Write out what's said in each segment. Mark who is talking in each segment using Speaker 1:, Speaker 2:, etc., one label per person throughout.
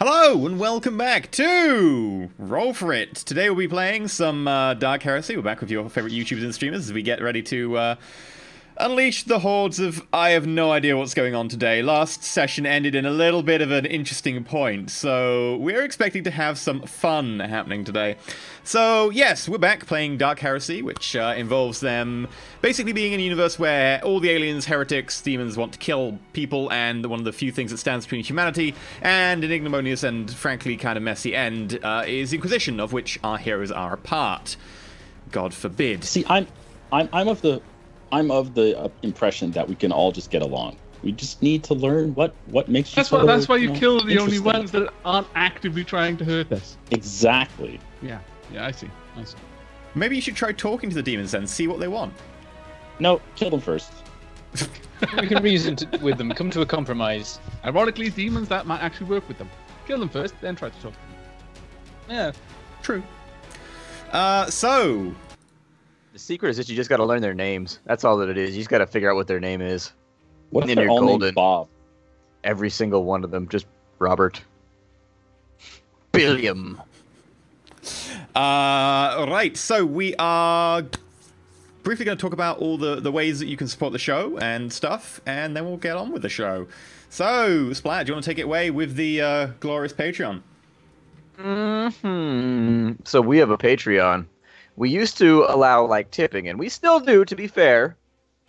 Speaker 1: Hello and welcome back to Roll4It. Today we'll be playing some Dark Heresy. We're back with your favorite YouTubers and streamers as we get ready to unleash the hordes of I have no idea what's going on today. Last session ended in a little bit of an interesting point, so we're expecting to have some fun happening today. So yes, we're back playing Dark Heresy, which involves them basically being in a universe where all the aliens, heretics, demons want to kill people, and one of the few things that stands between humanity and an ignominious and frankly kind of messy end is Inquisition, of which our heroes are a part. God forbid.
Speaker 2: See, I'm of the impression that we can all just get along. We just need to learn what makes you.
Speaker 3: That's why you kill the only ones that aren't actively trying to hurt us.
Speaker 2: Exactly.
Speaker 3: Yeah, I see.
Speaker 1: Maybe you should try talking to the demons then, see what they want.
Speaker 2: No, kill them first.
Speaker 4: We can reason with them, come to a compromise.
Speaker 3: Ironically, demons, that might actually work with them. Kill them first, then try to talk to them.
Speaker 4: Yeah,
Speaker 1: true. So
Speaker 5: the secret is that you just got to learn their names. That's all that it is. You just got to figure out what their name is.
Speaker 2: What if they're all named Bob?
Speaker 5: Every single one of them, just Robert. Billiam.
Speaker 1: Right, so we are briefly going to talk about all the ways that you can support the show and stuff, and then we'll get on with the show. So, Splat, do you want to take it away with the glorious Patreon?
Speaker 5: So we have a Patreon. We used to allow, like, tipping, and we still do, to be fair.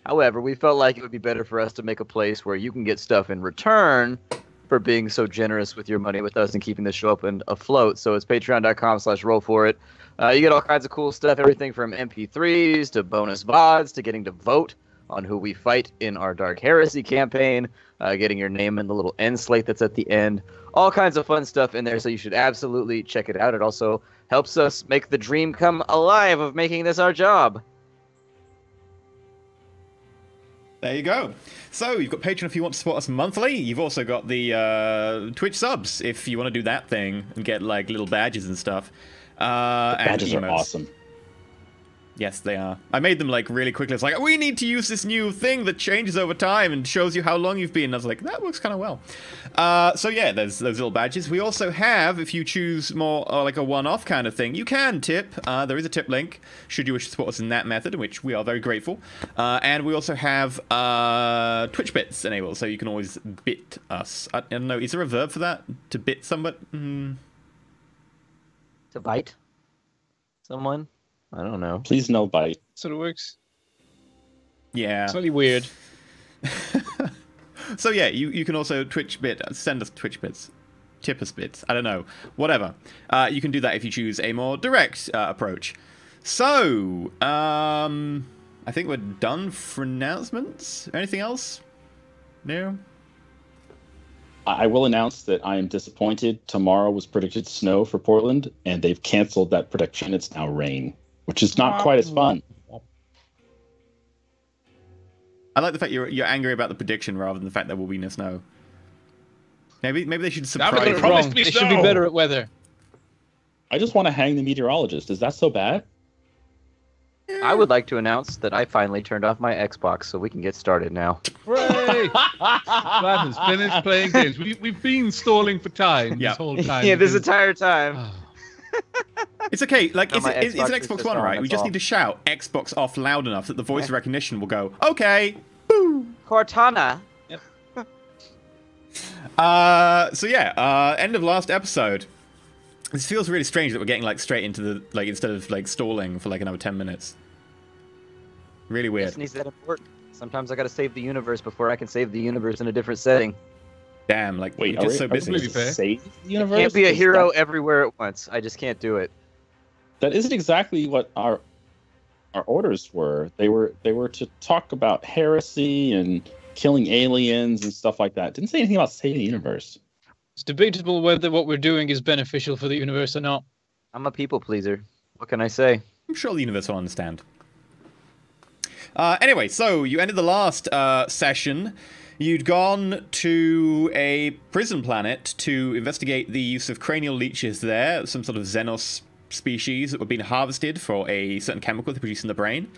Speaker 5: However, we felt like it would be better for us to make a place where you can get stuff in return for being so generous with your money with us and keeping the show up and afloat. So it's patreon.com/roll4it. You get all kinds of cool stuff, everything from MP3s to bonus VODs to getting to vote on who we fight in our Dark Heresy campaign, getting your name in the little end slate that's at the end. All kinds of fun stuff in there, so you should absolutely check it out. It also helps us make the dream come alive of making this our job.
Speaker 1: There you go. So, you've got Patreon if you want to support us monthly. You've also got the Twitch subs if you want to do that thing and get, like, little badges and stuff.
Speaker 2: Badges are awesome.
Speaker 1: Yes, they are. I made them, like, really quickly. It's like, we need to use this new thing that changes over time and shows you how long you've been. And I was like, that works kind of well. So, yeah, there's those little badges. We also have, if you choose more like a one-off kind of thing, you can tip. There is a tip link, should you wish to support us in that method, in which we are very grateful. And we also have Twitch bits enabled, so you can always bit us. I don't know, is there a verb for that? To bit somebody?
Speaker 5: To bite someone? I don't know.
Speaker 2: Please no bite.
Speaker 4: sort of works.
Speaker 1: Yeah.
Speaker 4: Slightly weird.
Speaker 1: So yeah, you can also Twitch bit, send us Twitch bits, tip us bits, I don't know, whatever. You can do that if you choose a more direct approach. So, I think we're done for announcements. Anything else? No?
Speaker 2: I will announce that I am disappointed. Tomorrow was predicted snow for Portland, and they've canceled that prediction. It's now rain, which is not quite as fun.
Speaker 1: I like the fact you're angry about the prediction rather than the fact there will be no snow. Maybe they should surprise you.
Speaker 4: Wrong. They should be better at weather.
Speaker 2: I just want to hang the meteorologist. Is that so bad?
Speaker 5: I would like to announce that I finally turned off my Xbox, so we can get started now.
Speaker 3: Hooray! Splat has finished playing games. We've been stalling for time this whole time.
Speaker 5: Yeah, this entire time.
Speaker 1: It's okay, like,
Speaker 5: No,
Speaker 1: it's an
Speaker 5: Xbox
Speaker 1: Xbox One, right? We just
Speaker 5: all.
Speaker 1: need to shout Xbox off loud enough that the voice recognition will go, okay, boo!
Speaker 5: Cortana.
Speaker 1: So yeah, end of last episode. This feels really strange that we're getting, like, straight into the, like, instead of, like, stalling for, like, another 10 minutes. Really weird.
Speaker 5: Destiny's that important. Sometimes I gotta save the universe before I can save the universe in a different setting.
Speaker 1: Damn, like,
Speaker 2: Wait,
Speaker 1: we're just so busy.
Speaker 3: completely fair.
Speaker 2: Save the
Speaker 5: I
Speaker 2: universe?
Speaker 5: can't be a hero everywhere at once. I just can't do it.
Speaker 2: That isn't exactly what our orders were. They were to talk about heresy and killing aliens and stuff like that. Didn't say anything about saving the universe.
Speaker 4: It's debatable whether what we're doing is beneficial for the universe or not.
Speaker 5: I'm a people pleaser. What can I say?
Speaker 1: I'm sure the universe will understand. Anyway, so you ended the last session. You'd gone to a prison planet to investigate the use of cranial leeches there, some sort of Xenos species that were being harvested for a certain chemical to produce in the brain.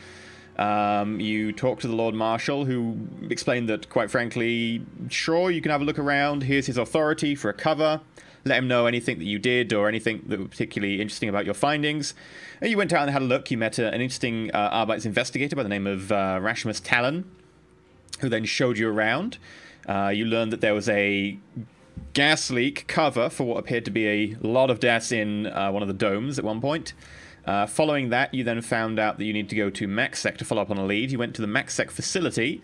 Speaker 1: You talk to the Lord Marshal, who explained that, quite frankly, sure, you can have a look around. Here's his authority for a cover. Let him know anything that you did or anything that was particularly interesting about your findings. And you went out and had a look. You met an interesting Arbeits investigator by the name of Rasmus Talon, who then showed you around. You learned that there was a gas leak cover for what appeared to be a lot of deaths in one of the domes at one point. Following that, you then found out that you need to go to MaxSec to follow up on a lead. You went to the MaxSec facility,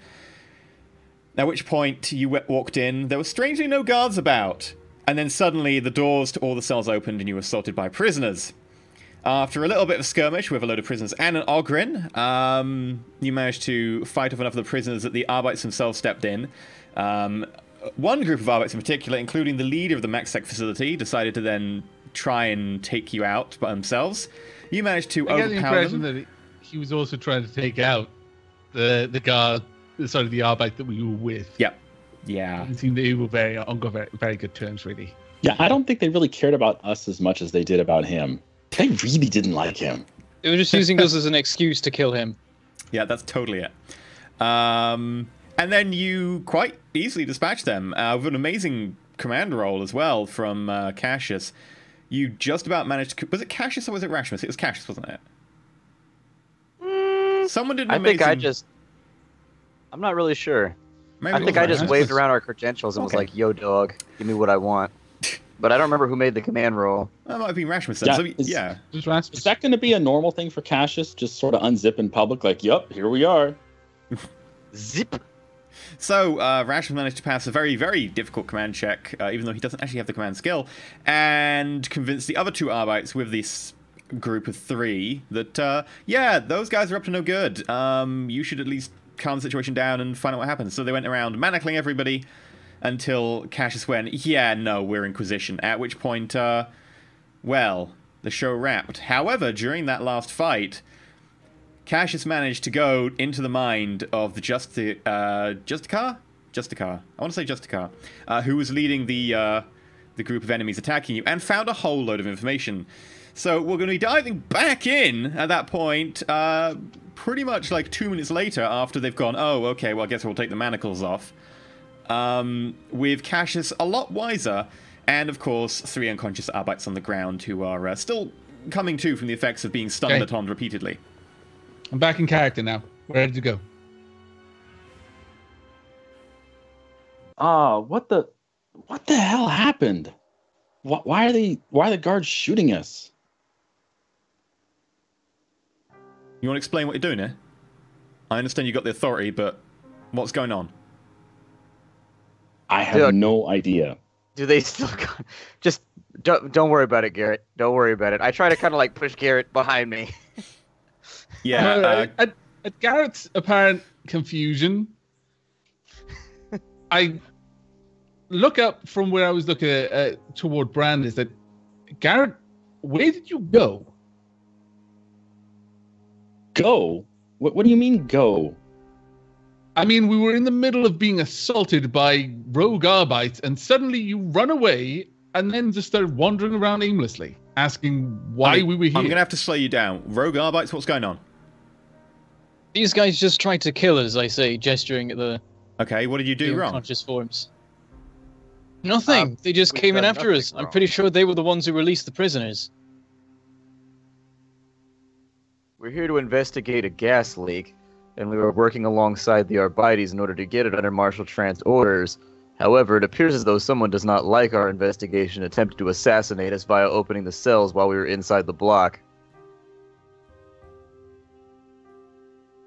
Speaker 1: at which point you walked in. There were strangely no guards about. And then suddenly the doors to all the cells opened and you were assaulted by prisoners. After a little bit of skirmish with a load of prisoners and an Ogren, you managed to fight off enough of the prisoners that the Arbeits themselves stepped in. One group of Arbeits in particular, including the leader of the MaxSec facility, decided to then try and take you out by themselves. You managed to overpower them.
Speaker 3: I get the impression that he was also trying to take out the guard, the Arbeit that we were with.
Speaker 1: Yep. Yeah.
Speaker 3: It seemed they were on very good terms, really.
Speaker 2: Yeah, I don't think they really cared about us as much as they did about him. They really didn't like him.
Speaker 4: They were just using us as an excuse to kill him.
Speaker 1: Yeah, that's totally it. And then you quite easily dispatched them with an amazing command roll as well from Cassius. You just about managed to... Was it Cassius or was it Rasmus? It was Cassius, wasn't it? Someone did an amazing...
Speaker 5: I'm not really sure.
Speaker 1: Maybe
Speaker 5: I think I just waved around our credentials and was like, yo, dog, give me what I want. But I don't remember who made the command roll.
Speaker 1: That might have been Rasmus then.
Speaker 2: Yeah,
Speaker 3: Just Rasmus.
Speaker 2: Is that going to be a normal thing for Cassius? Just sort of unzip in public, like, yup, here we are.
Speaker 5: Zip.
Speaker 1: So, Rasmus managed to pass a very, very difficult command check, even though he doesn't actually have the command skill, and convince the other two Arbeits with this group of 3 that, yeah, those guys are up to no good. You should at least calm the situation down and find out what happens. So they went around manacling everybody until Cassius went, yeah, no, we're Inquisition. At which point, well, the show wrapped. However, during that last fight, Cassius managed to go into the mind of the Justicar? I want to say Justicar, who was leading the group of enemies attacking you, and found a whole load of information. So we're going to be diving back in at that point, pretty much like 2 minutes later after they've gone, oh, okay, well, I guess we'll take the manacles off. With Cassius a lot wiser, and of course, 3 unconscious Arbeits on the ground who are still coming to from the effects of being stunned
Speaker 3: Okay.
Speaker 1: at on repeatedly.
Speaker 3: I'm back in character now. We're ready to go.
Speaker 2: What the hell happened? Why are the guards shooting us?
Speaker 1: You want to explain what you're doing here? I understand you got the authority, but what's going on?
Speaker 2: I have no idea.
Speaker 5: Do they still... Just don't worry about it, Garrett. Don't worry about it. I try to kind of like push Garrett behind me.
Speaker 1: Yeah.
Speaker 3: At Garrett's apparent confusion, I look up from where I was looking toward Brand. Is that Garrett? Where did you go?
Speaker 2: Go? What do you mean, go?
Speaker 3: I mean, we were in the middle of being assaulted by rogue Arbeits, and suddenly you run away and then just started wandering around aimlessly, asking why we were here.
Speaker 1: I'm going to have to slow you down. Rogue Arbeits, what's going on?
Speaker 4: These guys just tried to kill us, I say, gesturing at the
Speaker 1: Okay, what did you do wrong?
Speaker 4: unconscious forms. Nothing. They just
Speaker 5: we've
Speaker 4: came in
Speaker 5: done
Speaker 4: after us.
Speaker 5: nothing
Speaker 4: I'm
Speaker 5: wrong.
Speaker 4: pretty sure they were the ones who released the prisoners.
Speaker 5: We're here to investigate a gas leak, and we were working alongside the Arbeites in order to get it under Marshal Trant's orders. However, it appears as though someone does not like our investigation, attempted to assassinate us via opening the cells while we were inside the block.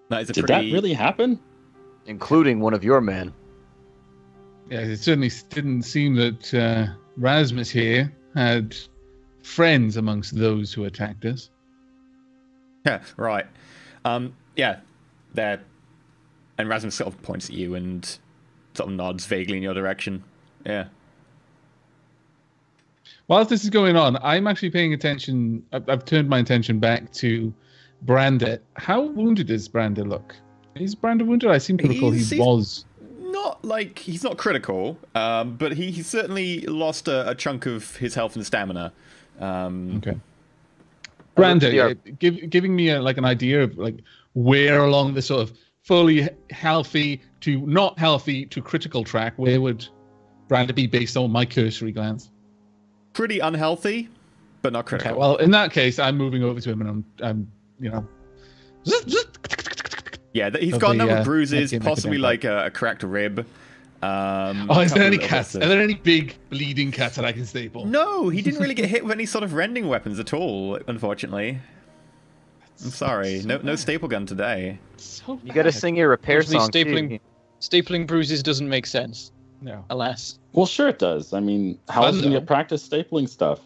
Speaker 1: That is a
Speaker 2: Did
Speaker 1: pretty...
Speaker 2: that really happen?
Speaker 5: Including one of your men.
Speaker 3: Yeah, it certainly didn't seem that Rasmus here had friends amongst those who attacked us.
Speaker 1: Yeah, right. Yeah, there. And Rasmus sort of points at you and sort of nods vaguely in your direction. Yeah.
Speaker 3: Whilst this is going on, I'm actually paying attention. I've turned my attention back to Brander. How wounded does Brander look? Is Brander wounded? I seem to recall he was.
Speaker 1: Not like he's not critical, but he certainly lost a chunk of his health and stamina.
Speaker 3: Okay. Brander, giving me like an idea of like where along the sort of fully healthy to not healthy to critical track, where would Branda be based on my cursory glance?
Speaker 1: Pretty unhealthy, but not critical.
Speaker 3: Okay, well, in that case, I'm moving over to him, and I'm you know.
Speaker 1: Yeah, he's
Speaker 3: Of
Speaker 1: got a
Speaker 3: the,
Speaker 1: number of bruises,
Speaker 3: make it
Speaker 1: possibly
Speaker 3: impact.
Speaker 1: like a cracked rib.
Speaker 3: Is there any cuts? Are there any big bleeding cuts that I can staple?
Speaker 1: No, he didn't really get hit with any sort of rending weapons at all, unfortunately. I'm sorry, no staple gun today.
Speaker 3: So
Speaker 5: You gotta
Speaker 3: bad.
Speaker 5: sing your repair song
Speaker 4: Unfortunately,
Speaker 5: too.
Speaker 4: stapling bruises doesn't make sense,
Speaker 3: No.
Speaker 4: alas.
Speaker 2: Well, sure it does. I mean, how
Speaker 3: Fun,
Speaker 2: else can you
Speaker 3: though.
Speaker 2: practice stapling stuff?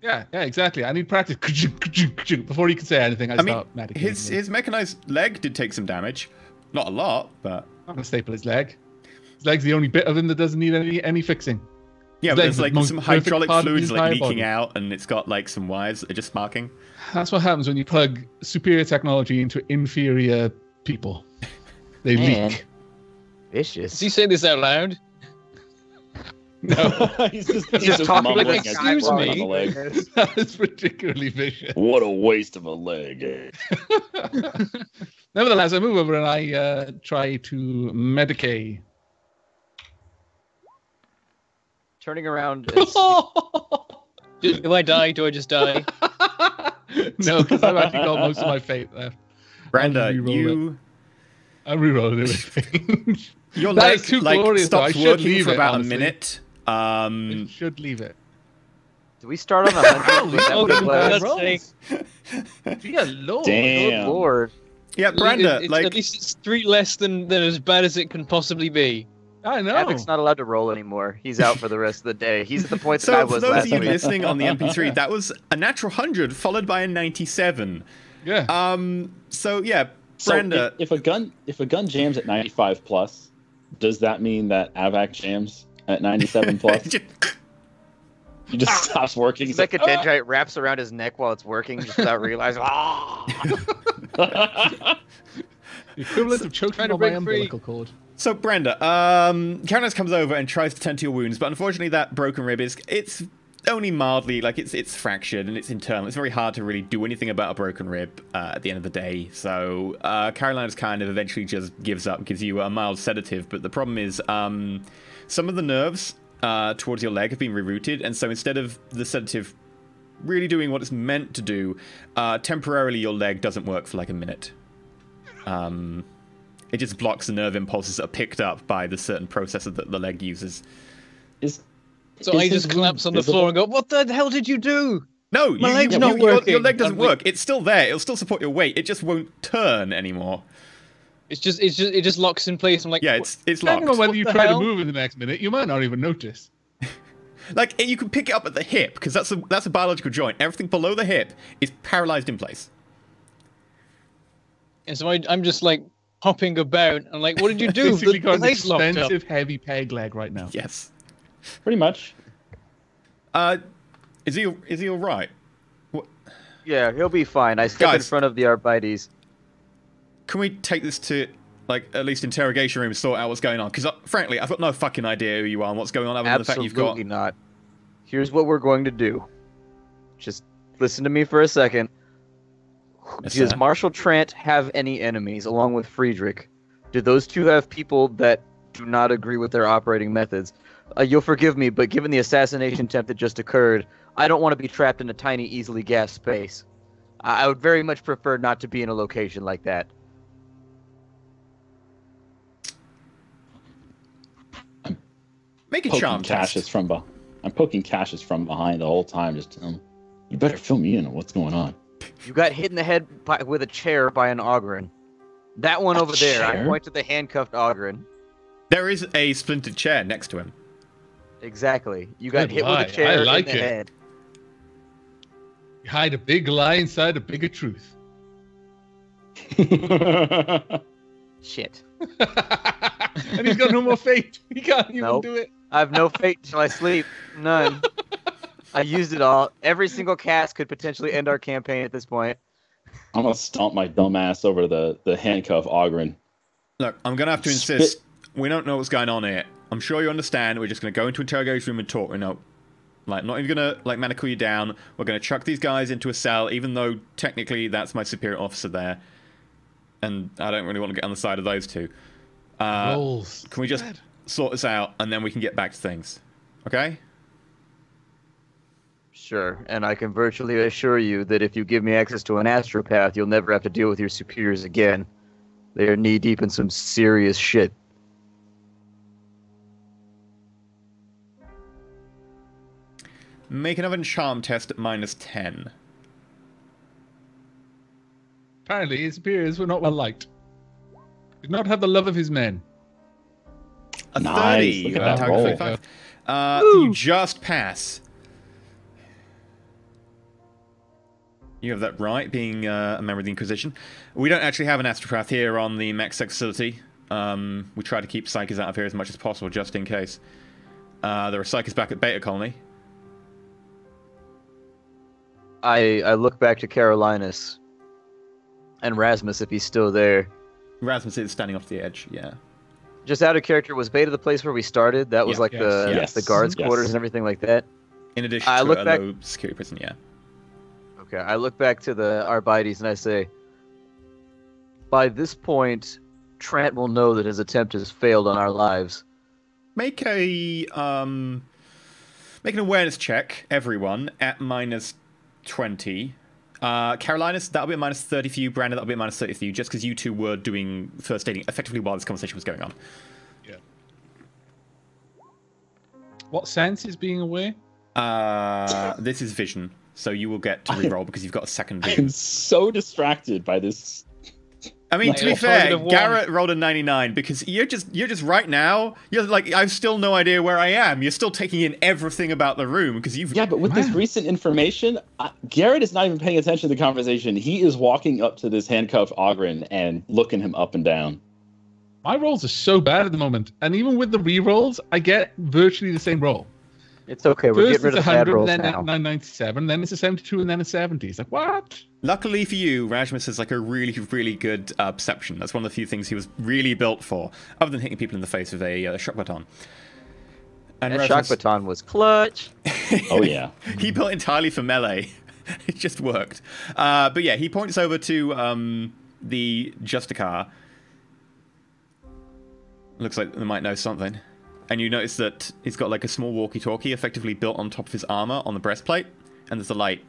Speaker 3: Yeah, exactly. I need practice. Before you can say anything, I
Speaker 1: I mean,
Speaker 3: start medicating him.
Speaker 1: his mechanized leg did take some damage. Not a lot, but...
Speaker 3: I'm gonna staple his leg. His leg's the only bit of him that doesn't need any fixing.
Speaker 1: Yeah,
Speaker 3: His
Speaker 1: but
Speaker 3: leg's
Speaker 1: there's
Speaker 3: the
Speaker 1: like
Speaker 3: most
Speaker 1: some
Speaker 3: perfect
Speaker 1: hydraulic
Speaker 3: part of the
Speaker 1: fluids like
Speaker 3: entire
Speaker 1: leaking
Speaker 3: body.
Speaker 1: out, and it's got like some wires that are just sparking.
Speaker 3: That's what happens when you plug superior technology into inferior people. They
Speaker 5: Man.
Speaker 3: leak.
Speaker 5: Vicious.
Speaker 4: Does he say this out loud?
Speaker 3: No,
Speaker 2: he's
Speaker 5: Just talking
Speaker 2: mumbling
Speaker 5: like,
Speaker 2: as
Speaker 4: excuse
Speaker 2: he's walking
Speaker 4: me.
Speaker 2: on the leg.
Speaker 3: that was particularly vicious.
Speaker 2: What a waste of a leg.
Speaker 3: Nevertheless, I move over and I try to medicate.
Speaker 5: Turning around.
Speaker 4: Do I die? Do I just die?
Speaker 3: No, because I've actually got most of my fate left.
Speaker 1: Branda,
Speaker 3: I'll re-roll
Speaker 1: you...
Speaker 3: I'm rerolling it.
Speaker 1: Your
Speaker 3: That
Speaker 1: leg
Speaker 3: is too
Speaker 1: like
Speaker 3: glorious, though. I
Speaker 1: stops
Speaker 3: should
Speaker 1: working
Speaker 3: leave
Speaker 1: for
Speaker 3: it,
Speaker 1: about
Speaker 3: honestly.
Speaker 1: a minute.
Speaker 3: I should leave it.
Speaker 5: Do we start on 100? Was that
Speaker 4: Oh,
Speaker 5: what it
Speaker 4: for
Speaker 5: was?
Speaker 4: God's sake.
Speaker 3: Dear Lord.
Speaker 2: Damn.
Speaker 5: Good lord.
Speaker 1: Yeah, Branda,
Speaker 4: At
Speaker 1: like...
Speaker 4: least it's 3 less than as bad as it can possibly be.
Speaker 3: I know.
Speaker 5: Avic's not allowed to roll anymore. He's out for the rest of the day. He's at the point that I
Speaker 1: So for
Speaker 5: was
Speaker 1: those
Speaker 5: last
Speaker 1: of you
Speaker 5: week.
Speaker 1: listening on the MP3, that was a natural 100 followed by a 97.
Speaker 3: Yeah.
Speaker 1: So yeah,
Speaker 2: So
Speaker 1: Branda...
Speaker 2: if a gun jams at 95 plus, does that mean that AVAC jams at 97 plus? He just stops working.
Speaker 5: It's
Speaker 2: He's
Speaker 5: like a dendrite wraps around his neck while it's working, just without realizing.
Speaker 3: The equivalent of choking
Speaker 4: trying to
Speaker 3: on my
Speaker 4: break free.
Speaker 3: umbilical cord.
Speaker 1: So Brenda, Karanos comes over and tries to tend to your wounds, but unfortunately that broken rib it's only mildly, like it's fractured and it's internal. It's very hard to really do anything about a broken rib at the end of the day. So Carolina's kind of eventually just gives up, gives you a mild sedative, but the problem is some of the nerves towards your leg have been rerouted, and so instead of the sedative really doing what it's meant to do, temporarily your leg doesn't work for like a minute. It just blocks the nerve impulses that are picked up by the certain processor that the leg uses.
Speaker 4: So I just collapse on the floor and go, "What the hell did you do?"
Speaker 1: No,
Speaker 4: My leg's not working.
Speaker 1: your leg doesn't
Speaker 4: I'm like-
Speaker 1: work. It's still there. It'll still support your weight. It just won't turn anymore.
Speaker 4: It just locks in place. I'm like,
Speaker 1: Yeah, it's locked.
Speaker 3: Depending on whether you
Speaker 4: the
Speaker 3: try
Speaker 4: hell?
Speaker 3: to move in the next minute, you might not even notice.
Speaker 1: Like you can pick it up at the hip because that's a biological joint. Everything below the hip is paralyzed in place.
Speaker 4: And so I'm just like hopping about. I'm like, "What did you do?"
Speaker 3: Basically got an
Speaker 4: leg's locked up.
Speaker 3: expensive, heavy peg leg right now.
Speaker 1: Yes.
Speaker 2: Pretty much.
Speaker 1: Is he all right?
Speaker 5: Yeah, he'll be fine. I step in
Speaker 1: Guys.
Speaker 5: front of the Arbites.
Speaker 1: Can we take this to like at least interrogation room, sort out what's going on? Because frankly, I've got no fucking idea who you are and what's going on other than the fact you've got.
Speaker 5: Absolutely not. Here's what we're going to do. Just listen to me for a second.
Speaker 1: Yes,
Speaker 5: Does
Speaker 1: sir.
Speaker 5: Marshal Trant have any enemies, along with Friedrich? Do those two have people that do not agree with their operating methods? You'll forgive me, but given the assassination attempt that just occurred, I don't want to be trapped in a tiny, easily gassed space. I would very much prefer not to be in a location like that.
Speaker 1: Make a
Speaker 2: Poking
Speaker 1: charm
Speaker 2: Cassius
Speaker 1: test.
Speaker 2: from I'm poking Cassius from behind the whole time, just telling him, you better fill me in on what's going on.
Speaker 5: You got hit in the head with a chair by an Ogren. That one
Speaker 2: A
Speaker 5: over there. I
Speaker 2: chair?
Speaker 5: point to the handcuffed Ogren.
Speaker 1: There is a splintered chair next to him.
Speaker 5: Exactly. You got
Speaker 3: Good
Speaker 5: hit
Speaker 3: lie.
Speaker 5: with a chair
Speaker 3: I like
Speaker 5: in the
Speaker 3: it.
Speaker 5: head.
Speaker 3: You hide a big lie inside a bigger truth.
Speaker 5: Shit.
Speaker 3: And he's got no more fate. He can't even
Speaker 5: Nope.
Speaker 3: do it.
Speaker 5: I have no fate till I sleep. None. I used it all. Every single cast could potentially end our campaign at this point.
Speaker 2: I'm gonna stomp my dumb ass over the handcuff Ogren.
Speaker 1: Look, I'm gonna have to insist. We don't know what's going on here. I'm sure you understand. We're just gonna go into interrogation room and talk. We're not even gonna like manacle you down. We're gonna chuck these guys into a cell, even though technically that's my superior officer there. and I don't really want to get on the side of those two.
Speaker 3: Rolls.
Speaker 1: Can we just sort this out, and then we can get back to things? Okay?
Speaker 5: Sure, and I can virtually assure you that if you give me access to an astropath, you'll never have to deal with your superiors again. They are knee-deep in some serious shit.
Speaker 1: Make another charm test at -10.
Speaker 3: Apparently, his superiors were not well liked. Did not have the love of his men.
Speaker 1: A
Speaker 2: Nice.
Speaker 1: 30.
Speaker 2: Look at that
Speaker 1: Target
Speaker 2: roll.
Speaker 1: 35. You just pass. You have that right, being a member of the Inquisition. We don't actually have an astropath here on the MechSec facility. We try to keep psychics out of here as much as possible, just in case. There are psychics back at Beta Colony.
Speaker 5: I look back to Carolinus and Rasmus if he's still there.
Speaker 1: Rasmus is standing off the edge, yeah.
Speaker 5: Just out of character, was Beta the place where we started? That was
Speaker 1: Yeah.
Speaker 5: like
Speaker 3: Yes.
Speaker 5: the guards'
Speaker 2: Yes.
Speaker 5: quarters and everything like that?
Speaker 1: In addition
Speaker 5: I
Speaker 1: to
Speaker 5: look
Speaker 1: a
Speaker 5: back-
Speaker 1: low security prison, yeah.
Speaker 5: Okay, I look back to the Arbites and I say, by this point, Trant will know that his attempt has failed on our lives.
Speaker 1: Make a make an awareness check, everyone, at -20. Carolinus, that'll be a -30 for you. Brandon, that'll be a -30 for you, just because you two were doing first aiding effectively while this conversation was going on.
Speaker 3: Yeah. What sense is being aware?
Speaker 1: This is vision, so you will get to reroll because you've got a second
Speaker 2: I'm
Speaker 1: vision.
Speaker 2: so distracted by this.
Speaker 1: I mean,
Speaker 4: Like,
Speaker 1: to be
Speaker 4: a
Speaker 1: fair,
Speaker 4: target of one.
Speaker 1: Garrett rolled a 99 because you're just right now. You're like, I've still no idea where I am. You're still taking in everything about the room because you've.
Speaker 2: Yeah, but with this
Speaker 3: Wow.
Speaker 2: recent information, Garrett is not even paying attention to the conversation. He is walking up to this handcuffed Ogren and looking him up and down.
Speaker 3: My rolls are so bad at the moment, and even with the re-rolls, I get virtually the same roll.
Speaker 5: It's okay, we're
Speaker 3: First
Speaker 5: getting rid
Speaker 3: it's
Speaker 5: of bad
Speaker 3: 100,
Speaker 5: rolls
Speaker 3: then
Speaker 5: now.
Speaker 3: 97, then it's a 72, and then a 70. It's like, what?
Speaker 1: Luckily for you, Rajmus has like a really, really good perception. That's one of the few things he was really built for, other than hitting people in the face with a shock baton. And
Speaker 5: That shock baton was clutch.
Speaker 2: Oh, yeah.
Speaker 1: He built entirely for melee. It just worked. But yeah, he points over to the Justicar. Looks like they might know something. And you notice that he's got like a small walkie-talkie effectively built on top of his armor on the breastplate. And there's a light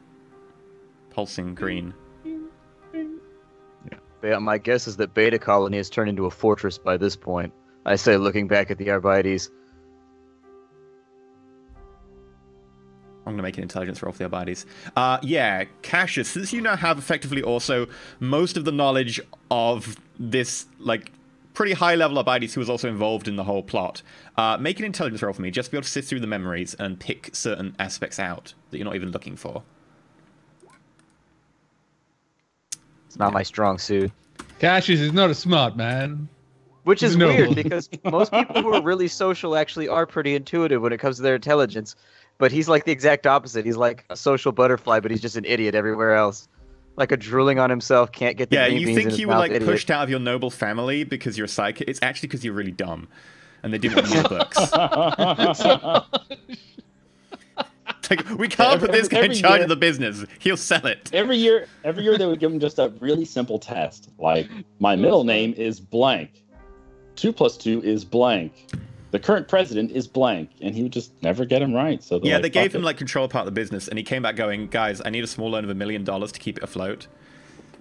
Speaker 1: pulsing green.
Speaker 5: Yeah, my guess is that Beta Colony has turned into a fortress by this point. I say, looking back at the Arbites.
Speaker 1: I'm going to make an intelligence roll for the Arbites. Yeah, Cassius, since you now have effectively also most of the knowledge of this, like, pretty high-level Arbites who was also involved in the whole plot, make an intelligence roll for me, just to be able to sift through the memories and pick certain aspects out that you're not even looking for.
Speaker 5: It's not my strong suit.
Speaker 3: Cassius is not a smart man.
Speaker 5: Which is
Speaker 3: No.
Speaker 5: weird, because most people who are really social actually are pretty intuitive when it comes to their intelligence. But he's like the exact opposite. He's like a social butterfly, but he's just an idiot everywhere else. Like a drooling on himself, can't get the
Speaker 1: Yeah,
Speaker 5: green
Speaker 1: you
Speaker 5: beans in
Speaker 1: think
Speaker 5: his
Speaker 1: you were,
Speaker 5: mouth
Speaker 1: like,
Speaker 5: idiot.
Speaker 1: pushed out of your noble family because you're a psychic. It's actually because you're really dumb. And they didn't want you in the books. It's like, we can't put this guy in
Speaker 2: every
Speaker 1: charge
Speaker 2: year-
Speaker 1: of the business. He'll sell it.
Speaker 2: Every year they would give him just a really simple test. Like, my middle name is blank. 2 + 2 is blank. The current president is blank. And he would just never get him right. So
Speaker 1: Yeah,
Speaker 2: like,
Speaker 1: they gave
Speaker 2: fuck
Speaker 1: him
Speaker 2: it.
Speaker 1: like control part of the business, and he came back going, "Guys, I need a small loan of $1 million to keep it afloat."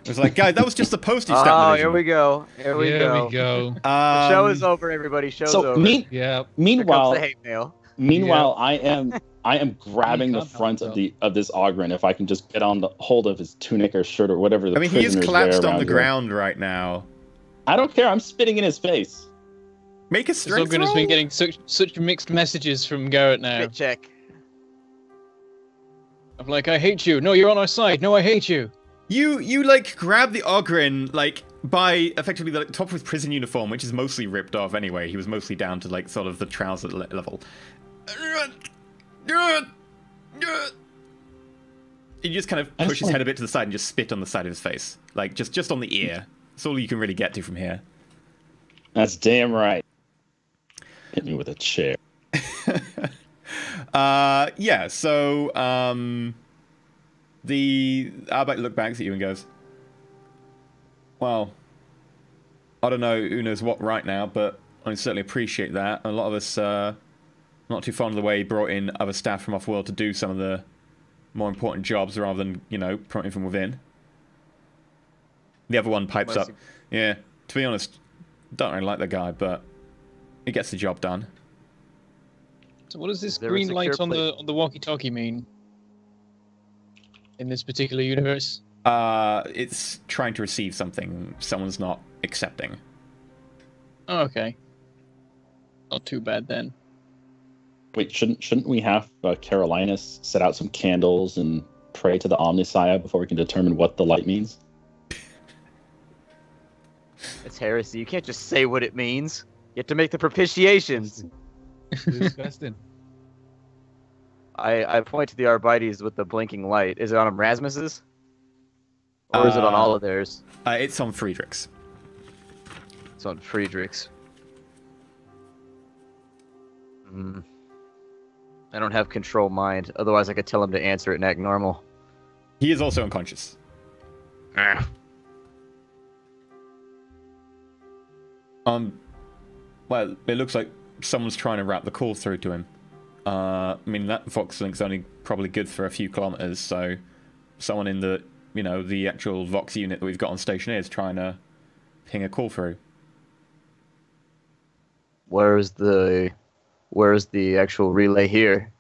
Speaker 1: It was like, guys, that was just a postage stamp.
Speaker 5: Oh,
Speaker 1: division.
Speaker 5: here we go. Here we
Speaker 3: Here
Speaker 5: go.
Speaker 3: we go.
Speaker 5: The show is over, everybody. Show's
Speaker 2: So
Speaker 5: over.
Speaker 3: Yeah.
Speaker 5: Here comes
Speaker 2: meanwhile,
Speaker 5: the hate mail.
Speaker 2: I am grabbing the
Speaker 3: can't
Speaker 2: front
Speaker 3: help
Speaker 2: of this Ogren if I can just get on the hold of his tunic or shirt or whatever the
Speaker 1: I mean, he is
Speaker 2: prisoners
Speaker 1: collapsed
Speaker 2: wear
Speaker 1: on
Speaker 2: around
Speaker 1: the
Speaker 2: here.
Speaker 1: ground right now.
Speaker 2: I don't care. I'm spitting in his face.
Speaker 1: Make a strength
Speaker 4: Zogun has
Speaker 1: roll.
Speaker 4: been getting such mixed messages from Garrett now.
Speaker 5: Spit check.
Speaker 4: I'm like, I hate you. No, you're on our side. No, I hate you.
Speaker 1: You like grab the Ogren like by effectively the top of his prison uniform, which is mostly ripped off anyway. He was mostly down to like sort of the trouser level. He just kind of push his head a bit to the side and just spit on the side of his face, like just on the ear. That's all you can really get to from here.
Speaker 2: That's damn right. Hit me with a chair.
Speaker 1: Yeah, so the Arbite look back at you and goes, "Well, I don't know who knows what right now, but I certainly appreciate that. A lot of us not too fond of the way he brought in other staff from off-world to do some of the more important jobs rather than, you know, promoting from within. The other one pipes up. Yeah, to be honest, don't really like the guy, but he gets the job done.
Speaker 4: So what does this green light on the walkie-talkie mean? In this particular universe?
Speaker 1: It's trying to receive something someone's not accepting.
Speaker 4: Oh, okay. Not too bad then.
Speaker 2: Wait, shouldn't we have Carolinus set out some candles and pray to the Omnissiah before we can determine what the light means?
Speaker 5: It's heresy. You can't just say what it means. You have to make the propitiations.
Speaker 3: Disgusting.
Speaker 5: I point to the Arbites with the blinking light. Is it on Erasmus's? Or is it on all of theirs?
Speaker 1: It's on Friedrich's.
Speaker 5: It's on Friedrich's. I don't have control mind. Otherwise, I could tell him to answer it and act normal.
Speaker 1: He is also unconscious. Well, it looks like someone's trying to route the call through to him. I mean, that Vox link's only probably good for a few kilometers, so someone in the, you know, the actual Vox unit that we've got on station is trying to ping a call through.
Speaker 5: Where's the actual relay here?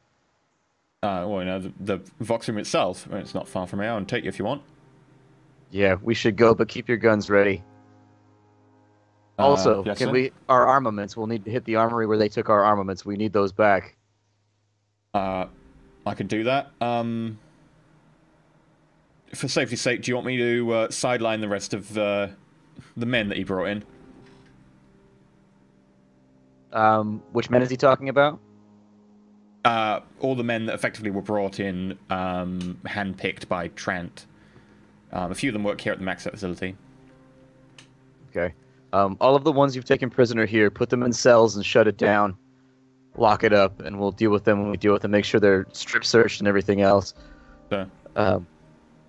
Speaker 1: Well, you know, the Vox room itself, well, it's not far from here. I'll take you if you want.
Speaker 5: Yeah, we should go, but keep your guns ready. Also,
Speaker 1: yes,
Speaker 5: can
Speaker 1: sir?
Speaker 5: our armaments, we'll need to hit the armory where they took our armaments. We need those back.
Speaker 1: I can do that. For safety's sake, do you want me to sideline the rest of the men that he brought in?
Speaker 5: Which men is he talking about?
Speaker 1: All the men that effectively were brought in, handpicked by Trent. A few of them work here at the Maxet facility.
Speaker 5: Okay. All of the ones you've taken prisoner here, put them in cells and shut it down. Lock it up, and we'll deal with them when we deal with them. Make sure they're strip searched and everything else.
Speaker 1: So,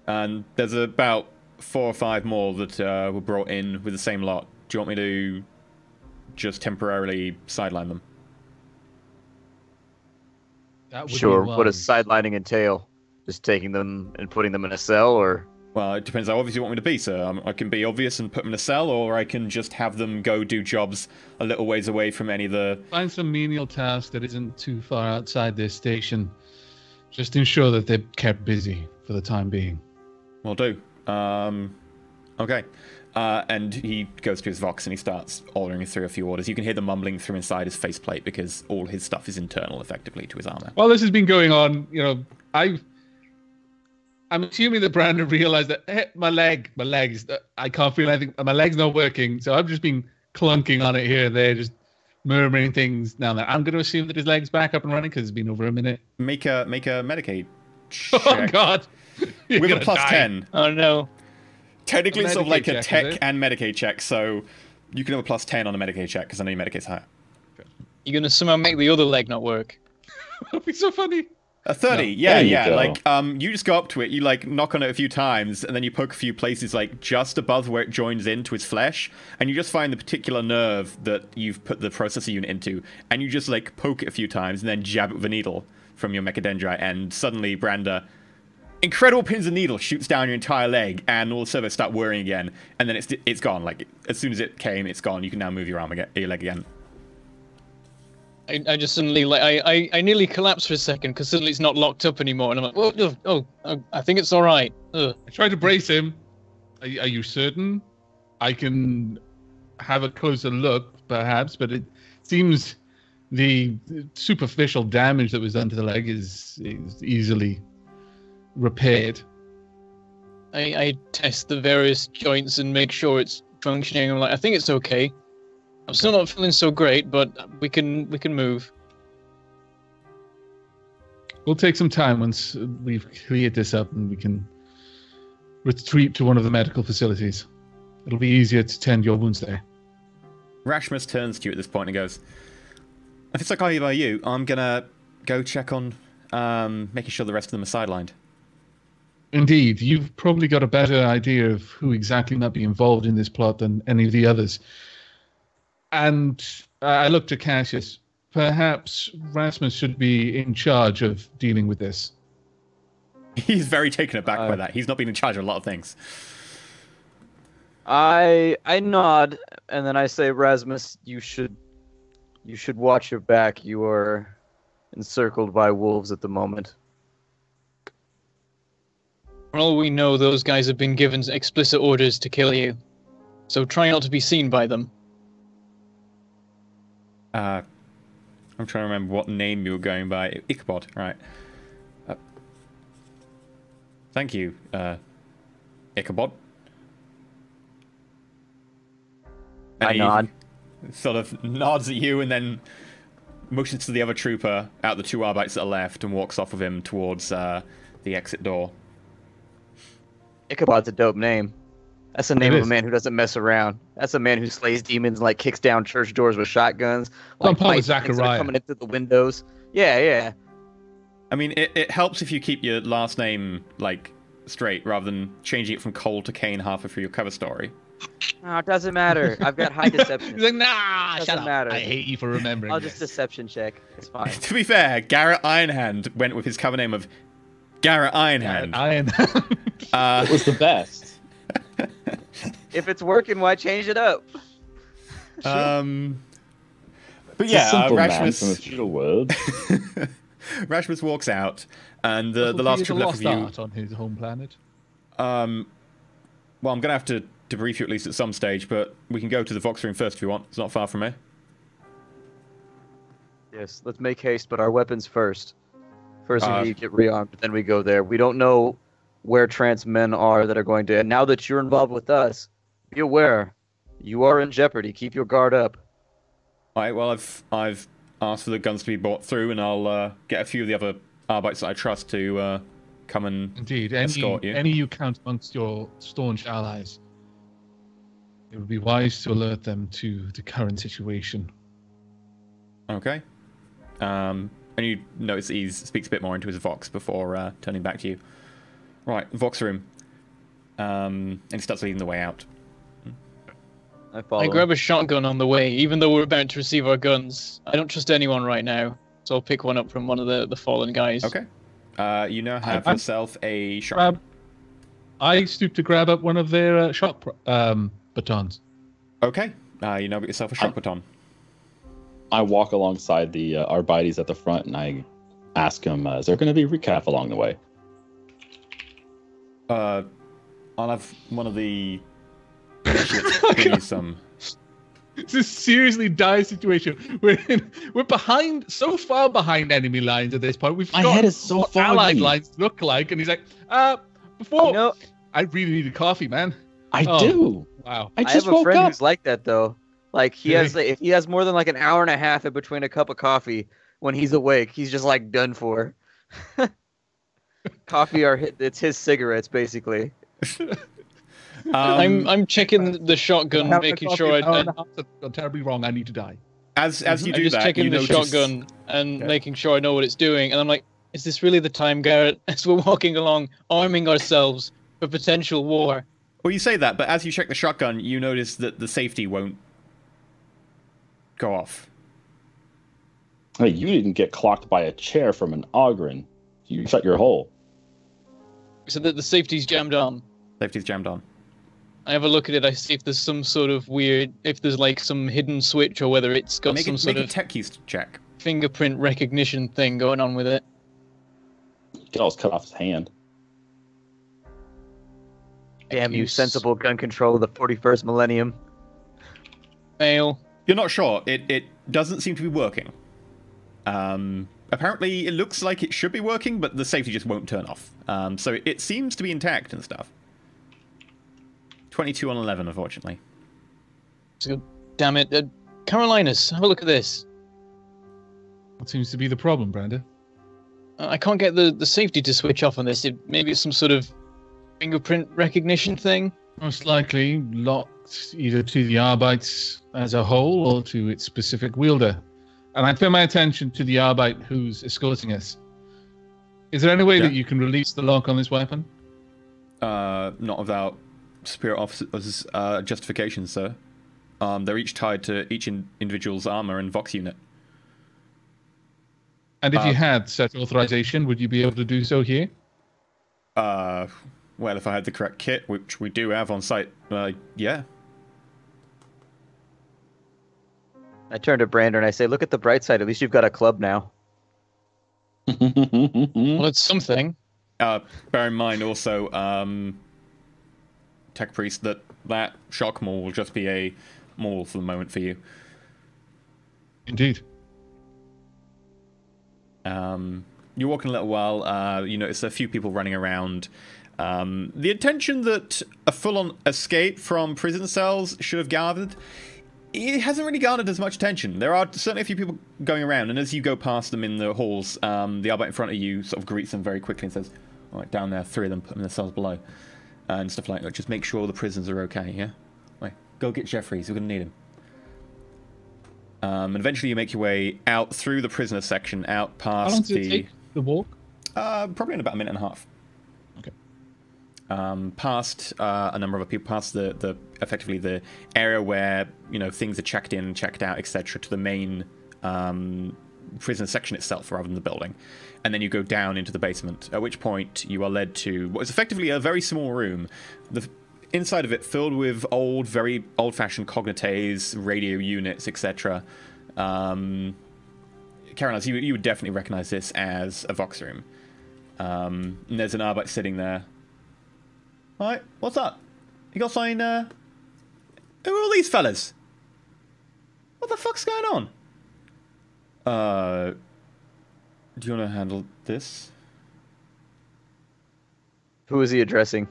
Speaker 1: and there's about 4 or 5 more that were brought in with the same lot. Do you want me to just temporarily sideline them?
Speaker 5: Sure. What does sidelining entail? Just taking them and putting them in a cell, or?
Speaker 1: Well, it depends how obvious you want me to be, sir. I can be obvious and put them in a cell, or I can just have them go do jobs a little ways away from any of the...
Speaker 3: Find some menial task that isn't too far outside their station. Just ensure that they're kept busy for the time being.
Speaker 1: Will do. Okay. And he goes to his Vox and he starts ordering through a few orders. You can hear the mumbling from inside his faceplate because all his stuff is internal, effectively, to his armor.
Speaker 3: While this has been going on, you know, I'm assuming that Brandon realized that my legs, I can't feel anything. My leg's not working, so I've just been clunking on it here and there, just murmuring things now and then. I'm going to assume that his leg's back up and running because it's been over a minute.
Speaker 1: Make a Medicaid check.
Speaker 3: Oh God!
Speaker 1: With a plus 10.
Speaker 4: Oh no!
Speaker 1: Technically, it's sort of like a
Speaker 3: check,
Speaker 1: tech and Medicaid check, so you can have a plus 10 on a Medicaid check because I know your Medicaid's higher.
Speaker 4: You're gonna somehow make the other leg not work.
Speaker 3: That'd be so funny.
Speaker 1: A 30,
Speaker 2: No.
Speaker 1: yeah.
Speaker 2: There you go.
Speaker 1: Like, you just go up to it, you, like, knock on it a few times, and then you poke a few places, like, just above where it joins into his flesh, and you just find the particular nerve that you've put the processor unit into, and you just, like, poke it a few times, and then jab it with a needle from your mechadendrite, and suddenly, Branda, incredible pins and needle shoots down your entire leg, and all the servos start whirring again, and then it's gone. Like, as soon as it came, it's gone. You can now move your arm again, your leg again.
Speaker 4: I just suddenly, like, I nearly collapsed for a second because suddenly it's not locked up anymore, and I'm like, oh, I think it's all right. Ugh.
Speaker 3: I tried to brace him. Are you certain? I can have a closer look, perhaps, but it seems the superficial damage that was done to the leg is easily repaired.
Speaker 4: I test the various joints and make sure it's functioning. I'm like, I think it's okay. I'm still not feeling so great, but we can move.
Speaker 3: We'll take some time once we've cleared this up and we can retreat to one of the medical facilities. It'll be easier to tend your wounds there.
Speaker 1: Rashmus turns to you at this point and goes, if it's okay by you, I'm gonna go check on making sure the rest of them are sidelined.
Speaker 3: Indeed, you've probably got a better idea of who exactly might be involved in this plot than any of the others. And I looked at Cassius. Perhaps Rasmus should be in charge of dealing with this.
Speaker 1: He's very taken aback by that. He's not been in charge of a lot of things.
Speaker 5: I nod, and then I say, Rasmus, you should watch your back. You are encircled by wolves at the moment.
Speaker 4: For all we know, those guys have been given explicit orders to kill you. So try not to be seen by them.
Speaker 1: I'm trying to remember what name you were going by. Ichabod, right. Thank you, Ichabod. And
Speaker 5: I nod.
Speaker 1: Sort of nods at you and then motions to the other trooper out the 2 Arbites that are left and walks off with him towards the exit door.
Speaker 5: Ichabod's a dope name. That's the name of a man who doesn't mess around. That's a man who slays demons and like kicks down church doors with shotguns. Like fights things that are coming in through the windows. Yeah.
Speaker 1: I mean, it helps if you keep your last name like straight rather than changing it from Cole to Kane halfway through your cover story.
Speaker 5: No, it doesn't matter. I've got high deception.
Speaker 3: He's like, nah,
Speaker 5: doesn't
Speaker 3: shut up.
Speaker 5: matter.
Speaker 3: I hate you for remembering.
Speaker 5: I'll just deception check. It's fine.
Speaker 1: To be fair, Garrett Ironhand went with his cover name of Garrett Ironhand.
Speaker 2: It was the best.
Speaker 5: If it's working, why change it up?
Speaker 1: But
Speaker 2: It's
Speaker 1: yeah,
Speaker 2: a simple man
Speaker 1: Rasmus.
Speaker 2: from a few words.
Speaker 1: Rasmus walks out, and the last trooper left of you.
Speaker 3: Art on his home planet.
Speaker 1: Well, I'm gonna have to debrief you at least at some stage, but we can go to the Vox room first if you want. It's not far from here.
Speaker 5: Yes, let's make haste, but our weapons first. First we need to get rearmed, then we go there. We don't know where trans men are that are going to... And now that you're involved with us, be aware. You are in jeopardy. Keep your guard up.
Speaker 1: All right, well, I've asked for the guns to be brought through, and I'll get a few of the other Arbites that I trust to come and escort you.
Speaker 3: Any you count amongst your staunch allies. It would be wise to alert them to the current situation.
Speaker 1: Okay. And you notice he speaks a bit more into his Vox before turning back to you. Right, Vox room. And he starts leading the way out.
Speaker 5: I follow.
Speaker 4: I grab a shotgun on the way, even though we're about to receive our guns. I don't trust anyone right now, so I'll pick one up from one of the fallen guys.
Speaker 1: Okay. You now have yourself a shotgun.
Speaker 3: I stoop to grab up one of their shock batons.
Speaker 1: Okay. You now get yourself a shock baton.
Speaker 2: I walk alongside the Arbites at the front, and I ask him, is there going to be recap along the way?
Speaker 1: I'll have one of the... Give you some...
Speaker 3: It's a seriously dire situation. We're behind, so far behind enemy lines at this point. We've
Speaker 2: My head is so
Speaker 3: what
Speaker 2: foggy.
Speaker 3: allied lines look like, and he's like, before...
Speaker 5: You know,
Speaker 3: I really need a coffee, man.
Speaker 2: I do.
Speaker 3: Wow.
Speaker 2: I
Speaker 5: I
Speaker 2: just
Speaker 5: have a
Speaker 2: woke
Speaker 5: friend
Speaker 2: up.
Speaker 5: who's like that, though. Like, if he has more than like an hour and a half in between a cup of coffee when he's awake, he's just like done for. Coffee it's his cigarettes, basically.
Speaker 4: I'm checking the shotgun, making sure
Speaker 3: I've gone terribly wrong. I need to die.
Speaker 1: As you
Speaker 4: I'm
Speaker 1: do
Speaker 4: just
Speaker 1: that,
Speaker 4: checking
Speaker 1: you
Speaker 4: the
Speaker 1: notice...
Speaker 4: shotgun and making sure I know what it's doing. And I'm like, is this really the time, Garrett? As we're walking along, arming ourselves for potential war.
Speaker 1: Well, you say that, but as you check the shotgun, you notice that the safety won't go off.
Speaker 2: Hey, you didn't get clocked by a chair from an Ogren. You shut your hole.
Speaker 4: So that the safety's jammed on.
Speaker 1: Safety's jammed on.
Speaker 4: I have a look at it. I see if there's some sort of weird, if there's like some hidden switch or whether it's got
Speaker 1: Make
Speaker 4: some sort
Speaker 1: a
Speaker 4: of
Speaker 1: tech keys check.
Speaker 4: fingerprint recognition thing going on with it.
Speaker 2: You could always cut off his hand.
Speaker 5: Damn you, sensible gun control of the 41st millennium.
Speaker 4: Fail.
Speaker 1: You're not sure. It doesn't seem to be working. Apparently, it looks like it should be working, but the safety just won't turn off. So it seems to be intact and stuff. 22 on 11, unfortunately.
Speaker 4: So, damn it. Carolinas, have a look at this.
Speaker 3: What seems to be the problem, Brenda?
Speaker 4: I can't get the safety to switch off on this. Maybe it's some sort of fingerprint recognition thing.
Speaker 3: Most likely locked either to the Arbites as a whole or to its specific wielder. And I turn my attention to the Arbite who's escorting us. Is there any way that you can release the lock on this weapon?
Speaker 1: Not without superior officer's justification, sir. They're each tied to each individual's armor and Vox unit.
Speaker 3: And if you had such authorization, would you be able to do so here?
Speaker 1: Well, if I had the correct kit, which we do have on site, yeah.
Speaker 5: I turn to Brander and I say, look at the bright side. At least you've got a club now.
Speaker 4: Well, it's something.
Speaker 1: Bear in mind also, Tech Priest, that shock maul will just be a maul for the moment for you.
Speaker 3: Indeed.
Speaker 1: You're walking a little while, you notice a few people running around. The attention that a full-on escape from prison cells should have gathered, it hasn't really garnered as much attention. There are certainly a few people going around, and as you go past them in the halls, the Arbite in front of you sort of greets them very quickly and says, all right, down there, 3 of them, put them in the cells below. And stuff like that. Just make sure the prisoners are okay, yeah? Right, go get Jeffries, we're going to need him. And eventually you make your way out through the prisoner section, out past
Speaker 3: How long does it take, the walk?
Speaker 1: Probably in about a minute and a half.
Speaker 3: Okay.
Speaker 1: Past a number of other people, past the effectively the area where, you know, things are checked in, checked out, etc., to the main prisoner section itself rather than the building. And then you go down into the basement, at which point you are led to what is effectively a very small room. The inside of it filled with very old-fashioned cognites, radio units, etc. Caroline, you would definitely recognize this as a Vox room. And there's an Arbite sitting there. Alright, what's up? You got something, who are all these fellas? What the fuck's going on? Do you want to handle this?
Speaker 5: Who is he addressing?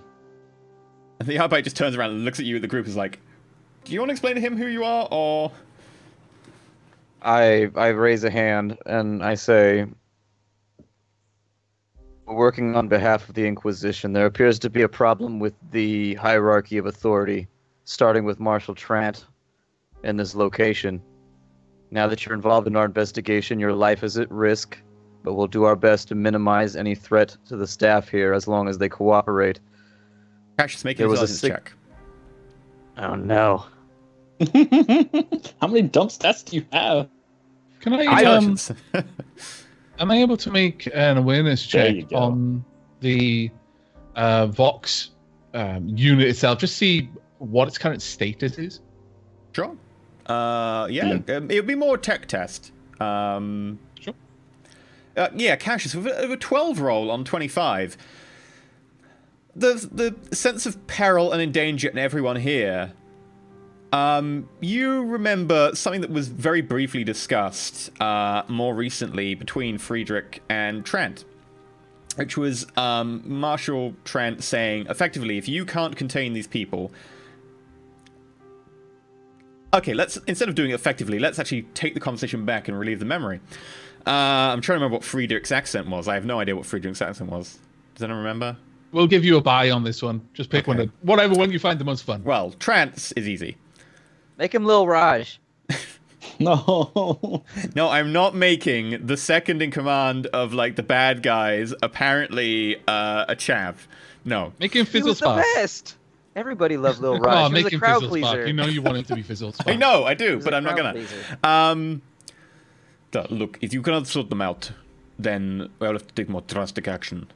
Speaker 1: And the Arbite just turns around and looks at you. The group is like, do you want to explain to him who you are, or...
Speaker 5: I raise a hand and I say, working on behalf of the Inquisition, there appears to be a problem with the hierarchy of authority, starting with Marshal Trant in this location. Now that you're involved in our investigation, your life is at risk, but we'll do our best to minimize any threat to the staff here as long as they cooperate.
Speaker 1: Cassius, make an intelligence check.
Speaker 5: Oh no.
Speaker 2: How many dump stats do you have?
Speaker 3: Can I
Speaker 1: Intelligence.
Speaker 3: am I able to make an awareness
Speaker 2: There
Speaker 3: check
Speaker 2: you go.
Speaker 3: on the Vox unit itself? Just see what its current status is.
Speaker 1: Sure. Yeah, it would be more tech test.
Speaker 3: Sure.
Speaker 1: Yeah, Cassius, with a 12 roll on 25, the sense of peril and endanger in everyone here, you remember something that was very briefly discussed more recently between Friedrich and Trent, which was Marshal Trent saying, effectively, if you can't contain these people... Okay, instead of doing it effectively, let's actually take the conversation back and relieve the memory. I'm trying to remember what Friedrich's accent was. I have no idea what Friedrich's accent was. Does anyone remember?
Speaker 3: We'll give you a buy on this one. Just pick
Speaker 1: Okay.
Speaker 3: whatever one you find the most fun.
Speaker 1: Well, Trant's is easy.
Speaker 5: Make him Lil Raj.
Speaker 2: No.
Speaker 1: No, I'm not making the second in command of, like, the bad guys apparently a chav. No.
Speaker 3: Make him
Speaker 5: He
Speaker 3: Fizzle
Speaker 5: was the
Speaker 3: Spark.
Speaker 5: best. Everybody loved Lil
Speaker 3: Oh,
Speaker 5: Raj. He
Speaker 3: make
Speaker 5: was a
Speaker 3: him
Speaker 5: crowd
Speaker 3: Fizzle
Speaker 5: pleaser.
Speaker 3: Spark. You know you want him to be Fizzle Spark.
Speaker 1: I know, I do,
Speaker 5: He was
Speaker 1: but
Speaker 5: a
Speaker 1: I'm not
Speaker 5: crowd
Speaker 1: gonna.
Speaker 5: pleaser.
Speaker 1: Look, if you cannot sort them out, then we'll have to take more drastic action.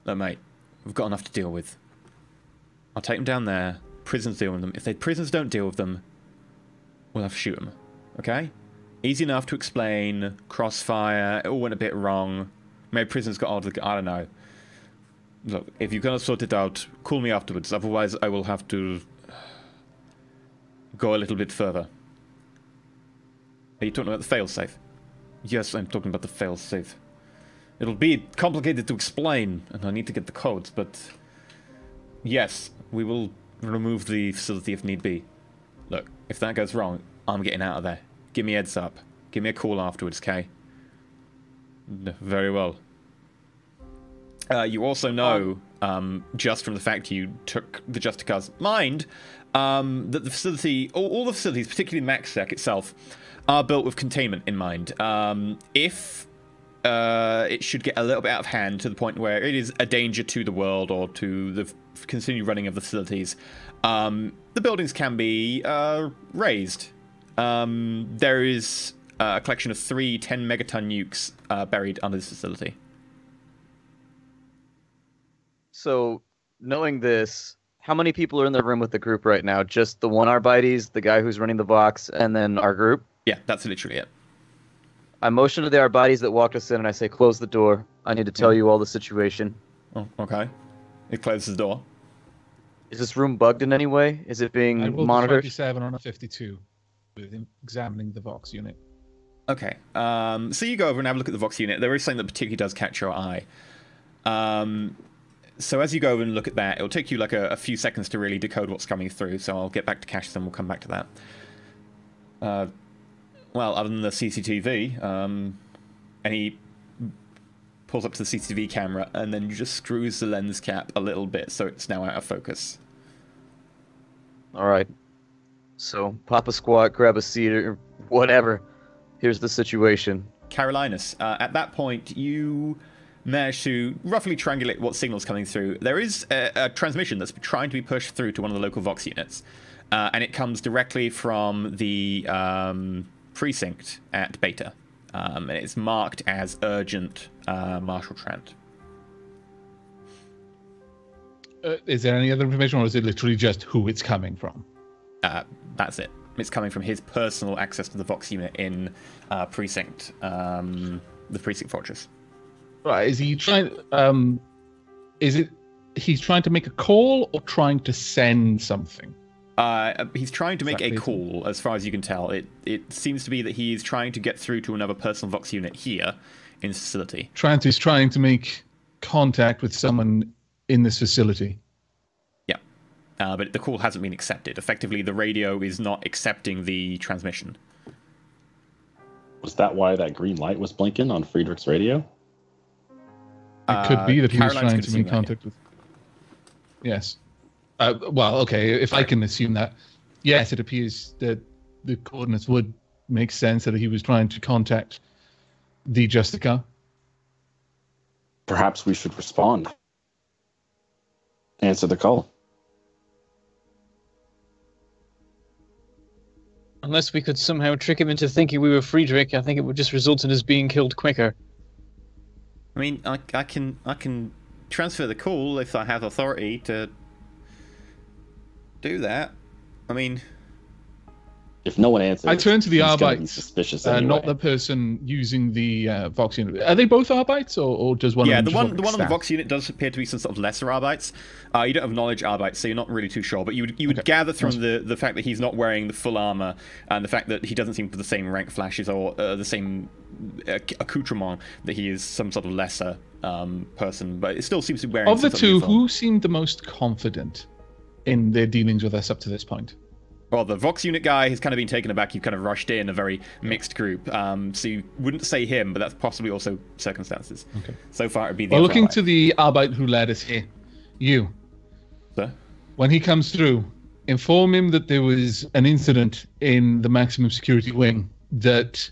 Speaker 1: No, mate, we've got enough to deal with. I'll take them down there. Prisons deal with them. If the prisons don't deal with them, we'll have to shoot them. Okay? Easy enough to explain. Crossfire. It all went a bit wrong. Maybe prisons got out of the... I don't know. Look, if you cannot sort it out, call me afterwards. Otherwise, I will have to go a little bit further. Are you talking about the failsafe? Yes, I'm talking about the failsafe. It'll be complicated to explain, and I need to get the codes, but... Yes, we will remove the facility if need be. Look, if that goes wrong, I'm getting out of there. Give me a heads up. Give me a call afterwards, Kay? Very well. You also know, just from the fact you took the Justicar's mind, that the facility, all the facilities, particularly MaxSec itself, are built with containment in mind. If it should get a little bit out of hand to the point where it is a danger to the world or to the continued running of the facilities. The buildings can be raised. There is a collection of 3 10-megaton nukes buried under this facility.
Speaker 5: So, knowing this, how many people are in the room with the group right now? Just the one Arbites, the guy who's running the Vox, and then our group?
Speaker 1: Yeah, that's literally it.
Speaker 5: I motion to the Arbites that walked us in, and I say, close the door. I need to tell you all the situation.
Speaker 1: Oh, okay. It closes the door.
Speaker 5: Is this room bugged in any way? Is it being
Speaker 3: I rolled
Speaker 5: monitored?
Speaker 3: 27 on a 52 with him examining the Vox unit.
Speaker 1: Okay. So you go over and have a look at the Vox unit. There is something that particularly does catch your eye. So as you go over and look at that, it'll take you like a few seconds to really decode what's coming through. So I'll get back to Cassius and we'll come back to that. Well, other than the CCTV, and he pulls up to the CCTV camera and then just screws the lens cap a little bit so it's now out of focus.
Speaker 5: All right. So, pop a squat, grab a seat, or whatever. Here's the situation.
Speaker 1: Carolinus, at that point, you manage to roughly triangulate what signal's coming through. There is a transmission that's trying to be pushed through to one of the local Vox units, and it comes directly from the precinct at Beta. And it's marked as urgent, Marshal Trent.
Speaker 3: Is there any other information, or is it literally just who it's coming from?
Speaker 1: That's it. It's coming from his personal access to the Vox unit in precinct, the precinct fortress.
Speaker 3: Right? Is he trying? Is it he's trying to make a call or trying to send something?
Speaker 1: He's trying to make a call, as far as you can tell. It seems to be that he's trying to get through to another personal Vox unit here in this facility.
Speaker 3: He's trying to make contact with someone in this facility.
Speaker 1: Yeah. But the call hasn't been accepted. Effectively, the radio is not accepting the transmission.
Speaker 2: Was that why that green light was blinking on Friedrich's radio?
Speaker 3: It could be that he was
Speaker 1: Caroline's
Speaker 3: trying
Speaker 1: could
Speaker 3: to make
Speaker 1: assume that,
Speaker 3: contact with. Yes. Well, okay, if I can assume that, yes, it appears that the coordinates would make sense that he was trying to contact the Justica.
Speaker 2: Perhaps we should respond. Answer the call.
Speaker 4: Unless we could somehow trick him into thinking we were Friedrich, I think it would just result in us being killed quicker.
Speaker 1: I mean, I can transfer the call if I have authority to do that. I mean,
Speaker 2: if no one answers,
Speaker 3: I turn to the
Speaker 2: he's gonna be
Speaker 3: Arbites,
Speaker 2: suspicious anyway.
Speaker 3: not the person using the Vox unit. Are they both Arbites, or does one?
Speaker 1: yeah,
Speaker 3: of
Speaker 1: the
Speaker 3: them
Speaker 1: one on the Vox unit does appear to be some sort of lesser Arbites. You don't have knowledge Arbites, so you're not really too sure. But you would gather from the fact that he's not wearing the full armor and the fact that he doesn't seem to have the same rank flashes or the same accoutrement, that he is some sort of lesser person. But it still seems to be wearing.
Speaker 3: Of the
Speaker 1: some sort
Speaker 3: two,
Speaker 1: uniform.
Speaker 3: who seemed the most confident in their dealings with us up to this point?
Speaker 1: Well, the Vox unit guy has kind of been taken aback. You've kind of rushed in a very mixed group. So you wouldn't say him, but that's possibly also circumstances.
Speaker 3: Okay.
Speaker 1: So far, it'd be the
Speaker 3: Well,
Speaker 1: other
Speaker 3: looking
Speaker 1: ally.
Speaker 3: to the Arbite who led us here, you.
Speaker 1: Sir?
Speaker 3: When he comes through, inform him that there was an incident in the maximum security wing, that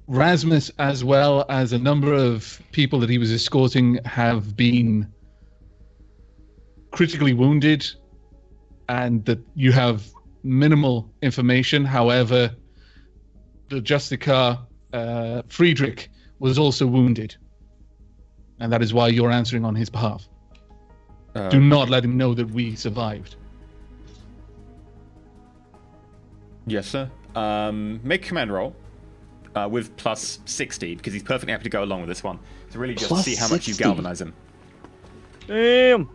Speaker 3: Rasmus, as well as a number of people that he was escorting, have been critically wounded, and that you have minimal information. However, the Justica Friedrich was also wounded, and that is why you're answering on his behalf. Do not let him know that we survived.
Speaker 1: Yes, sir. Make a command roll with plus 60, because he's perfectly happy to go along with this one. To really just
Speaker 2: Plus
Speaker 1: see how much you
Speaker 2: 60.
Speaker 1: galvanize him.
Speaker 5: Damn.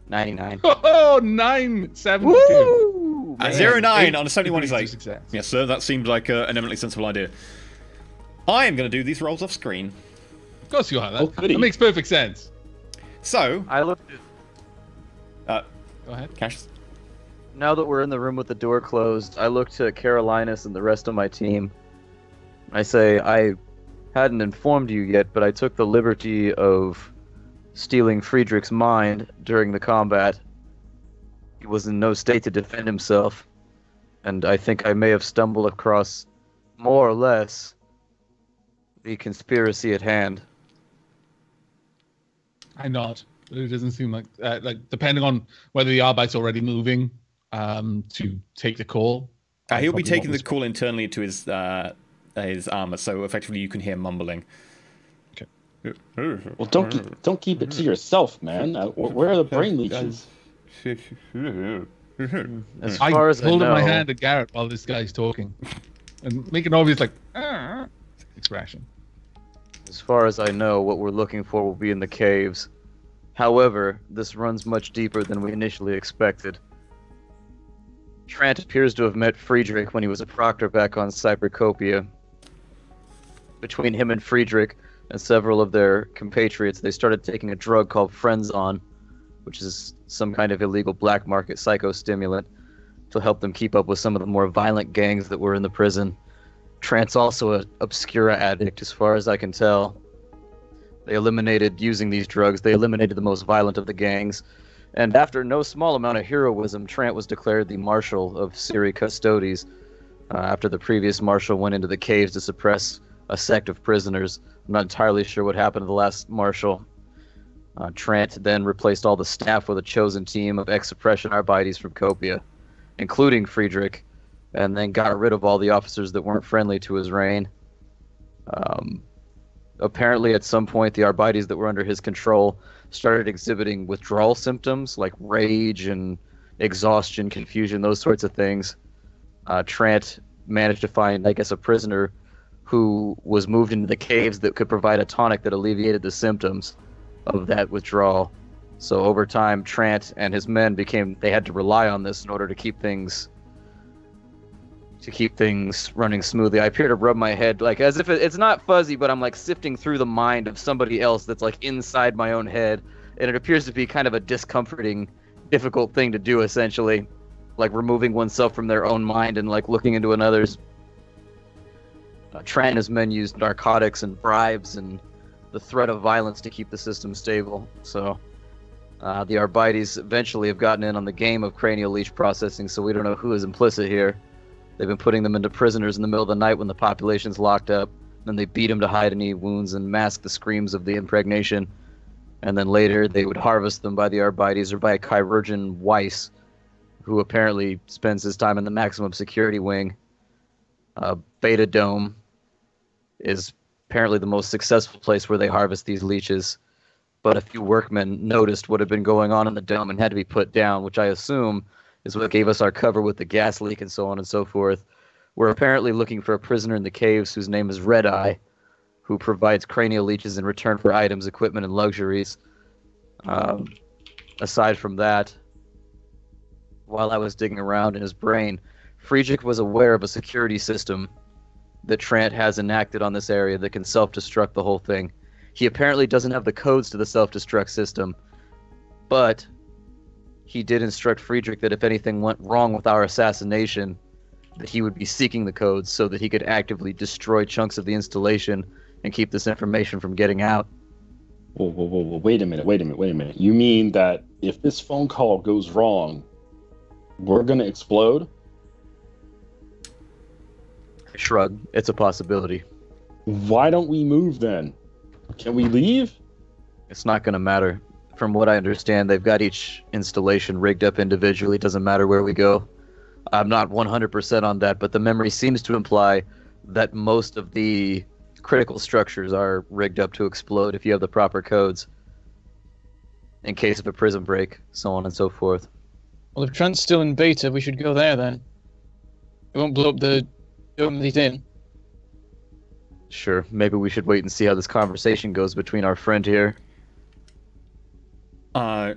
Speaker 5: 99.
Speaker 3: Oh, 972.
Speaker 5: Woo!
Speaker 1: 0-9 on a 71 is
Speaker 3: degrees
Speaker 1: like,
Speaker 3: of success.
Speaker 1: yes, sir, that seems like an eminently sensible idea. I am going to do these rolls off screen.
Speaker 3: Of course you are.
Speaker 2: Oh,
Speaker 3: That,
Speaker 2: goody.
Speaker 3: that makes perfect sense.
Speaker 1: So,
Speaker 5: I looked at,
Speaker 3: Go ahead.
Speaker 1: Cassius.
Speaker 5: now that we're in the room with the door closed, I look to Carolinus and the rest of my team. I say, I hadn't informed you yet, but I took the liberty of stealing Friedrich's mind during the combat. He was in no state to defend himself, and I think I may have stumbled across more or less the conspiracy at hand?
Speaker 3: I nod. It doesn't seem like depending on whether the Arbite's already moving to take the call.
Speaker 1: He'll be taking the call internally to his armor, so effectively you can hear mumbling.
Speaker 3: Okay.
Speaker 2: Well, don't keep it to yourself, man. Where are the brain leeches?
Speaker 5: As far as I
Speaker 3: hold
Speaker 5: know,
Speaker 3: up my hand to Garrett while this guy's talking, and make an obvious expression.
Speaker 5: As far as I know, what we're looking for will be in the caves. However, this runs much deeper than we initially expected. Trant appears to have met Friedrich when he was a proctor back on Cybercopia. Between him and Friedrich and several of their compatriots, they started taking a drug called Frenzon, which is some kind of illegal black market psychostimulant, to help them keep up with some of the more violent gangs that were in the prison. Trant's also an Obscura addict, as far as I can tell. Using these drugs, they eliminated the most violent of the gangs. And after no small amount of heroism, Trant was declared the Marshal of Siri Custodes, after the previous Marshal went into the caves to suppress a sect of prisoners. I'm not entirely sure what happened to the last Marshal. Trant then replaced all the staff with a chosen team of ex-suppression Arbites from Copia, including Friedrich, and then got rid of all the officers that weren't friendly to his reign. Apparently, at some point, the Arbites that were under his control started exhibiting withdrawal symptoms like rage and exhaustion, confusion, those sorts of things. Trant managed to find, I guess, a prisoner who was moved into the caves that could provide a tonic that alleviated the symptoms of that withdrawal. So over time, Trant and his men they had to rely on this in order to keep things running smoothly. I appear to rub my head like as if it's not fuzzy, but I'm like sifting through the mind of somebody else that's like inside my own head, and it appears to be kind of a discomforting, difficult thing to do, essentially, like removing oneself from their own mind and like looking into another's. Trant and his men used narcotics and bribes and the threat of violence to keep the system stable. So the Arbites eventually have gotten in on the game of cranial leech processing, so we don't know who is implicit here. They've been putting them into prisoners in the middle of the night when the population's locked up. Then they beat them to hide any wounds and mask the screams of the impregnation. And then later they would harvest them by the Arbites or by a chirurgeon Weiss, who apparently spends his time in the maximum security wing. Beta Dome is apparently the most successful place where they harvest these leeches. But a few workmen noticed what had been going on in the dome and had to be put down, which I assume is what gave us our cover with the gas leak and so on and so forth. We're apparently looking for a prisoner in the caves whose name is Red Eye, who provides cranial leeches in return for items, equipment, and luxuries. Aside from that, while I was digging around in his brain, Friedrich was aware of a security system that Trant has enacted on this area that can self-destruct the whole thing. He apparently doesn't have the codes to the self-destruct system, but he did instruct Friedrich that if anything went wrong with our assassination, that he would be seeking the codes so that he could actively destroy chunks of the installation and keep this information from getting out.
Speaker 2: Whoa, wait a minute. You mean that if this phone call goes wrong, we're gonna explode?
Speaker 5: I shrug. It's a possibility.
Speaker 2: Why don't we move then? Can we leave?
Speaker 5: It's not gonna matter. From what I understand, they've got each installation rigged up individually. It doesn't matter where we go. I'm not 100% on that, but the memory seems to imply that most of the critical structures are rigged up to explode if you have the proper codes, in case of a prison break, so on and so forth.
Speaker 4: Well, if Trent's still in beta, we should go there then. It won't blow up the dome that he's in.
Speaker 5: Sure, maybe we should wait and see how this conversation goes between our friend here.
Speaker 1: Well,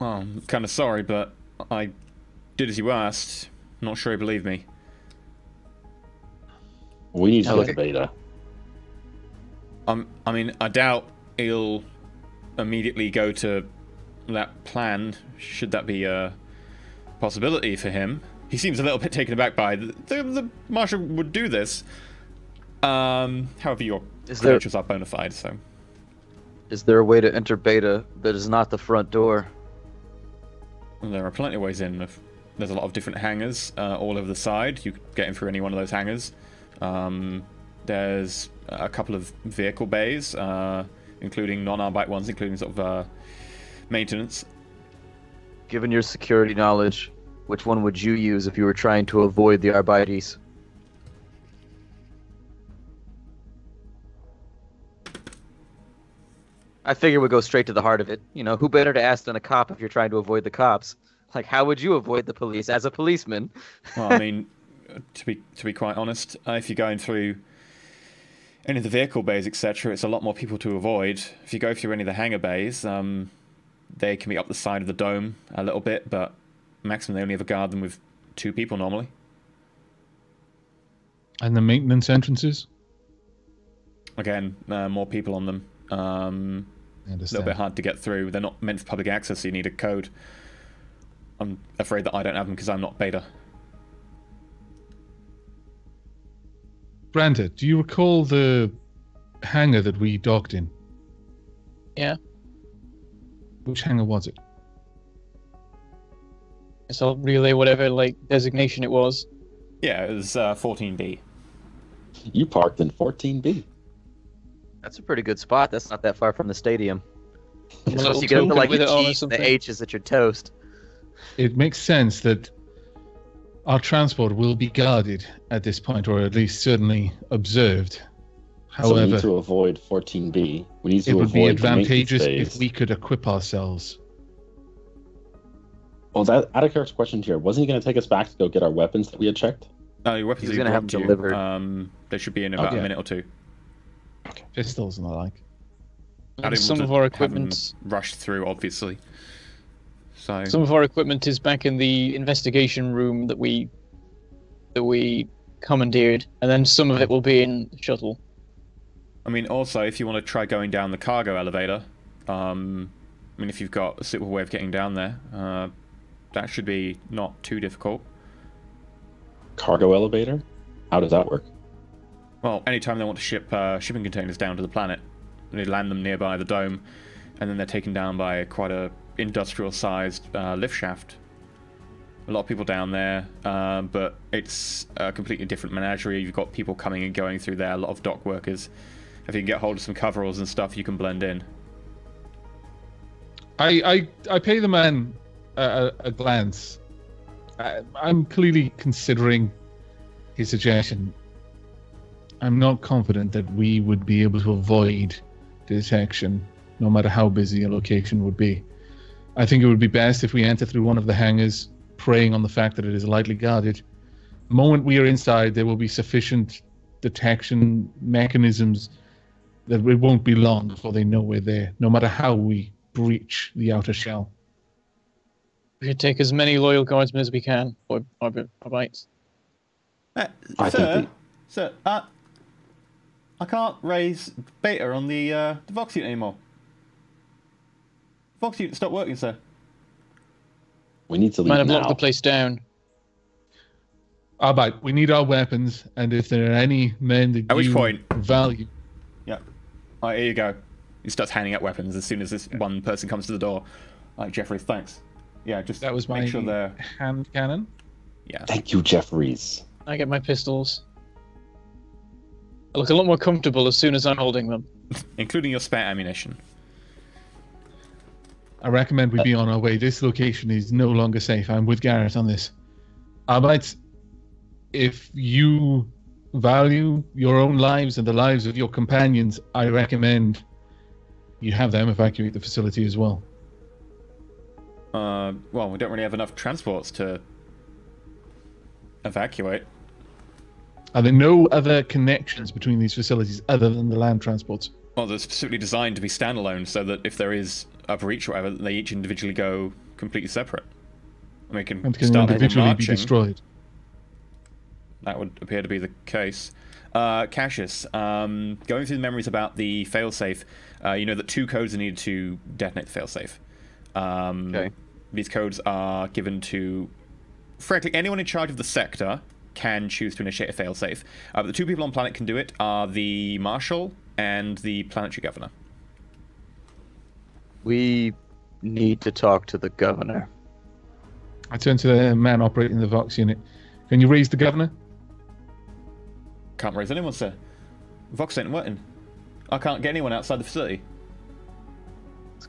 Speaker 1: I'm kind of sorry, but I did as you asked. Not sure you believe me.
Speaker 2: We need to get the beta.
Speaker 1: I mean, I doubt he'll immediately go to that plan, should that be a possibility for him. He seems a little bit taken aback by the Marshal would do this. However, your credentials are bona fide, so...
Speaker 5: Is there a way to enter beta that is not the front door?
Speaker 1: There are plenty of ways in. There's a lot of different hangars all over the side. You could get in through any one of those hangars. There's a couple of vehicle bays, including non-Arbite ones, including sort of maintenance.
Speaker 5: Given your security knowledge, which one would you use if you were trying to avoid the Arbites? I figure we'd go straight to the heart of it. You know, who better to ask than a cop if you're trying to avoid the cops? Like, how would you avoid the police as a policeman?
Speaker 1: Well, I mean, to be quite honest, if you're going through any of the vehicle bays, etc., it's a lot more people to avoid. If you go through any of the hangar bays, they can be up the side of the dome a little bit, but maximum they only ever guard them with 2 people normally.
Speaker 3: And the maintenance entrances?
Speaker 1: Again, more people on them. A little bit hard to get through. They're not meant for public access, so you need a code. I'm afraid that I don't have them because I'm not beta.
Speaker 3: Branda, do you recall the hangar that we docked in?
Speaker 4: Yeah.
Speaker 3: Which hangar was it?
Speaker 4: So I'll relay whatever designation it was.
Speaker 1: Yeah, it was 14B.
Speaker 2: You parked in 14B.
Speaker 5: That's a pretty good spot. That's not that far from the stadium.
Speaker 4: Little
Speaker 5: Unless you get into like
Speaker 4: with
Speaker 5: the
Speaker 4: it on or
Speaker 5: G's and
Speaker 4: something.
Speaker 5: the H's at your toast.
Speaker 3: It makes sense that our transport will be guarded at this point, or at least certainly observed.
Speaker 2: So we need
Speaker 3: However,
Speaker 2: to avoid 14B. We need to
Speaker 3: it would be
Speaker 2: avoid the maintenance
Speaker 3: advantageous
Speaker 2: bays.
Speaker 3: if we could equip ourselves.
Speaker 2: Well, that out of character question here. Wasn't he going to take us back to go get our weapons that we had checked?
Speaker 1: No, your weapons
Speaker 5: He's
Speaker 1: are
Speaker 5: gonna have
Speaker 1: dropped
Speaker 5: them
Speaker 1: to you.
Speaker 5: delivered.
Speaker 1: They should be in about
Speaker 3: Okay.
Speaker 1: a minute or 2.
Speaker 3: Pistols and the like.
Speaker 1: I didn't
Speaker 4: Some
Speaker 1: want
Speaker 4: of
Speaker 1: to
Speaker 4: our
Speaker 1: have them
Speaker 4: equipment.
Speaker 1: rushed through, obviously. So
Speaker 4: Some of our equipment is back in the investigation room that we commandeered, and then some of it will be in the shuttle.
Speaker 1: I mean, also, if you want to try going down the cargo elevator, I mean, if you've got a suitable way of getting down there, that should be not too difficult.
Speaker 2: Cargo elevator? How does that work?
Speaker 1: Well, anytime they want to ship shipping containers down to the planet, they land them nearby the dome, and then they're taken down by quite a industrial-sized lift shaft. A lot of people down there, but it's a completely different menagerie. You've got people coming and going through there, a lot of dock workers. If you can get hold of some coveralls and stuff, you can blend in.
Speaker 3: I pay the man a glance. I'm clearly considering his suggestion. I'm not confident that we would be able to avoid detection, no matter how busy a location would be. I think it would be best if we enter through one of the hangars, preying on the fact that it is lightly guarded. The moment we are inside, there will be sufficient detection mechanisms that it won't be long before they know we're there, no matter how we breach the outer shell.
Speaker 4: We should take as many loyal guardsmen as we can, or bites.
Speaker 2: I think
Speaker 1: Sir, I can't raise beta on the Vox unit anymore. Vox unit stopped working, sir.
Speaker 2: we need to leave
Speaker 4: Might have
Speaker 2: now.
Speaker 4: locked the place down.
Speaker 3: Arbite, we need our weapons, and if there are any men that
Speaker 1: At which
Speaker 3: you
Speaker 1: point-
Speaker 3: value,
Speaker 1: Yeah. Alright, here you go. He starts handing out weapons as soon as this one person comes to the door. Like, Jeffrey, thanks. Yeah, just
Speaker 3: that was my
Speaker 1: make sure they're...
Speaker 3: hand cannon.
Speaker 1: Yeah.
Speaker 2: Thank you, Jeffries.
Speaker 4: I get my pistols. I look a lot more comfortable as soon as I'm holding them.
Speaker 1: Including your spare ammunition.
Speaker 3: I recommend we be on our way. This location is no longer safe. I'm with Garrett on this. Arbite, if you value your own lives and the lives of your companions, I recommend you have them evacuate the facility as well.
Speaker 1: Well, we don't really have enough transports to evacuate.
Speaker 3: Are there no other connections between these facilities other than the land transports?
Speaker 1: Well, they're specifically designed to be standalone so that if there is a breach or whatever, they each individually go completely separate. And we can
Speaker 3: And can
Speaker 1: start
Speaker 3: individually be
Speaker 1: marching.
Speaker 3: destroyed.
Speaker 1: That would appear to be the case. Cassius, going through the memories about the failsafe, you know that 2 codes are needed to detonate the failsafe.
Speaker 5: Okay.
Speaker 1: These codes are given to, frankly, anyone in charge of the sector can choose to initiate a failsafe. But the 2 people on planet can do it are the Marshal and the Planetary Governor.
Speaker 5: We need to talk to the governor.
Speaker 3: I turn to the man operating the Vox unit. Can you raise the governor?
Speaker 1: Can't raise anyone, sir. Vox ain't working. I can't get anyone outside the facility.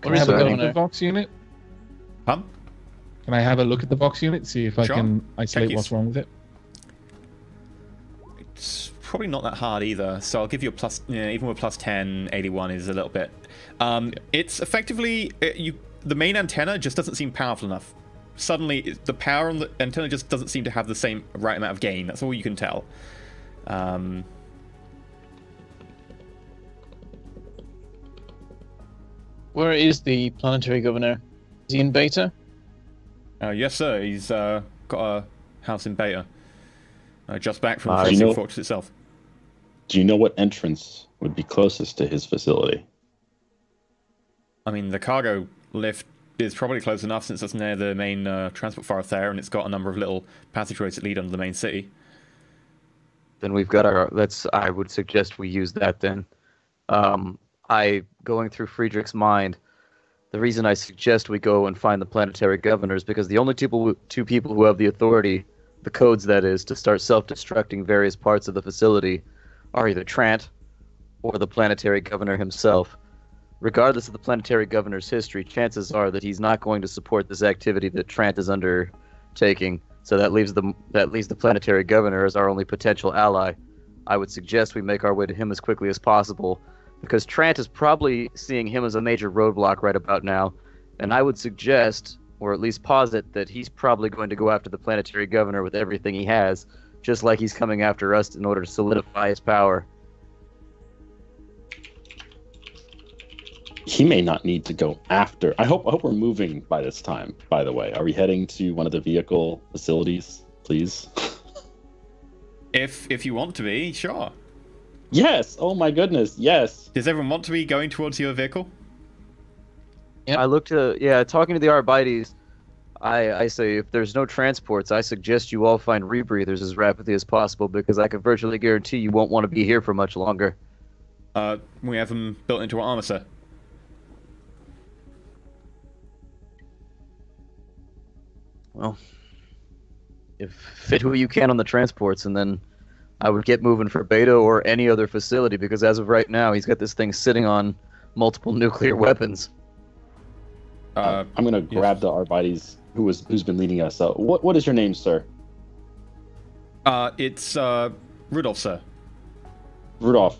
Speaker 3: Can
Speaker 4: Where
Speaker 3: I
Speaker 4: is
Speaker 3: have
Speaker 4: the
Speaker 3: a look at
Speaker 4: governor?
Speaker 3: the Vox unit?
Speaker 1: Huh?
Speaker 3: Can I have a look at the Vox unit, see if I
Speaker 1: Sure.
Speaker 3: can isolate
Speaker 1: Check
Speaker 3: what's
Speaker 1: his-
Speaker 3: wrong with it?
Speaker 1: It's probably not that hard either, so I'll give you a plus. Yeah, even with plus 10, 81 is a little bit. It's effectively the main antenna just doesn't seem powerful enough. Suddenly, the power on the antenna just doesn't seem to have the same right amount of gain. That's all you can tell.
Speaker 4: Where is the planetary governor? Is he in Beta?
Speaker 1: Yes, sir. He's got a house in Beta. Just back from the
Speaker 2: you
Speaker 1: Freezing
Speaker 2: know-
Speaker 1: Fortress itself.
Speaker 2: Do you know what entrance would be closest to his facility?
Speaker 1: I mean, the cargo lift is probably close enough since it's near the main transport thoroughfare, and it's got a number of little passageways that lead under the main city.
Speaker 5: Then we've got our. I would suggest we use that then. Going through Friedrich's mind, the reason I suggest we go and find the planetary governor is because the only two people who have the authority, the codes that is, to start self-destructing various parts of the facility are either Trant or the planetary governor himself. Regardless of the planetary governor's history, chances are that he's not going to support this activity that Trant is undertaking. So that leaves the planetary governor as our only potential ally. I would suggest we make our way to him as quickly as possible, because Trant is probably seeing him as a major roadblock right about now, and I would suggest, or at least posit, that he's probably going to go after the planetary governor with everything he has, just like he's coming after us in order to solidify his power.
Speaker 2: He may not need to go after. I hope we're moving by this time, by the way. Are we heading to one of the vehicle facilities, please?
Speaker 1: If you want to be, sure.
Speaker 2: Yes! Oh my goodness, yes!
Speaker 1: Does everyone want to be going towards your vehicle?
Speaker 4: Yep.
Speaker 5: I look to, talking to the Arbites, I say if there's no transports, I suggest you all find rebreathers as rapidly as possible, because I can virtually guarantee you won't want to be here for much longer.
Speaker 1: We have them built into our armor, sir.
Speaker 5: Well, if fit who you can on the transports, and then I would get moving for Beta or any other facility, because as of right now, he's got this thing sitting on multiple nuclear weapons.
Speaker 2: I'm gonna grab the Arbites who's been leading us. What is your name, sir?
Speaker 1: It's Rudolph, sir.
Speaker 2: Rudolph,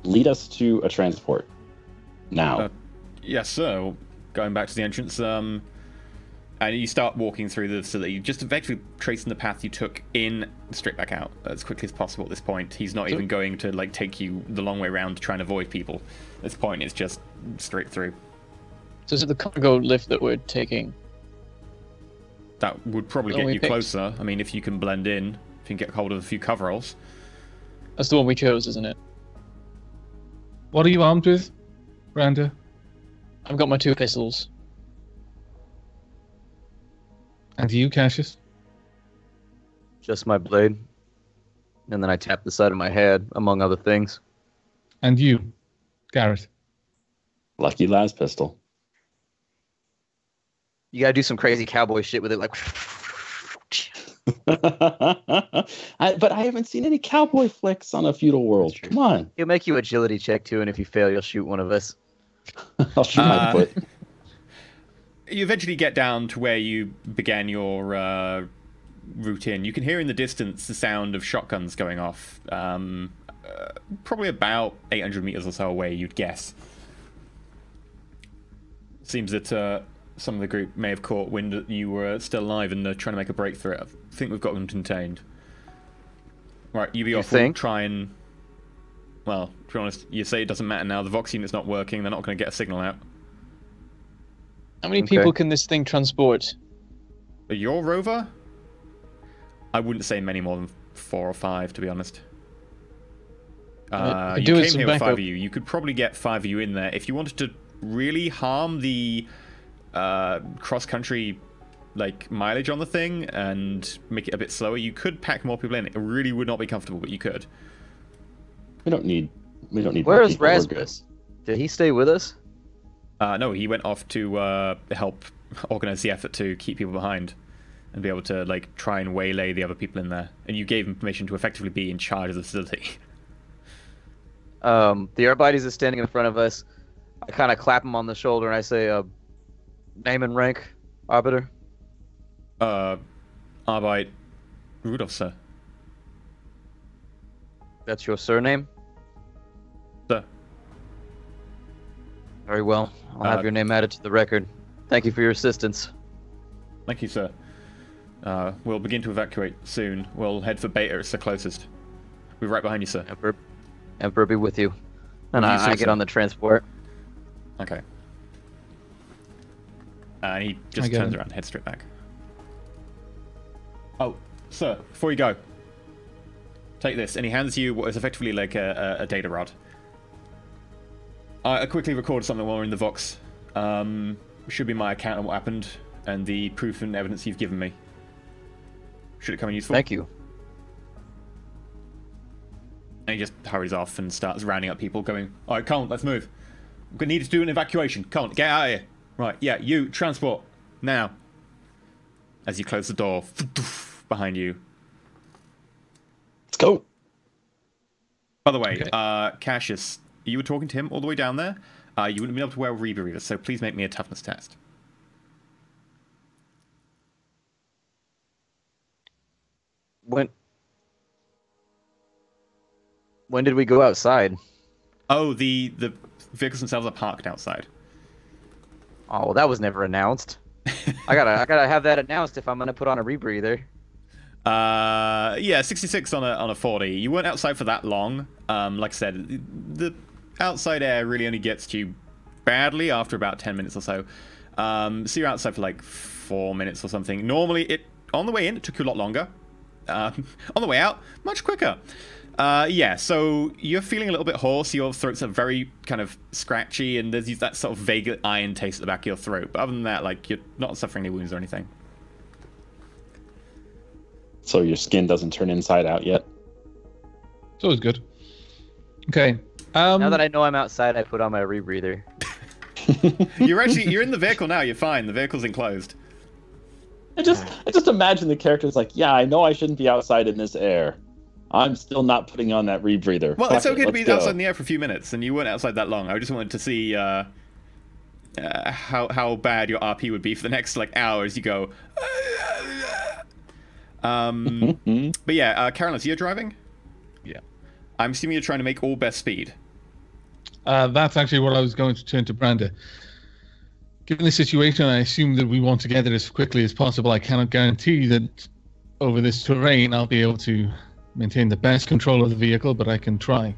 Speaker 2: lead us to a transport. Now.
Speaker 1: Yes, sir. Well, going back to the entrance, and you start walking through the facility, just eventually tracing the path you took in, straight back out as quickly as possible at this point. He's not even going to like take you the long way around to try and avoid people. At this point, it's just straight through.
Speaker 4: So is it the cargo lift that we're taking?
Speaker 1: That would probably
Speaker 4: The
Speaker 1: get
Speaker 4: one we
Speaker 1: you
Speaker 4: picked?
Speaker 1: closer. I mean, if you can blend in, if you can get hold of a few coveralls.
Speaker 4: That's the one we chose, isn't it?
Speaker 3: What are you armed with, Randa?
Speaker 4: I've got my 2 pistols.
Speaker 3: And you, Cassius?
Speaker 5: Just my blade. And then I tap the side of my head, among other things.
Speaker 3: And you, Garrett?
Speaker 2: Lucky Las pistol.
Speaker 5: You gotta do some crazy cowboy shit with it, like...
Speaker 2: But I haven't seen any cowboy flicks on a feudal world.
Speaker 5: That's true.
Speaker 2: Come on.
Speaker 5: He'll make you agility check, too, and if you fail, you'll shoot one of us.
Speaker 2: I'll shoot my foot.
Speaker 1: You eventually get down to where you began your route in. You can hear in the distance the sound of shotguns going off. Probably about 800 meters or so away, you'd guess. Seems that some of the group may have caught wind that you were still alive and trying to make a break through it. I think we've got them contained. Right, you be off. We'll
Speaker 5: think?
Speaker 1: try and... Well, to be honest, you say it doesn't matter now. The Vox unit's not working. They're not going to get a signal out.
Speaker 4: How many
Speaker 5: Okay.
Speaker 4: people can this thing transport?
Speaker 1: Your rover? I wouldn't say many more than 4 or 5, to be honest.
Speaker 4: Could
Speaker 1: You
Speaker 4: do with
Speaker 1: came
Speaker 4: some
Speaker 1: here with 5
Speaker 4: backup.
Speaker 1: of you. You could probably get 5 of you in there. If you wanted to really harm the cross-country like mileage on the thing and make it a bit slower, you could pack more people in. It really would not be comfortable, but you could.
Speaker 2: We don't need
Speaker 5: Where
Speaker 2: more
Speaker 5: is
Speaker 2: people. We're good.
Speaker 5: Rasmus? Did he stay with us?
Speaker 1: No, he went off to help organize the effort to keep people behind and be able to like try and waylay the other people in there. And you gave him permission to effectively be in charge of the facility.
Speaker 5: The Arbites is standing in front of us. I kind of clap him on the shoulder and I say, name and rank, Arbiter.
Speaker 1: Arbeit Rudolph, sir.
Speaker 5: That's your surname?
Speaker 1: Sir.
Speaker 5: Very well. I'll have your name added to the record. Thank you for your assistance.
Speaker 1: Thank you, sir. We'll begin to evacuate soon. We'll head for Beta. It's the closest. We're right behind you, sir.
Speaker 5: Emperor be with you. And I get on the transport.
Speaker 1: Okay. And he just turns around and heads straight back. Oh, sir, before you go, take this. And he hands you what is effectively like a data rod. I quickly recorded something while we're in the Vox. Should be my account on what happened and the proof and evidence you've given me. Should it come in useful?
Speaker 5: Thank you.
Speaker 1: And he just hurries off and starts rounding up people, going, "All right, come on, let's move. We're going to need to do an evacuation. Come on, get out of here. Right, yeah, you, transport, now." As you close the door behind you.
Speaker 2: Let's go.
Speaker 1: By the way, Cassius, you were talking to him all the way down there. You wouldn't be able to wear a rebreather, so please make me a toughness test.
Speaker 5: When did we go outside?
Speaker 1: Oh, the vehicles themselves are parked outside.
Speaker 5: Oh, well, that was never announced. I gotta have that announced if I'm gonna put on a rebreather.
Speaker 1: Yeah, 66 on a 40. You weren't outside for that long. Like I said, the outside air really only gets to you badly after about 10 minutes or so. So you're outside for like 4 minutes or something. Normally, on the way in, it took you a lot longer. On the way out, much quicker. Yeah, so you're feeling a little bit hoarse. Your throats are very kind of scratchy, and there's that sort of vague iron taste at the back of your throat. But other than that, like, you're not suffering any wounds or anything.
Speaker 2: So your skin doesn't turn inside out yet?
Speaker 3: It's always good. Okay.
Speaker 5: Now that I know I'm outside, I put on my rebreather.
Speaker 1: You're in the vehicle now. You're fine. The vehicle's enclosed.
Speaker 2: I just imagine the character's like, yeah, I know I shouldn't be outside in this air. I'm still not putting on that rebreather.
Speaker 1: Well, it's okay to be outside in the air for a few minutes, and you weren't outside that long. I just wanted to see how bad your RP would be for the next like hour as you go. But yeah, Carolyn, so you're driving?
Speaker 3: Yeah.
Speaker 1: I'm assuming you're trying to make all best speed.
Speaker 3: That's actually what I was going to turn to Branda. Given the situation, I assume that we want to get it as quickly as possible. I cannot guarantee that over this terrain I'll be able to maintain the best control of the vehicle, but I can try.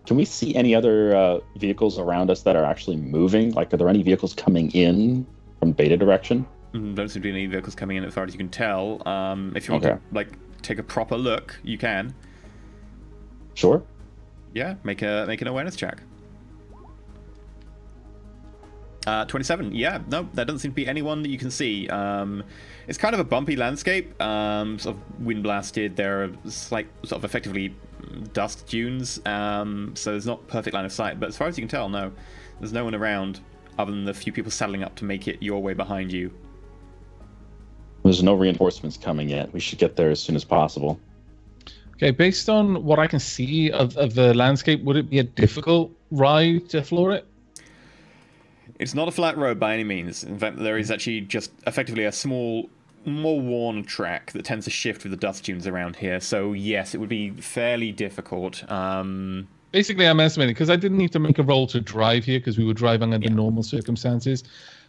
Speaker 2: Can we see any other vehicles around us that are actually moving? Like, are there any vehicles coming in from Beta direction?
Speaker 1: Don't seem to be any vehicles coming in as far as you can tell. If you want to like take a proper look, you can.
Speaker 2: Sure.
Speaker 1: Yeah, make an awareness check. 27. Yeah, no, there doesn't seem to be anyone that you can see. It's kind of a bumpy landscape, sort of wind blasted. There are slight, sort of effectively dust dunes, so there's not perfect line of sight. But as far as you can tell, no, there's no one around other than the few people saddling up to make it your way behind you.
Speaker 2: There's no reinforcements coming yet. We should get there as soon as possible.
Speaker 3: Okay, based on what I can see of the landscape, would it be a difficult ride to floor it?
Speaker 1: It's not a flat road by any means. In fact, there is actually just effectively a small, more worn track that tends to shift with the dust dunes around here. So yes, it would be fairly difficult.
Speaker 3: Basically, I'm estimating, because I didn't need to make a roll to drive here, because we were driving under normal circumstances.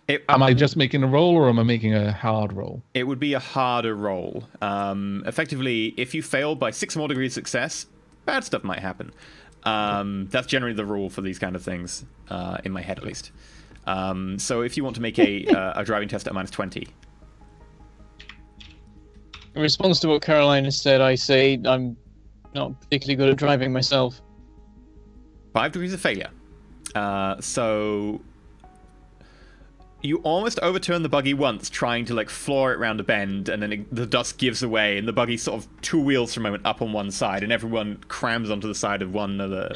Speaker 3: Am I just making a roll, or am I making a hard roll?
Speaker 1: It would be a harder roll. Effectively, if you fail by 6 more degrees of success, bad stuff might happen. That's generally the rule for these kind of things, in my head at least. So if you want to make a driving test at -20.
Speaker 4: In response to what Caroline has said, I say I'm not particularly good at driving myself.
Speaker 1: 5 degrees of failure. So you almost overturn the buggy once, trying to like floor it round a bend, and then the dust gives away, and the buggy sort of 2 wheels for a moment up on one side, and everyone crams onto the side of one of the.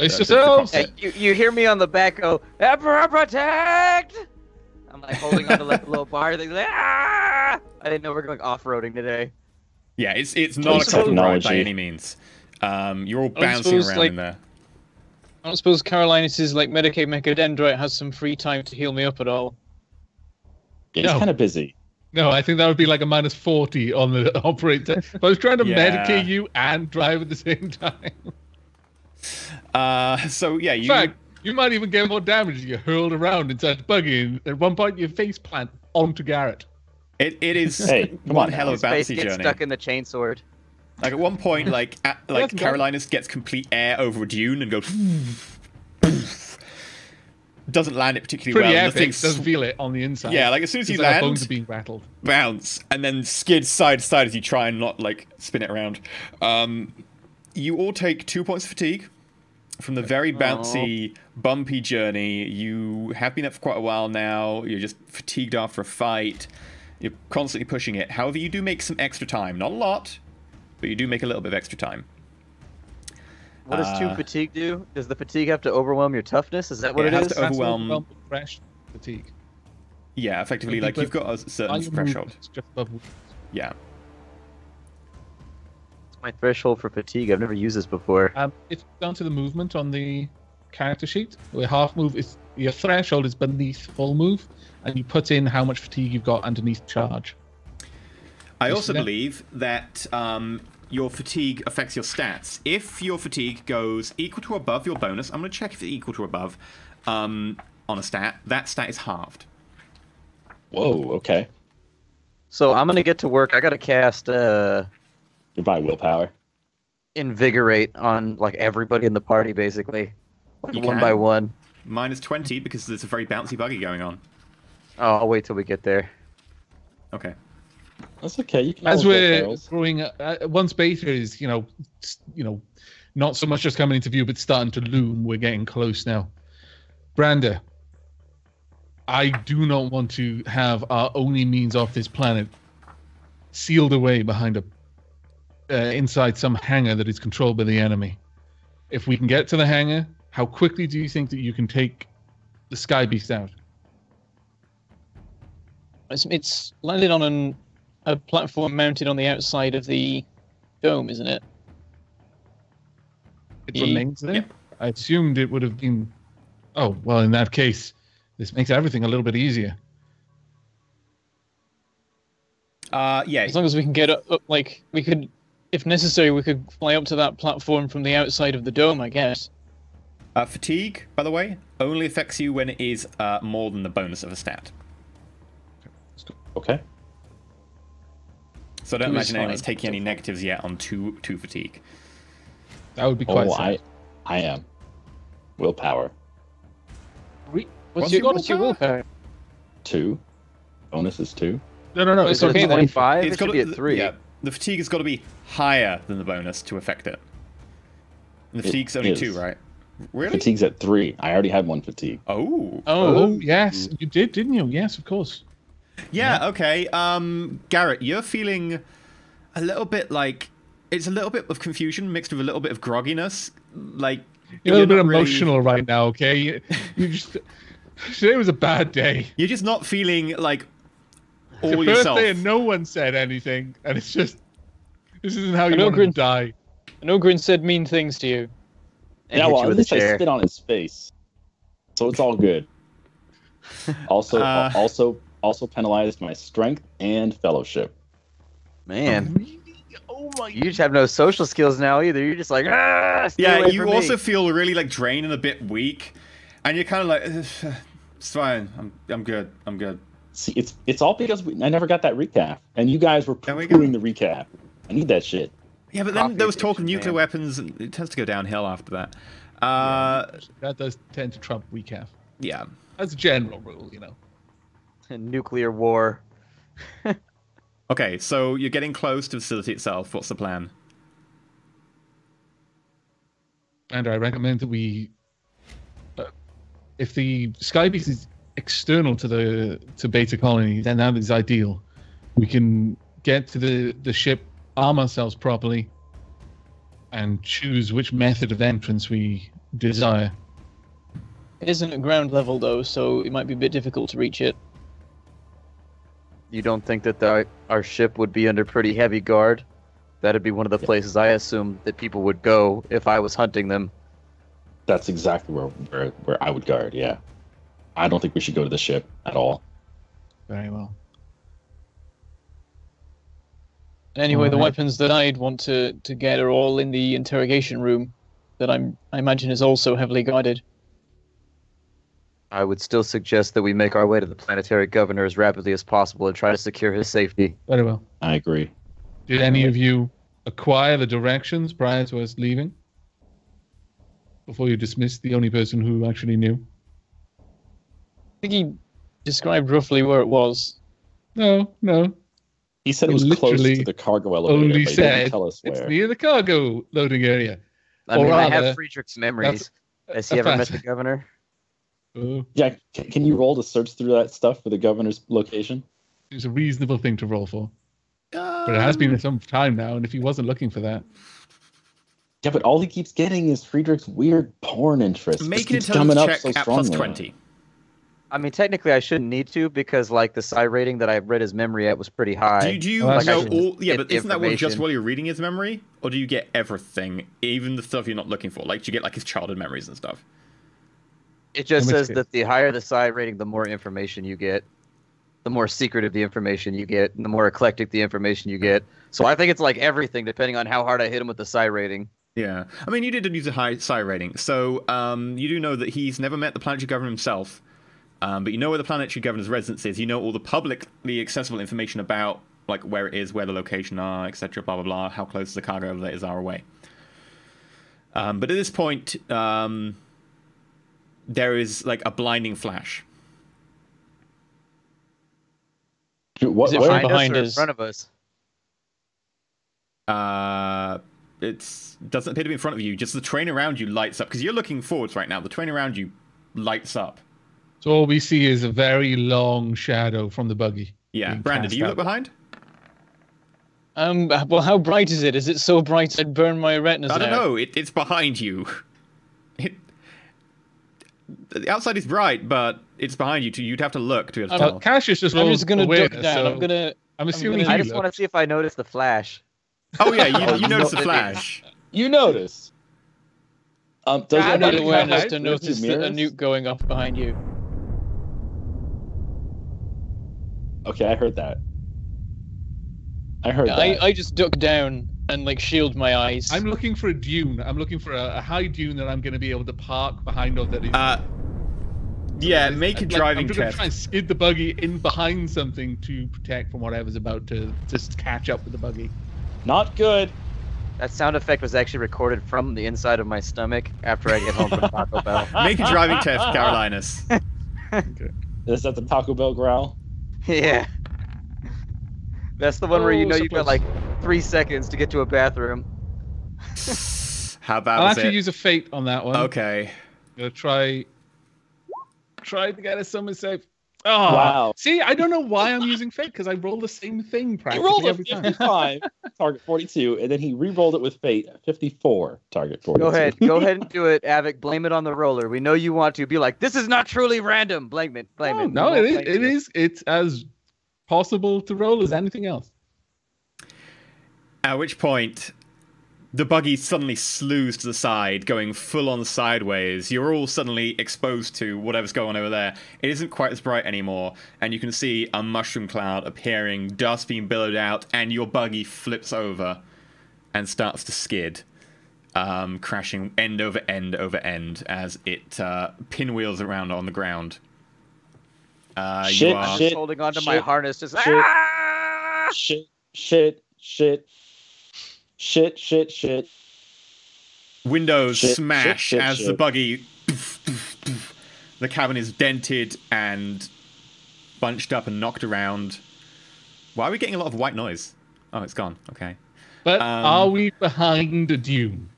Speaker 5: Hey, you hear me on the back go, Emperor protect! I'm like holding onto like a little bar thing. Like, ah! I didn't know we were going off-roading today.
Speaker 1: Yeah, it's not a comfortable ride by any means. You're all bouncing around in there.
Speaker 4: I don't suppose Carolinus's like Medicaid Mechadendrite has some free time to heal me up at all.
Speaker 2: He's
Speaker 3: No.
Speaker 2: kind of busy.
Speaker 3: No, I think that would be like a -40 on the operator. If I was trying to
Speaker 1: Yeah.
Speaker 3: medicate you and drive at the same time.
Speaker 1: So yeah,
Speaker 3: In
Speaker 1: you.
Speaker 3: fact, you might even get more damage if you're hurled around inside the buggy, and at one point you face plant onto Garrett.
Speaker 1: It is
Speaker 2: Hey, come
Speaker 1: one
Speaker 2: on
Speaker 1: hell
Speaker 2: now.
Speaker 1: of a
Speaker 5: His face
Speaker 1: bouncy
Speaker 5: gets
Speaker 1: journey.
Speaker 5: stuck in the chainsword.
Speaker 1: Like at one point, like
Speaker 3: That's good.
Speaker 1: Carolinus gets complete air over a dune and goes. Doesn't land it particularly
Speaker 3: Pretty
Speaker 1: well. And the
Speaker 3: epic.
Speaker 1: thing
Speaker 3: Doesn't feel it on the inside.
Speaker 1: Yeah, like as soon as you
Speaker 3: It's like our
Speaker 1: land,
Speaker 3: bones are being rattled.
Speaker 1: bounce, and then skid side to side as you try and not like spin it around. You all take 2 points of fatigue from the very bouncy, bumpy journey. You have been up for quite a while now. You're just fatigued after a fight. You're constantly pushing it. However, you do make some extra time. Not a lot, but you do make a little bit of extra time.
Speaker 5: What does 2 fatigue do? Does the fatigue have to overwhelm your toughness? Is that what
Speaker 1: It
Speaker 5: it
Speaker 1: has
Speaker 5: is?
Speaker 1: to overwhelm-
Speaker 3: fresh fatigue.
Speaker 1: Yeah, effectively,
Speaker 3: Okay,
Speaker 1: like you've
Speaker 3: but
Speaker 1: got a certain
Speaker 3: On your
Speaker 1: threshold.
Speaker 3: movement, it's just above.
Speaker 1: Yeah.
Speaker 5: It's my threshold for fatigue. I've never used this before.
Speaker 3: It's down to the movement on the character sheet. Where half move is your threshold is beneath full move, and you put in how much fatigue you've got underneath charge.
Speaker 1: I
Speaker 3: You
Speaker 1: also
Speaker 3: see that?
Speaker 1: believe that your fatigue affects your stats. If your fatigue goes equal to or above your bonus, I'm going to check if it's equal to or above on a stat. That stat is halved.
Speaker 2: Whoa, okay.
Speaker 5: So I'm gonna get to work. I gotta cast
Speaker 2: Goodbye, willpower.
Speaker 5: invigorate on like everybody in the party, basically, like
Speaker 1: You
Speaker 5: one
Speaker 1: can.
Speaker 5: by one.
Speaker 1: Minus 20 because there's a very bouncy buggy going on.
Speaker 5: Oh, I'll wait till we get there.
Speaker 1: Okay.
Speaker 2: That's okay. You can
Speaker 3: As
Speaker 2: always go
Speaker 3: we're
Speaker 2: barrels.
Speaker 3: growing, once beta is not so much just coming into view, but starting to loom. We're getting close now. Brander, I do not want to have our only means off this planet sealed away behind inside some hangar that is controlled by the enemy. If we can get to the hangar, how quickly do you think that you can take the Sky Beast out?
Speaker 4: It's landed on a platform mounted on the outside of the dome, isn't it?
Speaker 3: It
Speaker 4: Ye-
Speaker 3: remains there?
Speaker 1: Yep.
Speaker 3: I assumed it would have been... Oh, well, in that case, this makes everything a little bit easier.
Speaker 1: Yeah.
Speaker 4: As long as we can get up, like we could, if necessary, we could fly up to that platform from the outside of the dome, I guess.
Speaker 1: Fatigue, by the way, only affects you when it is more than the bonus of a stat.
Speaker 2: Okay.
Speaker 1: So I don't
Speaker 4: Two is
Speaker 1: imagine anyone's
Speaker 4: fine.
Speaker 1: taking any negatives yet on two fatigue.
Speaker 3: That would be quite
Speaker 2: Oh,
Speaker 3: sad.
Speaker 2: I am. Willpower.
Speaker 1: What's your
Speaker 4: What's your willpower?
Speaker 2: 2. Bonus is 2.
Speaker 3: No.
Speaker 4: It's
Speaker 5: Is it
Speaker 4: okay then.
Speaker 5: 25? It
Speaker 1: It's
Speaker 5: should
Speaker 1: got
Speaker 5: be at 3.
Speaker 1: Yeah, the fatigue has got to be higher than the bonus to affect it. And the
Speaker 2: It
Speaker 1: fatigue's only
Speaker 2: is.
Speaker 1: 2, right? Really?
Speaker 2: Fatigue's at 3. I already had 1 fatigue.
Speaker 1: Oh.
Speaker 3: Oh, yes. You did, didn't you? Yes, of course.
Speaker 1: Yeah, okay. Garrett, you're feeling a little bit like it's a little bit of confusion mixed with a little bit of grogginess. Like
Speaker 3: You're a little bit
Speaker 1: not really-
Speaker 3: emotional right now, okay? You just... Today was a bad day.
Speaker 1: You're just not feeling like
Speaker 3: It's your
Speaker 1: all yourself.
Speaker 3: birthday and no one said anything, and it's just... This isn't how you
Speaker 4: know,
Speaker 3: want to
Speaker 4: Grin.
Speaker 3: die.
Speaker 4: And Ogrin said mean things to you.
Speaker 5: And
Speaker 2: Yeah,
Speaker 5: hit
Speaker 2: well,
Speaker 5: you
Speaker 2: at
Speaker 5: with a
Speaker 2: least I
Speaker 5: chair.
Speaker 2: spit on his face. So it's all good. Also, also penalized my strength and fellowship.
Speaker 5: Man,
Speaker 3: Oh my...
Speaker 5: you just have no social skills now either. You're just like, stay
Speaker 1: Yeah,
Speaker 5: away
Speaker 1: you
Speaker 5: from
Speaker 1: also
Speaker 5: me.
Speaker 1: feel really like drained and a bit weak, and you're kind of like, it's fine. I'm good. I'm good.
Speaker 2: See, it's all because I never got that recap, and you guys were
Speaker 1: There we go.
Speaker 2: poo-pooing the recap. I need that shit.
Speaker 1: Yeah, but then
Speaker 5: Coffee
Speaker 1: there was talk of
Speaker 5: addiction,
Speaker 1: nuclear
Speaker 5: man.
Speaker 1: weapons, and it tends to go downhill after that.
Speaker 3: That does tend to trump recap.
Speaker 1: Yeah.
Speaker 3: That's a general rule, you know.
Speaker 5: Nuclear war.
Speaker 1: Okay, so you're getting close to the facility itself. What's the plan?
Speaker 3: And I recommend that we... if the Sky Beast is external to Beta Colony, then that is ideal. We can get to the ship, arm ourselves properly, and choose which method of entrance we desire.
Speaker 4: It isn't at ground level though, so it might be a bit difficult to reach it.
Speaker 5: You don't think that our ship would be under pretty heavy guard? That'd be one of the places I assumed that people would go if I was hunting them.
Speaker 2: That's exactly where I would guard. Yeah, I don't think we should go to the ship at all.
Speaker 3: Very well.
Speaker 4: And anyway, the
Speaker 3: Alright.
Speaker 4: weapons that I'd want to get are all in the interrogation room, that I imagine is also heavily guarded.
Speaker 5: I would still suggest that we make our way to the planetary governor as rapidly as possible and try to secure his safety.
Speaker 3: Very well.
Speaker 2: I agree.
Speaker 3: Did any of you acquire the directions prior to us leaving? Before you dismissed the only person who actually knew?
Speaker 4: I think he described roughly where it was.
Speaker 3: No.
Speaker 2: He said it
Speaker 3: He
Speaker 2: was close
Speaker 3: literally
Speaker 2: to the cargo elevator,
Speaker 3: Only
Speaker 2: but he didn't
Speaker 3: said
Speaker 2: tell us
Speaker 3: it's
Speaker 2: where.
Speaker 3: near the cargo loading area.
Speaker 5: I
Speaker 3: Or
Speaker 5: mean, I
Speaker 3: rather,
Speaker 5: have Friedrich's memories. Has he
Speaker 3: a
Speaker 5: ever met
Speaker 3: fact.
Speaker 5: the governor?
Speaker 3: Oh,
Speaker 2: Yeah, can you roll to search through that stuff for the governor's location?
Speaker 3: it's a reasonable thing to roll for. But it has been some time now, and if he wasn't looking for that,
Speaker 2: Yeah, but all he keeps getting is Friedrich's weird porn interest.
Speaker 1: Make
Speaker 2: Just
Speaker 1: an
Speaker 2: keeps coming
Speaker 1: intelligence
Speaker 2: up
Speaker 1: check
Speaker 2: so
Speaker 1: at plus
Speaker 2: strongly.
Speaker 1: 20.
Speaker 5: I mean, technically, I shouldn't need to because, like, the psi rating that I read his memory at was pretty high.
Speaker 1: Do you
Speaker 3: Well, that's
Speaker 1: know
Speaker 3: actually-
Speaker 1: all? Yeah,
Speaker 5: get
Speaker 1: but
Speaker 5: the
Speaker 1: isn't that what just
Speaker 5: information.
Speaker 1: while you're reading his memory, or do you get everything, even the stuff you're not looking for? Like, do you get like his childhood memories and stuff?
Speaker 5: It just
Speaker 3: In which
Speaker 5: says
Speaker 3: case-
Speaker 5: that the higher the psi rating, the more information you get, the more secretive the information you get, and the more eclectic the information you get. So I think it's like everything, depending on how hard I hit him with the psi rating.
Speaker 1: Yeah, I mean, you did use a high psi rating, so you do know that he's never met the planetary governor himself, but you know where the planetary governor's residence is. You know all the publicly accessible information about like where it is, where the location are, etc. Blah blah blah. How close the cargo elevators are away. But at this point, there is like a blinding flash.
Speaker 2: Dude, what,
Speaker 4: Is it
Speaker 2: where-
Speaker 4: fine?
Speaker 5: Behind
Speaker 4: Behind
Speaker 5: us or in
Speaker 4: us.
Speaker 5: front of us?
Speaker 1: It doesn't appear to be in front of you. Just the terrain around you lights up because you're looking forwards right now. The terrain around you lights up.
Speaker 3: so all we see is a very long shadow from the buggy.
Speaker 1: Yeah,
Speaker 3: being
Speaker 1: Brandon,
Speaker 3: cast
Speaker 1: do you
Speaker 3: out.
Speaker 1: look behind?
Speaker 4: Well, how bright is it? Is it so bright I'd burn my retinas
Speaker 1: I don't
Speaker 4: out?
Speaker 1: know. It's behind you. The outside is bright, but it's behind you. You'd have to look to tell.
Speaker 3: Cassius just
Speaker 4: I'm
Speaker 3: rolled
Speaker 4: just gonna
Speaker 3: awareness,
Speaker 4: duck down.
Speaker 3: so
Speaker 4: I'm
Speaker 3: I'm assuming
Speaker 4: gonna-
Speaker 5: I
Speaker 3: he
Speaker 5: just want to
Speaker 3: looked.
Speaker 5: see if I notice the flash.
Speaker 1: Oh yeah,
Speaker 2: Oh,
Speaker 1: you
Speaker 2: you
Speaker 1: notice the
Speaker 5: know-
Speaker 1: flash.
Speaker 2: You notice. Does
Speaker 3: Yeah,
Speaker 4: I
Speaker 2: anybody
Speaker 4: need
Speaker 3: know
Speaker 4: awareness
Speaker 2: have
Speaker 4: to
Speaker 2: eyes?
Speaker 4: notice
Speaker 2: Mirrors?
Speaker 4: a nuke going off behind you.
Speaker 2: Okay, I heard that. I heard that.
Speaker 4: I just duck down and like shield my eyes.
Speaker 3: I'm looking for a dune. I'm looking for a high dune that I'm going to be able to park behind of that is.
Speaker 1: Yeah, make a
Speaker 3: like,
Speaker 1: driving
Speaker 3: I'm just going to
Speaker 1: test.
Speaker 3: try and skid the buggy in behind something to protect from whatever's about to just catch up with the buggy.
Speaker 2: Not good.
Speaker 5: That sound effect was actually recorded from the inside of my stomach after I get home from Taco Bell.
Speaker 1: Make a driving test, Carolinus.
Speaker 3: Okay.
Speaker 2: Is that the Taco Bell growl?
Speaker 5: Yeah. That's the one where you
Speaker 3: Oh,
Speaker 5: know you've got
Speaker 3: suppose-
Speaker 5: like 3 seconds to get to a bathroom.
Speaker 1: How bad
Speaker 3: I'll
Speaker 1: was
Speaker 3: actually
Speaker 1: it?
Speaker 3: use a fate on that one.
Speaker 1: Okay.
Speaker 3: I'm gonna try to get us somewhere safe. Oh,
Speaker 2: Wow.
Speaker 3: See, I don't know why I'm using fate because I roll the same thing
Speaker 2: He
Speaker 3: practically
Speaker 2: rolled a
Speaker 3: every time.
Speaker 2: 55, target 42, and then he re-rolled it with fate, 54, target 42.
Speaker 5: Go ahead and do it, Avic. Blame it on the roller. We know you want to be like, this is not truly random. Blame it. Blame it.
Speaker 3: No,
Speaker 5: We
Speaker 3: it
Speaker 5: won't
Speaker 3: is.
Speaker 5: blame
Speaker 3: It
Speaker 5: you.
Speaker 3: is. It's as possible to roll as anything else.
Speaker 1: At which point, the buggy suddenly slews to the side, going full on sideways. You're all suddenly exposed to whatever's going on over there. It isn't quite as bright anymore, and you can see a mushroom cloud appearing, dust being billowed out, and your buggy flips over and starts to skid, crashing end over end over end as it pinwheels around on the ground.
Speaker 2: Shit,
Speaker 1: you are...
Speaker 5: I'm
Speaker 2: shit,
Speaker 5: just holding onto my
Speaker 2: shit,
Speaker 5: harness. Just
Speaker 2: shit.
Speaker 5: ah!
Speaker 2: Shit.
Speaker 1: Windows
Speaker 2: Shit,
Speaker 1: smash
Speaker 2: shit,
Speaker 1: as the
Speaker 2: shit.
Speaker 1: buggy. The cabin is dented and bunched up and knocked around. Why are we getting a lot of white noise? Oh, it's gone. Okay.
Speaker 3: But
Speaker 1: Um,
Speaker 3: are we behind a dune?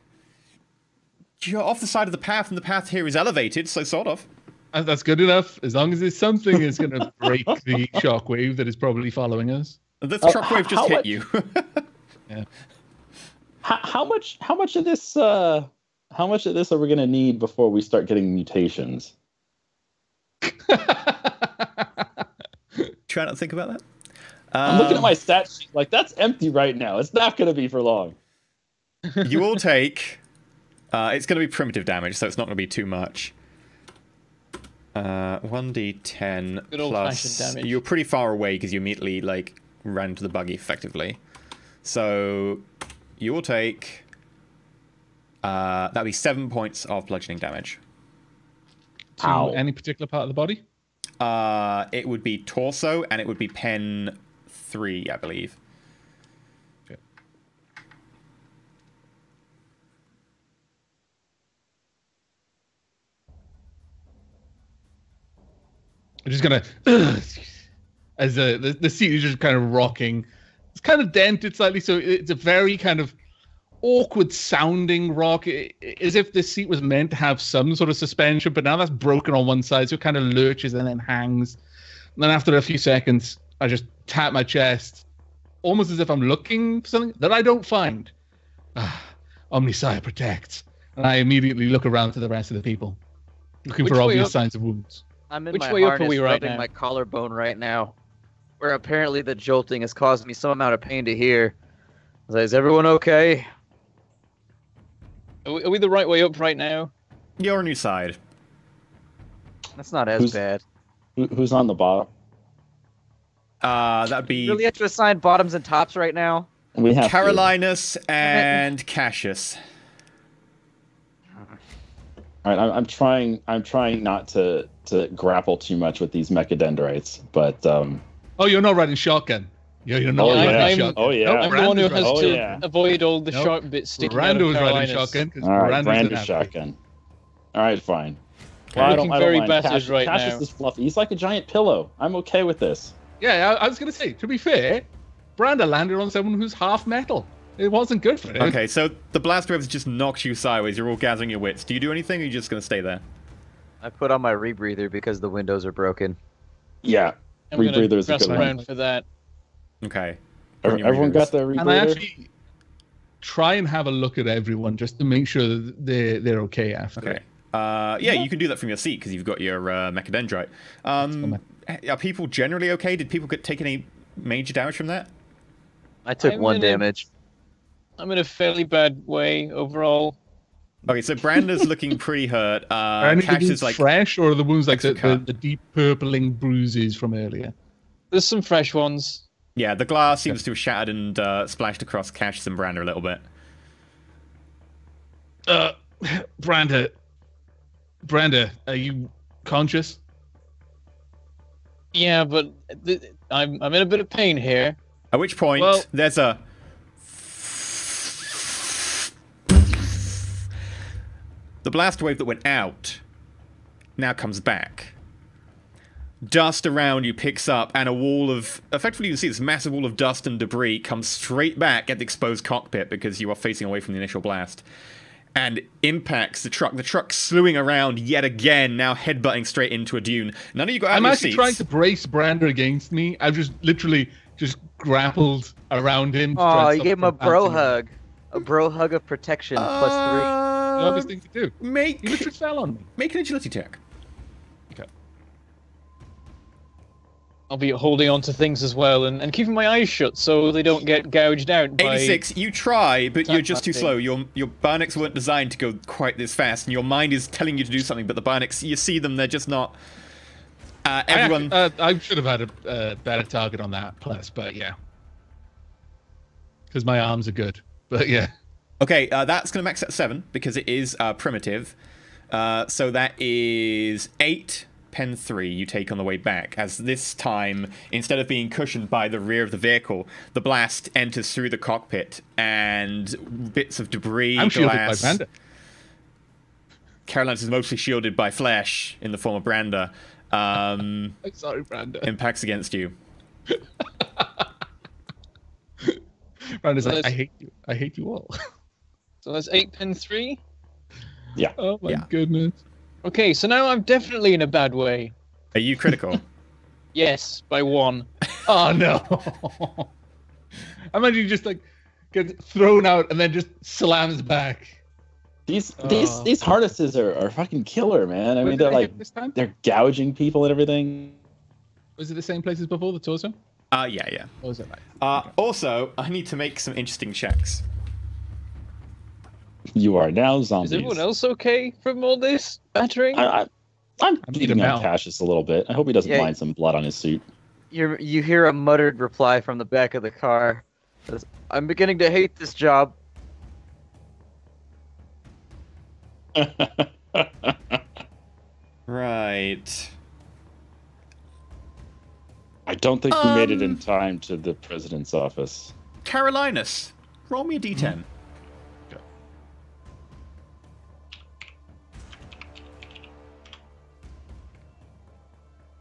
Speaker 1: You're off the side of the path, and the path here is elevated, so sort of.
Speaker 3: That's good enough. As long as it's something that's going to break the shockwave that is probably following us.
Speaker 1: The
Speaker 2: Oh,
Speaker 1: shockwave just
Speaker 2: how
Speaker 1: hit
Speaker 2: much-
Speaker 1: you.
Speaker 3: Yeah.
Speaker 2: How much of this are we gonna need before we start getting mutations?
Speaker 1: Try not to think about that.
Speaker 2: I'm looking at my stat sheet like that's empty right now. It's not gonna be for long.
Speaker 1: You all take It's going to be primitive damage, so it's not going to be too much. 1d10
Speaker 4: Good old-fashioned
Speaker 1: plus.
Speaker 4: damage.
Speaker 1: You're pretty far away because you immediately like ran to the buggy effectively. So you will take. That'll be 7 points of bludgeoning damage.
Speaker 3: To
Speaker 2: Ow.
Speaker 3: any particular part of the body?
Speaker 1: It would be torso, and it would be pen 3, I believe.
Speaker 3: Okay. I'm just gonna, as the seat is just kind of rocking. It's kind of dented slightly, so it's a very kind of awkward sounding rock, as if the seat was meant to have some sort of suspension, but now that's broken on one side, so it kind of lurches and then hangs. And then after a few seconds, I just tap my chest, almost as if I'm looking for something that I don't find. Omnisire protects. And I immediately look around to the rest of the people, looking
Speaker 4: Which
Speaker 3: for
Speaker 4: way
Speaker 3: obvious
Speaker 4: up?
Speaker 3: signs of wounds.
Speaker 5: I'm in
Speaker 4: Which
Speaker 5: my
Speaker 4: way up are
Speaker 5: harness
Speaker 4: we right
Speaker 5: rubbing
Speaker 4: now?
Speaker 5: my collarbone right now, where apparently the jolting has caused me some amount of pain to hear. I was like, is everyone okay?
Speaker 4: Are we the right way up right now?
Speaker 1: You're on your side.
Speaker 5: That's not as
Speaker 2: Who's-
Speaker 5: bad.
Speaker 2: Who's on the bottom?
Speaker 1: That'd be
Speaker 5: Really have to assign bottoms and tops right now?
Speaker 2: We have to.
Speaker 1: Carolinus and Cassius.
Speaker 2: All right, I'm trying not to grapple too much with these mechadendrites, but
Speaker 3: Oh, you're not riding shotgun. You're not
Speaker 2: Oh,
Speaker 3: riding
Speaker 2: yeah.
Speaker 3: shotgun.
Speaker 2: Oh, yeah.
Speaker 3: Nope,
Speaker 4: I'm the one who
Speaker 3: Brando's
Speaker 4: has
Speaker 3: riding
Speaker 2: Oh,
Speaker 4: to
Speaker 2: yeah.
Speaker 4: avoid all the
Speaker 3: Nope.
Speaker 4: sharp bits sticking out of
Speaker 3: Brando's riding
Speaker 4: Carolina's.
Speaker 3: shotgun because
Speaker 2: all right,
Speaker 3: Brando's
Speaker 2: Brandon
Speaker 3: gonna have to.
Speaker 2: shotgun. All right, fine.
Speaker 4: You're looking very
Speaker 2: mind.
Speaker 4: battered
Speaker 2: Cassius,
Speaker 4: right
Speaker 2: Cassius
Speaker 4: now.
Speaker 2: is fluffy. He's like a giant pillow. I'm okay with this.
Speaker 3: Yeah, I was going to say, to be fair, Brando landed on someone who's half metal. It wasn't good for him.
Speaker 1: Okay, so the blast waves just knocks you sideways. You're all gathering your wits. Do you do anything, or are you just going to stay there?
Speaker 5: I put on my rebreather because the windows are broken.
Speaker 2: Yeah,
Speaker 4: I'm gonna
Speaker 2: rebreather is a
Speaker 4: press
Speaker 2: good one.
Speaker 4: around for that.
Speaker 1: Okay.
Speaker 2: Everyone got their
Speaker 3: And I
Speaker 2: rebreather?
Speaker 3: actually try and have a look at everyone just to make sure that they're okay after.
Speaker 1: Okay. Yeah, you can do that from your seat because you've got your mechadendrite. Are people generally okay? Did people take any major damage from that?
Speaker 5: I took
Speaker 4: I'm
Speaker 5: one
Speaker 4: gonna-
Speaker 5: damage.
Speaker 4: I'm in a fairly bad way overall.
Speaker 1: Okay, so Branda's looking pretty hurt.
Speaker 3: Are any of the
Speaker 1: Cash
Speaker 3: wounds
Speaker 1: is like
Speaker 3: fresh, or are the wounds like
Speaker 1: extra cut.
Speaker 3: the deep purpling bruises from earlier?
Speaker 4: There's some fresh ones.
Speaker 1: yeah, the glass seems to have shattered and splashed across Cash and Branda a little bit.
Speaker 3: Branda, are you conscious?
Speaker 4: Yeah, but I'm in a bit of pain here.
Speaker 1: At which point,
Speaker 3: Well-
Speaker 1: there's a... The blast wave that went out now comes back. Dust around you picks up, and a wall of... Effectively, you can see this massive wall of dust and debris comes straight back at the exposed cockpit because you are facing away from the initial blast. And impacts the truck. The truck slewing around yet again, now headbutting straight into a dune. None of you got out
Speaker 3: I'm
Speaker 1: of your
Speaker 3: actually
Speaker 1: seats.
Speaker 3: trying to brace Branda against me. I've just literally just grappled around him. to try
Speaker 5: Oh,
Speaker 3: and
Speaker 5: you
Speaker 3: stop
Speaker 5: gave him
Speaker 3: him
Speaker 5: a bro
Speaker 3: bouncing.
Speaker 5: hug. A bro hug of protection plus
Speaker 3: The obvious thing to do.
Speaker 1: Make
Speaker 3: He literally fell on me.
Speaker 1: an agility check.
Speaker 3: Okay.
Speaker 4: I'll be holding on to things as well and keeping my eyes shut so they don't get gouged out by...
Speaker 1: 86. You try, but you're just too
Speaker 4: Fantastic.
Speaker 1: slow. Your bionics weren't designed to go quite this fast, and your mind is telling you to do something, but the bionics, you see them, they're just not. Everyone.
Speaker 3: I should have had a better target on that plus, but yeah. Because my arms are good. But yeah.
Speaker 1: Okay, that's going to max at 7 because it is primitive. So that is 8 pen 3 you take on the way back. As this time, instead of being cushioned by the rear of the vehicle, the blast enters through the cockpit and bits of debris,
Speaker 3: I'm shielded by
Speaker 1: glass.
Speaker 3: Branda.
Speaker 1: Caroline's is mostly shielded by flesh in the form of Branda.
Speaker 3: I'm sorry, Branda.
Speaker 1: Impacts against you.
Speaker 3: Branda's like,
Speaker 4: Let's-
Speaker 3: I hate you. I hate you all.
Speaker 4: So that's 8 pen 3.
Speaker 3: Oh my
Speaker 1: Yeah.
Speaker 3: goodness.
Speaker 4: Okay, so now I'm definitely in a bad way.
Speaker 1: Are you critical?
Speaker 4: Yes, by 1.
Speaker 3: Oh no. I imagine you just like get thrown out and then just slams back.
Speaker 2: These
Speaker 3: Oh.
Speaker 2: these harnesses are fucking killer, man. I
Speaker 3: Where
Speaker 2: mean,
Speaker 3: did
Speaker 2: they're
Speaker 3: I
Speaker 2: like
Speaker 3: hit this time?
Speaker 2: they're gouging people and everything.
Speaker 3: Was it the same place as before, the torso?
Speaker 1: Yeah.
Speaker 3: Or was it like?
Speaker 1: Also, I need to make some interesting checks.
Speaker 2: You are now
Speaker 4: Is
Speaker 2: zombies.
Speaker 4: everyone else okay from all this battering?
Speaker 2: I'm
Speaker 3: I'm
Speaker 2: beating
Speaker 3: eating
Speaker 2: on
Speaker 3: out.
Speaker 2: Cassius a little bit. I hope he doesn't
Speaker 5: Yeah.
Speaker 2: mind some blood on his suit.
Speaker 5: You hear a muttered reply from the back of the car. Says, I'm beginning to hate this job.
Speaker 1: Right.
Speaker 2: I don't think we made it in time to the president's office.
Speaker 1: Carolinus, roll me a d10.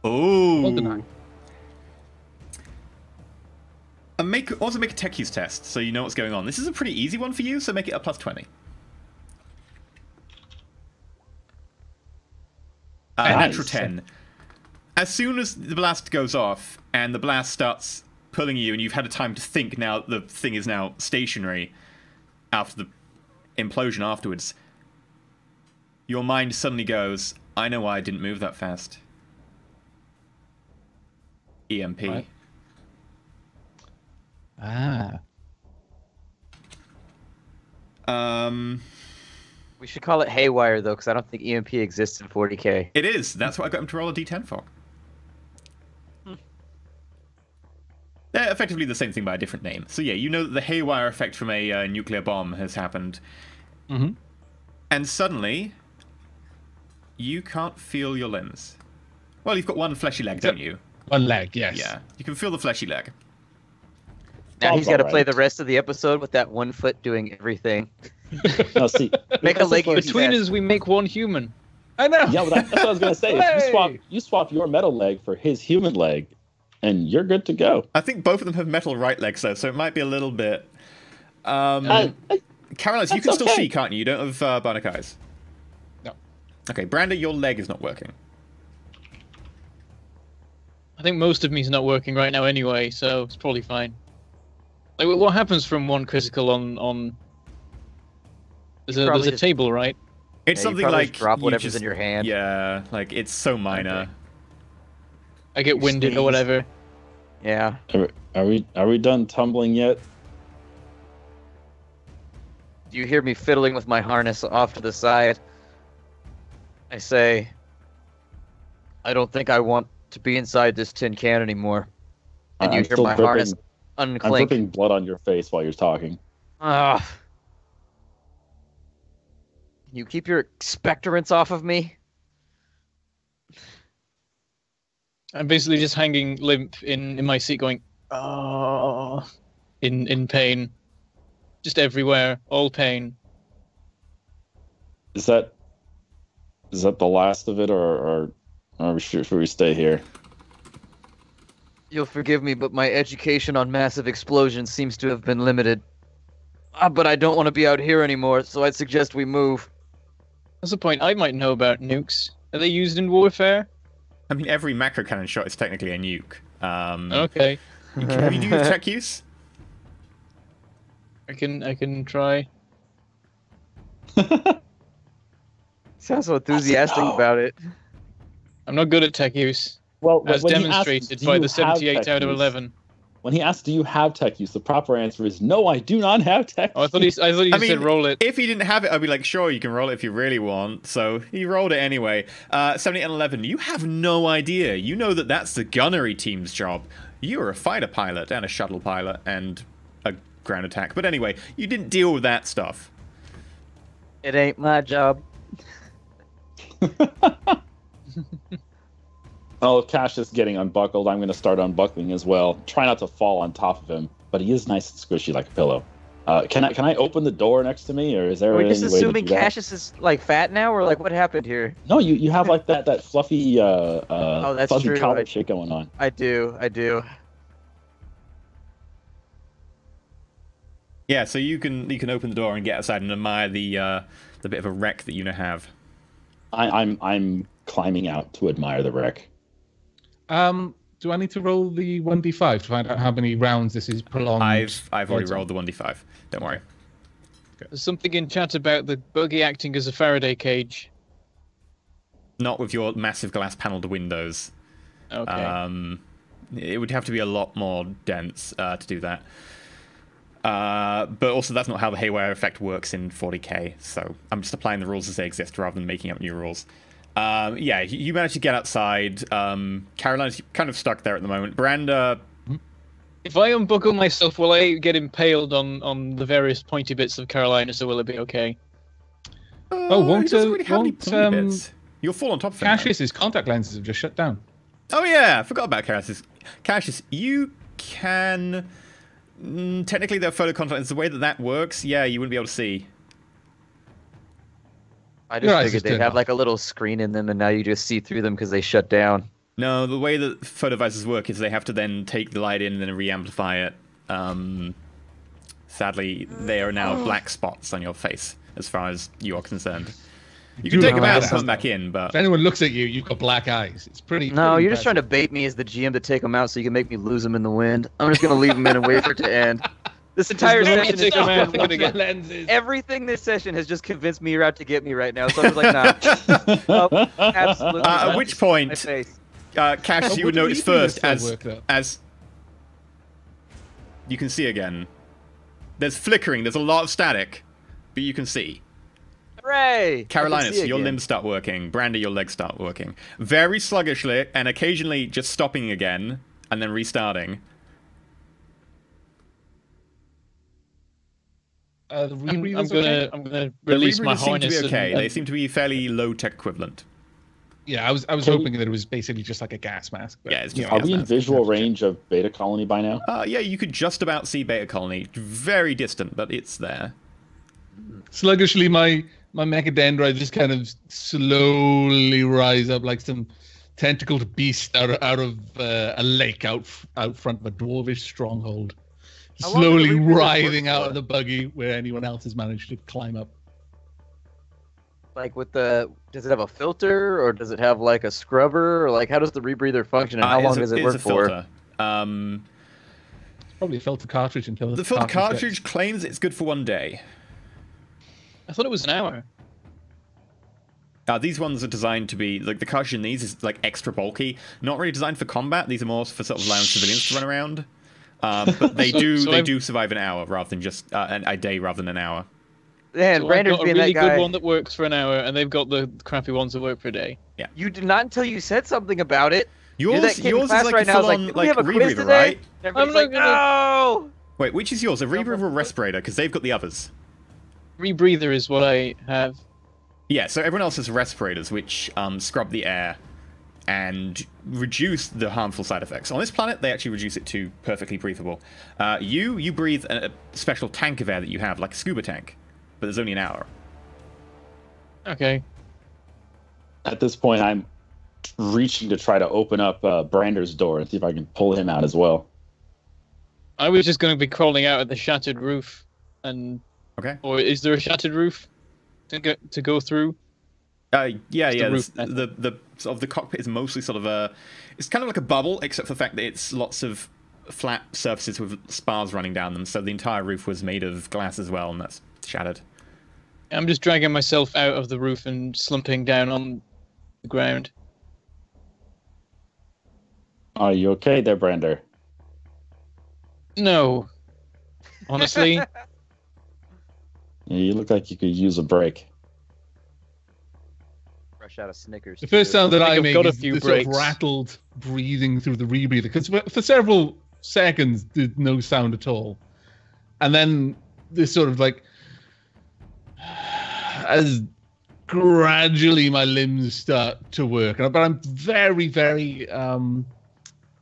Speaker 3: Well done.
Speaker 1: Oh. And also make a tech use test so you know what's going on. This is a pretty easy one for you, so make it a plus 20.
Speaker 2: Nice.
Speaker 1: Natural 10. As soon as the blast goes off and the blast starts pulling you and you've had a time to think, now the thing is now stationary after the implosion afterwards, your mind suddenly goes, I know why I didn't move that fast. EMP.
Speaker 3: Right. Ah.
Speaker 5: We should call it Haywire, though, because I don't think EMP exists in 40k.
Speaker 1: It is. That's what I got him to roll a d10 for. They're effectively the same thing by a different name. So yeah, you know that the haywire effect from a nuclear bomb has happened.
Speaker 3: Mm-hmm.
Speaker 1: And suddenly, you can't feel your limbs. Well, you've got one fleshy leg, don't you?
Speaker 3: One leg, yes.
Speaker 1: Yeah, you can feel the fleshy leg.
Speaker 5: Now he's
Speaker 2: Sounds
Speaker 5: got to
Speaker 2: alright.
Speaker 5: play the rest of the episode with that one foot doing everything.
Speaker 2: No, see,
Speaker 5: Make a
Speaker 2: that's
Speaker 5: leg
Speaker 2: the first-
Speaker 4: Between us, we make one human.
Speaker 3: I know.
Speaker 2: Yeah, but that's what I was gonna say. Is
Speaker 3: Hey!
Speaker 2: you swap your metal leg for his human leg, and you're good to go.
Speaker 1: I think both of them have metal right legs, though, so it might be a little bit...
Speaker 2: I-
Speaker 1: Caroline, you
Speaker 2: that's
Speaker 1: can still
Speaker 2: okay.
Speaker 1: see, can't you? You don't have bionic eyes.
Speaker 3: No.
Speaker 1: Okay, Branda, your leg is not working.
Speaker 4: I think most of me's not working right now anyway, so it's probably fine. Like, what happens from one critical on... There's
Speaker 5: probably
Speaker 4: a
Speaker 5: just-
Speaker 4: table, right?
Speaker 1: It's
Speaker 5: Yeah, you
Speaker 1: something
Speaker 5: probably
Speaker 1: like...
Speaker 5: just drop
Speaker 1: you
Speaker 5: whatever's
Speaker 1: just-
Speaker 5: in your hand.
Speaker 1: Yeah, like, it's so minor.
Speaker 4: Okay. I get
Speaker 5: You
Speaker 4: winded
Speaker 5: sneeze.
Speaker 4: or whatever.
Speaker 5: Yeah.
Speaker 2: Are we done tumbling yet?
Speaker 5: Do you hear me fiddling with my harness off to the side? I say, I don't think I want to be inside this tin can anymore. And you
Speaker 2: I'm
Speaker 5: hear
Speaker 2: still
Speaker 5: my harness
Speaker 2: I'm
Speaker 5: unclink.
Speaker 2: dripping blood on your face while you're talking.
Speaker 5: Ah. You keep your expectorants off of me?
Speaker 4: I'm basically just hanging limp in my seat going, oh, in pain. Just everywhere, all pain.
Speaker 2: Is that the last of it, or should we stay here?
Speaker 5: You'll forgive me, but my education on massive explosions seems to have been limited. But I don't want to be out here anymore, so I'd suggest we move.
Speaker 4: That's the point. I might know about nukes. Are they used in warfare?
Speaker 1: I mean, every macro cannon shot is technically a nuke.
Speaker 4: Okay,
Speaker 1: Have you do tech use?
Speaker 4: I can try.
Speaker 5: Sounds so enthusiastic
Speaker 2: no.
Speaker 5: about it.
Speaker 4: I'm not good at tech use,
Speaker 2: Well,
Speaker 4: as
Speaker 2: when he
Speaker 4: demonstrated
Speaker 2: asks,
Speaker 4: by
Speaker 2: "Do
Speaker 4: the
Speaker 2: you have
Speaker 4: 78
Speaker 2: tech
Speaker 4: out of
Speaker 2: use?"
Speaker 4: 11.
Speaker 2: When he asks, "Do you have tech use?" the proper answer is, "No, I do not have tech."
Speaker 4: Oh, I thought he
Speaker 1: I
Speaker 4: said
Speaker 1: mean,
Speaker 4: roll it.
Speaker 1: If he didn't have it, I'd be like, sure, you can roll it if you really want. So he rolled it anyway. 78 and 11. You have no idea. You know that that's the gunnery team's job. You are a fighter pilot and a shuttle pilot and a ground attack. But anyway, you didn't deal with that stuff.
Speaker 5: It ain't my job.
Speaker 2: Oh, Cash is getting unbuckled. I'm going to start unbuckling as well. Try not to fall on top of him, but he is nice and squishy like a pillow. Can I open the door next to me, or is there
Speaker 5: Are we
Speaker 2: any
Speaker 5: just
Speaker 2: way to
Speaker 5: assuming
Speaker 2: do that?
Speaker 5: Cassius is like fat now, or like what happened here?
Speaker 2: No, you have like that fluffy
Speaker 5: that's
Speaker 2: fuzzy
Speaker 5: true.
Speaker 2: collar shit going on.
Speaker 5: I do.
Speaker 1: Yeah, so you can open the door and get outside and admire the bit of a wreck that you now have.
Speaker 2: I'm climbing out to admire the wreck.
Speaker 3: Do I need to roll the 1d5 to find out how many rounds this is prolonged?
Speaker 1: I've already
Speaker 3: Right.
Speaker 1: rolled the 1d5. Don't worry.
Speaker 4: There's something in chat about the buggy acting as a Faraday cage.
Speaker 1: Not with your massive glass paneled windows.
Speaker 4: Okay.
Speaker 1: It would have to be a lot more dense to do that. But also, that's not how the haywire effect works in 40k. So I'm just applying the rules as they exist rather than making up new rules. Yeah, you managed to get outside. Carolina's kind of stuck there at the moment. Branda.
Speaker 4: If I unbuckle myself, will I get impaled on the various pointy bits of Carolina, so will it be okay?
Speaker 3: Won't
Speaker 1: he doesn't really have any pointy bits. You'll fall on top of him.
Speaker 3: Cassius's contact lenses have just shut down.
Speaker 1: Oh yeah, I forgot about Cassius. Cassius, you can... technically, their photo contact is the way that works. Yeah, you wouldn't be able to see.
Speaker 5: I just figured they'd have like a little screen in them, and now you just see through them because they shut down.
Speaker 1: No, the way that photo visors work is they have to then take the light in and then re-amplify it. Sadly, they are now black spots on your face, as far as you are concerned. You can take them out and put them back in, but...
Speaker 3: If anyone looks at you, you've got black eyes. It's pretty...
Speaker 5: No, you're just trying to bait me as the GM to take them out so you can make me lose them in the wind. I'm just going to leave them in and wait for it to end. This entire session is everything this session has just convinced me you're out to get me right now, so I'm just like, nah. Oh, absolutely.
Speaker 1: At which point, Cash, you would notice first as... You can see again. There's flickering, there's a lot of static, but you can see.
Speaker 5: Hooray!
Speaker 1: Carolinus, your limbs start working. Brandy, your legs start working. Very sluggishly, and occasionally just stopping again, and then restarting.
Speaker 4: I'm gonna release my harness.
Speaker 1: Seem to be okay. They seem to be fairly low tech equivalent.
Speaker 3: Yeah, I was hoping that it was basically just like a gas mask.
Speaker 1: Yeah, it's just
Speaker 2: are we in visual range of Beta Colony by now?
Speaker 1: Yeah, you could just about see Beta Colony. Very distant, but it's there.
Speaker 3: Sluggishly, my mechadendrite just kind of slowly rise up like some tentacled beast out of a lake out front of a dwarvish stronghold. Slowly writhing out of the buggy where anyone else has managed to climb up.
Speaker 5: Like with the, does it have a filter or does it have like a scrubber, or like how does the rebreather function and how long does it work for?
Speaker 3: It's probably a filter cartridge until
Speaker 1: the filter cartridge claims it's good for 1 day.
Speaker 4: I thought it was an hour.
Speaker 1: These ones are designed to be like the cartridge in these is like extra bulky, not really designed for combat. These are more for sort of allowing civilians to run around. But they do survive an hour rather than just a day rather than an hour.
Speaker 5: Man,
Speaker 4: so
Speaker 5: Brandon's
Speaker 4: I've got a really good one that works for an hour, and they've got the crappy ones that work for a day.
Speaker 1: Yeah.
Speaker 5: You did not until you said something about it.
Speaker 1: Yours is like right full on like rebreather, right?
Speaker 5: I'm not like, no.
Speaker 1: Wait, which is yours? A rebreather or respirator? Because they've got the others.
Speaker 4: Rebreather is what I have.
Speaker 1: Yeah, so everyone else has respirators, which scrub the air and reduce the harmful side effects. On this planet, they actually reduce it to perfectly breathable. You breathe a special tank of air that you have, like a scuba tank, but there's only an hour.
Speaker 4: Okay.
Speaker 2: At this point, I'm reaching to try to open up Brander's door and see if I can pull him out as well.
Speaker 4: I was just going to be crawling out at the shattered roof, and or is there a shattered roof to go through?
Speaker 1: Yeah. The sort of the cockpit is mostly sort of it's kind of like a bubble, except for the fact that it's lots of flat surfaces with spars running down them. So the entire roof was made of glass as well, and that's shattered.
Speaker 4: I'm just dragging myself out of the roof and slumping down on the ground.
Speaker 2: Are you okay there, Brander?
Speaker 4: No. Honestly.
Speaker 2: Yeah, you look like you could use a break.
Speaker 5: Fresh out of Snickers.
Speaker 3: The first sound that I make is the sort of
Speaker 4: breaks.
Speaker 3: rattled breathing through the rebreather, because for several seconds there's no sound at all, and then this sort of like, as gradually my limbs start to work, but I'm very, very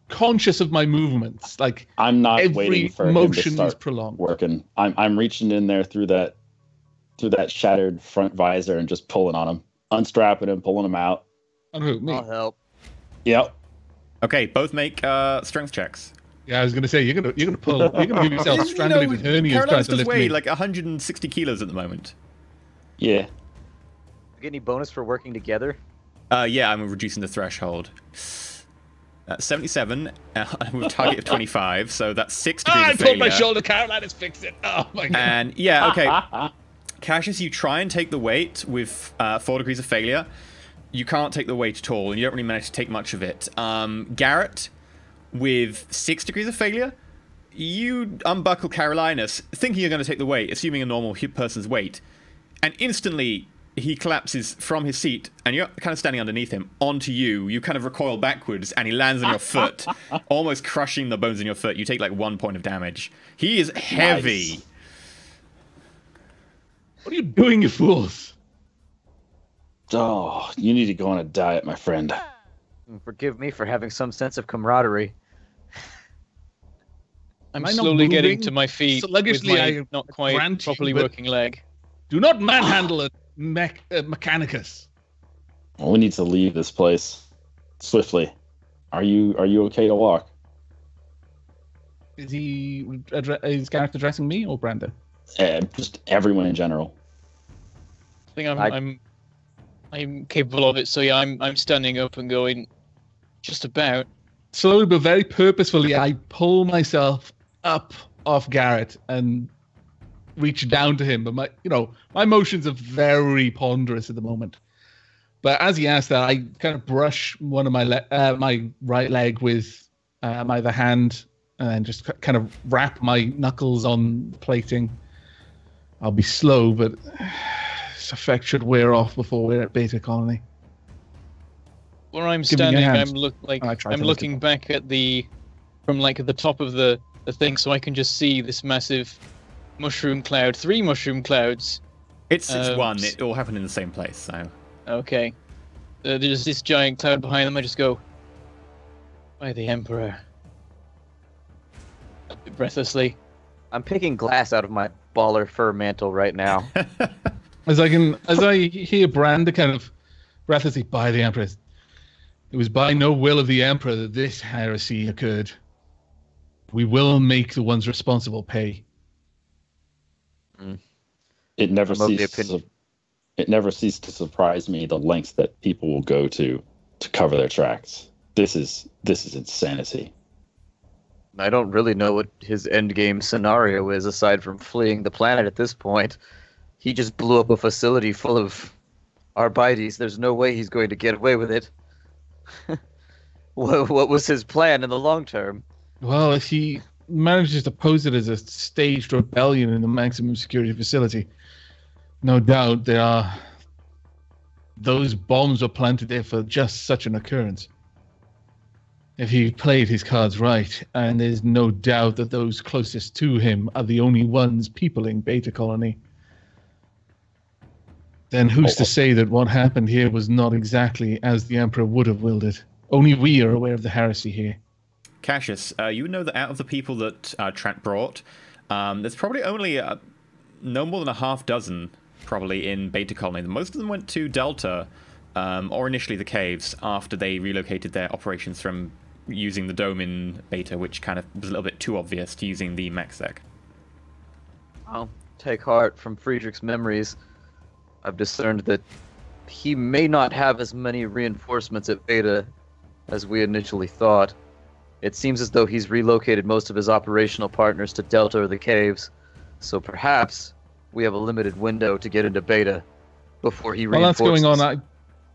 Speaker 3: conscious of my movements. Like
Speaker 2: I'm not waiting for him to start
Speaker 3: prolonged.
Speaker 2: Working. I'm reaching in there through that shattered front visor and just pulling on him, unstrapping him, pulling him out.
Speaker 3: On who? Me?
Speaker 5: I'll help.
Speaker 2: Yep.
Speaker 1: Okay, both make strength checks.
Speaker 3: Yeah, I was gonna say you're gonna give yourself stranded with hernias trying to lift
Speaker 1: weigh
Speaker 3: me.
Speaker 1: like 160 kilos at the moment.
Speaker 2: Yeah.
Speaker 5: Get any bonus for working together?
Speaker 1: Yeah, I'm reducing the threshold. 77 with a target of 25, so that's 6 degrees of failure.
Speaker 3: I pulled my shoulder, Caroline, let's fix it. Oh my god.
Speaker 1: And yeah, okay. Cassius, you try and take the weight with 4 degrees of failure. You can't take the weight at all, and you don't really manage to take much of it. Garrett, with 6 degrees of failure, you unbuckle Carolinus, thinking you're going to take the weight, assuming a normal person's weight, and instantly he collapses from his seat, and you're kind of standing underneath him, onto you. You kind of recoil backwards, and he lands on your foot, almost crushing the bones in your foot. You take like 1 point of damage. He is heavy.
Speaker 2: Nice.
Speaker 3: What are you doing, you fools?
Speaker 2: Oh, you need to go on a diet, my friend.
Speaker 5: Forgive me for having some sense of camaraderie.
Speaker 4: I'm
Speaker 3: Am I not
Speaker 4: slowly getting
Speaker 3: moving?
Speaker 4: to my feet with
Speaker 3: Sluggishly,
Speaker 4: my
Speaker 3: I
Speaker 4: not quite
Speaker 3: grant you,
Speaker 4: properly
Speaker 3: but-
Speaker 4: working leg.
Speaker 3: Do not manhandle a Mechanicus.
Speaker 2: Well, we need to leave this place swiftly. Are you okay to walk?
Speaker 3: Is Gareth addressing me or Brandon?
Speaker 2: Just everyone in general.
Speaker 4: I think I'm capable of it. So yeah, I'm standing up and going, just about.
Speaker 3: Slowly but very purposefully, I pull myself up off Garrett and reach down to him. But my motions are very ponderous at the moment. But as he asked that, I kind of brush one of my right leg with my other hand, and then just kind of wrap my knuckles on the plating. I'll be slow, but this effect should wear off before we're at Beta Colony.
Speaker 4: Where I'm
Speaker 3: Give me your
Speaker 4: standing,
Speaker 3: hand.
Speaker 4: I'm looking back at from the top of the thing, so I can just see this massive mushroom cloud, 3 mushroom clouds.
Speaker 1: It's one. It all happened in the same place, so...
Speaker 4: Okay. There's this giant cloud behind them. I just go, by the Emperor. A bit breathlessly.
Speaker 5: I'm picking glass out of my baller fur mantle right now.
Speaker 3: As I hear Brand kind of breathlessly, by the Emperor. It was by no will of the Emperor that this heresy occurred. We will make the ones responsible pay.
Speaker 2: It never ceased to surprise me the lengths that people will go to cover their tracks. This is insanity.
Speaker 5: I don't really know what his endgame scenario is aside from fleeing the planet at this point. He just blew up a facility full of Arbites. There's no way he's going to get away with it. What was his plan in the long term?
Speaker 3: Well, if he manages to pose it as a staged rebellion in the maximum security facility, no doubt those bombs were planted there for just such an occurrence. If he played his cards right, and there's no doubt that those closest to him are the only ones peopling Beta Colony, then who's to say that what happened here was not exactly as the Emperor would have willed it? Only we are aware of the heresy here.
Speaker 1: Cassius, you know that out of the people that Trent brought, there's probably only no more than a half dozen probably in Beta Colony. Most of them went to Delta, or initially the caves, after they relocated their operations from using the dome in Beta, which kind of was a little bit too obvious, to using the MechSec.
Speaker 5: I'll take heart from Friedrich's memories. I've discerned that he may not have as many reinforcements at Beta as we initially thought. It seems as though he's relocated most of his operational partners to Delta or the caves, so perhaps we have a limited window to get into Beta before he reinforces.
Speaker 3: While that's going on,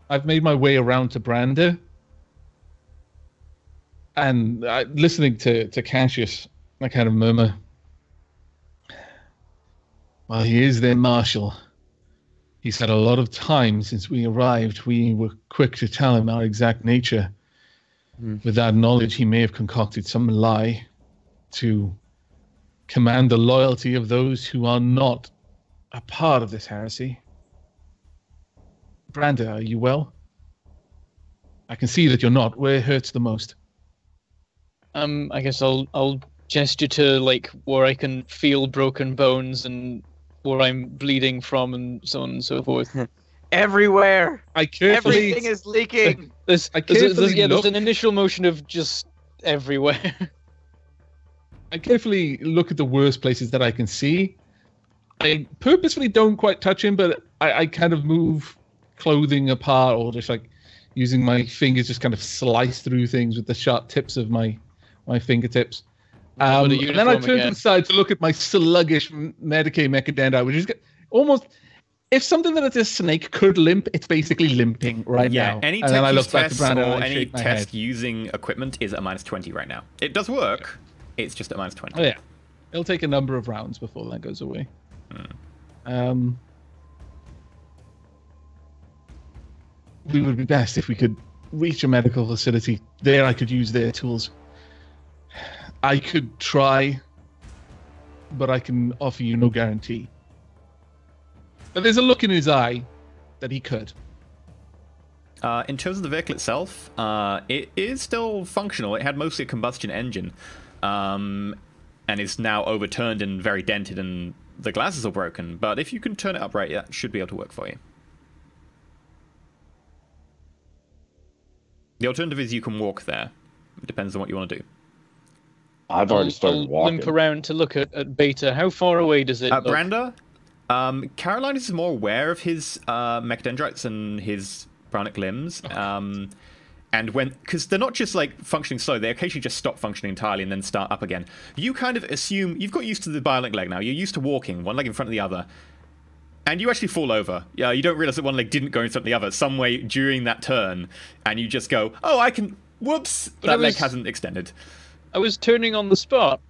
Speaker 3: I've made my way around to Branda, and listening to Cassius, I kind of murmur, well, he is their marshal. He's had a lot of time since we arrived. We were quick to tell him our exact nature. With that knowledge, he may have concocted some lie to command the loyalty of those who are not a part of this heresy. Branda, are you well? I can see that you're not. Where hurts the most?
Speaker 4: I guess I'll gesture to where I can feel broken bones and where I'm bleeding from and so on and so forth.
Speaker 5: Everywhere!
Speaker 3: I carefully...
Speaker 5: Everything is leaking!
Speaker 4: There's an initial motion of just everywhere.
Speaker 3: I carefully look at the worst places that I can see. I purposefully don't quite touch him, but I kind of move clothing apart, or just using my fingers, just kind of slice through things with the sharp tips of my fingertips. And then I turn to the side to look at my sluggish Medicaid Mechadendite, which is almost... If something that is a snake could limp, it's basically limping right now.
Speaker 1: Yeah, any
Speaker 3: and then I look
Speaker 1: test
Speaker 3: back to Brandon
Speaker 1: or
Speaker 3: and I
Speaker 1: any
Speaker 3: shake my
Speaker 1: test
Speaker 3: head.
Speaker 1: using equipment is at -20 right now. It does work, it's just at minus 20.
Speaker 3: Oh yeah, it'll take a number of rounds before that goes away. We would be best if we could reach a medical facility. There, I could use their tools. I could try, but I can offer you no guarantee. But there's a look in his eye that he could.
Speaker 1: In terms of the vehicle itself, it is still functional. It had mostly a combustion engine, and is now overturned and very dented, and the glasses are broken. But if you can turn it upright, that should be able to work for you. The alternative is you can walk there. It depends on what you want to do.
Speaker 2: I've already started walking.
Speaker 4: Limp around to look at Beta. How far away does it look?
Speaker 1: Branda, Caroline is more aware of his mechadendrites and his bionic limbs.
Speaker 3: Okay.
Speaker 1: And because they're not just like functioning slow, they occasionally just stop functioning entirely and then start up again. You kind of assume you've got used to the bionic leg now. You're used to walking, one leg in front of the other. And you actually fall over. Yeah, you don't realize that one leg didn't go in front of the other some way during that turn, and you just go, "Oh, I can." Whoops, that leg hasn't extended.
Speaker 4: I was turning on the spot.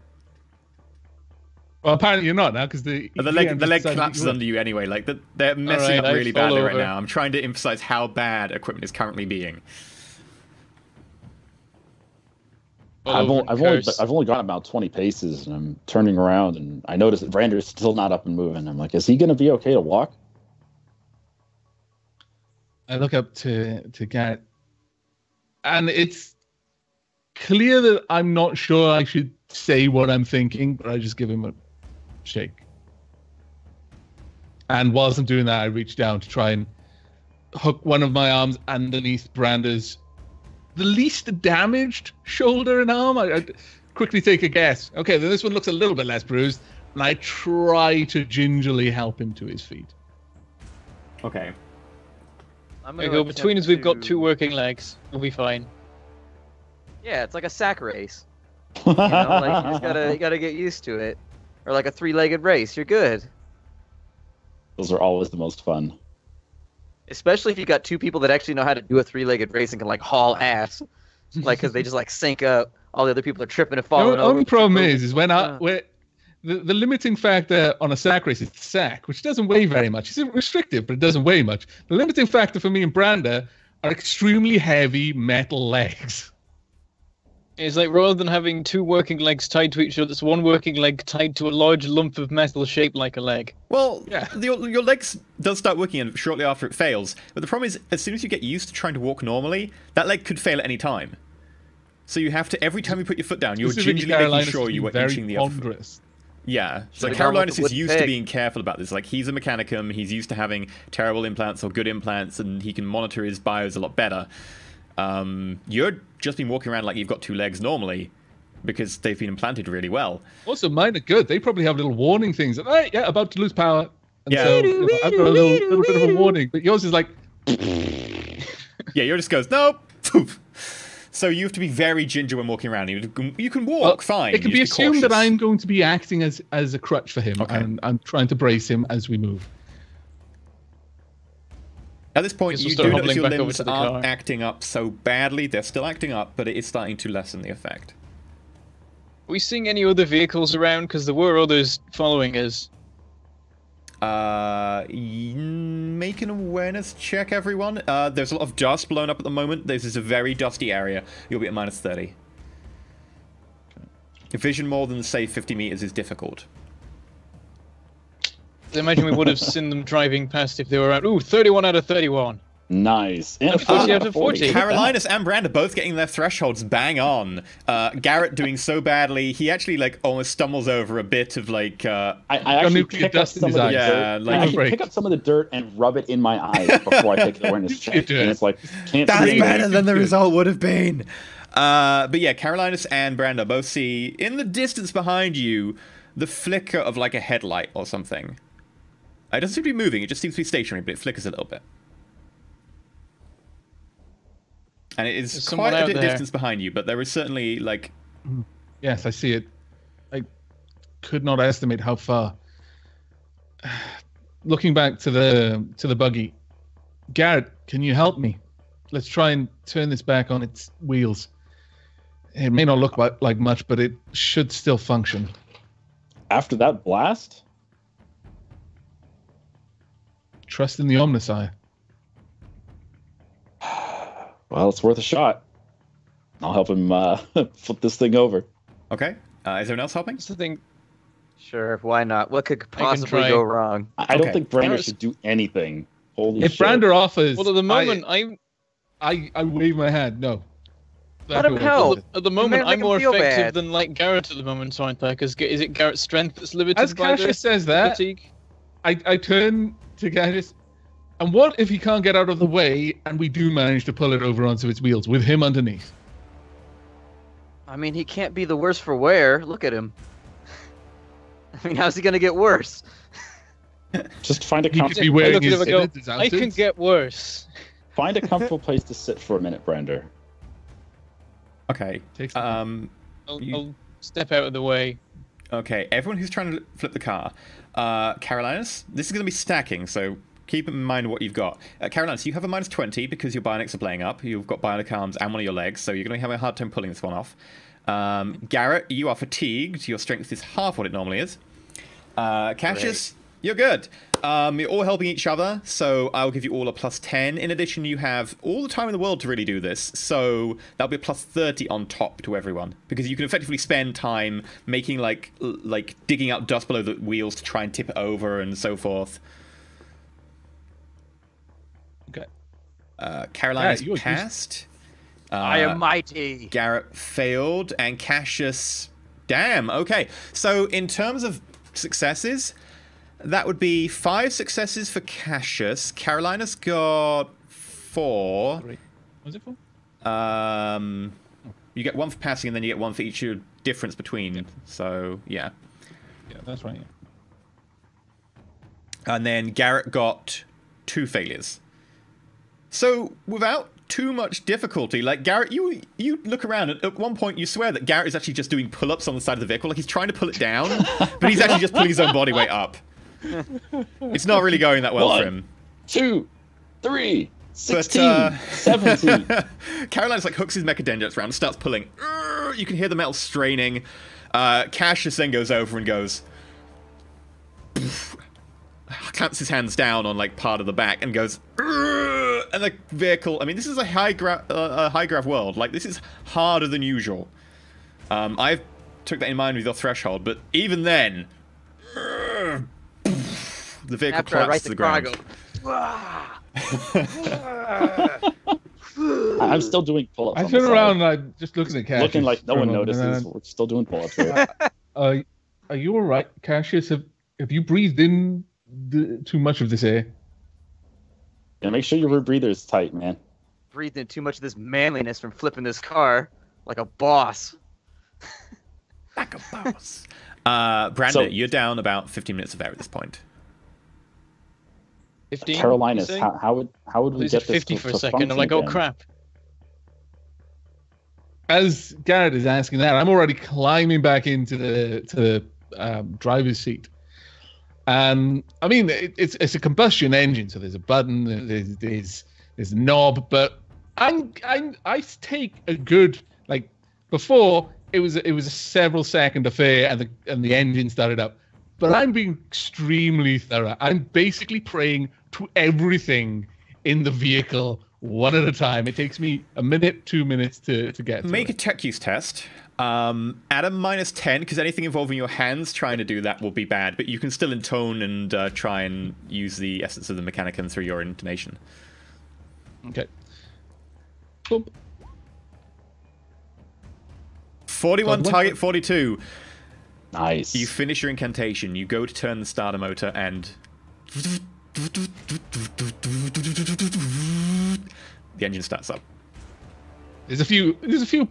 Speaker 3: Well, apparently you're not now because the
Speaker 1: leg collapses under you anyway. Like they're messing up really badly right now. I'm trying to emphasize how bad equipment is currently being.
Speaker 2: I've only gone about 20 paces, and I'm turning around, and I notice that Brander's still not up and moving. I'm like, is he going to be okay to walk?
Speaker 3: I look up to Garrett, and it's clear that I'm not sure I should say what I'm thinking, but I just give him a shake. And whilst I'm doing that, I reach down to try and hook one of my arms underneath Brander's the least damaged shoulder and arm. I quickly take a guess. Okay, then this one looks a little bit less bruised, and I try to gingerly help him to his feet.
Speaker 1: Okay.
Speaker 4: I'm gonna go between us. We've got 2 working legs. We'll be fine.
Speaker 5: Yeah, it's like a sack race. You know, like you gotta get used to it, or like a 3-legged race. You're good.
Speaker 2: Those are always the most fun.
Speaker 5: Especially if you got 2 people that actually know how to do a 3-legged race and can like haul ass, like because they just like sync up. All the other people are tripping and falling.
Speaker 3: The only problem is when the limiting factor on a sack race is the sack, which doesn't weigh very much. It's restrictive, but it doesn't weigh much. The limiting factor for me and Branda are extremely heavy metal legs.
Speaker 4: It's like rather than having 2 working legs tied to each other, it's 1 working leg tied to a large lump of metal shaped like a leg.
Speaker 1: Well, yeah. Your legs does start working shortly after it fails, but the problem is, as soon as you get used to trying to walk normally, that leg could fail at any time. So you have to, every time you put your foot down, you're gingerly making sure you are inching the other foot. Yeah, so Carolinus is used to being careful about this. Like, he's a mechanicum, he's used to having terrible implants or good implants, and he can monitor his bios a lot better. You're just been walking around like you've got 2 legs normally because they've been implanted really well. Also,
Speaker 3: mine are good. They probably have little warning things. Hey, yeah, about to lose power. And so I've got a little bit of a warning, but yours is like...
Speaker 1: Yeah, yours just goes, nope. So you have to be very ginger when walking around. You can walk fine.
Speaker 3: It can be assumed that I'm going to be acting as a crutch for him, and I'm trying to brace him as we move.
Speaker 1: At this point, you do notice your limbs aren't acting up so badly. They're still acting up, but it is starting to lessen the effect.
Speaker 4: Are we seeing any other vehicles around? Because there were others following us.
Speaker 1: Make an awareness check, everyone. There's a lot of dust blown up at the moment. This is a very dusty area. You'll be at minus 30. Vision more than, say, 50 meters is difficult.
Speaker 4: I imagine we would have seen them driving past if they were out. Ooh, 31 out of 31.
Speaker 2: Nice.
Speaker 4: And 40 out of 40.
Speaker 1: Carolinus and Branda both getting their thresholds bang on. Garrett doing so badly, he actually like almost stumbles over a bit of like...
Speaker 2: I actually pick up some of the dirt. I pick up some of the dirt and rub it in my eyes before I take the awareness check. And it's like, can't
Speaker 1: That's better than the result would have been. But yeah, Carolinus and Branda both see in the distance behind you the flicker of like a headlight or something. It doesn't seem to be moving, it just seems to be stationary, but it flickers a little bit. And it is quite a distance behind you, but there is certainly, like...
Speaker 3: Yes, I see it. I could not estimate how far. Looking back to the buggy. Garrett, can you help me? Let's try and turn this back on its wheels. It may not look like much, but it should still function.
Speaker 2: After that blast?
Speaker 3: Trust in the Omnissiah.
Speaker 2: Well, it's worth a shot. I'll help him flip this thing over.
Speaker 1: Okay. Is everyone else helping?
Speaker 4: That's the thing.
Speaker 5: Sure, why not? What could
Speaker 4: can
Speaker 5: possibly
Speaker 4: try.
Speaker 5: go wrong?
Speaker 2: I don't
Speaker 1: Okay.
Speaker 2: think Brander
Speaker 4: Garrett's-
Speaker 2: should do anything. Holy
Speaker 3: If
Speaker 2: shit.
Speaker 3: Brander offers,
Speaker 4: Well, at the moment,
Speaker 3: I wave my hand. No.
Speaker 5: Let him help.
Speaker 4: at the
Speaker 5: You
Speaker 4: moment,
Speaker 5: made
Speaker 4: I'm
Speaker 5: him
Speaker 4: more
Speaker 5: feel
Speaker 4: effective
Speaker 5: bad.
Speaker 4: than like Garrett at the moment, so aren't I? Because is it Garrett's strength that's limited
Speaker 3: As
Speaker 4: by
Speaker 3: Cassius
Speaker 4: the
Speaker 3: says that,
Speaker 4: fatigue?
Speaker 3: I turn to Cassius, and what if he can't get out of the way and we do manage to pull it over onto its wheels with him underneath?
Speaker 5: I mean, he can't be the worse for wear. Look at him. I mean, how's he gonna get worse?
Speaker 2: Just find a
Speaker 3: He could
Speaker 2: comfortable
Speaker 3: be wearing
Speaker 4: Look at
Speaker 3: his,
Speaker 4: him and go,
Speaker 3: his
Speaker 4: I can
Speaker 3: outfits.
Speaker 4: get worse.
Speaker 2: find a comfortable place to sit for a minute, Brander.
Speaker 1: Okay.
Speaker 3: Takes-
Speaker 1: Um.
Speaker 4: I'll step out of the way.
Speaker 1: Okay. Everyone who's trying to flip the car, Carolinus, this is going to be stacking, so keep in mind what you've got. Carolinus, you have a -20 because your bionics are playing up. You've got bionic arms and one of your legs, so you're going to have a hard time pulling this one off. Garrett, you are fatigued. Your strength is half what it normally is. Cassius, you're good. You're all helping each other, so I'll give you all a +10. In addition, you have all the time in the world to really do this, so that'll be a +30 on top to everyone, because you can effectively spend time making like digging out dust below the wheels to try and tip it over and so forth.
Speaker 3: Okay.
Speaker 1: Carolina's
Speaker 3: Yeah, you're
Speaker 1: passed.
Speaker 5: I am mighty.
Speaker 1: Garrett failed, and Cassius... Damn, okay. So in terms of successes, that would be 5 successes for Cassius. Carolina's got 4.
Speaker 3: Three. Was it 4?
Speaker 1: You get 1 for passing, and then you get 1 for each difference between. So, yeah.
Speaker 3: Yeah, that's right. Yeah.
Speaker 1: And then Garrett got 2 failures. So, without too much difficulty, like, Garrett, you look around, and at one point you swear that Garrett is actually just doing pull-ups on the side of the vehicle, like he's trying to pull it down, but he's actually just pulling his own body weight up. It's not really going that well for
Speaker 2: 1,
Speaker 1: him.
Speaker 2: 2, 3, 16, 17.
Speaker 1: Caroline's like hooks his mechadendrites around and starts pulling. You can hear the metal straining. Cassius then goes over and goes... clamps his hands down on like part of the back and goes... And the vehicle... I mean, this is a high grav world. Like, this is harder than usual. I've took that in mind with your threshold, but even then... The vehicle
Speaker 5: After I write
Speaker 1: collapses to
Speaker 5: the
Speaker 1: the
Speaker 5: car, I
Speaker 1: ground.
Speaker 5: go.
Speaker 2: I'm still doing pull-ups.
Speaker 3: I
Speaker 2: on the
Speaker 3: turn
Speaker 2: side.
Speaker 3: around and I'm just looking at Cassius.
Speaker 2: Looking like no
Speaker 3: for a
Speaker 2: one
Speaker 3: moment, and
Speaker 2: notices.
Speaker 3: then,
Speaker 2: We're still doing pull-ups here.
Speaker 3: Are you all right, Cassius? Have you breathed in too much of this air?
Speaker 2: Yeah, make sure your rear breather is tight, man.
Speaker 5: Breathed in too much of this manliness from flipping this car like a boss.
Speaker 1: Like a boss. Brandon,
Speaker 2: So-
Speaker 1: you're down about 15 minutes of air at this point.
Speaker 4: 15?
Speaker 2: Carolinas,
Speaker 4: you say?
Speaker 2: how would we
Speaker 4: They
Speaker 2: get
Speaker 4: said
Speaker 2: this
Speaker 4: 50
Speaker 2: to,
Speaker 4: for a
Speaker 2: to
Speaker 4: second. I'm
Speaker 2: function
Speaker 4: like, oh
Speaker 2: again?
Speaker 4: crap.
Speaker 3: As Garrett is asking that, I'm already climbing back into the driver's seat. And I mean, it's a combustion engine, so there's a button, there's a knob, but I take a good, like, before it was a several second affair and the engine started up, but I'm being extremely thorough. I'm basically praying to everything in the vehicle one at a time. It takes me a minute, 2 minutes to get to
Speaker 1: Make a
Speaker 3: it.
Speaker 1: tech use test. At a -10, because anything involving your hands trying to do that will be bad, but you can still intone and try and use the essence of the Mechanicum through your intonation.
Speaker 3: Okay. Boop.
Speaker 1: 41, target 42.
Speaker 2: Nice.
Speaker 1: You finish your incantation, you go to turn the starter motor, and... the engine starts up.
Speaker 3: There's a few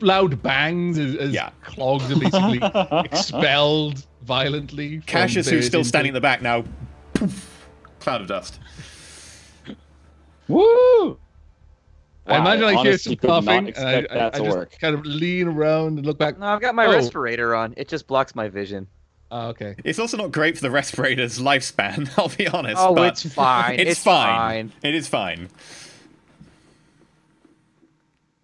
Speaker 3: loud bangs as
Speaker 1: Yeah.
Speaker 3: clogs are basically expelled violently. from
Speaker 1: Cassius, who's
Speaker 3: various
Speaker 1: still standing in
Speaker 3: intakes.
Speaker 1: the back now, poof, cloud of dust.
Speaker 2: Woo!
Speaker 3: I imagine I hear
Speaker 2: honestly
Speaker 3: some
Speaker 2: could not
Speaker 3: coughing, and
Speaker 2: expect
Speaker 3: I
Speaker 2: that to
Speaker 3: just
Speaker 2: work.
Speaker 3: kind of lean around and look back.
Speaker 5: No, I've got my
Speaker 3: Oh.
Speaker 5: respirator on. It just blocks my vision.
Speaker 3: Oh, okay.
Speaker 1: It's also not great for the respirator's lifespan, I'll be honest.
Speaker 5: Oh,
Speaker 1: but
Speaker 5: it's fine.
Speaker 1: It's
Speaker 5: It's
Speaker 1: fine.
Speaker 5: fine.
Speaker 1: It is fine.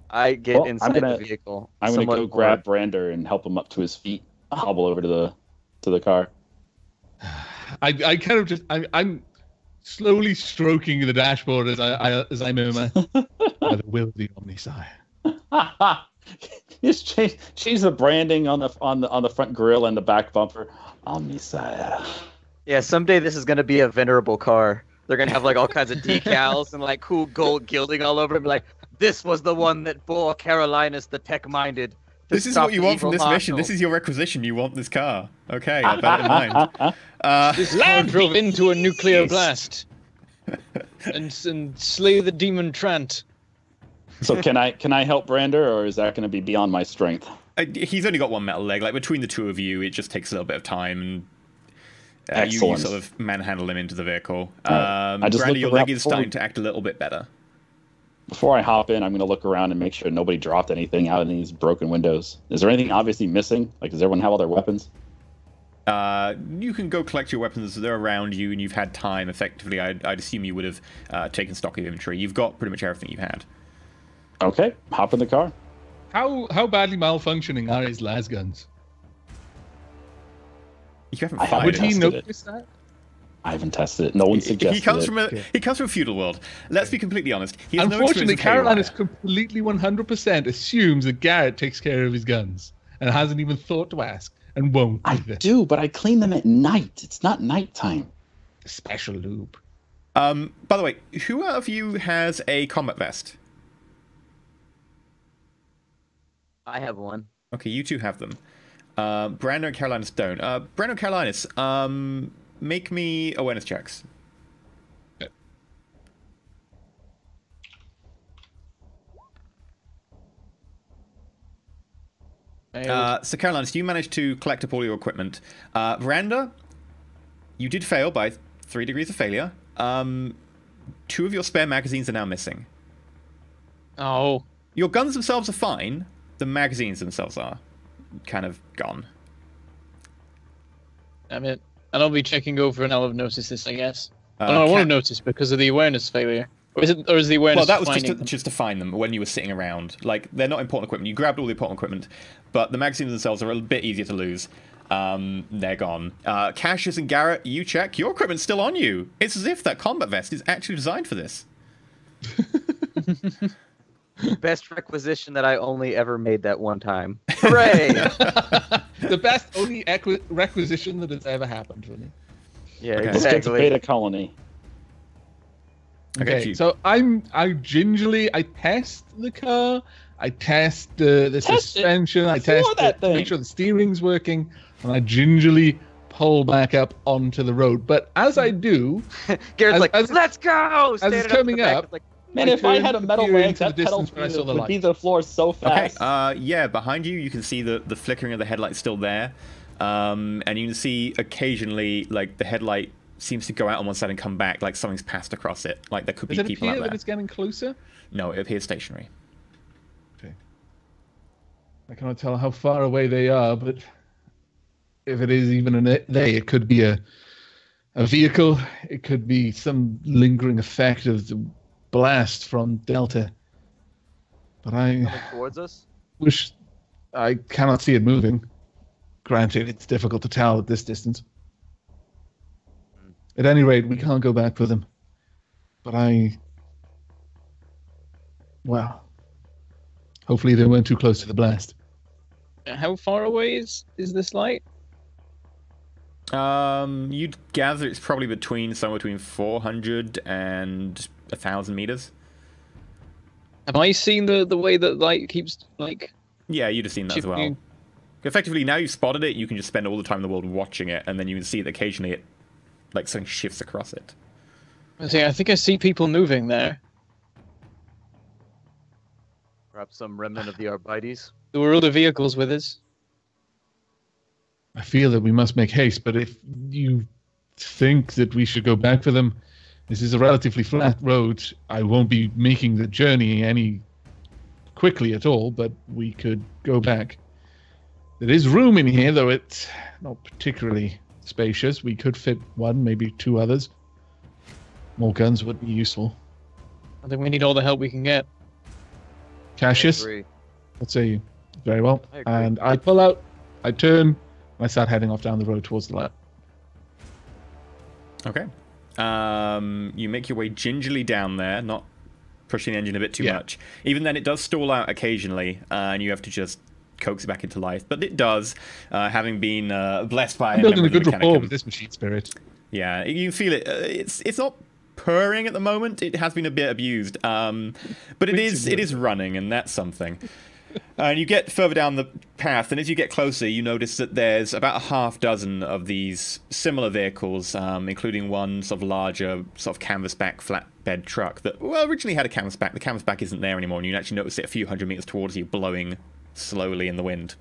Speaker 5: I get
Speaker 2: Well,
Speaker 5: inside the vehicle.
Speaker 2: I'm gonna
Speaker 5: somewhat
Speaker 2: go grab
Speaker 5: bored.
Speaker 2: Brander and help him up to his feet. Hobble over to the car.
Speaker 3: I kind of just I'm slowly stroking the dashboard as I murmur, "By the will of the Omnisire."
Speaker 2: Just change the branding on the front grille and the back bumper. Omnisire.
Speaker 5: Yeah, someday this is gonna be a venerable car. They're gonna have like all kinds of decals and like cool gold gilding all over it. Be like, this was the one that bore Carolinus the tech-minded.
Speaker 1: This is what you want from this mission. This is your requisition. You want this car. Okay, I'll bear it in mind.
Speaker 4: This car drove into a nuclear blast and slay the demon Trant.
Speaker 2: So can I help Brander, or is that going to be beyond my strength?
Speaker 1: He's only got one metal leg. Like between the two of you, it just takes a little bit of time. And you
Speaker 2: Excellent.
Speaker 1: sort of manhandle him into the vehicle.
Speaker 2: I just
Speaker 1: Brandy,
Speaker 2: looked
Speaker 1: your
Speaker 2: around
Speaker 1: leg is
Speaker 2: before
Speaker 1: starting to act a little bit better.
Speaker 2: Before I hop in, I'm going to look around and make sure nobody dropped anything out of these broken windows. Is there anything obviously missing? Like, does everyone have all their weapons?
Speaker 1: You can go collect your weapons. They're around you, and you've had time. Effectively, I'd assume you would have taken stock of inventory. You've got pretty much everything you've had.
Speaker 2: Okay, hop in the car.
Speaker 3: How badly malfunctioning are his las guns?
Speaker 1: You haven't
Speaker 2: I
Speaker 1: fired
Speaker 3: Would
Speaker 1: it.
Speaker 3: he
Speaker 2: tested
Speaker 3: notice that?
Speaker 2: I haven't tested it. No one suggested
Speaker 1: He comes
Speaker 2: it.
Speaker 1: from he comes from a feudal world. Let's be completely honest. He has no
Speaker 3: Unfortunately,
Speaker 1: experience with
Speaker 3: Carolinus
Speaker 1: haywire.
Speaker 3: completely 100% assumes that Garrett takes care of his guns and hasn't even thought to ask and won't
Speaker 2: I
Speaker 3: either.
Speaker 2: do, but I clean them at night. It's not nighttime.
Speaker 3: Special lube.
Speaker 1: By the way, who out of you has a combat vest?
Speaker 5: I have one.
Speaker 1: Okay, you two have them. Brando and Carolinus don't. Brando and Carolinus, make me awareness checks. So Carolinus, you managed to collect up all your equipment. Branda, you did fail by 3 degrees of failure. 2 of your spare magazines are now missing.
Speaker 4: Oh,
Speaker 1: Your guns themselves are fine. The magazines themselves are kind of gone.
Speaker 4: damn it. And I'll be checking over and I'll have noticed this, I guess.
Speaker 1: Uh,
Speaker 4: Oh, no, I won't
Speaker 1: Ca-
Speaker 4: have noticed because of the awareness failure. Or is the awareness
Speaker 1: Well, that was
Speaker 4: finding them?
Speaker 1: just to find them when you were sitting around. Like, they're not important equipment. You grabbed all the important equipment, but the magazines themselves are a bit easier to lose. They're gone. Cassius and Garrett, you check. Your equipment's still on you. It's as if that combat vest is actually designed for this.
Speaker 5: Best requisition that I only ever made that one time. Hooray!
Speaker 3: The best only requisition that has ever happened for me.
Speaker 5: Yeah,
Speaker 1: Okay.
Speaker 2: Let's get to
Speaker 5: exactly.
Speaker 2: Beta Colony.
Speaker 3: Okay,
Speaker 1: you.
Speaker 3: so I gingerly test the car, I test the
Speaker 2: Test it.
Speaker 3: suspension, I
Speaker 2: Floor
Speaker 3: test
Speaker 2: that
Speaker 3: it,
Speaker 2: thing.
Speaker 3: make sure the steering's working, and I gingerly pull back up onto the road. But as I do,
Speaker 5: Garrett's
Speaker 3: As-
Speaker 5: like,
Speaker 3: as-
Speaker 5: let's go!
Speaker 3: it's
Speaker 5: Standing
Speaker 3: coming
Speaker 5: the back,
Speaker 3: up,
Speaker 5: it's like,
Speaker 2: Man,
Speaker 3: I
Speaker 2: if I
Speaker 3: turned
Speaker 2: had a
Speaker 3: the
Speaker 2: metal
Speaker 3: gear
Speaker 2: leg,
Speaker 3: into the
Speaker 2: that pedal
Speaker 3: distance when I saw the
Speaker 2: would be
Speaker 3: light.
Speaker 2: the floor so
Speaker 1: Okay,
Speaker 2: fast.
Speaker 1: yeah, behind you, you can see the flickering of the headlight still there. And you can see occasionally, like, the headlight seems to go out on one side and come back, like something's passed across it. Like, there could
Speaker 3: does
Speaker 1: be
Speaker 3: it
Speaker 1: people
Speaker 3: appear
Speaker 1: out
Speaker 3: that
Speaker 1: there.
Speaker 3: it's getting closer?
Speaker 1: No, it appears stationary.
Speaker 3: Okay. I cannot tell how far away they are, but if it is even it could be a vehicle. It could be some lingering effect of the blast from Delta. But I
Speaker 5: coming towards us.
Speaker 3: wish I cannot see it moving. Granted, it's difficult to tell at this distance. At any rate, we can't go back for them. But well, hopefully they weren't too close to the blast.
Speaker 4: How far away is this light?
Speaker 1: You'd gather it's probably somewhere between 400 and 1,000 meters.
Speaker 4: Have I seen the way that light keeps, like...
Speaker 1: Yeah, you'd have seen that as well.
Speaker 4: shifting?
Speaker 1: Effectively, now you've spotted it, you can just spend all the time in the world watching it, and then you can see that occasionally it, like, something shifts across it.
Speaker 4: I think I see people moving there.
Speaker 5: Perhaps some remnant of the Arbites.
Speaker 4: There were other vehicles with us.
Speaker 3: I feel that we must make haste, but if you think that we should go back for them, this is a relatively flat road. I won't be making the journey any quickly at all, but we could go back. There is room in here, though it's not particularly spacious. We could fit one, maybe 2 others. More guns would be useful.
Speaker 4: I think we need all the help we can get.
Speaker 3: Cassius,
Speaker 5: agree.
Speaker 3: what say you? Very well.
Speaker 5: I agree.
Speaker 3: And I pull out, I turn, and I start heading off down the road towards the light.
Speaker 1: Okay. You make your way gingerly down there, not pushing the engine a bit too much. Even then, it does stall out occasionally, and you have to just coax it back into life. But it does, having been blessed by
Speaker 3: I'm building a
Speaker 1: member of
Speaker 3: good
Speaker 1: the
Speaker 3: rapport
Speaker 1: Mechanicum.
Speaker 3: with this machine spirit.
Speaker 1: Yeah, you feel it. It's not purring at the moment. It has been a bit abused, but it is running, and that's something. And you get further down the path, and as you get closer, you notice that there's about a half dozen of these similar vehicles, including one sort of larger sort of canvas-back flatbed truck that, well, originally had a canvas-back. The canvas-back isn't there anymore, and you actually notice it a few hundred meters towards you, blowing slowly in the wind.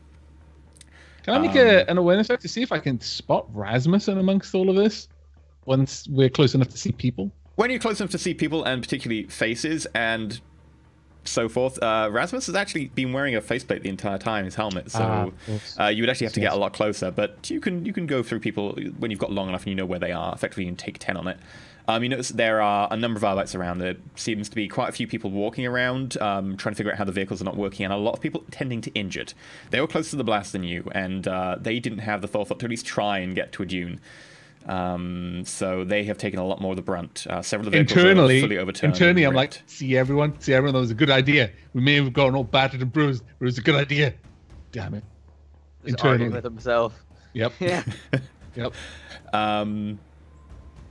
Speaker 3: Can I make an awareness check to see if I can spot Rasmus in amongst all of this once we're close enough to see people?
Speaker 1: When you're close enough to see people, and particularly faces and so forth, Rasmus has actually been wearing a faceplate the entire time, his helmet, so you would actually have to get a lot closer, but you can go through people when you've got long enough and you know where they are. Effectively, you can take 10 on it. You notice there are a number of Arbites around. There seems to be quite a few people walking around, trying to figure out how the vehicles are not working, and a lot of people tending to injured. They were closer to the blast than you, and they didn't have the forethought to at least try and get to a dune. So they have taken a lot more of the brunt. Several of the vehicles are fully overturned.
Speaker 3: Internally, I'm like, see everyone, that was a good idea. We may have gotten all battered and bruised, but it was a good idea. Damn it.
Speaker 5: Just arguing with himself.
Speaker 3: Yep.
Speaker 5: Yeah.
Speaker 3: Yep.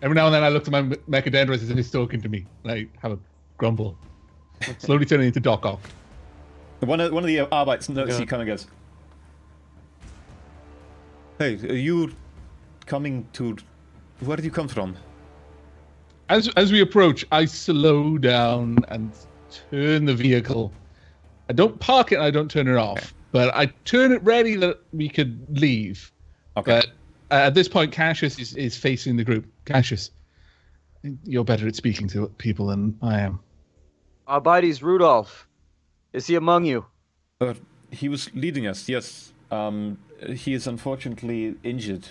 Speaker 3: Every now and then I look to my mechadendrons and he's talking to me. And I have a grumble. Slowly turning into Doc Ock.
Speaker 1: One of the Arbites notices you, kind of goes, "Hey, are you coming to... Where did you come from?"
Speaker 3: As we approach, I slow down and turn the vehicle. I don't park it and I don't turn it off, but I turn it ready that we could leave.
Speaker 1: Okay.
Speaker 3: But at this point, Cassius is facing the group. Cassius, you're better at speaking to people than I am.
Speaker 5: Arbites Rudolph. Is he among you?
Speaker 1: He was leading us, yes. He is unfortunately injured.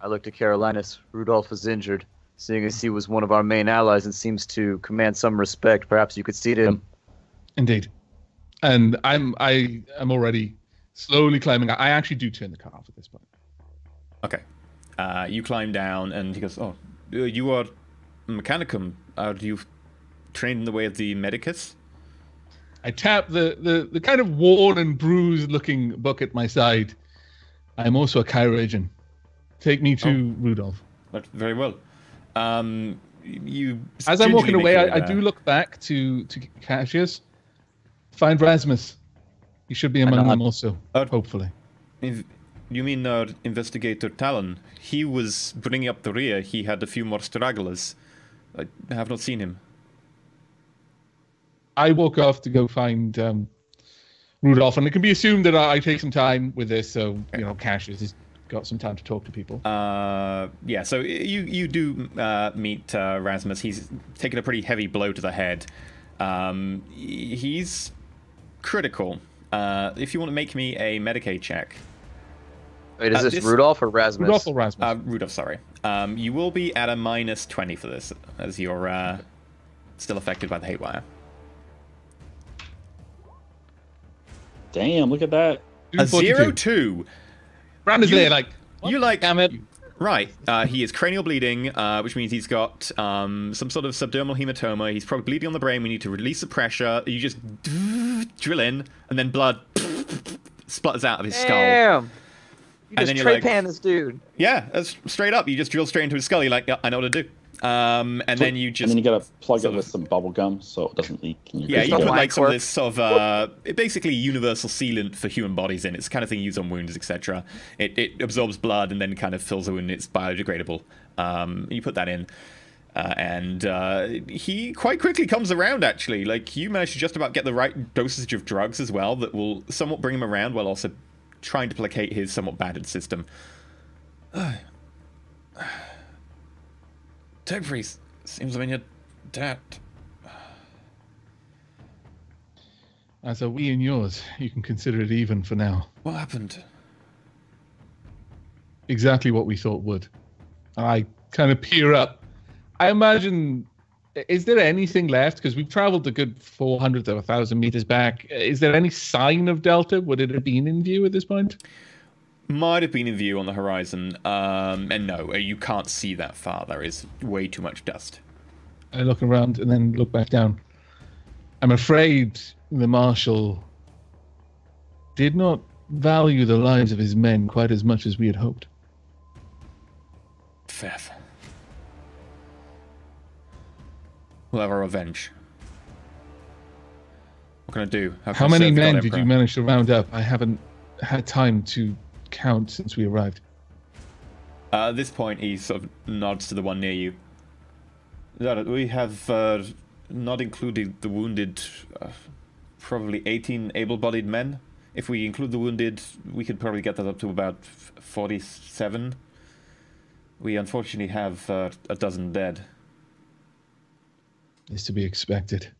Speaker 5: I looked at Carolinus. Rudolph is injured. Seeing as he was one of our main allies and seems to command some respect, perhaps you could see to him.
Speaker 3: Indeed. And I'm already slowly climbing. I actually do turn the car off at this point.
Speaker 1: Okay. You climb down, and he goes, "Oh, you are Mechanicum. Are you trained in the way of the Medicus?"
Speaker 3: I tap the kind of worn and bruised-looking book at my side. I'm also a chirurgeon. Take me to Rudolph.
Speaker 1: But very well. You.
Speaker 3: As I'm walking away, I do look back to Cassius. Find Rasmus. He should be among them also, hopefully.
Speaker 1: You mean Investigator Talon? He was bringing up the rear. He had a few more stragglers. I have not seen him.
Speaker 3: I walk off to go find Rudolph, and it can be assumed that I take some time with this, so, Cassius has got some time to talk to people.
Speaker 1: Yeah, so you do meet Rasmus. He's taken a pretty heavy blow to the head. He's critical. If you want to make me a Medicaid check.
Speaker 5: Wait, is this Rudolph or Rasmus?
Speaker 3: Rudolph or Rasmus?
Speaker 1: Rudolph, sorry. You will be at a -20 for this, as you're still affected by the Haywire.
Speaker 2: Damn, look at that.
Speaker 1: A 0-2.
Speaker 3: Brandon's there, like, what?
Speaker 1: You like...
Speaker 4: Damn it.
Speaker 1: Right. He is cranial bleeding, which means he's got some sort of subdermal hematoma. He's probably bleeding on the brain. We need to release the pressure. You just drill in, and then blood splatters out of his skull.
Speaker 5: Damn! You
Speaker 1: And
Speaker 5: just
Speaker 1: then you're
Speaker 5: trade
Speaker 1: like-
Speaker 5: pan this dude.
Speaker 1: Yeah, that's straight up. You just drill straight into his skull. You're like, yeah, I know what to do. And then you just...
Speaker 2: And then you gotta plug
Speaker 1: sort
Speaker 2: it with some bubble gum so it doesn't leak. And
Speaker 1: Yeah, you put
Speaker 5: Wine
Speaker 1: like some of
Speaker 5: cork.
Speaker 1: this sort of basically universal sealant for human bodies in. It's the kind of thing used on wounds, etc. It absorbs blood and then kind of fills the wound. It's biodegradable. You put that in, and he quite quickly comes around. Actually, like you managed to just about get the right dosage of drugs as well that will somewhat bring him around while also trying to placate his somewhat battered system. Tech freeze. Seems I'm in your debt.
Speaker 3: As are we and yours. You can consider it even for now.
Speaker 1: What happened?
Speaker 3: Exactly what we thought would. I kind of peer up. I imagine is there anything left? Because we've traveled a good 400 to 1,000 meters back. Is there any sign of Delta? Would it have been in view at this point?
Speaker 1: Might have been in view on the horizon. And no, you can't see that far. There is way too much dust.
Speaker 3: I look around and then look back down. I'm afraid the Marshal did not value the lives of his men quite as much as we had hoped.
Speaker 1: Fair. We'll have our revenge. What can I do?
Speaker 3: How many men did you manage to round up? I haven't had time to count since we arrived.
Speaker 1: At this point, he sort of nods to the one near you. We have not included the wounded, probably 18 able-bodied men. If we include the wounded, we could probably get that up to about 47. We unfortunately have a dozen dead.
Speaker 3: Is to be expected.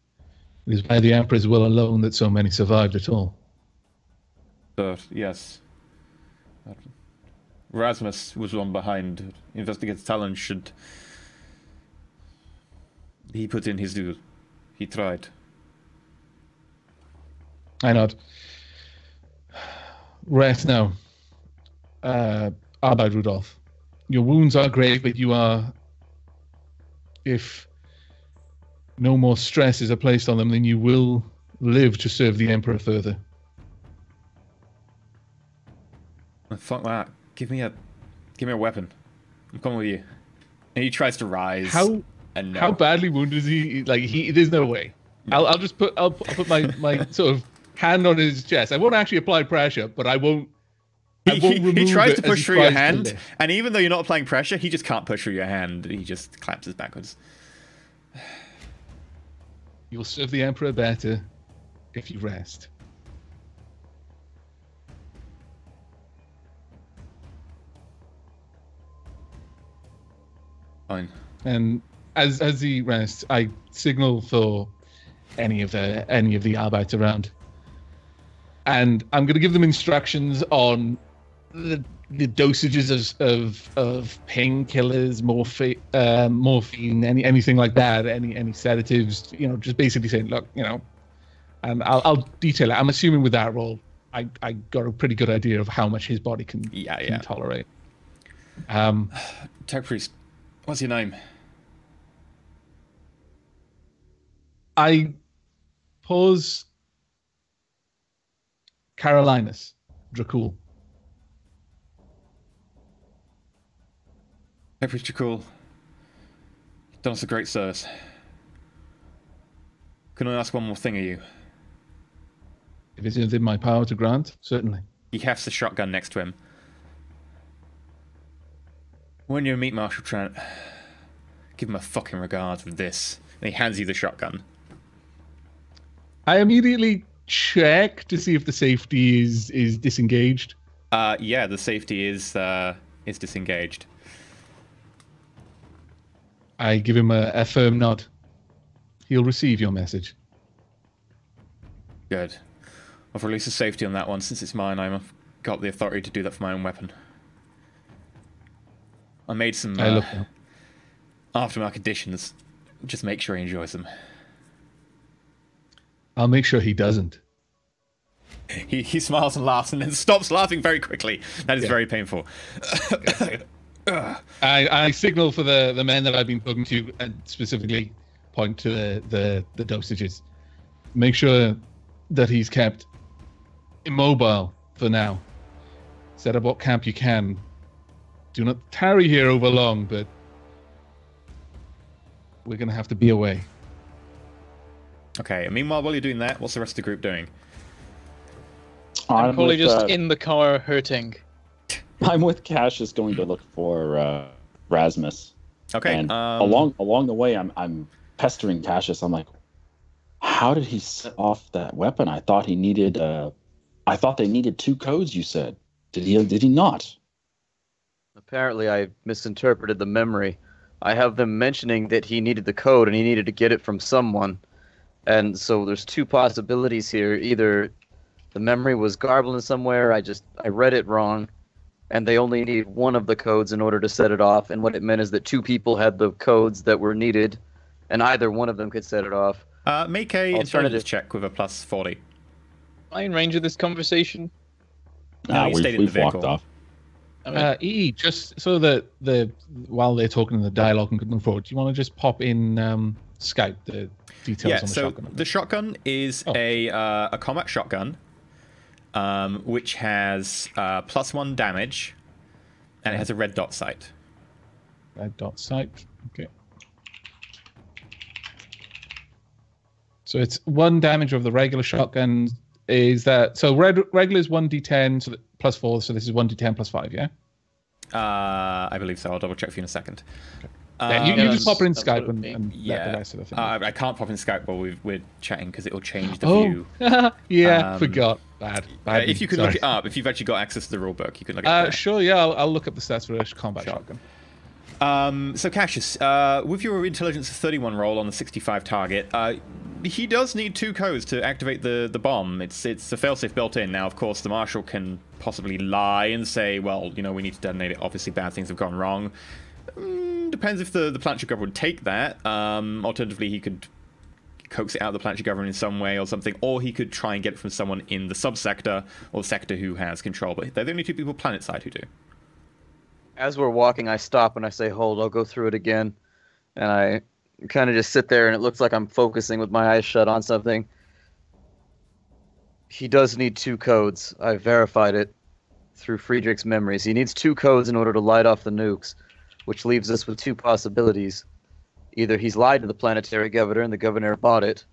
Speaker 3: It is by the Emperor's will alone that so many survived at all.
Speaker 1: Yes. Rasmus was one behind. Investigator Talon should... He put in his due. He tried.
Speaker 3: I nod. Rest now. Arbeit Rudolph. Your wounds are grave, but you are... If no more stresses are placed on them, then you will live to serve the Emperor further.
Speaker 1: Fuck that. Give me a weapon. I'm coming with you. And he tries to rise.
Speaker 3: How badly wounded is he? Like there's no way. I'll put my sort of hand on his chest. I won't actually apply pressure, but I won't.
Speaker 1: He tries to push through your hand, and even though you're not applying pressure, he just can't push through your hand. He just collapses backwards.
Speaker 3: You'll serve the Emperor better if you rest.
Speaker 1: Fine.
Speaker 3: And as he rests, I signal for any of the Arbeit around, and I'm going to give them instructions on the dosages of painkillers, morphine, anything like that, any sedatives. Just basically saying, look, and I'll detail it. I'm assuming with that roll, I got a pretty good idea of how much his body can tolerate.
Speaker 1: Tech Priest, what's your name?
Speaker 3: I pause. Carolinus Dracul.
Speaker 1: Tech Priest Dracul, done us a great service. Can I ask one more thing of you?
Speaker 3: If it's within my power to grant, certainly.
Speaker 1: He hefts the shotgun next to him. When you meet Marshal Trent, give him a fucking regards with this. And he hands you the shotgun.
Speaker 3: I immediately check to see if the safety is disengaged.
Speaker 1: Yeah, the safety is disengaged.
Speaker 3: I give him a firm nod. He'll receive your message.
Speaker 1: Good. I've released the safety on that one. Since it's mine, I've got the authority to do that for my own weapon. I made some aftermarket additions. Just make sure he enjoys them.
Speaker 3: I'll make sure he doesn't.
Speaker 1: He smiles and laughs and then stops laughing very quickly. That is very painful.
Speaker 3: I signal for the men that I've been talking to and specifically point to the dosages. Make sure that he's kept immobile for now. Set up what camp you can. Do not tarry here over long, but we're going to have to be away.
Speaker 1: Okay, and meanwhile, while you're doing that, what's the rest of the group doing?
Speaker 4: I'm probably just in the car hurting.
Speaker 2: I'm with Cassius going to look for Rasmus.
Speaker 1: Okay.
Speaker 2: And along the way, I'm pestering Cassius. I'm like, how did he set off that weapon? I thought he needed. I thought they needed 2 codes. You said, did he not?
Speaker 5: Apparently, I misinterpreted the memory. I have them mentioning that he needed the code and he needed to get it from someone. And so there's 2 possibilities here. Either the memory was garbled in somewhere, I read it wrong, and they only need one of the codes in order to set it off. And what it meant is that 2 people had the codes that were needed, and either one of them could set it off.
Speaker 1: Make a intelligence
Speaker 5: Alternative.
Speaker 1: check with a plus 40.
Speaker 4: Am I in range of this conversation?
Speaker 1: No, you stayed in the
Speaker 2: we've walked
Speaker 1: vehicle.
Speaker 2: off.
Speaker 4: I mean,
Speaker 3: E, just so that while they're talking, the dialogue can move forward. Do you want to just pop in Skype the details
Speaker 1: Yeah,
Speaker 3: on the
Speaker 1: so
Speaker 3: shotgun?
Speaker 1: the shotgun is a combat shotgun, which has +1 damage, and it has a red dot sight.
Speaker 3: Red dot sight. Okay. So it's 1 damage of the regular shotgun. Is that so? Regular is 1d10, so +4. So this is 1d10 +5. Yeah.
Speaker 1: I believe so. I'll double check for you in a second.
Speaker 3: Yeah, you just pop it in
Speaker 4: that's what
Speaker 3: Skype
Speaker 4: it'd
Speaker 3: and,
Speaker 4: be.
Speaker 3: and let the rest of the thing.
Speaker 1: I can't pop in Skype while we're chatting because it'll change the view.
Speaker 3: Yeah, forgot. Bad.
Speaker 1: If you could look it up, if you've actually got access to the rulebook, you can look it up.
Speaker 3: Sure, yeah, I'll look up the stats for a combat shotgun.
Speaker 1: So Cassius, with your intelligence 31 roll on the 65 target, he does need 2 codes to activate the bomb. It's a failsafe built in. Now, of course, the marshal can possibly lie and say, well, you know, we need to detonate it. Obviously, bad things have gone wrong. Depends if the planetary government would take that. Alternatively, he could coax it out of the planetary government in some way or something, or he could try and get it from someone in the subsector or sector who has control. But they're the only 2 people planet side who do.
Speaker 5: As we're walking, I stop and I say, hold, I'll go through it again. And I kind of just sit there, and it looks like I'm focusing with my eyes shut on something. He does need 2 codes. I verified it through Friedrich's memories. He needs 2 codes in order to light off the nukes, which leaves us with 2 possibilities. Either he's lied to the planetary governor and the governor bought it,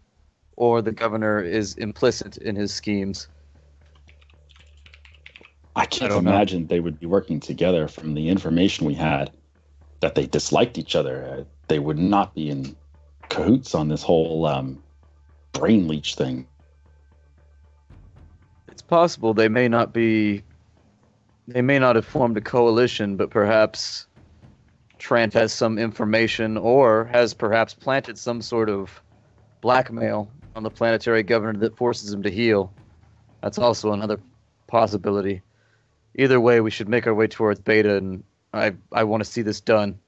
Speaker 5: or the governor is implicit in his schemes.
Speaker 2: I can't
Speaker 5: don't know.
Speaker 2: imagine they would be working together from the information we had, that they disliked each other. They would not be in cahoots on this whole brain leech thing.
Speaker 5: It's possible they may not have formed a coalition, but perhaps Trant has some information or has perhaps planted some sort of blackmail on the planetary governor that forces him to heal. That's also another possibility. Either way, we should make our way towards Beta, and I want to see this done.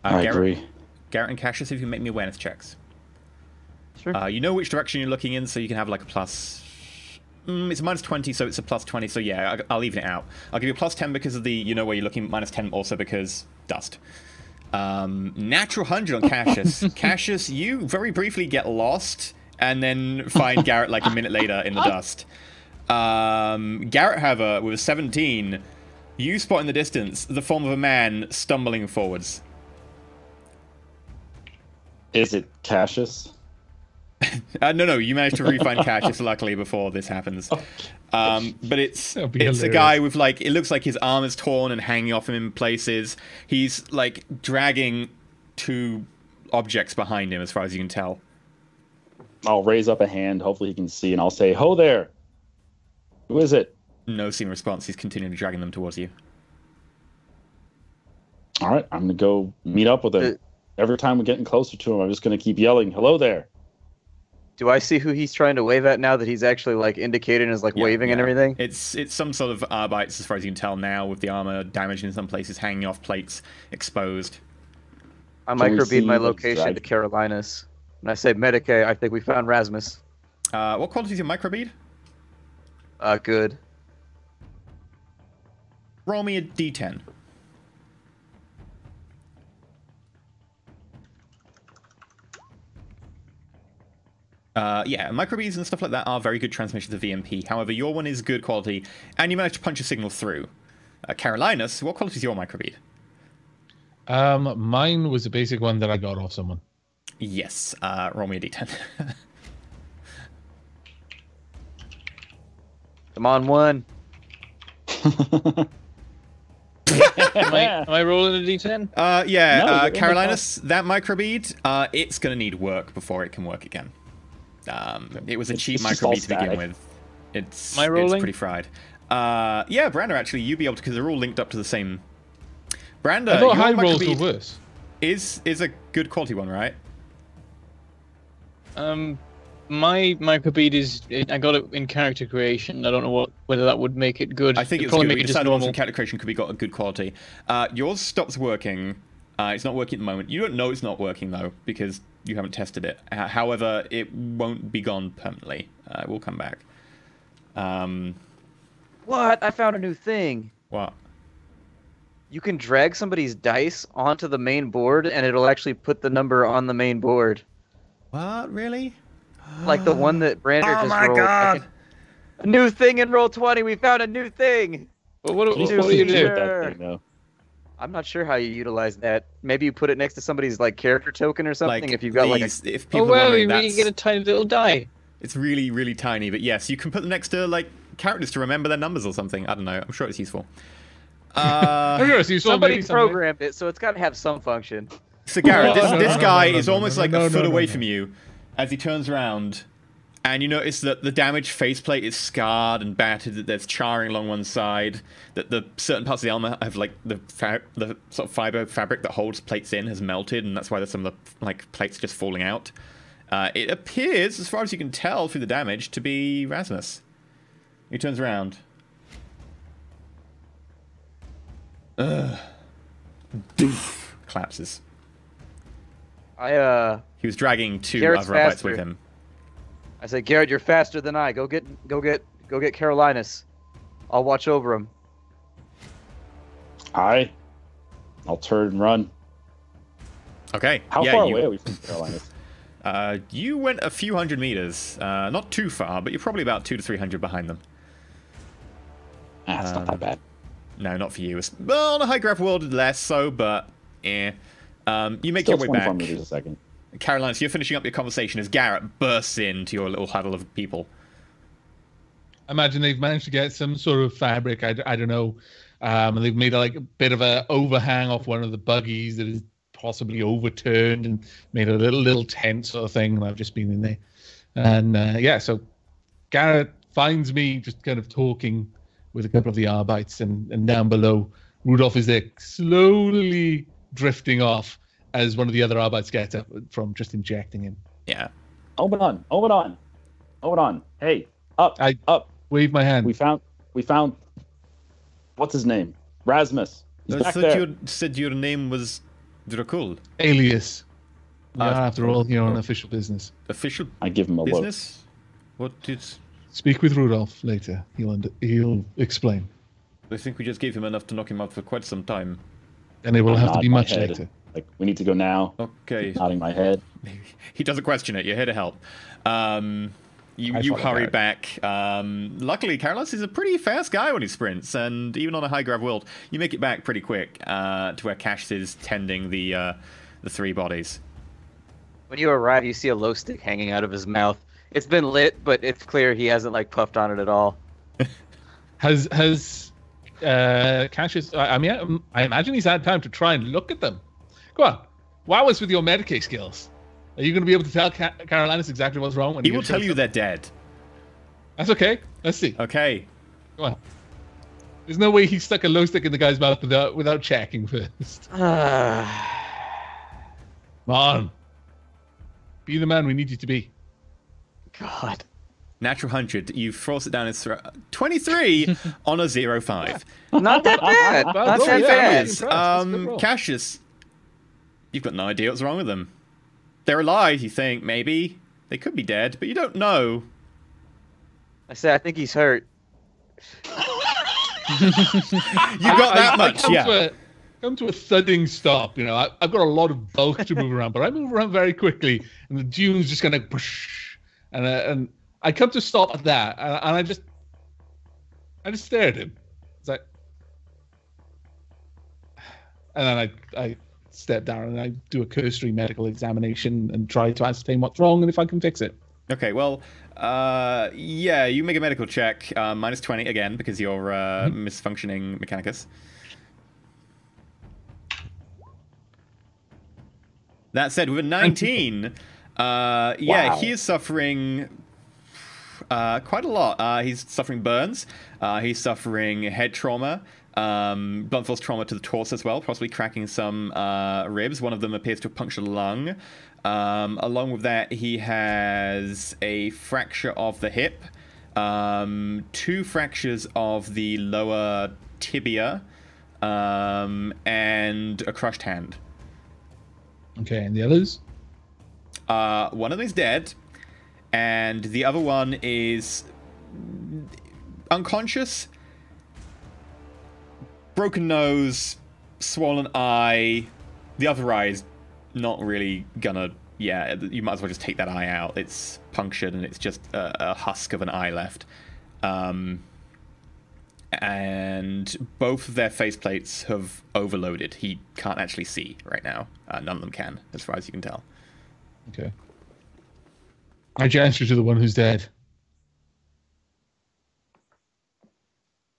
Speaker 2: I agree.
Speaker 1: Garrett and Cassius, if you can make me awareness checks.
Speaker 5: Sure.
Speaker 1: You know which direction you're looking in, so you can have like a plus... it's a -20, so it's a +20, so yeah, I'll even it out. I'll give you a +10 because of the, you know where you're looking, -10 also because dust. Natural 100 on Cassius. Cassius, you very briefly get lost, and then find Garrett like a minute later in the dust. Garrett, however, with a 17, you spot in the distance the form of a man stumbling forwards.
Speaker 2: Is it Cassius?
Speaker 1: No, you managed to re-find Cassius luckily before this happens. But it's
Speaker 3: That'd be
Speaker 1: a
Speaker 3: hilarious.
Speaker 1: guy with like, it looks like his arm is torn and hanging off him in places. He's like dragging 2 objects behind him as far as you can tell.
Speaker 2: I'll raise up a hand, hopefully he can see, and I'll say, ho there! Who is it?
Speaker 1: No seeming response. He's continuing dragging them towards you.
Speaker 2: All right, I'm going to go meet up with him. Every time we're getting closer to him, I'm just going to keep yelling, hello there!
Speaker 5: Do I see who he's trying to wave at now that he's actually like indicating as like
Speaker 1: Yeah,
Speaker 5: waving and
Speaker 1: yeah.
Speaker 5: everything?
Speaker 1: It's some sort of Arbites as far as you can tell now, with the armor damaged in some places, hanging off plates, exposed.
Speaker 5: I
Speaker 2: Can we
Speaker 5: microbead
Speaker 2: see
Speaker 5: my
Speaker 2: the
Speaker 5: location
Speaker 2: drag-
Speaker 5: to Carolinas. And I say, Medicaid, I think we found Rasmus.
Speaker 1: What quality is your microbead?
Speaker 5: Good.
Speaker 1: Roll me a d10. Yeah, microbeads and stuff like that are very good transmissions of VMP. However, your one is good quality, and you managed to punch a signal through. Carolinus, what quality is your microbead?
Speaker 3: Mine was a basic one that I got off someone.
Speaker 1: Yes, roll me a d10.
Speaker 5: Come on, 1.
Speaker 4: Am I rolling a d10?
Speaker 1: Yeah,
Speaker 2: No, you're in the
Speaker 1: Carolinus, that microbead, it's going to need work before it can work again. It was a cheap
Speaker 2: it's just all
Speaker 1: microbead to begin
Speaker 2: static.
Speaker 1: with. It's
Speaker 4: Am I rolling?
Speaker 1: It's pretty fried. Yeah, Brander, actually, you'd be able to, because they're all linked up to the same. Brander,
Speaker 3: I thought
Speaker 1: your
Speaker 3: high rolls were
Speaker 1: microbead
Speaker 3: worse.
Speaker 1: is a good quality one, right?
Speaker 4: My microbead is. I got it in character creation. I don't know whether that would make it good.
Speaker 1: I think
Speaker 4: It'd
Speaker 1: it's
Speaker 4: probably
Speaker 1: good.
Speaker 4: make
Speaker 1: We
Speaker 4: it just
Speaker 1: decided on
Speaker 4: normal.
Speaker 1: some character creation could be got a good quality. Yours stops working It's not working at the moment. You don't know it's not working, though, because you haven't tested it. However, it won't be gone permanently. It will come back.
Speaker 5: What? I found a new thing.
Speaker 1: What?
Speaker 5: You can drag somebody's dice onto the main board, and it'll actually put the number on the main board.
Speaker 1: What? Really?
Speaker 5: Like the one that Brander just rolled.
Speaker 1: Oh my god!
Speaker 5: A new thing in Roll20. We found a new thing.
Speaker 4: But what do you
Speaker 2: What
Speaker 4: do?
Speaker 2: that thing, though?
Speaker 5: I'm not sure how you utilize that. Maybe you put it next to somebody's like character token or something.
Speaker 1: Like
Speaker 5: if you've got
Speaker 1: these,
Speaker 5: like a...
Speaker 1: if people
Speaker 4: Oh well,
Speaker 1: wondering,
Speaker 4: you
Speaker 1: that's,
Speaker 4: get a tiny little die.
Speaker 1: it's really, really tiny. But yes, you can put them next to like characters to remember their numbers or something. I don't know. I'm sure it's useful.
Speaker 5: Somebody programmed it, so it's got to have some function.
Speaker 1: So Garrett,
Speaker 3: No,
Speaker 1: this
Speaker 3: no,
Speaker 1: guy
Speaker 3: no,
Speaker 1: is
Speaker 3: no,
Speaker 1: almost
Speaker 3: no,
Speaker 1: like
Speaker 3: no,
Speaker 1: a foot
Speaker 3: no,
Speaker 1: away
Speaker 3: no.
Speaker 1: from you as he turns around, and you notice that the damaged faceplate is scarred and battered, that there's charring along one side, that the certain parts of the armor have like the sort of fiber fabric that holds plates in has melted, and that's why there's some of the like plates just falling out. It appears, as far as you can tell through the damage, to be Rasmus. He turns around. Doof. Collapses. He was dragging two
Speaker 5: Garrett's
Speaker 1: other robots
Speaker 5: faster.
Speaker 1: with him.
Speaker 5: I said, Garrett, you're faster than I. Go get Carolinus. I'll watch over him.
Speaker 2: I'll turn and run.
Speaker 1: Okay.
Speaker 2: How
Speaker 1: yeah,
Speaker 2: far
Speaker 1: you,
Speaker 2: away are we from Carolinas?
Speaker 1: You went a few hundred meters. Not too far, but you're probably about 200 to 300 behind them.
Speaker 2: It's not that bad.
Speaker 1: No, not for you. Well, on a high grav world, less so, but eh. You make
Speaker 2: Still
Speaker 1: your way
Speaker 2: 24
Speaker 1: back.
Speaker 2: meters a second.
Speaker 1: Caroline, so you're finishing up your conversation as Garrett bursts into your little huddle of people.
Speaker 3: Imagine they've managed to get some sort of fabric. I don't know. And they've made a bit of a overhang off one of the buggies that is possibly overturned and made a little tent sort of thing. And I've just been in there. And yeah, so Garrett finds me just kind of talking with a couple of the Arbites, and down below, Rudolph is there slowly drifting off as one of the other Arbites gets up from just injecting him.
Speaker 1: Yeah.
Speaker 2: Hold on. Hey, up.
Speaker 3: Wave my hand.
Speaker 2: We found. What's his name? Rasmus. He's
Speaker 1: I
Speaker 2: back
Speaker 1: thought
Speaker 2: there.
Speaker 1: you said your name was Dracul.
Speaker 3: Alias. Yeah, after all, you're on official business.
Speaker 1: Official
Speaker 2: I give him a
Speaker 1: business? What did...
Speaker 3: Speak with Rudolph later. He'll explain.
Speaker 1: I think we just gave him enough to knock him out for quite some time.
Speaker 3: And it will
Speaker 2: look.
Speaker 3: have to
Speaker 2: Nod
Speaker 3: be
Speaker 2: my
Speaker 3: much
Speaker 2: head.
Speaker 3: later.
Speaker 2: Like, we need to go now.
Speaker 1: Okay.
Speaker 2: Nodding my head.
Speaker 1: He doesn't question it. You're here to help. You
Speaker 2: follow
Speaker 1: hurry
Speaker 2: Garrett.
Speaker 1: back. Luckily, Carlos is a pretty fast guy when he sprints, and even on a high grav world, you make it back pretty quick to where Cash is tending the three bodies.
Speaker 5: When you arrive, you see a glow stick hanging out of his mouth. It's been lit, but it's clear he hasn't like puffed on it at all.
Speaker 3: Has Cassius? I mean, I imagine he's had time to try and look at them. Go on, wow us with your Medicaid skills. Are you going to be able to tell Carolinus exactly what's wrong? When
Speaker 1: He will tell you they're dead.
Speaker 3: That's okay. Let's see.
Speaker 1: Okay.
Speaker 3: Go on. There's no way he stuck a glow stick in the guy's mouth without checking first. Come on. Be the man we need you to be.
Speaker 5: God.
Speaker 1: Natural 100. You force it down his throat. 23 on a 0.5.
Speaker 5: Not that bad.
Speaker 3: Well,
Speaker 5: Not
Speaker 3: good,
Speaker 5: that
Speaker 3: yeah,
Speaker 5: bad.
Speaker 3: impressed. That's a good roll.
Speaker 1: Cassius, you've got no idea what's wrong with them. They're alive, you think, maybe. They could be dead, but you don't know.
Speaker 5: I said, I think he's hurt.
Speaker 1: You got that much, yeah.
Speaker 3: Come to a thudding stop. You know, I've got a lot of bulk to move around, but I move around very quickly, and the dune's just kind of push, and I come to stop at that, and I just stare at him. It's like, and then I step down and I do a cursory medical examination and try to ascertain what's wrong and if I can fix it.
Speaker 1: Okay, well, yeah, you make a medical check, minus 20 again, because you're misfunctioning Mechanicus. That said, with a 19, yeah,
Speaker 2: Wow.
Speaker 1: he is suffering quite a lot. He's suffering burns. He's suffering head trauma, blunt force trauma to the torso as well, possibly cracking some ribs. One of them appears to have punctured a lung. Along with that, he has a fracture of the hip, 2 fractures of the lower tibia, and a crushed hand.
Speaker 3: Okay, and the others?
Speaker 1: One of them is dead, and the other one is unconscious, broken nose, swollen eye. The other eye is not really gonna... Yeah, you might as well just take that eye out. It's punctured, and it's just a husk of an eye left. And both of their faceplates have overloaded. He can't actually see right now. None of them can, as far as you can tell.
Speaker 3: Okay. I gesture to the one who's dead.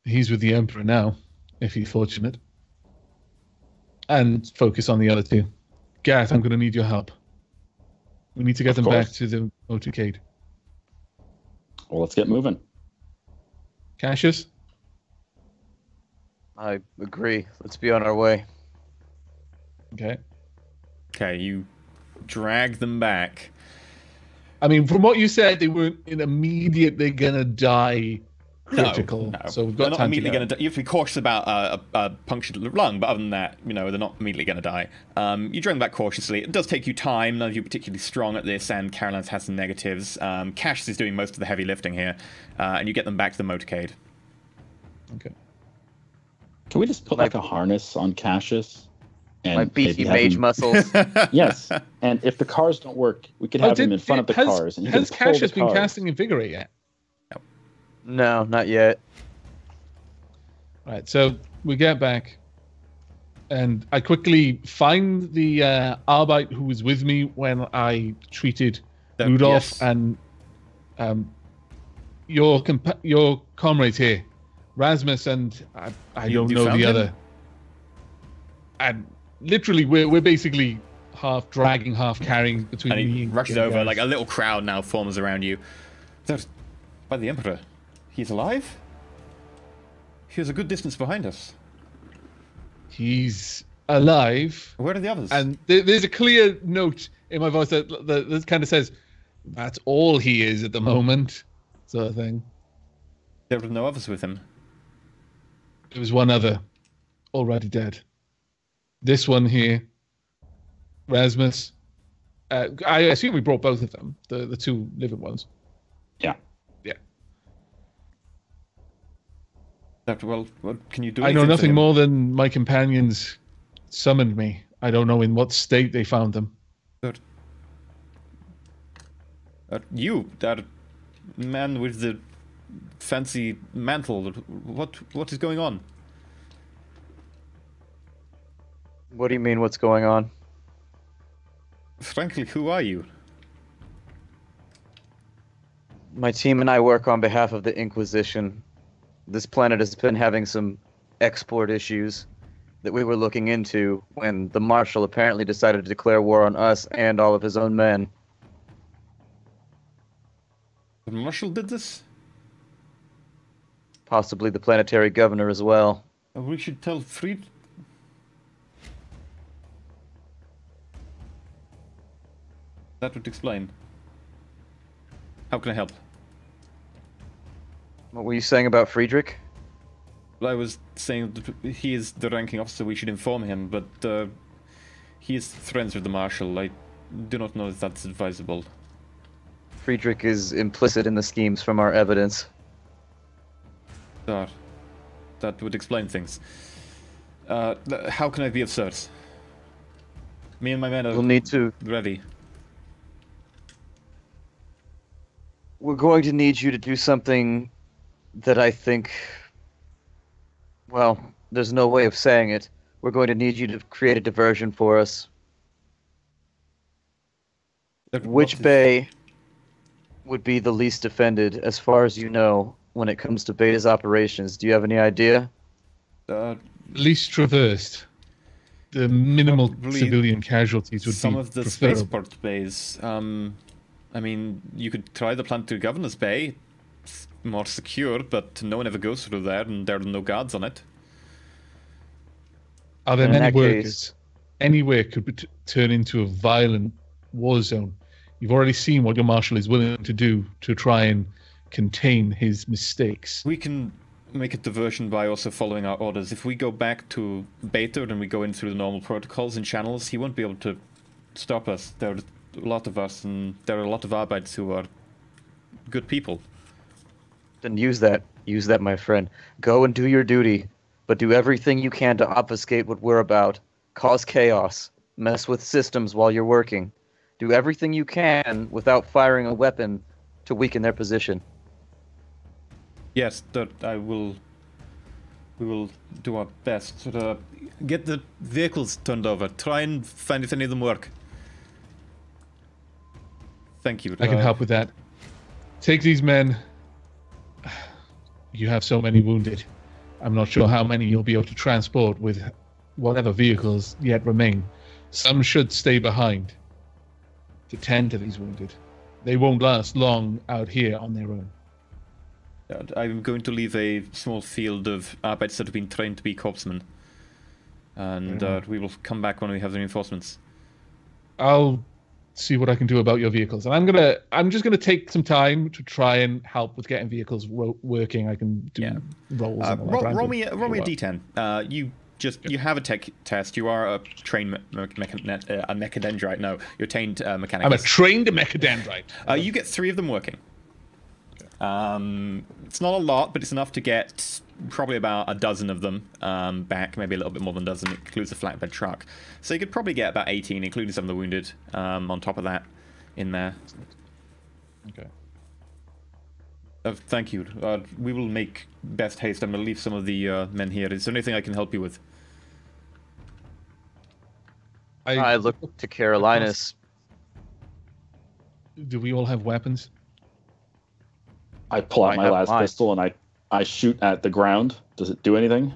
Speaker 3: He's with the Emperor now, if he's fortunate. And focus on the other two. Gareth, I'm going to need your help. We need to get them back to the motorcade.
Speaker 2: Well, let's get moving.
Speaker 3: Cassius?
Speaker 5: I agree. Let's be on our way.
Speaker 3: Okay.
Speaker 1: Okay, you drag them back.
Speaker 3: I mean, from what you said, they weren't in immediate, they're going to die critical.
Speaker 1: No.
Speaker 3: So we've
Speaker 1: They're
Speaker 3: got
Speaker 1: not
Speaker 3: time
Speaker 1: immediately
Speaker 3: to
Speaker 1: going to die. You have to be cautious about a punctured lung, but other than that, you know, they're not immediately going to die. You drag them back cautiously. It does take you time. None of you are particularly strong at this, and Caroline's has some negatives. Cassius is doing most of the heavy lifting here, and you get them back to the motorcade.
Speaker 3: Okay.
Speaker 2: Can we just put like a harness on Cassius? And
Speaker 5: My beefy
Speaker 2: maybe have
Speaker 5: mage
Speaker 2: him-
Speaker 5: muscles.
Speaker 2: Yes, and if the cars don't work, we could have him in front of the cars. And he
Speaker 3: has
Speaker 2: can pull
Speaker 3: Cassius
Speaker 2: the
Speaker 3: been
Speaker 2: cars.
Speaker 3: casting Invigorate yet?
Speaker 5: No, not yet.
Speaker 3: Right, so we get back, and I quickly find the Arbite who was with me when I treated Rudolph,
Speaker 1: yes.
Speaker 3: and your comrades here, Rasmus, and I don't
Speaker 1: You
Speaker 3: know
Speaker 1: found
Speaker 3: the
Speaker 1: him?
Speaker 3: other. And literally, we're basically half dragging, half carrying between
Speaker 1: And
Speaker 3: me
Speaker 1: he
Speaker 3: and
Speaker 1: rushes
Speaker 3: Gareth.
Speaker 1: over. Like a little crowd now forms around you. There's... By the Emperor. He's alive? He was a good distance behind us.
Speaker 3: He's alive.
Speaker 1: Where are the others?
Speaker 3: And there's a clear note in my voice that kind of says, "That's all he is at the moment," sort of thing.
Speaker 1: There were no others with him.
Speaker 3: There was one other, already dead. This one here, Rasmus. I assume we brought both of them, the two living ones.
Speaker 2: Yeah.
Speaker 3: Yeah.
Speaker 1: Well, what can you do?
Speaker 3: I know
Speaker 1: anything for
Speaker 3: nothing
Speaker 1: him?
Speaker 3: more than my companions summoned me. I don't know in what state they found them.
Speaker 1: You, that man with the fancy mantle. What is going on?
Speaker 5: What do you mean, what's going on?
Speaker 1: Frankly, who are you?
Speaker 5: My team and I work on behalf of the Inquisition. This planet has been having some export issues that we were looking into when the Marshal apparently decided to declare war on us and all of his own men.
Speaker 1: The Marshal did this?
Speaker 5: Possibly the planetary governor as well.
Speaker 1: We should tell Fried. That would explain. How can I help?
Speaker 5: What were you saying about Friedrich?
Speaker 1: Well, I was saying that he is the ranking officer, we should inform him, but he is friends with the Marshal. I do not know if that's advisable.
Speaker 5: Friedrich is implicit in the schemes from our evidence.
Speaker 1: That would explain things. How can I be of service? Me and my men are
Speaker 5: We'll need to...
Speaker 1: ready.
Speaker 5: We're going to need you to do something that I think... Well, there's no way of saying it. We're going to need you to create a diversion for us. Which bay would be the least defended, as far as you know, when it comes to Beta's operations? Do you have any idea?
Speaker 3: Least traversed. The minimal
Speaker 1: Probably
Speaker 3: civilian casualties would
Speaker 1: some
Speaker 3: be
Speaker 1: of the
Speaker 3: preferable.
Speaker 1: spaceport bays. I mean, you could try the Planetary Governor's Bay. It's more secure, but no one ever goes through there, and there are no guards on it.
Speaker 3: Are there
Speaker 5: In
Speaker 3: many
Speaker 5: that
Speaker 3: workers?
Speaker 5: case-
Speaker 3: Anywhere could turn into a violent war zone. You've already seen what your marshal is willing to do to try and contain his mistakes.
Speaker 1: We can make a diversion by also following our orders. If we go back to Beta and we go in through the normal protocols and channels, he won't be able to stop us. There are a lot of us, and there are a lot of Arbeits who are good people.
Speaker 5: Then use that. Use that, my friend. Go and do your duty, but do everything you can to obfuscate what we're about. Cause chaos. Mess with systems while you're working. Do everything you can without firing a weapon to weaken their position.
Speaker 1: Yes, that I will. We will do our best to get the vehicles turned over. Try and find if any of them work. Thank you.
Speaker 3: I can help with that. Take these men. You have so many wounded. I'm not sure how many you'll be able to transport with whatever vehicles yet remain. Some should stay behind to tend to these wounded. They won't last long out here on their own.
Speaker 1: I'm going to leave a small field of Arbeits that have been trained to be corpsmen. And we will come back when we have the reinforcements.
Speaker 3: I'll see what I can do about your vehicles. And I'm just gonna take some time to try and help with getting vehicles working. I can do rolls.
Speaker 1: Roll me a D10. You have a tech test. You are a trained mechadendrite. No, you're a trained mechanicus.
Speaker 3: I'm a trained mechadendrite.
Speaker 1: You get 3 of them working. It's not a lot, but it's enough to get probably about a dozen of them back, maybe a little bit more than a dozen. It includes the flatbed truck. So you could probably get about 18, including some of the wounded, on top of that in there.
Speaker 3: Okay.
Speaker 1: Thank you. We will make best haste. I'm going to leave some of the men here. Is there anything I can help you with?
Speaker 5: I look to Carolinus.
Speaker 3: Do we all have weapons?
Speaker 2: I pull out my last pistol and I shoot at the ground. Does it do anything?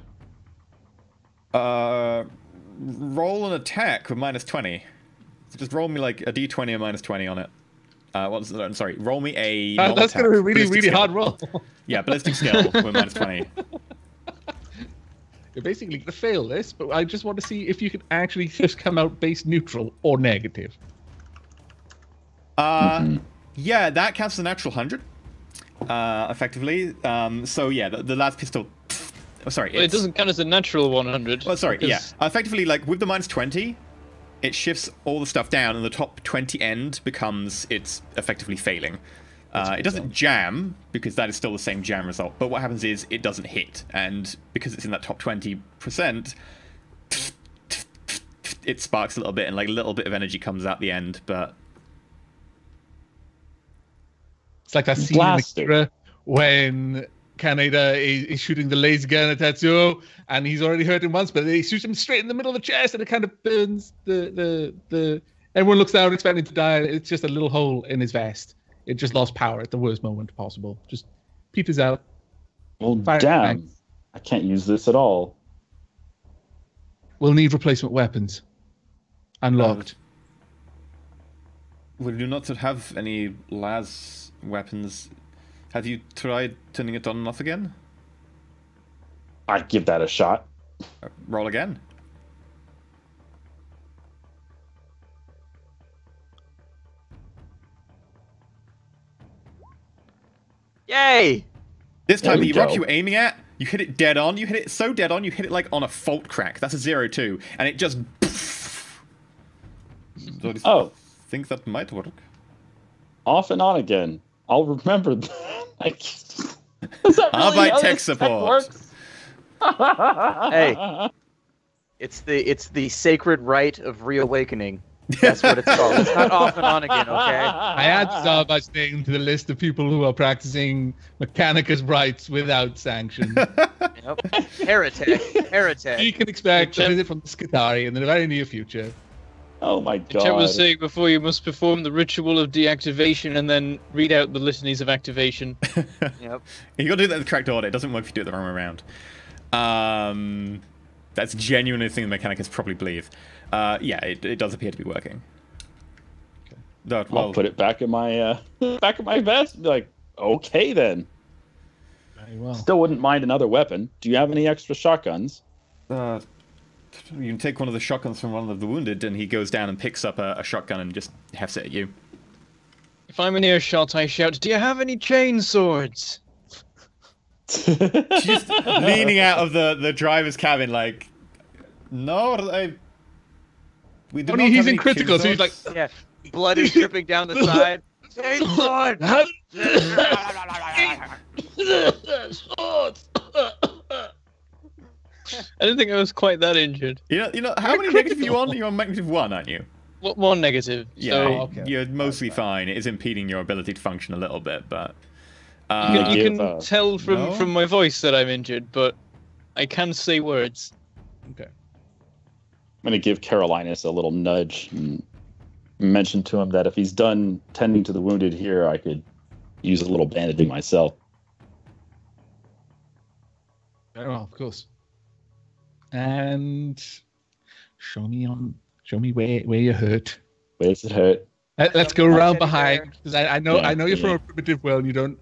Speaker 1: Roll an attack with -20. So just roll me like a d20 and -20 on it. Sorry, roll me a.
Speaker 3: That's going to be a really, really hard roll.
Speaker 1: Yeah, ballistic skill with -20.
Speaker 3: You're basically going to fail this, but I just want to see if you can actually just come out base neutral or negative.
Speaker 1: Yeah, that counts as a natural 100. Effectively. So yeah, the last pistol. Oh, sorry.
Speaker 4: Well, it doesn't count as a natural 100.
Speaker 1: Well, sorry. Yeah. Effectively, like with the -20, it shifts all the stuff down, and the top 20 end becomes it's effectively failing. It doesn't jam because that is still the same jam result. But what happens is it doesn't hit, and because it's in that top 20%, it sparks a little bit, and like a little bit of energy comes out the end, but.
Speaker 3: It's like that scene in Akira when Kaneda is shooting the laser gun at Tetsuo, and he's already hurt him once, but he shoots him straight in the middle of the chest, and it kind of burns the. Everyone looks down expecting to die. It's just a little hole in his vest. It just lost power at the worst moment possible. Just peters out.
Speaker 2: Well, damn. I can't use this at all.
Speaker 3: We'll need replacement weapons. Unlocked.
Speaker 1: We do not have any las weapons. Have you tried turning it on and off again?
Speaker 2: I'd give that a shot.
Speaker 1: Roll again.
Speaker 5: Yay!
Speaker 1: This time the rock you were aiming at, you hit it dead on. You hit it so dead on, you hit it like on a fault crack. That's a 0-2, and it just. So I think that might work.
Speaker 2: Off and on again. I'll remember that. Like, is that really
Speaker 1: Arbeit
Speaker 2: how
Speaker 1: tech
Speaker 2: this tech
Speaker 1: support.
Speaker 2: works?
Speaker 5: Hey, it's the sacred rite of reawakening. That's what it's called. It's not off and on again, okay?
Speaker 3: I add Zarba's name to the list of people who are practicing Mechanicus rites without sanction.
Speaker 5: Yep. Heretic.
Speaker 3: You can expect a visit from the Skitari in the very near future.
Speaker 2: Oh my god.
Speaker 4: Chet was saying before, you must perform the ritual of deactivation and then read out the litanies of activation.
Speaker 5: Yep.
Speaker 1: You gotta do that in the correct order. It doesn't work if you do it the wrong way around. That's genuinely the thing the Mechanicus probably believe. Yeah, it does appear to be working.
Speaker 3: Okay.
Speaker 1: Well,
Speaker 2: I'll put it back in my vest. Be like, okay then.
Speaker 3: Very well.
Speaker 2: Still wouldn't mind another weapon. Do you have any extra shotguns?
Speaker 1: You can take one of the shotguns from one of the wounded, and he goes down and picks up a shotgun and just hefts it at you.
Speaker 4: If I'm in earshot, I shout, "Do you have any chain swords?"
Speaker 1: Just leaning out of the driver's cabin like, no, We do
Speaker 3: Only
Speaker 1: not
Speaker 3: he's
Speaker 1: have
Speaker 3: in
Speaker 1: any
Speaker 3: critical, so he's like,
Speaker 1: tombstones.
Speaker 5: Yeah, blood is dripping down the side. Chainsaw!
Speaker 4: I didn't think I was quite that injured.
Speaker 1: You know, how many negative are you on? You're on -1, aren't you?
Speaker 4: One negative.
Speaker 1: Yeah,
Speaker 4: So
Speaker 3: okay.
Speaker 1: you're mostly fine. It is impeding your ability to function a little bit, but...
Speaker 4: you
Speaker 2: give,
Speaker 4: can tell
Speaker 1: no?
Speaker 4: from my voice that I'm injured, but I can say words.
Speaker 3: okay.
Speaker 2: I'm going to give Carolinus a little nudge and mention to him that if he's done tending to the wounded here, I could use a little bandaging myself.
Speaker 3: Oh, of course. And show me where you're hurt.
Speaker 2: Where does it hurt?
Speaker 3: Let's go
Speaker 5: Teddy
Speaker 3: around
Speaker 5: bear.
Speaker 3: behind, because I know you're from
Speaker 2: Yeah.
Speaker 3: a primitive world. You don't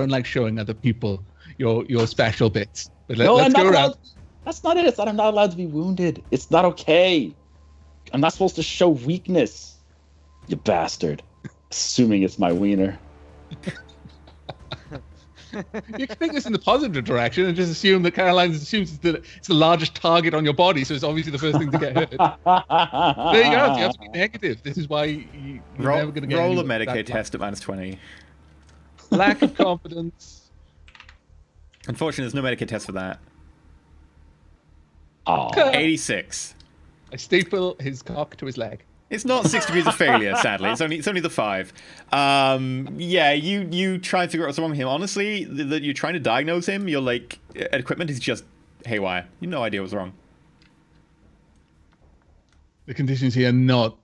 Speaker 3: like showing other people your special bits. But let's go around.
Speaker 2: That's not it. It's not I'm not allowed to be wounded. It's not okay. I'm not supposed to show weakness. You bastard. Assuming it's my wiener.
Speaker 3: You can take this in the positive direction and just assume that Caroline assumes it's the largest target on your body, so it's obviously the first thing to get hurt. There you go. You have to be negative. This is why you're never going to get
Speaker 1: roll a
Speaker 3: anywhere with
Speaker 1: Medicaid
Speaker 3: that
Speaker 1: test at -20.
Speaker 3: lack of confidence.
Speaker 1: Unfortunately, there's no Medicaid test for that.
Speaker 2: Oh,
Speaker 1: 86.
Speaker 3: I staple his cock to his leg.
Speaker 1: It's not 6 degrees of failure, sadly. It's only the 5. Yeah, you try and figure out what's wrong with him. Honestly, that you're trying to diagnose him, your like equipment is just haywire. You have no idea what's wrong.
Speaker 3: The conditions here are not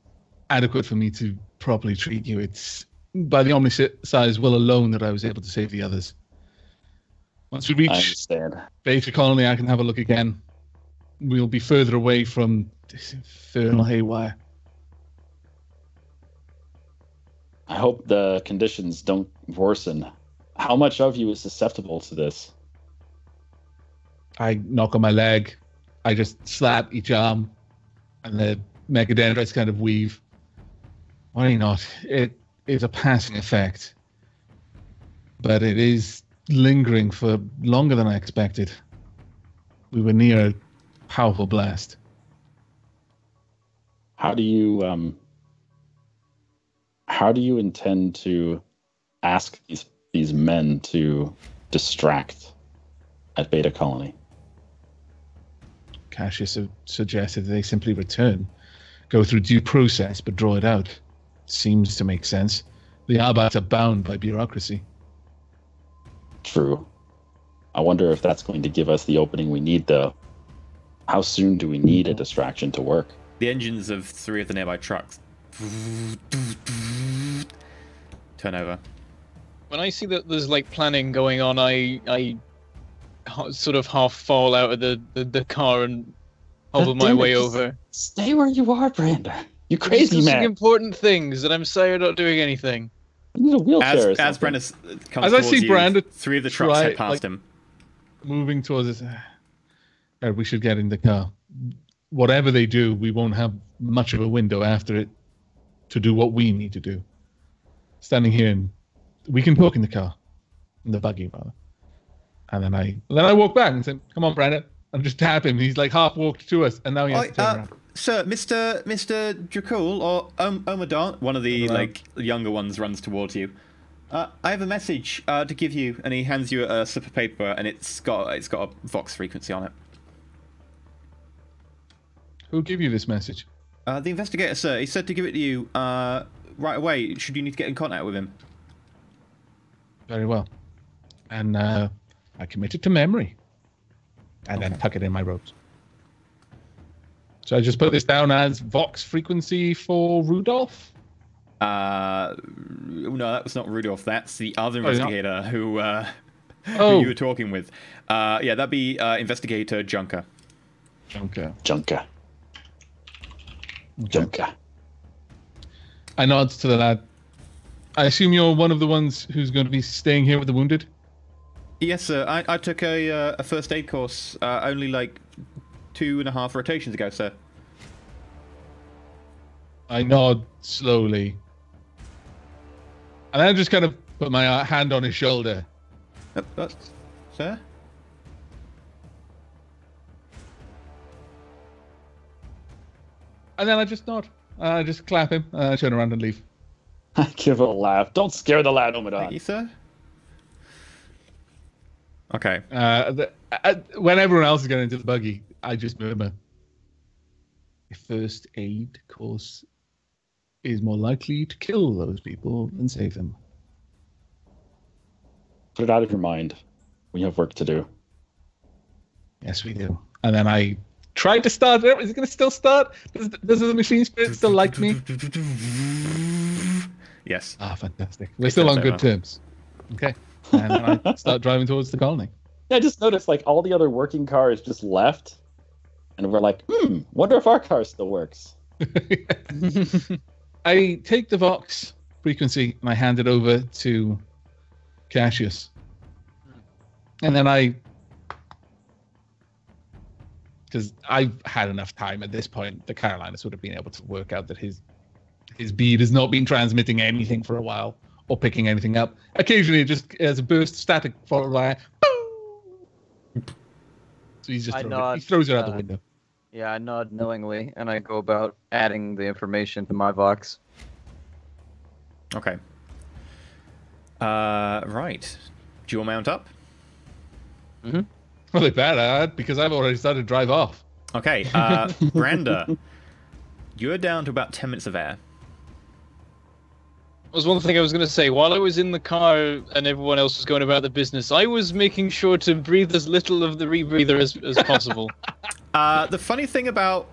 Speaker 3: adequate for me to properly treat you. It's by the Omniscience will alone that I was able to save the others. Once we
Speaker 2: I
Speaker 3: reach
Speaker 2: understand.
Speaker 3: Beta Colony, I can have a look again. We'll be further away from this infernal haywire.
Speaker 2: I hope the conditions don't worsen. How much of you is susceptible to this?
Speaker 3: I knock on my leg. I just slap each arm, and the mechadendrites kind of weave. Why not? It is a passing effect, but it is lingering for longer than I expected. We were near a powerful blast.
Speaker 2: How do you intend to ask these men to distract at Beta Colony?
Speaker 3: Cassius suggested they simply return, go through due process, but draw it out. Seems to make sense. The Arbats are bound by bureaucracy.
Speaker 2: True. I wonder if that's going to give us the opening we need, though. How soon do we need a distraction to work?
Speaker 1: The engines of 3 of the nearby trucks turn over.
Speaker 4: When I see that there's like planning going on, I sort of half fall out of the car and hobble my way over.
Speaker 2: Stay where you are, Brander. You
Speaker 4: We're
Speaker 2: crazy
Speaker 4: discussing
Speaker 2: man.
Speaker 4: important things, and I'm sorry I'm not doing anything.
Speaker 2: You need a wheelchair.
Speaker 1: As Brenda comes
Speaker 3: As I
Speaker 1: towards
Speaker 3: see
Speaker 1: you,
Speaker 3: Brandon
Speaker 1: 3 of the trucks
Speaker 3: try,
Speaker 1: head past
Speaker 3: like-
Speaker 1: him.
Speaker 3: Moving towards us. We should get in the car. Whatever they do, we won't have much of a window after it to do what we need to do. Standing here, and we can talk in the car, in the buggy, rather. And then I walk back and say, "Come on, Brandon," and just tap him. He's like half walked to us, and now he has to turn around.
Speaker 1: Sir, Mr. Dracul or Omadon, one of the like younger ones runs towards you. I have a message to give you, and he hands you a slip of paper, and it's got a Vox frequency on it.
Speaker 3: Who gave you this message?
Speaker 1: The investigator, sir. He said to give it to you right away. Should you need to get in contact with him?
Speaker 3: Very well. And I commit it to memory. And then tuck it in my robes. So I just put this down as Vox frequency for Rudolph?
Speaker 1: No, that was not Rudolph. That's the other
Speaker 3: Oh,
Speaker 1: investigator who
Speaker 3: Oh.
Speaker 1: you were talking with. Yeah, that'd be Investigator Junker.
Speaker 3: Okay.
Speaker 2: Junker. Junker.
Speaker 3: I nod to the lad. I assume you're one of the ones who's going to be staying here with the wounded?
Speaker 1: Yes, sir. I took a first aid course only like 2.5 rotations ago, sir.
Speaker 3: I nod slowly. And then I just kind of put my hand on his shoulder.
Speaker 1: Sir?
Speaker 3: And then I just nod. I just clap him. Turn around and leave.
Speaker 2: I give a laugh. Don't scare the lad,
Speaker 1: Thank
Speaker 2: Omadon.
Speaker 1: you, sir. Okay.
Speaker 3: When everyone else is getting into the buggy, I just murmur. A first aid course is more likely to kill those people than save them.
Speaker 2: Put it out of your mind. We have work to do.
Speaker 3: Yes, we do. And then I tried to start it. Is it going to still start? Does the machine spirit still like me?
Speaker 1: Yes.
Speaker 3: Ah, fantastic. We're still on good terms. Okay. And then I start driving towards the colony.
Speaker 2: Yeah, I just noticed like all the other working cars just left. And we're like, wonder if our car still works.
Speaker 3: I take the Vox frequency and I hand it over to Cassius. And then because I've had enough time at this point, the Carolinas would have been able to work out that his bead has not been transmitting anything for a while or picking anything up. Occasionally, it just as a burst static followed by boom. So he's just he throws it out the window.
Speaker 5: Yeah, I nod knowingly, and I go about adding the information to my Vox.
Speaker 1: Okay. Right. Do you all mount up?
Speaker 5: Mm-hmm.
Speaker 3: Well, they better, because I've already started to drive off.
Speaker 1: Okay. Branda, you're down to about 10 minutes of air.
Speaker 4: That was one thing I was going to say. While I was in the car and everyone else was going about the business, I was making sure to breathe as little of the rebreather as possible.
Speaker 1: The funny thing about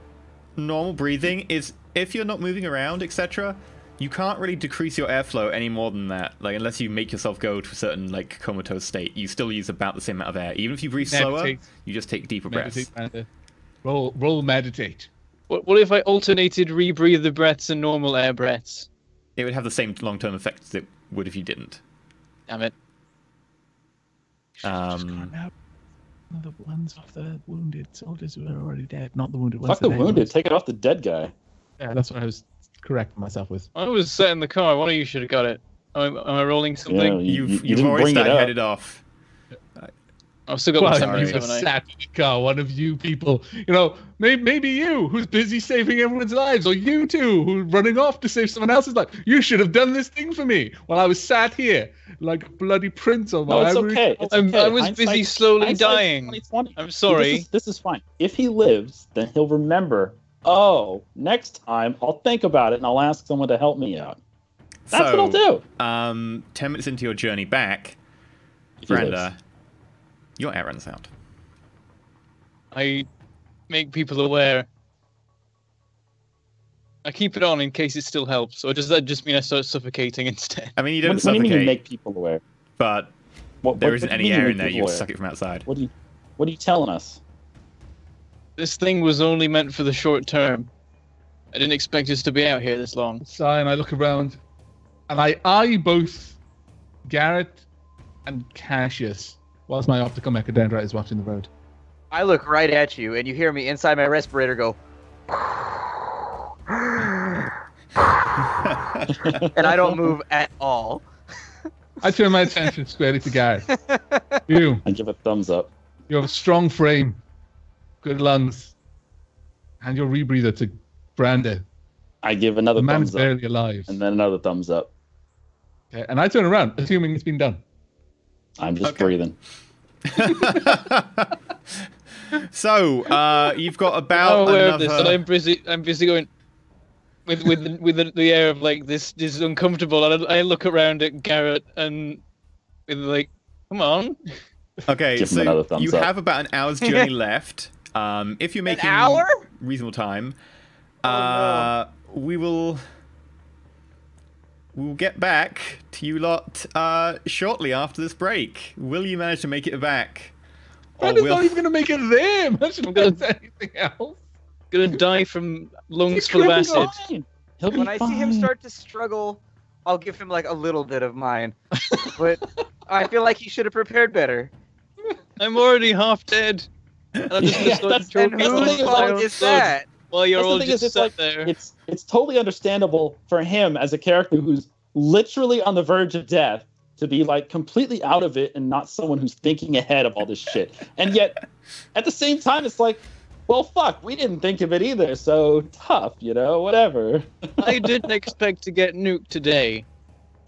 Speaker 1: normal breathing is if you're not moving around, etc., you can't really decrease your airflow any more than that. Like, unless you make yourself go to a certain, like, comatose state, you still use about the same amount of air. Even if you breathe slower, you just take deeper breaths.
Speaker 3: Roll meditate.
Speaker 4: What if I alternated rebreather breaths and normal air breaths?
Speaker 1: It would have the same long-term effects that it would if you didn't.
Speaker 4: Damn it.
Speaker 3: The ones off the wounded soldiers who are already dead, not the wounded ones.
Speaker 2: Fuck the wounded. Take it off the dead guy.
Speaker 3: Yeah, that's what I was correcting myself with.
Speaker 4: I was set in the car. One of you should have got it. Am I rolling something?
Speaker 2: Yeah, you
Speaker 1: You've
Speaker 2: didn't
Speaker 1: already
Speaker 2: bring it
Speaker 1: started
Speaker 2: up.
Speaker 1: headed off.
Speaker 4: I've still got my
Speaker 3: Well, you
Speaker 4: summary,
Speaker 3: were
Speaker 4: haven't I?
Speaker 3: sat in the car, one of you people, maybe you, who's busy saving everyone's lives, or you two, who are running off to save someone else's life. You should have done this thing for me while I was sat here like a bloody prince on my
Speaker 2: No, it's
Speaker 3: ivory.
Speaker 2: okay. It's okay.
Speaker 4: I was busy slowly dying.
Speaker 2: 2020.
Speaker 4: I'm sorry.
Speaker 2: This is fine. If he lives, then he'll remember, next time I'll think about it and I'll ask someone to help me out. That's what I'll do.
Speaker 1: 10 minutes into your journey back,
Speaker 2: If he lives.
Speaker 1: Branda, your air runs out.
Speaker 4: I make people aware. I keep it on in case it still helps, or does that just mean I start suffocating instead?
Speaker 1: I mean, you don't
Speaker 2: What do you
Speaker 1: suffocate,
Speaker 2: mean you make people aware?
Speaker 1: but there isn't any air in there. You suck it from outside.
Speaker 2: What are you telling us?
Speaker 4: This thing was only meant for the short term. I didn't expect us to be out here this long.
Speaker 3: Sigh, and I look around, and I eye both Garrett and Cassius whilst my optical mechadendrite is watching the road.
Speaker 5: I look right at you, and you hear me inside my respirator go. And I don't move at all.
Speaker 3: I turn my attention squarely to Garrett. You
Speaker 2: I give a thumbs up.
Speaker 3: have a strong frame, good lungs, and your rebreather to Brandon.
Speaker 2: I give another
Speaker 3: The man's
Speaker 2: thumbs up.
Speaker 3: barely alive.
Speaker 2: And then another thumbs up.
Speaker 3: Okay, and I turn around, assuming it's been done.
Speaker 2: I'm just
Speaker 1: Okay.
Speaker 2: breathing.
Speaker 1: So, you've got about
Speaker 4: I'm aware
Speaker 1: another...
Speaker 4: of this, and I'm busy going with the air of like this is uncomfortable. And I look around at Garrett and with like, come on.
Speaker 1: Okay,
Speaker 2: Give him another
Speaker 1: so
Speaker 2: thumbs
Speaker 1: you
Speaker 2: up.
Speaker 1: have about an hour's journey left. If you're making
Speaker 5: hour?
Speaker 1: reasonable time,
Speaker 5: no.
Speaker 1: we will get back to you lot shortly after this break. Will you manage to make it back?
Speaker 3: Brandon's not even going to make it there, much
Speaker 4: I'm
Speaker 3: less
Speaker 4: gonna-
Speaker 3: anything else.
Speaker 4: Gonna die from lungs
Speaker 2: He's
Speaker 4: full of
Speaker 2: gonna be
Speaker 4: acid.
Speaker 2: fine. He'll be
Speaker 5: When I see him
Speaker 2: fine.
Speaker 5: start to struggle, I'll give him like a little bit of mine. But I feel like he should have prepared better.
Speaker 4: I'm already half dead. And I'm just gonna
Speaker 2: Yeah,
Speaker 4: start
Speaker 2: that's-
Speaker 4: to choke
Speaker 5: And
Speaker 2: that's the
Speaker 4: on
Speaker 5: whose
Speaker 2: thing
Speaker 4: my
Speaker 5: fault
Speaker 4: own
Speaker 5: is
Speaker 4: blood
Speaker 5: that?
Speaker 4: while you're
Speaker 2: That's the
Speaker 4: all
Speaker 2: thing
Speaker 4: just
Speaker 2: is, it's
Speaker 4: sat
Speaker 2: like
Speaker 4: there.
Speaker 2: it's totally understandable for him as a character who's literally on the verge of death to be like completely out of it and not someone who's thinking ahead of all this shit. And yet, at the same time, it's like Well, fuck, we didn't think of it either, so tough, whatever.
Speaker 4: I didn't expect to get nuked today.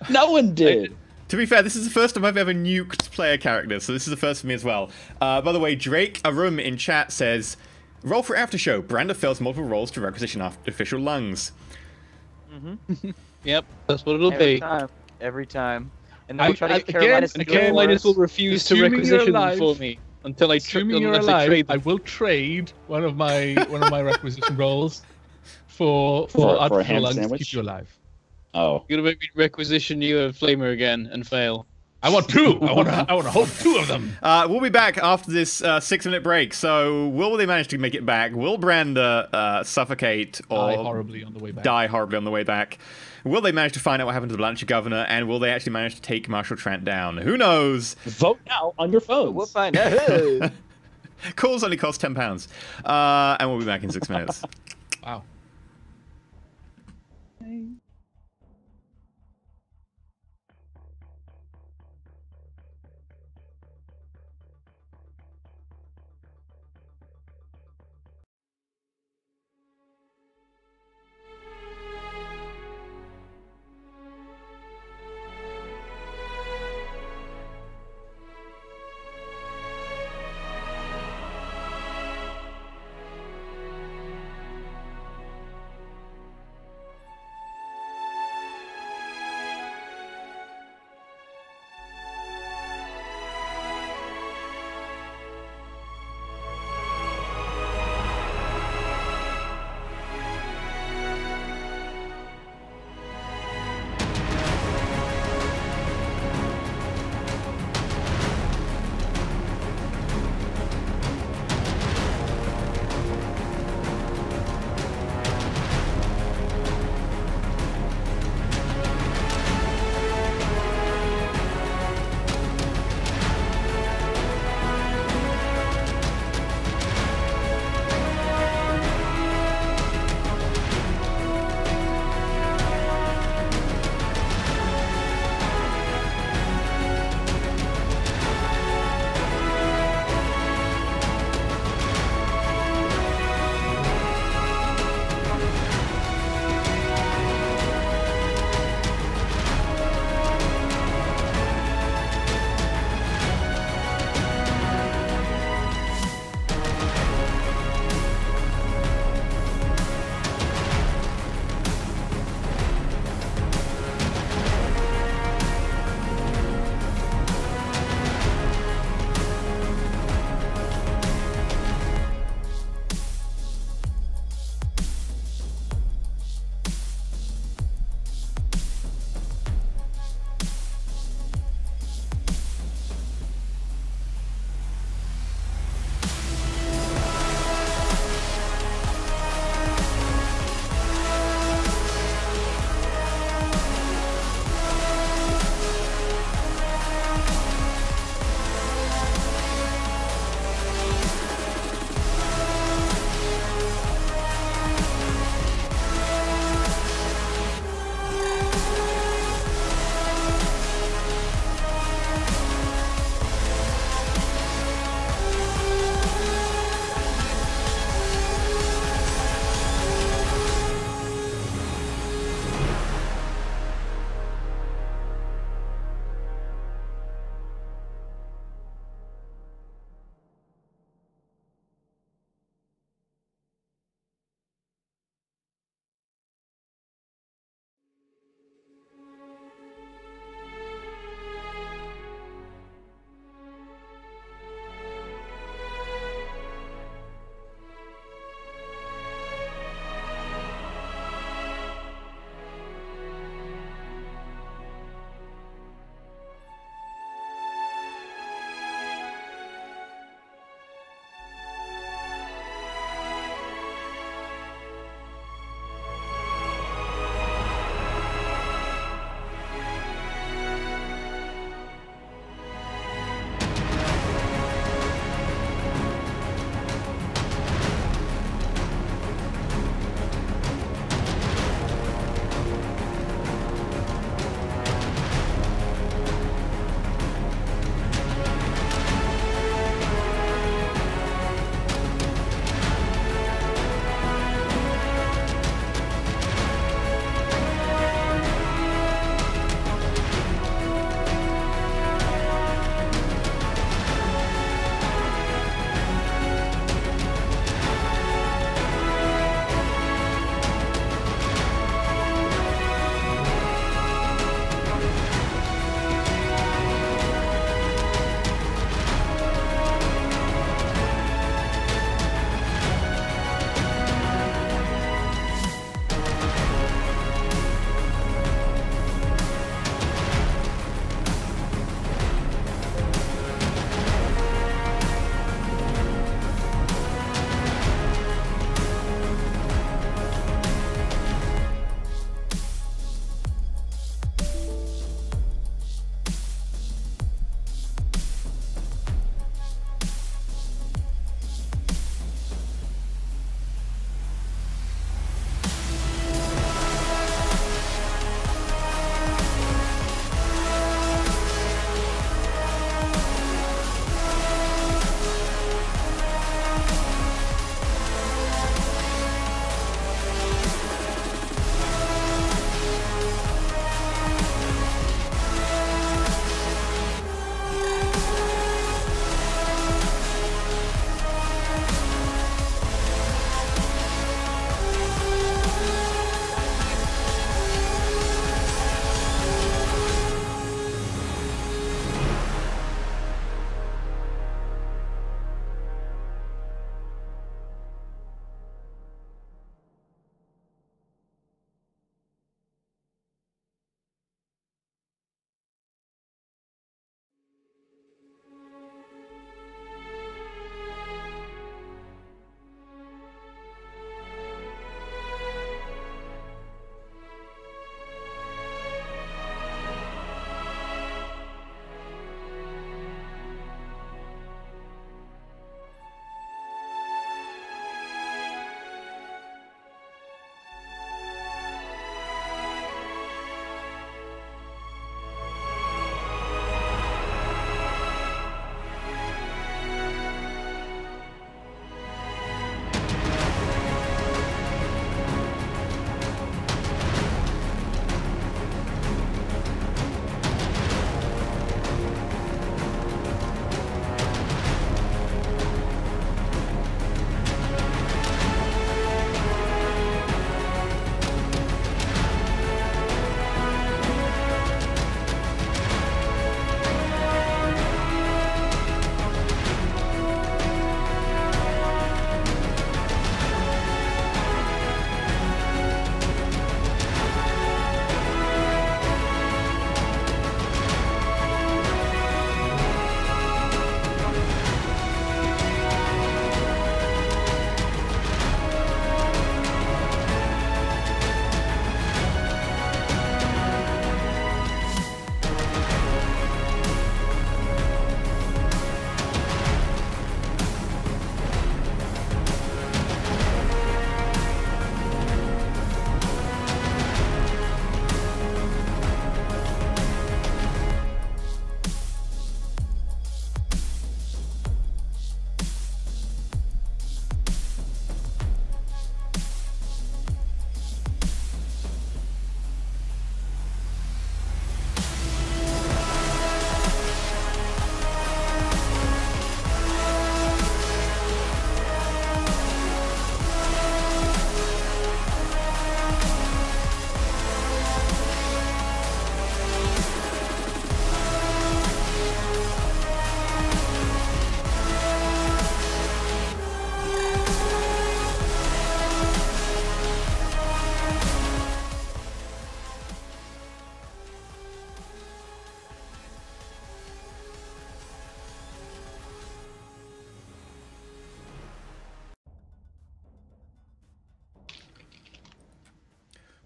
Speaker 2: No one did.
Speaker 1: To be fair, this is the first time I've ever nuked player characters, so this is the first for me as well. By the way, Drake Arum in chat says, "Roll for after show. Brander fails multiple rolls to requisition artificial lungs."
Speaker 4: Yep, that's what it'll be.
Speaker 5: Every time. And then we'll try to get
Speaker 3: again,
Speaker 5: Carolinas to do
Speaker 4: Carolinas will
Speaker 5: worse.
Speaker 4: refuse to
Speaker 3: Assuming you're
Speaker 4: requisition them
Speaker 3: alive.
Speaker 4: for me until I
Speaker 3: Assuming you're
Speaker 4: unless I
Speaker 3: alive,
Speaker 4: trade
Speaker 3: I
Speaker 4: them.
Speaker 3: will trade one of my requisition rolls for
Speaker 2: For a
Speaker 3: artificial
Speaker 2: ham
Speaker 3: lungs to
Speaker 2: sandwich?
Speaker 3: keep you alive.
Speaker 2: Oh.
Speaker 4: You're gonna make me requisition you a flamer again and fail.
Speaker 3: I want two. I want to hold two of them.
Speaker 1: We'll be back after this 6-minute break, so will they manage to make it back? Will Brander suffocate or
Speaker 3: Die horribly on the way back.
Speaker 1: die horribly on the way back? Will they manage to find out what happened to the Blanchard governor, and will they actually manage to take Marshal Trent down? Who knows?
Speaker 2: Vote now on your phones.
Speaker 5: We'll find out.
Speaker 1: Calls only cost £10. And we'll be back in 6 minutes.
Speaker 3: Wow.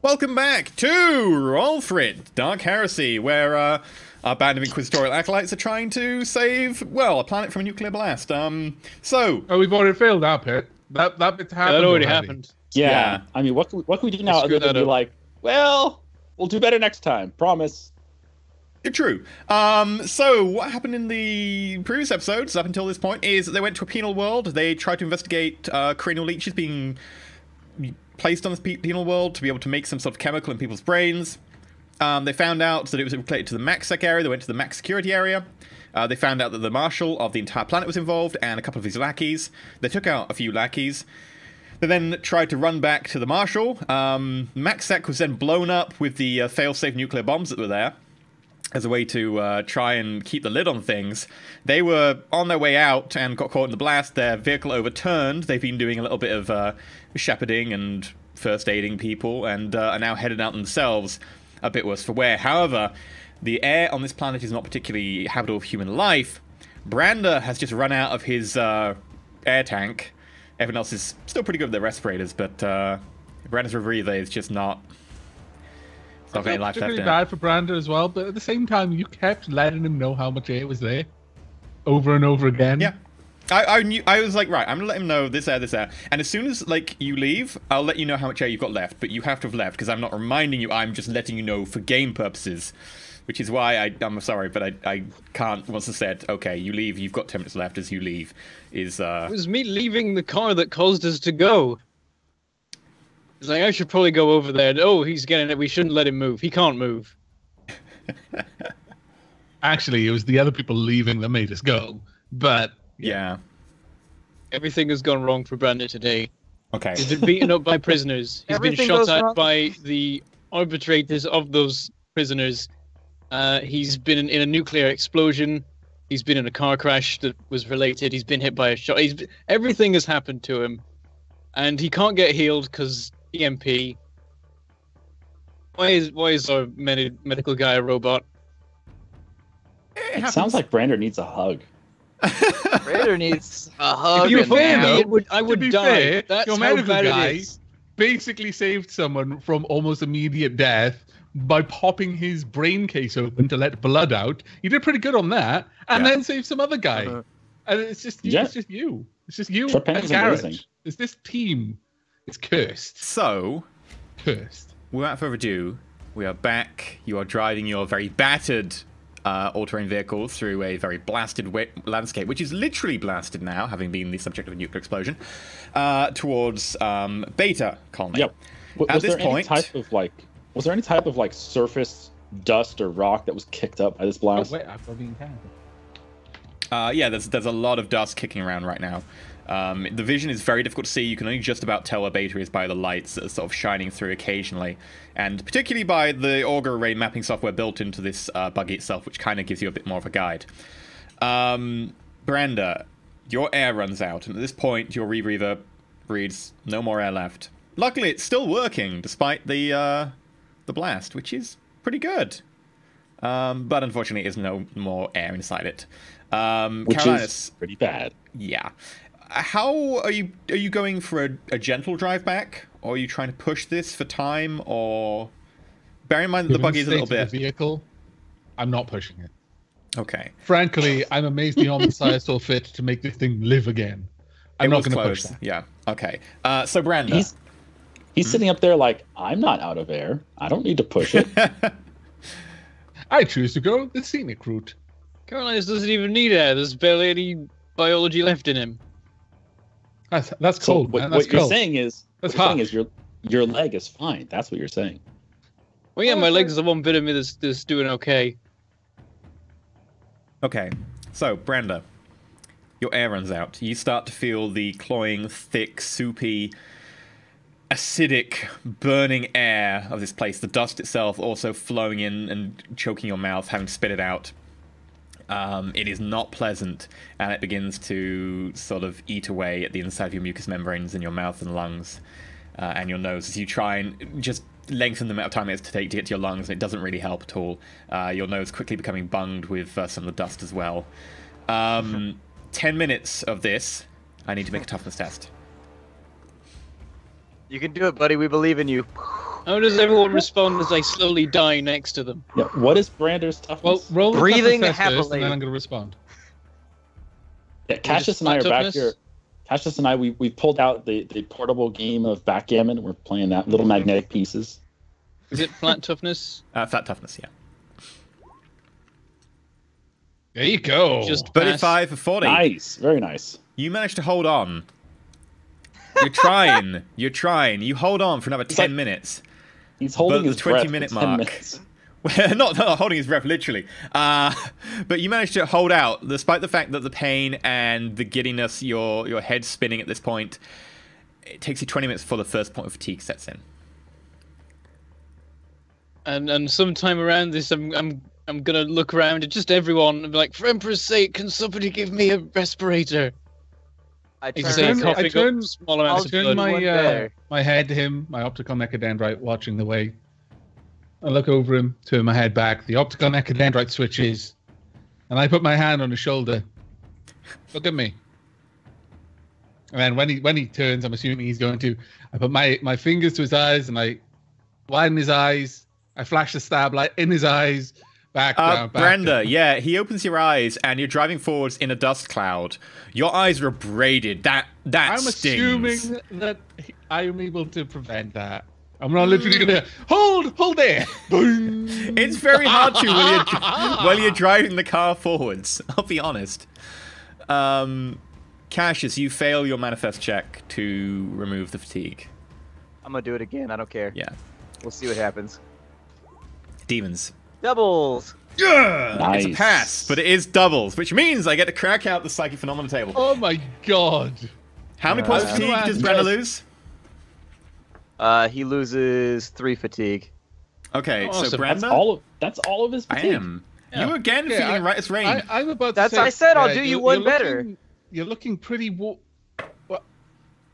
Speaker 1: Welcome back to Roll4It, Dark Heresy, where our band of inquisitorial acolytes are trying to save, well, a planet from a nuclear blast.
Speaker 3: Oh, we've already failed that bit. That bit happened.
Speaker 4: That already happened.
Speaker 2: Yeah. I mean, what can we do now other than be like, well, we'll do better next time. Promise.
Speaker 1: True. So what happened in the previous episodes up until this point is that they went to a penal world. They tried to investigate cranial leeches being placed on this penal world to be able to make some sort of chemical in people's brains. They found out that it was related to the MaxSec area. They went to the max security area. They found out that the marshal of the entire planet was involved and a couple of his lackeys. They took out a few lackeys. They then tried to run back to the marshal. MaxSec was then blown up with the failsafe nuclear bombs that were there as a way to try and keep the lid on things. They were on their way out and got caught in the blast. Their vehicle overturned. They've been doing a little bit of shepherding and first aiding people and are now headed out themselves, a bit worse for wear. However, the air on this planet is not particularly habitable for human life. Brander has just run out of his air tank. Everyone else is still pretty good with their respirators, but Brander's rebreather is just not... It's not got any life left in it.
Speaker 3: Bad for Brander as well, but at the same time, you kept letting him know how much air was there, over and over again.
Speaker 1: Yeah, I knew. I was like, right, I'm gonna let him know this air, and as soon as like you leave, I'll let you know how much air you've got left. But you have to have left because I'm not reminding you. I'm just letting you know for game purposes, which is why I'm sorry, but I can't. Once I said, okay, you leave, you've got 10 minutes left as you leave. It
Speaker 4: was me leaving the car that caused us to go. It's like, I should probably go over there. Oh, he's getting it. We shouldn't let him move. He can't move.
Speaker 3: Actually, it was the other people leaving that made us go. But
Speaker 1: yeah.
Speaker 4: Everything has gone wrong for Brander today.
Speaker 1: Okay.
Speaker 4: He's been beaten up by prisoners. He's been shot at by the arbitrators of those prisoners. He's been in a nuclear explosion. He's been in a car crash that was related. He's been hit by a shot. Everything has happened to him. And he can't get healed because EMP. Why is our medical guy a robot?
Speaker 2: It sounds like Brander needs a hug.
Speaker 5: Brander needs a hug.
Speaker 3: If you're fair, though,
Speaker 4: I would die.
Speaker 3: Fair,
Speaker 4: That's
Speaker 3: your
Speaker 4: how
Speaker 3: medical
Speaker 4: bad
Speaker 3: guy
Speaker 4: it is.
Speaker 3: basically saved someone from almost immediate death by popping his brain case open to let blood out. You did pretty good on that, and then saved some other guy. And it's just you. It's just you. It's just you and Garrett. It's this team. It's cursed.
Speaker 1: So,
Speaker 3: cursed.
Speaker 1: Without further ado, we are back. You are driving your very battered all-terrain vehicle through a very blasted landscape, which is literally blasted now, having been the subject of a nuclear explosion, towards Beta Colony.
Speaker 2: Yep. At this point, was there any type of like surface dust or rock that was kicked up by this blast?
Speaker 3: Oh, wait, I've got being
Speaker 1: yeah, there's a lot of dust kicking around right now. The vision is very difficult to see. You can only just about tell where Beta is by the lights that are sort of shining through occasionally, and particularly by the auger array mapping software built into this buggy itself, which kind of gives you a bit more of a guide. Brander, your air runs out, and at this point, your rebreather reads no more air left. Luckily, it's still working despite the blast, which is pretty good. But unfortunately, there's no more air inside it.
Speaker 2: Which is pretty bad.
Speaker 1: Yeah. How are you going for a gentle drive back, or are you trying to push this for time, or bear in mind that the buggy is a little bit
Speaker 3: vehicle? I'm not pushing it.
Speaker 1: Okay.
Speaker 3: Frankly, I'm amazed the Omnissiah saw fit to make this thing live again. I'm not going to push that.
Speaker 1: Yeah. Okay. So Brandon,
Speaker 2: he's sitting up there like, I'm not out of air. I don't need to push it.
Speaker 3: I choose to go the scenic route.
Speaker 4: Carolinas doesn't even need air. There's barely any biology left in him.
Speaker 3: That's cold.
Speaker 2: So what you're saying is your leg is fine. That's what you're saying.
Speaker 4: Well, yeah, my leg's the one bit of me that's doing okay.
Speaker 1: Okay, so Brander, your air runs out. You start to feel the cloying, thick, soupy, acidic, burning air of this place. The dust itself also flowing in and choking your mouth, having to spit it out. It is not pleasant, and it begins to sort of eat away at the inside of your mucous membranes in your mouth and lungs and your nose as you try and just lengthen the amount of time it has to take to get to your lungs, and it doesn't really help at all. Your nose quickly becoming bunged with some of the dust as well. 10 minutes of this. I need to make a toughness test.
Speaker 5: You can do it, buddy. We believe in you.
Speaker 4: How does everyone respond as I slowly die next to them?
Speaker 2: Yeah. What is Brander's toughness?
Speaker 3: Well, roll the
Speaker 5: Breathing
Speaker 3: toughness test first,
Speaker 5: happily.
Speaker 3: and then I'm going to respond.
Speaker 2: Yeah, Cassius and I are back here. Cassius and I, we pulled out the portable game of backgammon. We're playing that, little magnetic pieces.
Speaker 4: Is it flat toughness?
Speaker 1: Flat toughness, yeah.
Speaker 3: There you go.
Speaker 4: Just
Speaker 1: 35 for 40.
Speaker 2: Nice, very nice.
Speaker 1: You managed to hold on. You're trying. You're trying. You hold on for another 10 minutes.
Speaker 2: He's holding
Speaker 1: But
Speaker 2: his
Speaker 1: the
Speaker 2: breath
Speaker 1: 20-minute
Speaker 2: for 10
Speaker 1: mark.
Speaker 2: minutes.
Speaker 1: not holding his breath, literally. But you managed to hold out, despite the fact that the pain and the giddiness, your head's spinning at this point. It takes you 20 minutes before the first point of fatigue sets in.
Speaker 4: And sometime around this, I'm gonna look around at just everyone and be like, for Emperor's sake, can somebody give me a respirator?
Speaker 5: I
Speaker 4: He's
Speaker 5: turn,
Speaker 4: saying
Speaker 3: I
Speaker 4: coughing
Speaker 3: turn-
Speaker 4: up small amounts of
Speaker 3: turn
Speaker 4: blood.
Speaker 3: my head to him, my optical mechadendrite watching the way. I look over him, turn my head back. The optical mechadendrite switches, and I put my hand on his shoulder. Look at me. And then when he turns, I'm assuming he's going to. I put my fingers to his eyes and I widen his eyes. I flash the stab light in his eyes. Back down. Back
Speaker 1: Brenda,
Speaker 3: down.
Speaker 1: yeah, he opens your eyes and you're driving forwards in a dust cloud. Your eyes are abraded. That
Speaker 3: I'm
Speaker 1: stings.
Speaker 3: assuming that I am able to prevent that. I'm not literally gonna hold there. Boom.
Speaker 1: It's very hard to while you're driving the car forwards. I'll be honest. Cassius, you fail your manifest check to remove the fatigue.
Speaker 5: I'm gonna do it again. I don't care.
Speaker 1: Yeah.
Speaker 5: We'll see what happens.
Speaker 1: Demons.
Speaker 5: Doubles.
Speaker 1: Yeah!
Speaker 2: Nice.
Speaker 1: It's a pass, but it is doubles, which means I get to crack out the psychic phenomena table.
Speaker 3: Oh my god.
Speaker 1: How many points of
Speaker 5: Yeah.
Speaker 1: fatigue does Brenda lose?
Speaker 5: He loses 3 fatigue.
Speaker 1: Okay, so
Speaker 4: Awesome.
Speaker 1: Brenda,
Speaker 2: That's all of his
Speaker 1: I
Speaker 2: fatigue.
Speaker 1: am.
Speaker 3: Yeah.
Speaker 1: You again
Speaker 3: Yeah,
Speaker 1: feeling right as rain.
Speaker 3: I'm about to
Speaker 5: That's-
Speaker 3: say,
Speaker 5: I said I'll do you one better.
Speaker 3: You're looking pretty.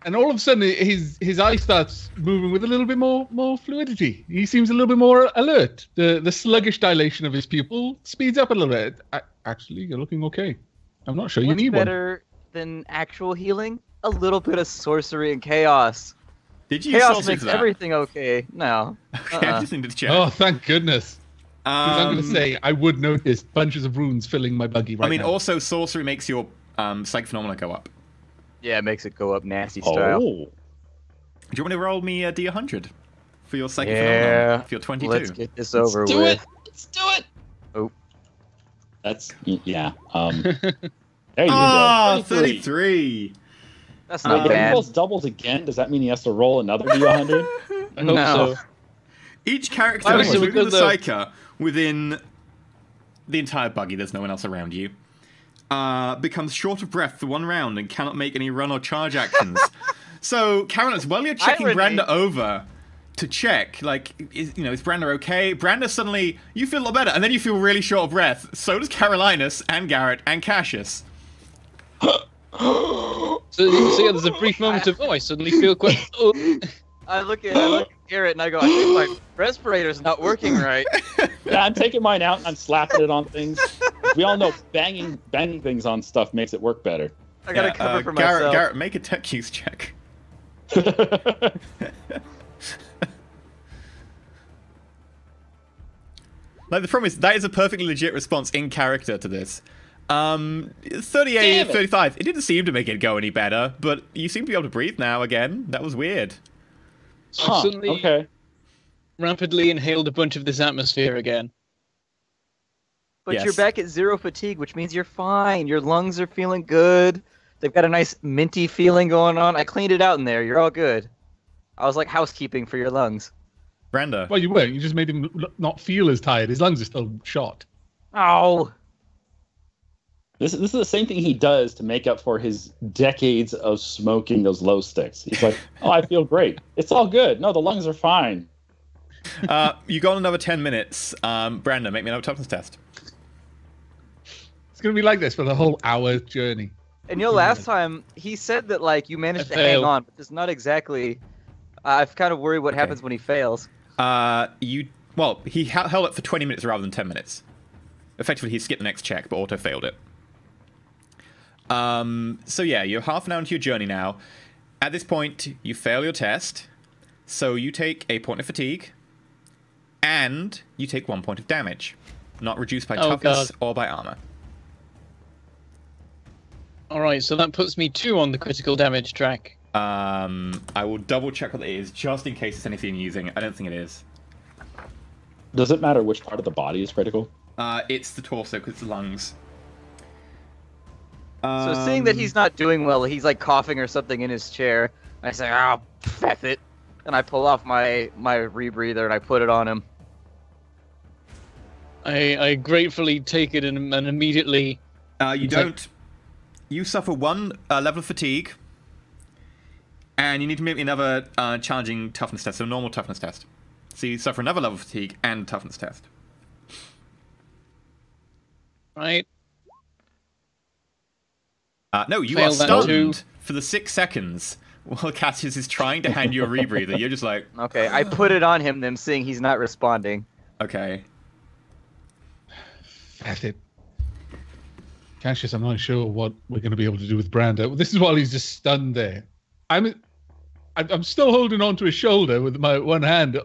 Speaker 3: And all of a sudden, his eye starts moving with a little bit more fluidity. He seems a little bit more alert. The sluggish dilation of his pupil speeds up a little bit. Actually, you're looking okay. I'm not sure you
Speaker 5: What's
Speaker 3: need one.
Speaker 5: better than actual healing? A little bit of sorcery and chaos.
Speaker 1: Did you use
Speaker 5: Chaos
Speaker 1: sorcery
Speaker 5: makes
Speaker 1: for that?
Speaker 5: everything okay. No.
Speaker 1: Okay, I just needed to check.
Speaker 3: Oh, thank goodness. 'Cause I'm going to
Speaker 1: Um,
Speaker 3: say I would notice bunches of runes filling my buggy right
Speaker 1: I mean,
Speaker 3: now.
Speaker 1: also sorcery makes your psychic phenomena go up.
Speaker 5: Yeah, it makes it go up nasty style.
Speaker 2: Oh,
Speaker 1: Do you want me to roll me a D100 for your psychic
Speaker 5: Yeah.
Speaker 1: phenomenon? For your 22.
Speaker 5: Let's get this over
Speaker 4: do
Speaker 5: with.
Speaker 4: it. Let's do it.
Speaker 2: that's yeah. There you
Speaker 1: Ah,
Speaker 2: go.
Speaker 1: 33.
Speaker 5: That's
Speaker 2: Wait,
Speaker 5: not
Speaker 2: if he
Speaker 5: bad.
Speaker 2: rolls doubles again, does that mean he has to roll another D100?
Speaker 4: I hope
Speaker 5: No.
Speaker 4: so.
Speaker 1: Each character,
Speaker 4: Why was it
Speaker 1: including the
Speaker 4: good, though?
Speaker 1: Psyker, within the entire buggy, there's no one else around you, becomes short of breath for one round and cannot make any run or charge actions. So, Karen, while you're checking
Speaker 5: Irony.
Speaker 1: Branda over to check, like, is Branda okay? Branda suddenly, you feel a lot better, and then you feel really short of breath. So does Carolinus and Garrett and Cassius.
Speaker 4: So yeah, there's a brief moment of, I suddenly feel quite... Oh.
Speaker 5: I look at Garrett and I go, I think my respirator's not working right.
Speaker 2: Yeah, I'm taking mine out and I'm slapping it on things. We all know banging things on stuff makes it work better.
Speaker 5: I gotta cover for
Speaker 1: Garrett,
Speaker 5: myself.
Speaker 1: Garrett, make a tech use check. Like, the problem is, that is a perfectly legit response in character to this. 38,
Speaker 2: Damn it.
Speaker 1: 35. It didn't seem to make it go any better, but you seem to be able to breathe now again. That was weird.
Speaker 4: So I suddenly
Speaker 2: okay.
Speaker 4: rapidly inhaled a bunch of this atmosphere again.
Speaker 5: But
Speaker 1: Yes.
Speaker 5: you're back at 0 fatigue, which means you're fine. Your lungs are feeling good. They've got a nice minty feeling going on. I cleaned it out in there. You're all good. I was like housekeeping for your lungs.
Speaker 1: Brenda.
Speaker 3: Well, you weren't. You just made him not feel as tired. His lungs are still shot.
Speaker 5: Oh.
Speaker 2: This is the same thing he does to make up for his decades of smoking those low sticks. He's like, oh, I feel great. It's all good. No, the lungs are fine.
Speaker 1: You got another 10 minutes. Brenda, make me another toughness test.
Speaker 3: It's going to be like this for the whole hour journey.
Speaker 5: And last time he said that like you managed
Speaker 4: I
Speaker 5: to hang
Speaker 4: failed.
Speaker 5: on, but it's not exactly. I've kind of worried what
Speaker 1: Okay.
Speaker 5: happens when he fails.
Speaker 1: He held it for 20 minutes rather than 10 minutes. Effectively, he skipped the next check, but auto failed it. So yeah, you're half an hour into your journey now. At this point, you fail your test. So you take a point of fatigue, and you take 1 point of damage, not reduced by toughness or by armor.
Speaker 4: All right, so that puts me 2 on the critical damage track.
Speaker 1: I will double check what it is, just in case it's anything I'm using. I don't think it is.
Speaker 2: Does it matter which part of the body is critical?
Speaker 1: It's the torso, because it's the lungs.
Speaker 5: So seeing that he's not doing well, he's like coughing or something in his chair. I say, "Oh, F it," and I pull off my rebreather and I put it on him.
Speaker 4: I gratefully take it and immediately.
Speaker 1: You don't. You suffer 1 level of fatigue, and you need to make another challenging toughness test, so normal toughness test. So you suffer another level of fatigue and toughness test.
Speaker 4: Right.
Speaker 1: No, you
Speaker 4: Fail
Speaker 1: are
Speaker 4: that too.
Speaker 1: stunned for the 6 seconds while Cassius is trying to hand you a rebreather. You're just like...
Speaker 5: Okay, I put it on him, then seeing he's not responding.
Speaker 1: Okay.
Speaker 3: That's it. Cassius, I'm not sure what we're going to be able to do with Brando. This is while he's just stunned there. I'm still holding on to his shoulder with my one hand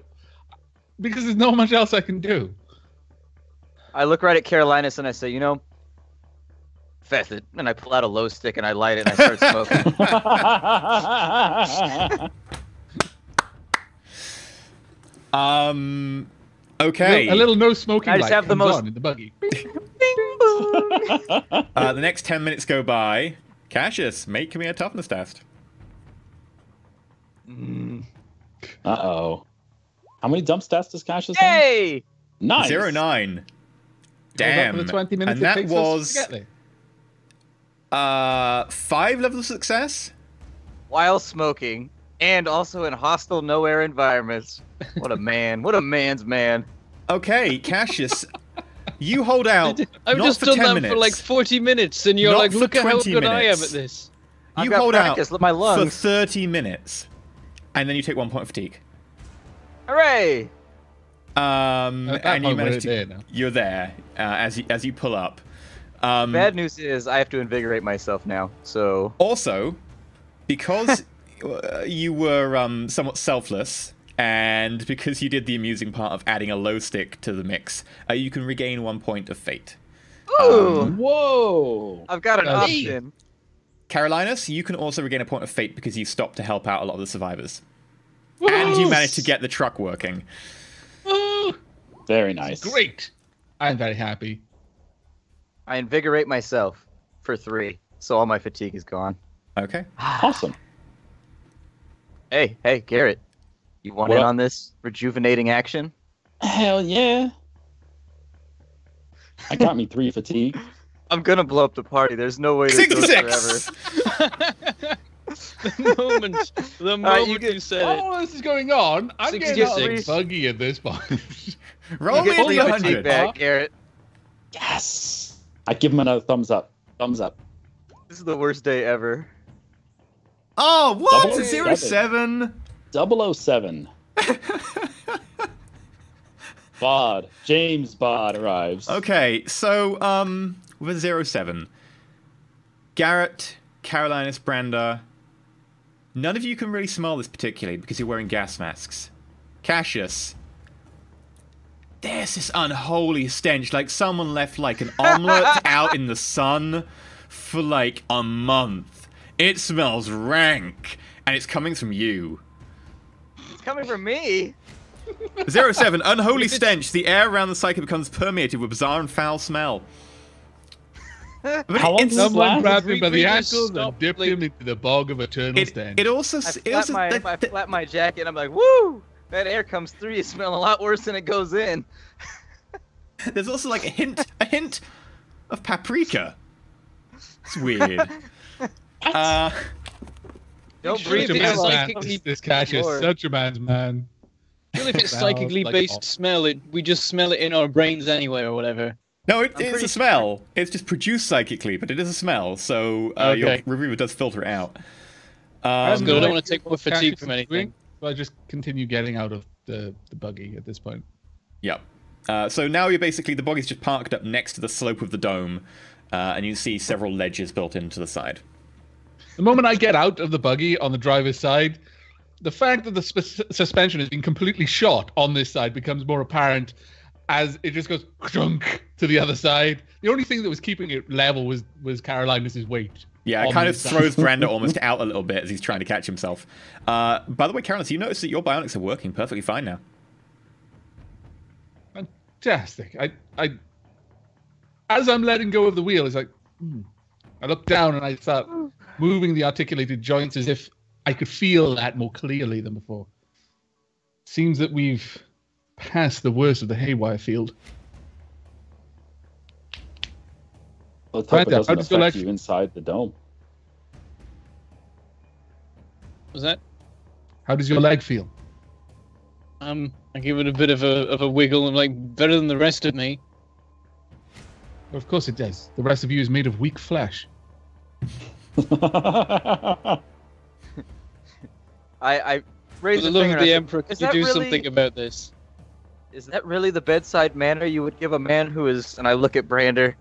Speaker 3: because there's not much else I can do.
Speaker 5: I look right at Carolinus and I say, F it. And I pull out a low stick and I light it and I start
Speaker 1: smoking. Okay.
Speaker 3: A little no smoking
Speaker 5: I just
Speaker 3: light
Speaker 5: have the
Speaker 3: comes
Speaker 5: most-
Speaker 3: on in the buggy.
Speaker 1: The next 10 minutes go by. Cassius, make me a toughness test.
Speaker 2: Uh-oh. How many dump stats does Cassius have?
Speaker 5: Hey!
Speaker 2: Nice.
Speaker 1: 09.
Speaker 3: For
Speaker 1: Damn.
Speaker 3: the 20 minutes
Speaker 1: And
Speaker 3: it
Speaker 1: that
Speaker 3: takes
Speaker 1: was
Speaker 3: us to get there.
Speaker 1: 5 levels of success.
Speaker 5: While smoking, and also in hostile nowhere environments. What a man. What a man's man.
Speaker 1: Okay, Cassius, you hold out.
Speaker 4: I've
Speaker 1: not
Speaker 4: just
Speaker 1: for
Speaker 4: done
Speaker 1: 10
Speaker 4: that
Speaker 1: minutes.
Speaker 4: for like 40 minutes, and you're
Speaker 1: Not
Speaker 4: like,
Speaker 1: for
Speaker 4: look at how
Speaker 1: 20
Speaker 4: good I am
Speaker 1: minutes.
Speaker 4: at this.
Speaker 5: I've
Speaker 1: You
Speaker 5: got
Speaker 1: hold out
Speaker 5: practice with my lungs.
Speaker 1: for 30 minutes, and then you take 1 point of fatigue.
Speaker 5: Hooray!
Speaker 1: And you
Speaker 3: point, we're
Speaker 1: manage to.
Speaker 3: there now.
Speaker 1: You're there as you pull up.
Speaker 5: Bad news is I have to invigorate myself now, so...
Speaker 1: Also, because you were somewhat selfless, and because you did the amusing part of adding a low stick to the mix, you can regain 1 point of fate.
Speaker 5: Ooh!
Speaker 2: Whoa!
Speaker 5: I've got an
Speaker 3: Uh,
Speaker 5: option.
Speaker 1: Carolinus, you can also regain a point of fate because you stopped to help out a lot of the survivors. And you managed to get the truck working.
Speaker 2: Very nice.
Speaker 3: Great. I'm very happy.
Speaker 5: I invigorate myself for 3, so all my fatigue is gone.
Speaker 1: Okay.
Speaker 2: Awesome.
Speaker 5: Hey, Garrett. You want
Speaker 2: What
Speaker 5: in
Speaker 2: up?
Speaker 5: on this rejuvenating action?
Speaker 2: Hell yeah. I got me 3 fatigue.
Speaker 5: I'm gonna blow up the party. There's no way this goes forever.
Speaker 1: 66!
Speaker 4: The moment
Speaker 5: you
Speaker 4: you,
Speaker 5: get-
Speaker 4: said it.
Speaker 3: All this is going on. I'm getting out of the
Speaker 5: 66.
Speaker 3: buggy at this point.
Speaker 1: Roll
Speaker 5: You
Speaker 1: me
Speaker 5: get
Speaker 1: a
Speaker 5: 3 fatigue
Speaker 1: d100.
Speaker 5: back, Garrett.
Speaker 2: Yes! I give him another thumbs up. Thumbs up.
Speaker 5: This is the worst day ever.
Speaker 1: Oh, what?
Speaker 2: Double
Speaker 1: 07?
Speaker 2: 007. Bod. James Bod arrives.
Speaker 1: Okay, so, with 07. Garrett, Carolinus, Branda, none of you can really smell this particularly because you're wearing gas masks. Cassius, there's this unholy stench, like someone left like an omelet out in the sun for like a month. It smells rank, and it's coming from you.
Speaker 5: It's coming from me.
Speaker 1: 07, unholy stench. The air around the cycle becomes permeated with bizarre and foul smell. But
Speaker 2: How long does this
Speaker 3: Someone
Speaker 2: last?
Speaker 3: grabbed him by the
Speaker 4: We just
Speaker 3: ankles and
Speaker 4: stopped,
Speaker 3: dipped
Speaker 4: like-
Speaker 3: him into the bog of eternal stench.
Speaker 1: it also...
Speaker 5: I flap my jacket and I'm like, woo! That air comes through, you smell a lot worse than it goes in.
Speaker 1: There's also like a hint of paprika. It's weird.
Speaker 5: Don't
Speaker 4: Such
Speaker 5: breathe
Speaker 4: a
Speaker 5: it
Speaker 4: man's
Speaker 5: in.
Speaker 4: man.
Speaker 3: This Cassius,
Speaker 5: Lord.
Speaker 3: such a man's man.
Speaker 4: Well, if it's
Speaker 3: Smells
Speaker 4: psychically
Speaker 3: like
Speaker 4: based
Speaker 3: a-
Speaker 4: smell, we just smell it in our brains anyway, or whatever.
Speaker 1: No, it's
Speaker 5: pretty
Speaker 1: a smell. It's just produced psychically, but it is a smell, so your
Speaker 4: Okay.
Speaker 1: reviewer does filter it out.
Speaker 4: That's good. I don't
Speaker 3: like
Speaker 4: want to take more
Speaker 3: what
Speaker 4: fatigue
Speaker 3: Cassius
Speaker 4: from
Speaker 3: is
Speaker 4: anything.
Speaker 3: doing, so I just continue getting out of the buggy at this point.
Speaker 1: Yep. So now you're basically, the body's just parked up next to the slope of the dome, and you see several ledges built into the side.
Speaker 3: The moment I get out of the buggy on the driver's side, the fact that the suspension has been completely shot on this side becomes more apparent as it just goes crunk to the other side. The only thing that was keeping it level was Carolinus' weight.
Speaker 1: Yeah, it kind of throws Brander almost out a little bit as he's trying to catch himself. By the way, Carolinus, you notice that your bionics are working perfectly fine now.
Speaker 3: Fantastic. I as I'm letting go of the wheel, it's like, I look down and I start moving the articulated joints as if I could feel that more clearly than before. Seems that we've passed the worst of the haywire field.
Speaker 2: Let's hope it doesn't affect you inside the dome.
Speaker 4: Was that?
Speaker 3: How does your leg feel?
Speaker 4: I give it a bit of a wiggle. I'm like, better than the rest of me.
Speaker 3: Well, of course it does. The rest of you is made of weak flesh.
Speaker 5: I raise
Speaker 4: the
Speaker 5: a
Speaker 4: love
Speaker 5: finger.
Speaker 4: of the Emperor, could you do
Speaker 5: really,
Speaker 4: something about this?
Speaker 5: Is that really the bedside manner you would give a man who is? And I look at Brander,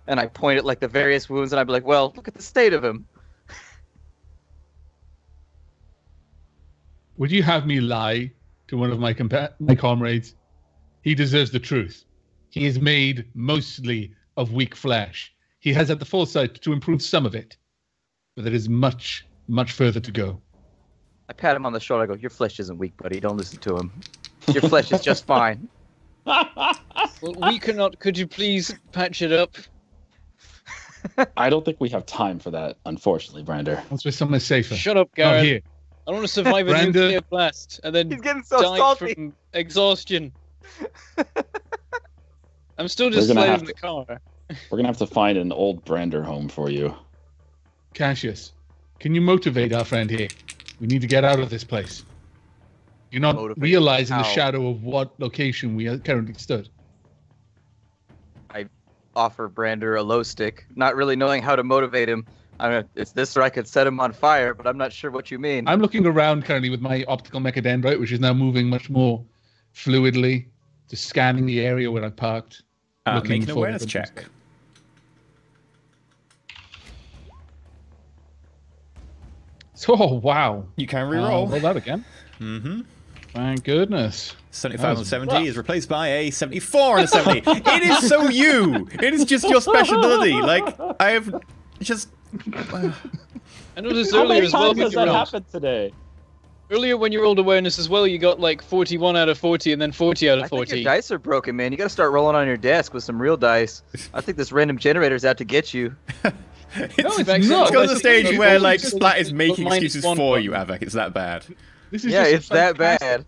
Speaker 5: and I point at like the various wounds, and I'd be like, "Well, look at the state of him."
Speaker 3: Would you have me lie to one of my comrades? He deserves the truth. He is made mostly of weak flesh. He has had the foresight to improve some of it, but there is much, much further to go.
Speaker 5: I pat him on the shoulder. I go, "Your flesh isn't weak, buddy. Don't listen to him. Your flesh is just fine."
Speaker 4: Well, we cannot. Could you please patch it up?
Speaker 2: I don't think we have time for that, unfortunately, Brander.
Speaker 3: Once we're somewhere safer.
Speaker 4: Shut up,
Speaker 3: Not
Speaker 4: Garrett.
Speaker 3: here.
Speaker 4: I don't want to survive a
Speaker 3: Brander.
Speaker 4: nuclear blast and then
Speaker 5: He's getting so
Speaker 4: die
Speaker 5: salty.
Speaker 4: from exhaustion. I'm still
Speaker 2: We're
Speaker 4: just
Speaker 2: gonna
Speaker 4: sliding
Speaker 2: have
Speaker 4: in the car.
Speaker 2: We're gonna have to find an old Brander home for you.
Speaker 3: Cassius, can you motivate our friend here? We need to get out of this place. You're not
Speaker 5: Motivate
Speaker 3: realizing the
Speaker 5: how?
Speaker 3: shadow of what location we are currently stood.
Speaker 5: I offer Brander a low stick, not really knowing how to motivate him. I mean, it's this, or I could set him on fire, but I'm not sure what you mean.
Speaker 3: I'm looking around currently with my optical mechadendrite, which is now moving much more fluidly, just scanning the area where I parked.
Speaker 1: Make an awareness
Speaker 3: for-
Speaker 1: check.
Speaker 3: Oh, wow.
Speaker 1: You can reroll.
Speaker 3: Roll that again.
Speaker 1: Mm-hmm.
Speaker 3: Thank goodness.
Speaker 1: 75 on 70 is replaced by a 74 on a 70. It is so you. It is just your special ability. Like, I have just...
Speaker 4: I noticed
Speaker 2: How
Speaker 4: earlier
Speaker 2: many
Speaker 4: as well.
Speaker 2: times
Speaker 4: when
Speaker 2: has
Speaker 4: you
Speaker 2: that
Speaker 4: rolled-
Speaker 2: happened today?
Speaker 4: Earlier when you rolled awareness as well, you got like 41 out of 40 and then 40 out
Speaker 5: I
Speaker 4: of
Speaker 5: think
Speaker 4: 40.
Speaker 5: your dice are broken, man. You got to start rolling on your desk with some real dice. I think this random generator's out to get you.
Speaker 1: It's,
Speaker 3: it's
Speaker 1: it's
Speaker 3: not.
Speaker 1: got to the stage
Speaker 3: It's
Speaker 1: where,
Speaker 3: only
Speaker 1: like,
Speaker 3: just-
Speaker 1: Splat is making
Speaker 4: minus
Speaker 1: excuses
Speaker 4: one
Speaker 1: for
Speaker 4: button.
Speaker 1: you, Avak. It's that bad.
Speaker 3: This is
Speaker 5: Yeah,
Speaker 3: just
Speaker 5: it's that
Speaker 3: fantastic.
Speaker 5: bad.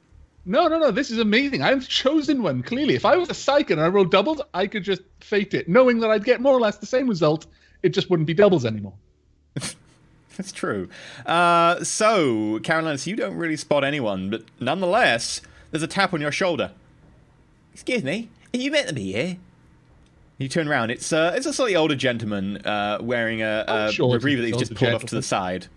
Speaker 3: No. This is amazing. I've chosen one, clearly. If I was a psychic and I rolled doubles, I could just fate it, knowing that I'd get more or less the same result. It just wouldn't be doubles anymore.
Speaker 1: That's true. So, Carolinus, you don't really spot anyone, but nonetheless, there's a tap on your shoulder. Excuse me, are you meant to be here? You turn around. It's a slightly older gentleman wearing a
Speaker 3: Sure,
Speaker 1: retriever that he's
Speaker 3: older
Speaker 1: just pulled off to
Speaker 3: gentleman.
Speaker 1: the side.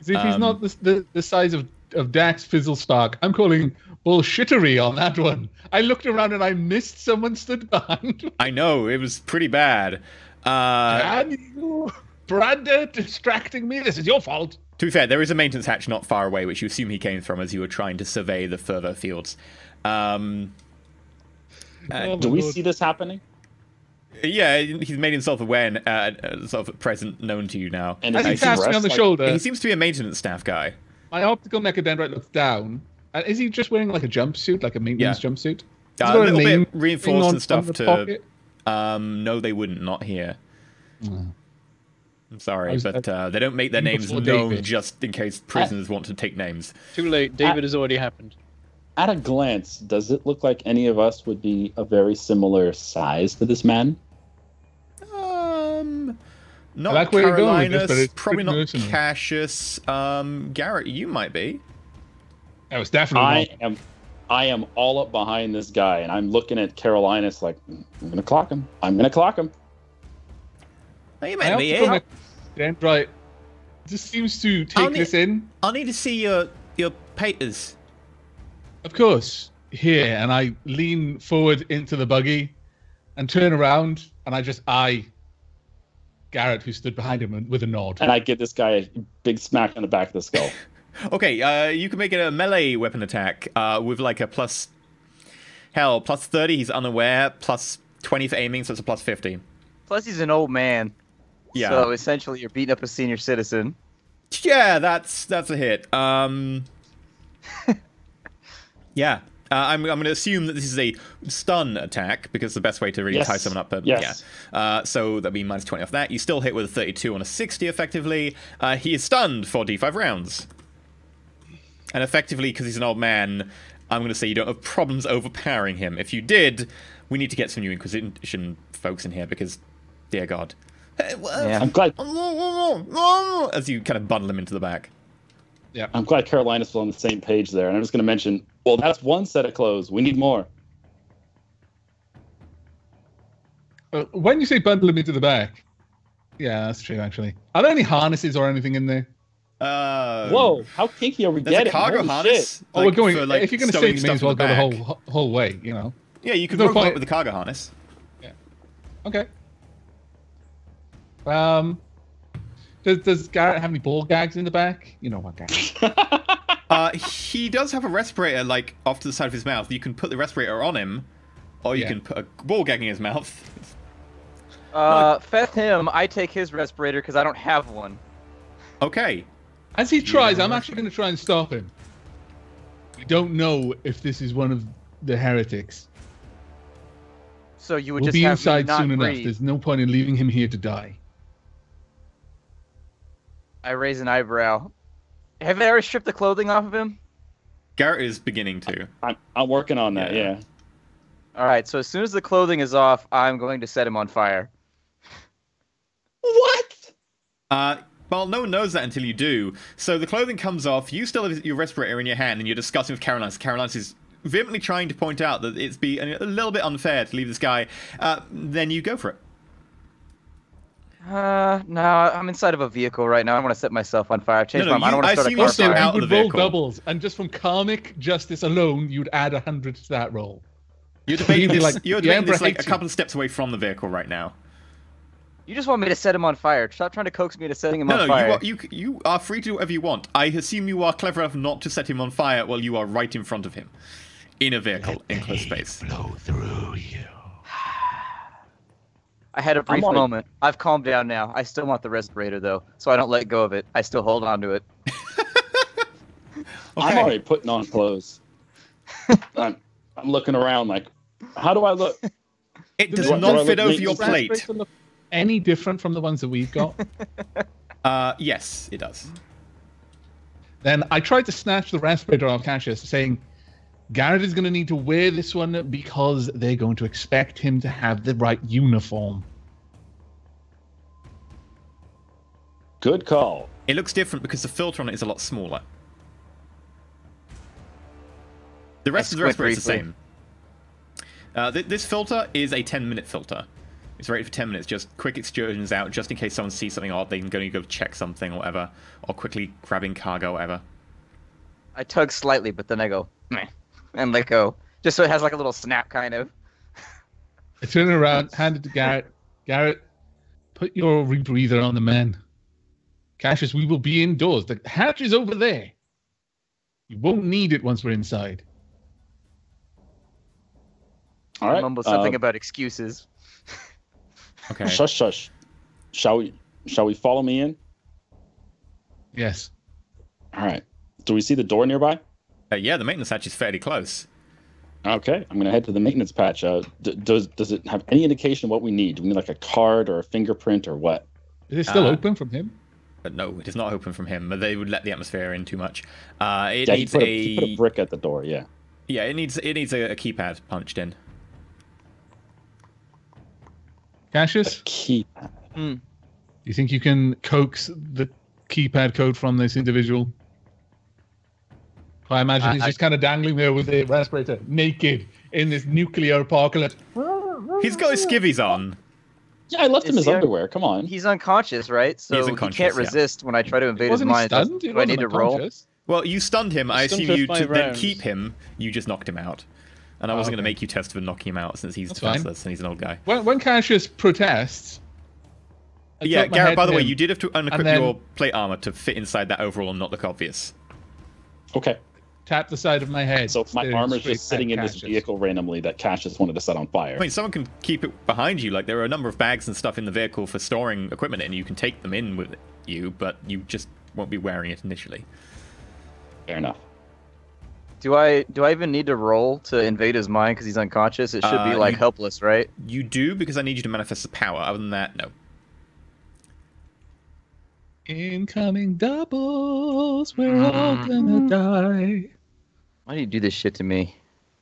Speaker 3: As if he's not the size of Dax Fizzlestock. I'm calling bullshittery on that one. I looked around and I missed someone stood behind.
Speaker 1: I know, it was pretty bad.
Speaker 3: And you, Brander, distracting me. This is your fault.
Speaker 1: To be fair, there is a maintenance hatch not far away, which you assume he came from as you were trying to survey the further fields.
Speaker 3: Oh,
Speaker 2: Do
Speaker 3: my
Speaker 2: we
Speaker 3: Lord.
Speaker 2: see this happening?
Speaker 1: Yeah, he's made himself aware, sort of present, known to you now.
Speaker 2: And
Speaker 3: As
Speaker 2: is
Speaker 3: he taps me
Speaker 2: dressed
Speaker 3: on the
Speaker 2: like-
Speaker 3: shoulder,
Speaker 1: He seems to be a maintenance staff guy.
Speaker 3: my optical mechadendrite looks down. And is he just wearing like a jumpsuit, like a maintenance jumpsuit? Has he
Speaker 1: A
Speaker 3: got
Speaker 1: little
Speaker 3: name
Speaker 1: bit reinforced
Speaker 3: thing
Speaker 1: and stuff
Speaker 3: the
Speaker 1: to...
Speaker 3: pocket?
Speaker 1: No, they wouldn't. Not here. I'm sorry, but they don't make their
Speaker 3: Even
Speaker 1: names
Speaker 3: before
Speaker 1: known
Speaker 3: David.
Speaker 1: just in case prisoners want to take names.
Speaker 4: Too late. David has already happened.
Speaker 2: At a glance, does it look like any of us would be a very similar size to this man?
Speaker 1: Not
Speaker 3: I like where you're going with this,
Speaker 1: Carolinus,
Speaker 3: but it's
Speaker 1: probably
Speaker 3: good
Speaker 1: not
Speaker 3: mercenary.
Speaker 1: Cassius. Garrett, you might be.
Speaker 3: That was definitely not.
Speaker 2: I am all up behind this guy, and I'm looking at Carolinus like, I'm gonna clock him. I'm gonna clock him.
Speaker 1: Oh, you
Speaker 3: My
Speaker 1: might be
Speaker 3: optical
Speaker 1: here.
Speaker 3: mechadendrite just seems to
Speaker 1: I'll
Speaker 3: take
Speaker 1: need-
Speaker 3: this in.
Speaker 1: I need to see your papers.
Speaker 3: Of course, here, and I lean forward into the buggy and turn around, and I just eye Garrett, who stood behind him, with a nod.
Speaker 2: And I give this guy a big smack on the back of the skull.
Speaker 1: Okay, you can make it a melee weapon attack with like a plus 30. He's unaware. Plus 20 for aiming, so it's a plus 50.
Speaker 5: Plus, he's an old man.
Speaker 1: Yeah.
Speaker 5: So essentially, you're beating up a senior citizen.
Speaker 1: Yeah, that's a hit. Yeah. I'm going to assume that this is a stun attack, because the best way to really tie someone up.
Speaker 2: Yes.
Speaker 1: Yeah. So that'd be minus 20 off that. You still hit with a 32 on a 60, effectively. He is stunned for D5 rounds. And effectively, because he's an old man, I'm going to say you don't have problems overpowering him. If you did, we need to get some new Inquisition folks in here, because, dear God.
Speaker 5: Yeah.
Speaker 2: I'm glad.
Speaker 1: As you kind of bundle him into the back.
Speaker 3: Yeah.
Speaker 2: I'm glad Carolina's still on the same page there. And I'm just going to mention, well, that's one set of clothes. We need more.
Speaker 3: When you say bundle him into the back, yeah, that's true. Actually, are there any harnesses or anything in there?
Speaker 2: Whoa! How kinky are we
Speaker 1: There's
Speaker 2: getting?
Speaker 1: a cargo
Speaker 2: Holy
Speaker 1: harness.
Speaker 2: shit.
Speaker 3: Oh, we're going.
Speaker 1: For, like,
Speaker 3: if you're going to
Speaker 1: stowing
Speaker 3: save, you may as well
Speaker 1: stuff
Speaker 3: go
Speaker 1: in
Speaker 3: the
Speaker 1: back.
Speaker 3: whole way. You know.
Speaker 1: Yeah, you can
Speaker 3: No
Speaker 1: rope up
Speaker 3: point.
Speaker 1: with the cargo harness.
Speaker 3: Yeah. Okay. Does Garrett have any ball gags in the back? You know what, Garrett?
Speaker 1: He does have a respirator, like, off to the side of his mouth. You can put the respirator on him, or you can put a ball gag in his mouth.
Speaker 5: Feth him. I take his respirator because I don't have one.
Speaker 1: Okay.
Speaker 3: As he tries, I'm actually going to try and stop him. We don't know if this is one of the heretics.
Speaker 5: So you would
Speaker 3: We'll
Speaker 5: just
Speaker 3: be
Speaker 5: have
Speaker 3: inside
Speaker 5: me not
Speaker 3: soon enough.
Speaker 5: breathe.
Speaker 3: There's no point in leaving him here to die.
Speaker 5: I raise an eyebrow. Have they ever stripped the clothing off of him?
Speaker 1: Garrett is beginning to.
Speaker 2: I'm working on that.
Speaker 1: Yeah.
Speaker 2: Yeah.
Speaker 5: All right. So as soon as the clothing is off, I'm going to set him on fire.
Speaker 2: What?
Speaker 1: Well, no one knows that until you do. So the clothing comes off, you still have your respirator in your hand, and you're discussing with Caroline. Caroline is vehemently trying to point out that it's a little bit unfair to leave this guy. Then you go for it.
Speaker 5: No, I'm inside of a vehicle right now. I want to set myself on fire. I've changed my mind. I don't want to start a
Speaker 1: assume
Speaker 5: car
Speaker 1: you're still
Speaker 5: fire.
Speaker 1: out
Speaker 3: You
Speaker 1: of
Speaker 3: would
Speaker 1: the
Speaker 3: roll
Speaker 1: vehicle.
Speaker 3: doubles, and just from karmic justice alone, you'd add 100 to that roll.
Speaker 1: You're debating
Speaker 3: You'd be
Speaker 1: this,
Speaker 3: like,
Speaker 1: you're
Speaker 3: the
Speaker 1: debating
Speaker 3: Emperor
Speaker 1: this like a
Speaker 3: hates you.
Speaker 1: couple of steps away from the vehicle right now.
Speaker 5: You just want me to set him on fire. Stop trying to coax me into setting him on
Speaker 1: No,
Speaker 5: fire.
Speaker 1: you are free to do whatever you want. I assume you are clever enough not to set him on fire while you are right in front of him. In a vehicle, in close space.
Speaker 3: Blow through you.
Speaker 5: I had a brief
Speaker 2: already-
Speaker 5: moment. I've calmed down now. I still want the respirator, though, so I don't let go of it. I still hold on to it.
Speaker 2: I'm already putting on clothes. I'm looking around like, how do I look?
Speaker 1: It does
Speaker 2: Do I
Speaker 1: not
Speaker 2: look
Speaker 1: fit over
Speaker 2: maintenance
Speaker 1: your plate.
Speaker 3: Respirator look any different from the ones that we've got?
Speaker 1: Yes, it does.
Speaker 3: Then I tried to snatch the respirator off Cassius, saying, Garrett is going to need to wear this one because they're going to expect him to have the right uniform.
Speaker 2: Good call.
Speaker 1: It looks different because the filter on it is a lot smaller. The rest of the
Speaker 5: squint
Speaker 1: respirator is the
Speaker 5: briefly.
Speaker 1: same. This filter is a 10-minute filter. It's rated for 10 minutes, just quick excursions out, just in case someone sees something odd, they can go check something or whatever, or quickly grabbing cargo or whatever.
Speaker 5: I tug slightly, but then I go, meh, and let go. Just so it has like a little snap, kind of.
Speaker 3: I turn around, hand it to Garrett. Garrett, put your rebreather on the men. Cassius, we will be indoors. The hatch is over there. You won't need it once we're inside.
Speaker 2: All right.
Speaker 5: Mumble something about excuses.
Speaker 1: Okay.
Speaker 2: Shush, shush. Shall we follow me in?
Speaker 3: Yes.
Speaker 2: All right. Do we see the door nearby?
Speaker 1: Yeah, the maintenance hatch is fairly close.
Speaker 2: Okay, I'm gonna head to the maintenance patch. Does it have any indication of what we need? Do we need like a card or a fingerprint or what?
Speaker 3: Is it still open from him?
Speaker 1: But no, it is not open from him. But they would let the atmosphere in too much. It
Speaker 2: Yeah,
Speaker 1: needs
Speaker 2: he put a brick at the door. Yeah.
Speaker 1: Yeah, it needs a keypad punched in.
Speaker 3: Cassius,
Speaker 2: Keypad.
Speaker 3: do you think you can coax the keypad code from this individual? I imagine he's just kind of dangling there with the respirator, naked, in this nuclear apocalypse.
Speaker 1: He's got his skivvies on.
Speaker 2: Yeah, I left him
Speaker 5: Is
Speaker 2: his
Speaker 5: he
Speaker 2: underwear. Come on.
Speaker 5: He's unconscious, right? So he
Speaker 1: unconscious,
Speaker 5: can't
Speaker 1: yeah.
Speaker 5: resist when I try to invade his
Speaker 3: Wasn't he
Speaker 5: mind.
Speaker 3: stunned?
Speaker 5: Do I need to roll?
Speaker 1: Well, you stunned him. I
Speaker 4: Stunned
Speaker 1: assume
Speaker 4: for
Speaker 1: you
Speaker 4: 5
Speaker 1: to then
Speaker 4: rounds.
Speaker 1: keep him. You just knocked him out. And I wasn't going to
Speaker 3: okay.
Speaker 1: make you test for knocking him out since he's
Speaker 3: That's fine.
Speaker 1: defenseless and he's an old guy.
Speaker 3: When Cassius protests... I
Speaker 1: Yeah,
Speaker 3: tilt my
Speaker 1: Garrett,
Speaker 3: head
Speaker 1: by the
Speaker 3: to
Speaker 1: way,
Speaker 3: him,
Speaker 1: you did have to unequip
Speaker 3: and then-
Speaker 1: your plate armor to fit inside that overall and not look obvious.
Speaker 2: Okay.
Speaker 3: Tap the side of my head.
Speaker 2: So my
Speaker 3: staring
Speaker 2: armor's
Speaker 3: straight
Speaker 2: just sitting
Speaker 3: at
Speaker 2: in this
Speaker 3: Cassius.
Speaker 2: vehicle randomly that Cassius wanted to set on fire.
Speaker 1: I mean, someone can keep it behind you. Like, there are a number of bags and stuff in the vehicle for storing equipment in. You can take them in with you, but you just won't be wearing it initially.
Speaker 2: Fair enough.
Speaker 5: Do I even need to roll to invade his mind because he's unconscious? It should be like helpless, right?
Speaker 1: You do, because I need you to manifest the power. Other than that, no.
Speaker 3: Incoming doubles, we're all gonna die.
Speaker 5: Why do you do this shit to me?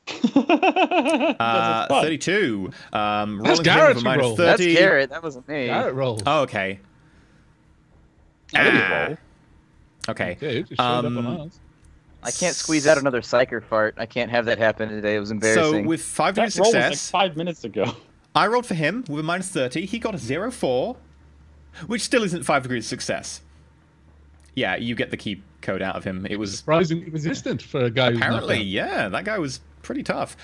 Speaker 1: 32. Rolling
Speaker 3: That's
Speaker 1: for him
Speaker 3: Garrett's
Speaker 1: with a
Speaker 3: roll.
Speaker 5: That's
Speaker 1: 30.
Speaker 5: Garrett. That wasn't me.
Speaker 3: Garrett rolls.
Speaker 1: Oh, okay.
Speaker 2: Roll.
Speaker 1: Okay.
Speaker 3: Dude, just showed up on ours.
Speaker 5: I can't squeeze out another psyker fart. I can't have that happen today. It was
Speaker 1: So
Speaker 5: embarrassing.
Speaker 1: with 5 degrees
Speaker 2: That roll was
Speaker 1: success,
Speaker 2: like 5 minutes ago.
Speaker 1: I rolled for him with a minus 30. He got a 0-4, which still isn't 5 degrees success. Yeah, you get the key code out of him. It was
Speaker 3: Surprisingly resistant for a guy who's not
Speaker 1: apparently,
Speaker 3: down.
Speaker 1: yeah, that guy was pretty tough.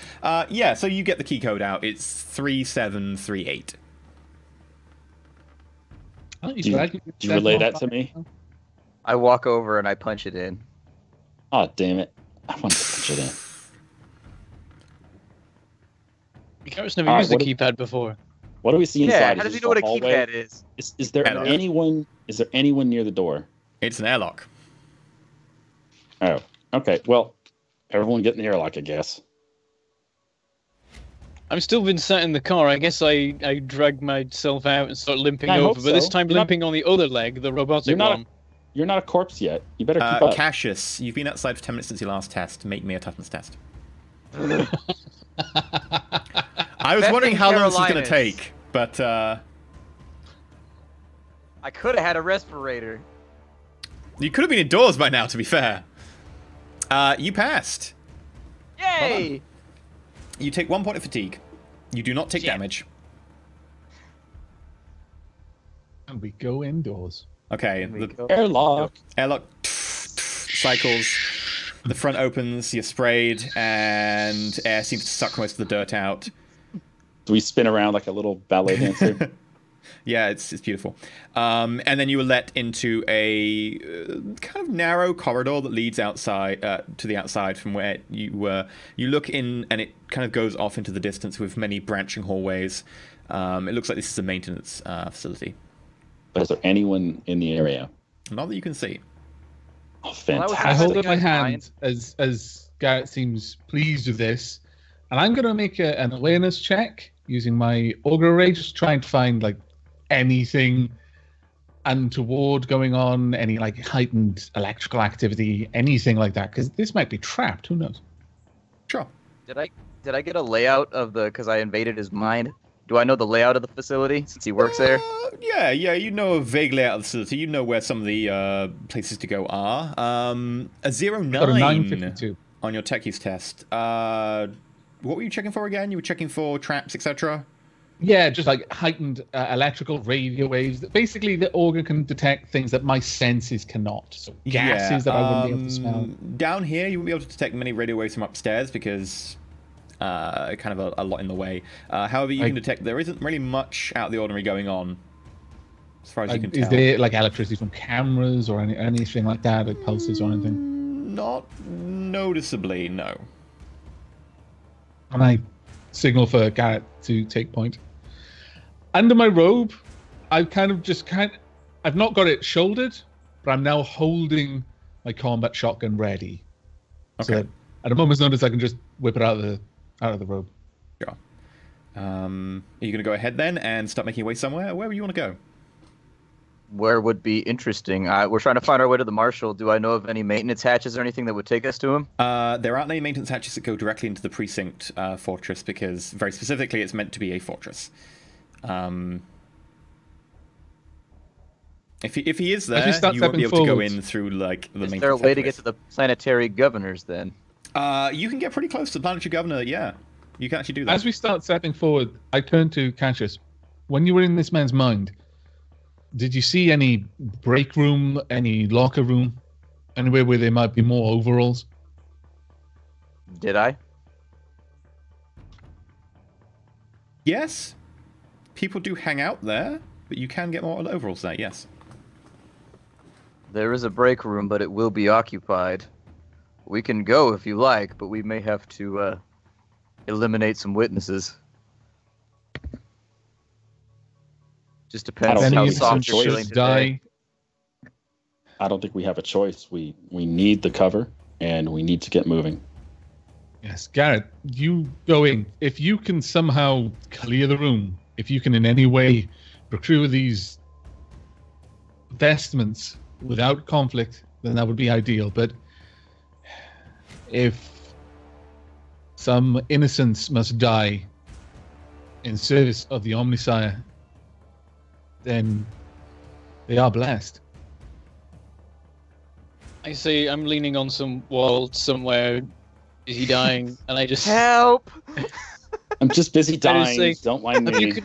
Speaker 1: Yeah, so you get the key code out. It's 3738.
Speaker 3: Oh, he's
Speaker 2: Do you-
Speaker 3: dragging
Speaker 2: do you relay that to me?
Speaker 5: I walk over and I punch it in.
Speaker 2: Oh, damn it. I wanted to punch it in.
Speaker 4: Garrett's never
Speaker 2: All right,
Speaker 4: used a
Speaker 2: what
Speaker 4: keypad before.
Speaker 2: What do we see
Speaker 5: Yeah,
Speaker 2: inside?
Speaker 5: how
Speaker 2: Is
Speaker 5: does he
Speaker 2: this
Speaker 5: know what a
Speaker 2: hallway?
Speaker 5: keypad is?
Speaker 2: Is there
Speaker 1: Airlock.
Speaker 2: anyone? Is there anyone near the door?
Speaker 1: It's an airlock.
Speaker 2: Oh, okay. Well, everyone get in the airlock, I guess.
Speaker 4: I'm still been sat in the car. I guess I dragged myself out and start limping
Speaker 2: I hope
Speaker 4: over, but this
Speaker 2: so.
Speaker 4: time
Speaker 2: You're not-
Speaker 4: limping on the other leg, the robotic
Speaker 2: You're not a-
Speaker 4: one.
Speaker 2: You're not a corpse yet. You better keep up.
Speaker 1: Cassius, you've been outside for 10 minutes since your last test. Make me a toughness test. I was wondering
Speaker 5: Bethany
Speaker 1: how long this was going to
Speaker 5: Carolinas.
Speaker 1: take, but
Speaker 5: I could have had a respirator.
Speaker 1: you could have been indoors by now, to be fair. You passed.
Speaker 5: Yay!
Speaker 1: You take 1 point of fatigue. You do not take
Speaker 5: Shit.
Speaker 1: damage.
Speaker 3: And we go indoors.
Speaker 1: Okay,
Speaker 5: We
Speaker 1: the
Speaker 5: go.
Speaker 2: Airlock.
Speaker 1: airlock cycles. The front opens, you're sprayed, and air seems to suck most of the dirt out.
Speaker 2: Do we spin around like a little ballet dancer?
Speaker 1: Yeah, it's beautiful. And then you were let into a kind of narrow corridor that leads outside to the outside from where you were. You look in, and it kind of goes off into the distance with many branching hallways. It looks like this is a maintenance facility.
Speaker 2: But is there anyone in the area?
Speaker 1: Not that you can see.
Speaker 2: Oh,
Speaker 5: Well,
Speaker 2: fantastic.
Speaker 3: I hold up my
Speaker 5: Guy's
Speaker 3: hand as Garrett seems pleased with this, and I'm going to make an awareness check using my Augur Ray, just trying to find like anything untoward going on, any like heightened electrical activity, anything like that, because this might be trapped. Who knows?
Speaker 1: Sure.
Speaker 5: Did I get a layout of the? Because I invaded his mind. Do I know the layout of the facility since he works there?
Speaker 1: Yeah, you know vaguely out of the facility. You know where some of the places to go are. A
Speaker 3: Got a
Speaker 1: 09
Speaker 3: 952.
Speaker 1: on your tech use test. What were you checking for again? You were checking for traps, etc.?
Speaker 3: Yeah, just like heightened electrical radio waves. Basically, the Augur can detect things that my senses cannot. So gases that I wouldn't be able to smell.
Speaker 1: Down here, you won't be able to detect many radio waves from upstairs because kind of a lot in the way. However, you can detect there isn't really much out of the ordinary going on, as far as you
Speaker 3: Like,
Speaker 1: can
Speaker 3: is
Speaker 1: tell.
Speaker 3: there like electricity from cameras or anything like that, like pulses or anything?
Speaker 1: Not noticeably, no.
Speaker 3: And I signal for Garrett to take point. Under my robe, I've I've not got it shouldered, but I'm now holding my combat shotgun ready. So
Speaker 1: Okay.
Speaker 3: that at a moment's notice, I can just whip it out of the robe.
Speaker 1: Sure. Are you going to go ahead then and start making your way somewhere? Where would you want to go?
Speaker 5: Where would be interesting? We're trying to find our way to the Marshal. Do I know of any maintenance hatches or anything that would take us to him?
Speaker 1: There aren't any maintenance hatches that go directly into the precinct fortress because, very specifically, it's meant to be a fortress. If he is
Speaker 3: As we
Speaker 1: there,
Speaker 3: start
Speaker 1: you won't be
Speaker 3: stepping
Speaker 1: able to go
Speaker 3: forwards-
Speaker 1: in through like the
Speaker 5: Is
Speaker 1: maintenance.
Speaker 5: there a way to get
Speaker 1: fortress.
Speaker 5: to the planetary governors then?
Speaker 1: You can get pretty close to the planetary governor. Yeah, you can actually do that.
Speaker 3: As we start stepping forward, I turn to Cassius. When you were in this man's mind, did you see any break room, any locker room, anywhere where there might be more overalls?
Speaker 5: Did I?
Speaker 1: Yes, people do hang out there, but you can get more overalls there. Yes.
Speaker 5: There is a break room, but it will be occupied. We can go if you like, but we may have to eliminate some witnesses. Just depends
Speaker 2: Any
Speaker 5: how
Speaker 2: innocent
Speaker 5: soft you're feeling today.
Speaker 2: I don't think we have a choice. We need the cover, and we need to get moving.
Speaker 3: Yes, Garrett, you going. If you can somehow clear the room, if you can in any way procure these vestments without conflict, then that would be ideal. But if some innocents must die in service of the Omnisire, then they are blessed.
Speaker 4: I say I'm leaning on some wall somewhere. Is he dying? And I just
Speaker 5: Help!
Speaker 2: I'm just busy dying.
Speaker 4: say,
Speaker 2: Don't mind me.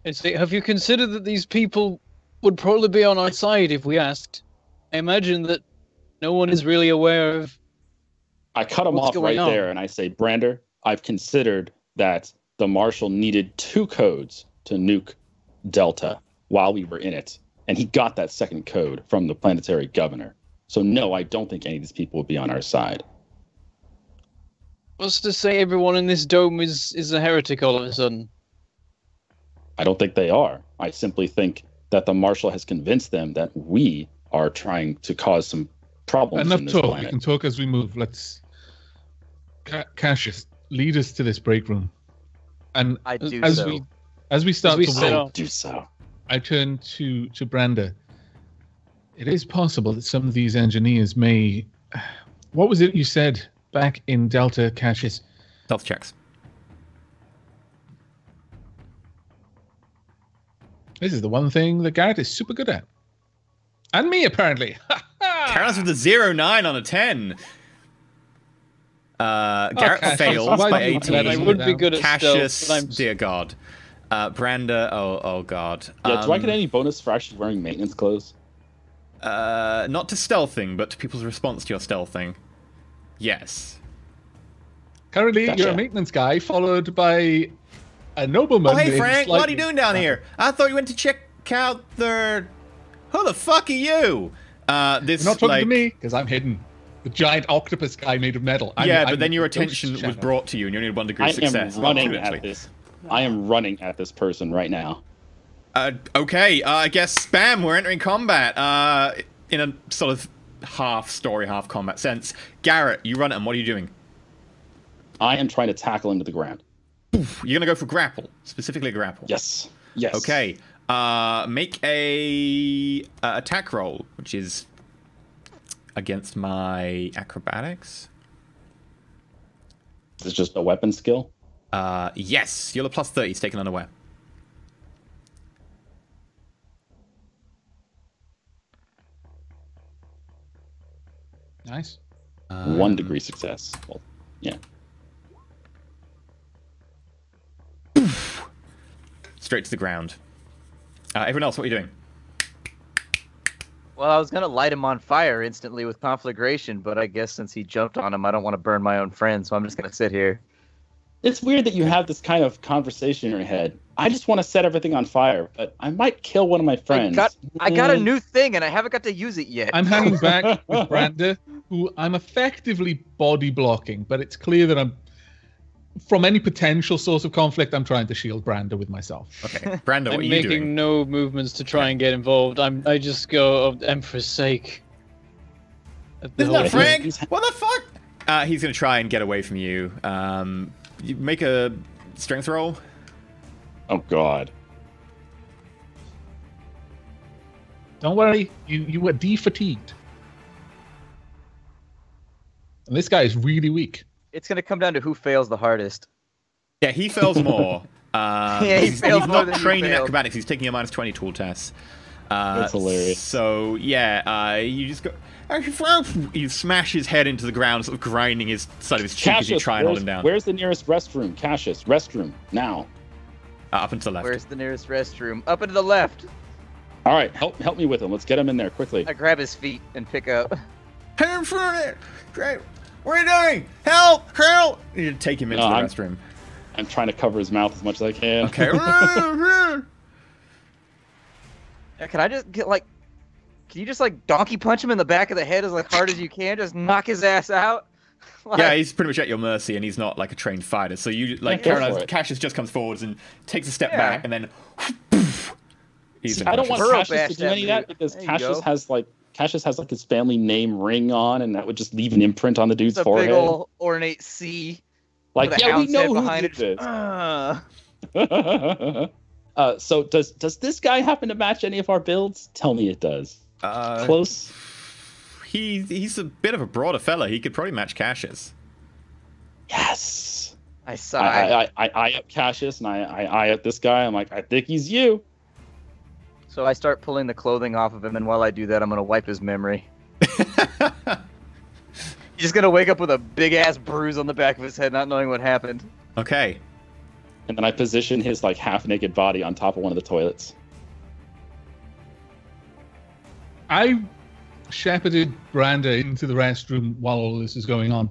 Speaker 4: Have you considered that these people would probably be on our side if we asked? I imagine that no one is really aware of.
Speaker 2: I cut him off right there, and I say, Brander, I've considered that the Marshal needed 2 codes to nuke Delta while we were in it, and he got that second code from the planetary governor. So no, I don't think any of these people would be on our side.
Speaker 4: What's to say everyone in this dome is a heretic all of a sudden?
Speaker 2: I don't think they are. I simply think that the Marshal has convinced them that we are trying to cause some problems
Speaker 3: Enough
Speaker 2: in this
Speaker 3: talk.
Speaker 2: planet.
Speaker 3: We can talk as we move. Let's... Cassius, lead us to this break room. And
Speaker 5: I do
Speaker 3: as
Speaker 5: so.
Speaker 3: we start to
Speaker 4: set
Speaker 3: walk,
Speaker 4: off.
Speaker 2: Do so.
Speaker 3: I turn to Brander. It is possible that some of these engineers may... What was it you said back in Delta, Cassius?
Speaker 1: Stealth checks.
Speaker 3: This is the one thing that Garrett is super good at. And me, apparently.
Speaker 1: Carlos with a 0-9 on a 10. Garrett
Speaker 3: Cassius,
Speaker 1: fails
Speaker 3: why
Speaker 1: by
Speaker 3: don't you
Speaker 1: 18.
Speaker 3: let
Speaker 4: I
Speaker 3: us
Speaker 4: would
Speaker 3: know?
Speaker 4: be good at
Speaker 1: Cassius,
Speaker 4: stealth, but I'm
Speaker 1: dear God. Brander, oh God.
Speaker 2: Yeah, do I get any bonus for actually wearing maintenance clothes?
Speaker 1: Not to stealthing, but to people's response to your stealthing. Yes.
Speaker 3: Currently,
Speaker 2: Gotcha.
Speaker 3: you're a maintenance guy, followed by a nobleman.
Speaker 1: Oh, hey,
Speaker 3: in
Speaker 1: Frank, what are you
Speaker 3: slightly-
Speaker 1: doing down here? I thought you went to check out the... Who the fuck are you? This,
Speaker 3: You're not talking
Speaker 1: like...
Speaker 3: to me, because I'm hidden. The giant octopus guy made of metal.
Speaker 1: But then your
Speaker 3: the ghost
Speaker 1: attention was
Speaker 3: shadow.
Speaker 1: brought to you, and you only had 1 degree
Speaker 2: I
Speaker 1: of success.
Speaker 2: am running
Speaker 1: unfortunately.
Speaker 2: at this. I am running at this person right now.
Speaker 1: Okay, I guess spam, we're entering combat. In a sort of half story, half combat sense. Garrett, you run at him, what are you doing?
Speaker 2: I am trying to tackle him to the ground.
Speaker 1: You're gonna go for grapple, specifically grapple.
Speaker 2: Yes. Yes.
Speaker 1: Okay. Make a attack roll, which is against my acrobatics.
Speaker 2: Is this just a weapon skill?
Speaker 1: Yes, you're a plus 30, it's taken unaware.
Speaker 3: Nice.
Speaker 2: 1 degree success. Well, yeah.
Speaker 1: Straight to the ground. Everyone else, what are you doing?
Speaker 5: Well, I was gonna light him on fire instantly with conflagration, but I guess since he jumped on him, I don't want to burn my own friend, so I'm just gonna sit here.
Speaker 2: It's weird that you have this kind of conversation in your head. I just want to set everything on fire, but I might kill one of my friends.
Speaker 5: I got a new thing, and I haven't got to use it yet.
Speaker 3: I'm hanging back with Brander, who I'm effectively body blocking, but it's clear that from any potential source of conflict, I'm trying to shield Brander with myself.
Speaker 1: Okay, Brando, what
Speaker 4: I'm
Speaker 1: are you
Speaker 4: making
Speaker 1: doing?
Speaker 4: no movements to try and get involved. I just go of the Emperor's sake. At the
Speaker 1: Isn't
Speaker 4: whole
Speaker 1: that
Speaker 4: thing.
Speaker 1: Frank? What the fuck? He's gonna try and get away from you. You make a strength roll.
Speaker 2: Oh, God.
Speaker 3: Don't worry, you were de-fatigued. And this guy is really weak.
Speaker 5: It's gonna come down to who fails the hardest.
Speaker 1: Yeah, he fails more.
Speaker 5: Yeah, he
Speaker 1: he's
Speaker 5: fails more
Speaker 1: not
Speaker 5: than you
Speaker 1: trained in
Speaker 5: failed.
Speaker 1: acrobatics. He's taking a -20 tool test.
Speaker 2: That's hilarious.
Speaker 1: So yeah, you just go. You smash his head into the ground, sort of grinding his side of his cheek as you try and hold him down.
Speaker 2: Where's the nearest restroom? Cassius, restroom, now.
Speaker 1: Up and to the left.
Speaker 5: Where's the nearest restroom? Up and to the left.
Speaker 2: All right, help me with him. Let's get him in there quickly.
Speaker 5: I grab his feet and pick up.
Speaker 1: Hey, in front of it! Great. What are you doing? Help! Help! You take him into
Speaker 2: No,
Speaker 1: the
Speaker 2: I'm-
Speaker 1: restroom.
Speaker 2: I'm trying to cover his mouth as much as I can.
Speaker 1: Okay.
Speaker 5: Can I just get like can you just like donkey punch him in the back of the head as like hard as you can? Just knock his ass out. Like,
Speaker 1: yeah, he's pretty much at your mercy, and he's not like a trained fighter. So you like Cassius just comes forwards and takes a step back, and then
Speaker 2: I don't want Cassius to do any of that because Cassius has like his family name ring on, and that would just leave an imprint on the dude's forehead.
Speaker 5: Big old ornate C.
Speaker 2: Like, yeah, we know who did this. So does this guy happen to match any of our builds? Tell me it does. Close.
Speaker 1: He's a bit of a broader fella. He could probably match Cassius.
Speaker 2: Yes.
Speaker 5: I sigh.
Speaker 2: I eye up Cassius, and I eye up this guy. I'm like, I think he's you.
Speaker 5: So I start pulling the clothing off of him, and while I do that, I'm going to wipe his memory. He's just going to wake up with a big-ass bruise on the back of his head, not knowing what happened.
Speaker 1: Okay.
Speaker 2: And then I position his like half-naked body on top of one of the toilets.
Speaker 3: I shepherded Branda into the restroom while all this is going on.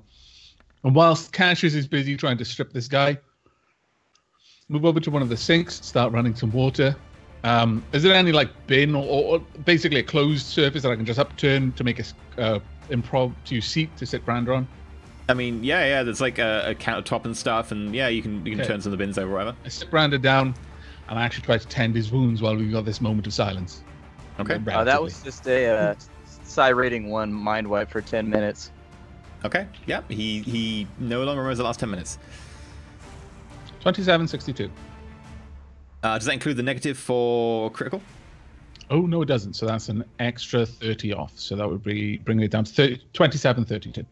Speaker 3: And whilst Cassius is busy trying to strip this guy, move over to one of the sinks, start running some water. Is there any like bin or basically a closed surface that I can just upturn to make a impromptu seat to sit Branda on?
Speaker 1: I mean, yeah. There's like a countertop and stuff, and yeah, you can turn some of the bins over, whatever.
Speaker 3: I sit Branda down, and I actually try to tend his wounds while we've got this moment of silence.
Speaker 1: Okay.
Speaker 5: That was just a psi rating 1 mind wipe for 10 minutes.
Speaker 1: Okay. Yeah. He no longer remembers the last 10 minutes.
Speaker 3: 2762.
Speaker 1: Does that include the negative for critical?
Speaker 3: Oh, no, it doesn't. So that's an extra 30 off. So that would be bringing it down to 2732.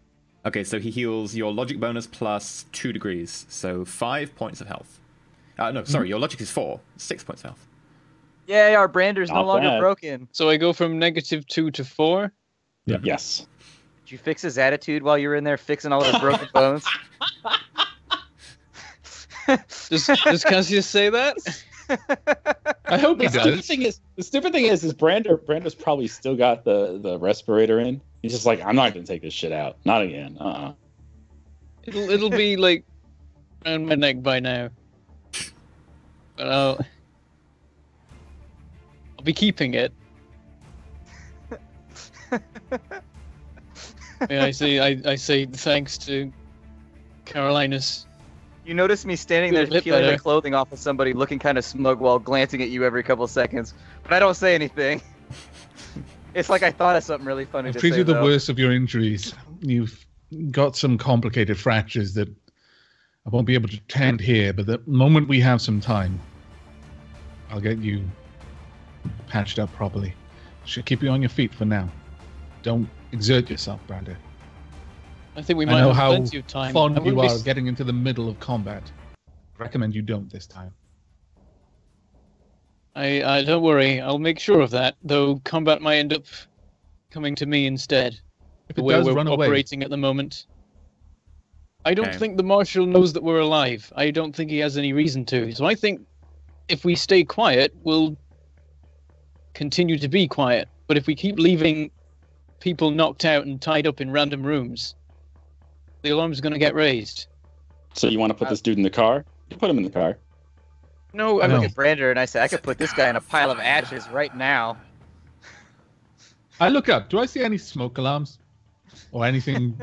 Speaker 1: Okay, so he heals your logic bonus plus 2 degrees. So 5 points of health. No, sorry, your logic is 4. 6 points of health.
Speaker 5: Yeah, our Brander's no longer
Speaker 2: bad.
Speaker 5: broken.
Speaker 4: So I go from -2 to 4.
Speaker 3: Yeah.
Speaker 2: Yes.
Speaker 5: Did you fix his attitude while you were in there fixing all of his broken bones?
Speaker 4: Does Cassius say that?
Speaker 3: I hope he
Speaker 2: The stupid
Speaker 3: does.
Speaker 2: thing is Brander's probably still got the respirator in. He's just like, I'm not gonna take this shit out. Not again.
Speaker 4: It'll be like around my neck by now. But I'll be keeping it. Yeah, I say thanks to Carolinus.
Speaker 5: You notice me standing there
Speaker 4: Feel a bit
Speaker 5: peeling
Speaker 4: better.
Speaker 5: the clothing off of somebody, looking kind of smug while glancing at you every couple of seconds. But I don't say anything. It's like I thought of something really funny
Speaker 3: I've
Speaker 5: to
Speaker 3: treated
Speaker 5: say,
Speaker 3: you the
Speaker 5: though.
Speaker 3: worst of your injuries. You've got some complicated fractures that I won't be able to tend here, but the moment we have some time, I'll get you patched up properly. Should keep you on your feet for now. Don't exert yourself, Branda.
Speaker 4: I think we
Speaker 3: I
Speaker 4: might
Speaker 3: know
Speaker 4: have
Speaker 3: how
Speaker 4: plenty of time. I
Speaker 3: fond
Speaker 4: wouldn't
Speaker 3: you
Speaker 4: be
Speaker 3: are of getting into the middle of combat. Recommend you don't this time.
Speaker 4: I don't worry. I'll make sure of that. Though combat might end up coming to me instead.
Speaker 3: If
Speaker 4: The
Speaker 3: it
Speaker 4: way
Speaker 3: does,
Speaker 4: we're
Speaker 3: run away.
Speaker 4: operating at the moment. I don't
Speaker 1: Okay.
Speaker 4: think the Marshal knows that we're alive. I don't think he has any reason to. So I think if we stay quiet, we'll continue to be quiet. But if we keep leaving people knocked out and tied up in random rooms, the alarm's going to get raised.
Speaker 2: So you want to put this dude in the car? You put him in the car.
Speaker 5: No, I
Speaker 3: No.
Speaker 5: look at Brander and I say, I could put this guy in a pile of ashes right now.
Speaker 3: I look up. Do I see any smoke alarms? Or anything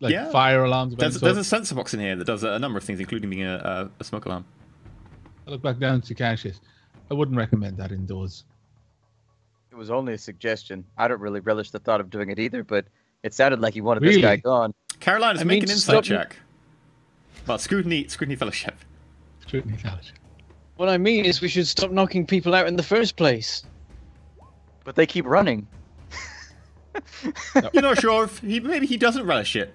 Speaker 3: like
Speaker 1: Yeah.
Speaker 3: fire alarms? Of any
Speaker 1: There's
Speaker 3: sort?
Speaker 1: a sensor box in here that does a number of things, including being a smoke alarm.
Speaker 3: I look back down to Cassius. I wouldn't recommend that indoors.
Speaker 5: It was only a suggestion. I don't really relish the thought of doing it either, but it sounded like he wanted
Speaker 3: Really?
Speaker 5: this guy gone.
Speaker 1: Caroline,
Speaker 4: I
Speaker 1: make
Speaker 4: mean,
Speaker 1: an insight
Speaker 4: stop-
Speaker 1: check. Well, scrutiny fellowship.
Speaker 3: Scrutiny challenge.
Speaker 4: What I mean is we should stop knocking people out in the first place.
Speaker 5: But they keep running.
Speaker 1: You're not sure if maybe he doesn't relish it.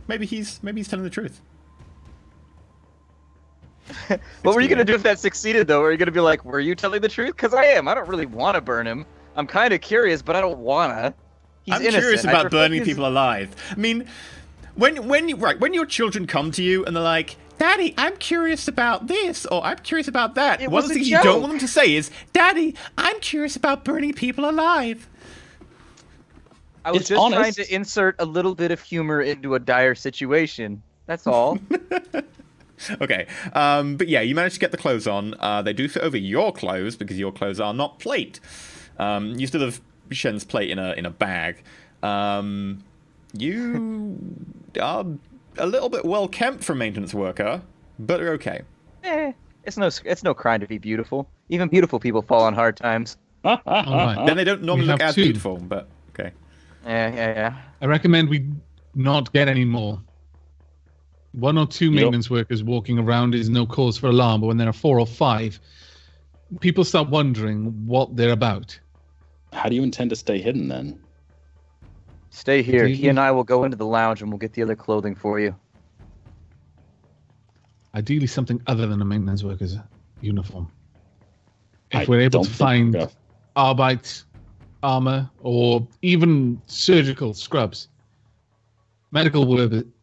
Speaker 1: Maybe he's telling the truth.
Speaker 5: What were you going to do if that succeeded, though? Were you going to be like, were you telling the truth? Because I am. I don't really want to burn him. I'm kind of curious, but I don't want to. He's
Speaker 1: I'm
Speaker 5: innocent.
Speaker 1: curious
Speaker 5: I
Speaker 1: about
Speaker 5: prefer
Speaker 1: burning
Speaker 5: his-
Speaker 1: people alive. I mean, when your children come to you and they're like, "Daddy, I'm curious about this," or "I'm curious about that,"
Speaker 5: It
Speaker 1: one
Speaker 5: was
Speaker 1: of the
Speaker 5: a
Speaker 1: things you don't
Speaker 5: joke.
Speaker 1: want them to say is, "Daddy, I'm curious about burning people alive."
Speaker 5: I was
Speaker 2: It's
Speaker 5: just trying
Speaker 2: honest.
Speaker 5: to insert a little bit of humor into a dire situation. That's all.
Speaker 1: Okay, but yeah, you managed to get the clothes on. They do fit over your clothes because your clothes are not plate. You still have Shen's plate in a bag. You are a little bit well kept for a maintenance worker, but you're okay.
Speaker 5: It's no crime to be beautiful. Even beautiful people fall on hard times.
Speaker 3: Right.
Speaker 1: Then they don't normally
Speaker 3: We
Speaker 1: look
Speaker 3: have
Speaker 1: as
Speaker 3: two.
Speaker 1: beautiful, but okay.
Speaker 5: Yeah.
Speaker 3: I recommend we not get any more. 1 or 2 maintenance workers walking around is no cause for alarm, but when there are 4 or 5, people start wondering what they're about.
Speaker 2: How do you intend to stay hidden then?
Speaker 5: Stay here.
Speaker 3: Do you-
Speaker 5: He and I will go into the lounge and we'll get the other clothing for you.
Speaker 3: Ideally, something other than a maintenance worker's uniform. If
Speaker 2: I
Speaker 3: we're able
Speaker 2: don't
Speaker 3: to
Speaker 2: think
Speaker 3: find
Speaker 2: we're-
Speaker 3: Arbite armor or even surgical scrubs, medical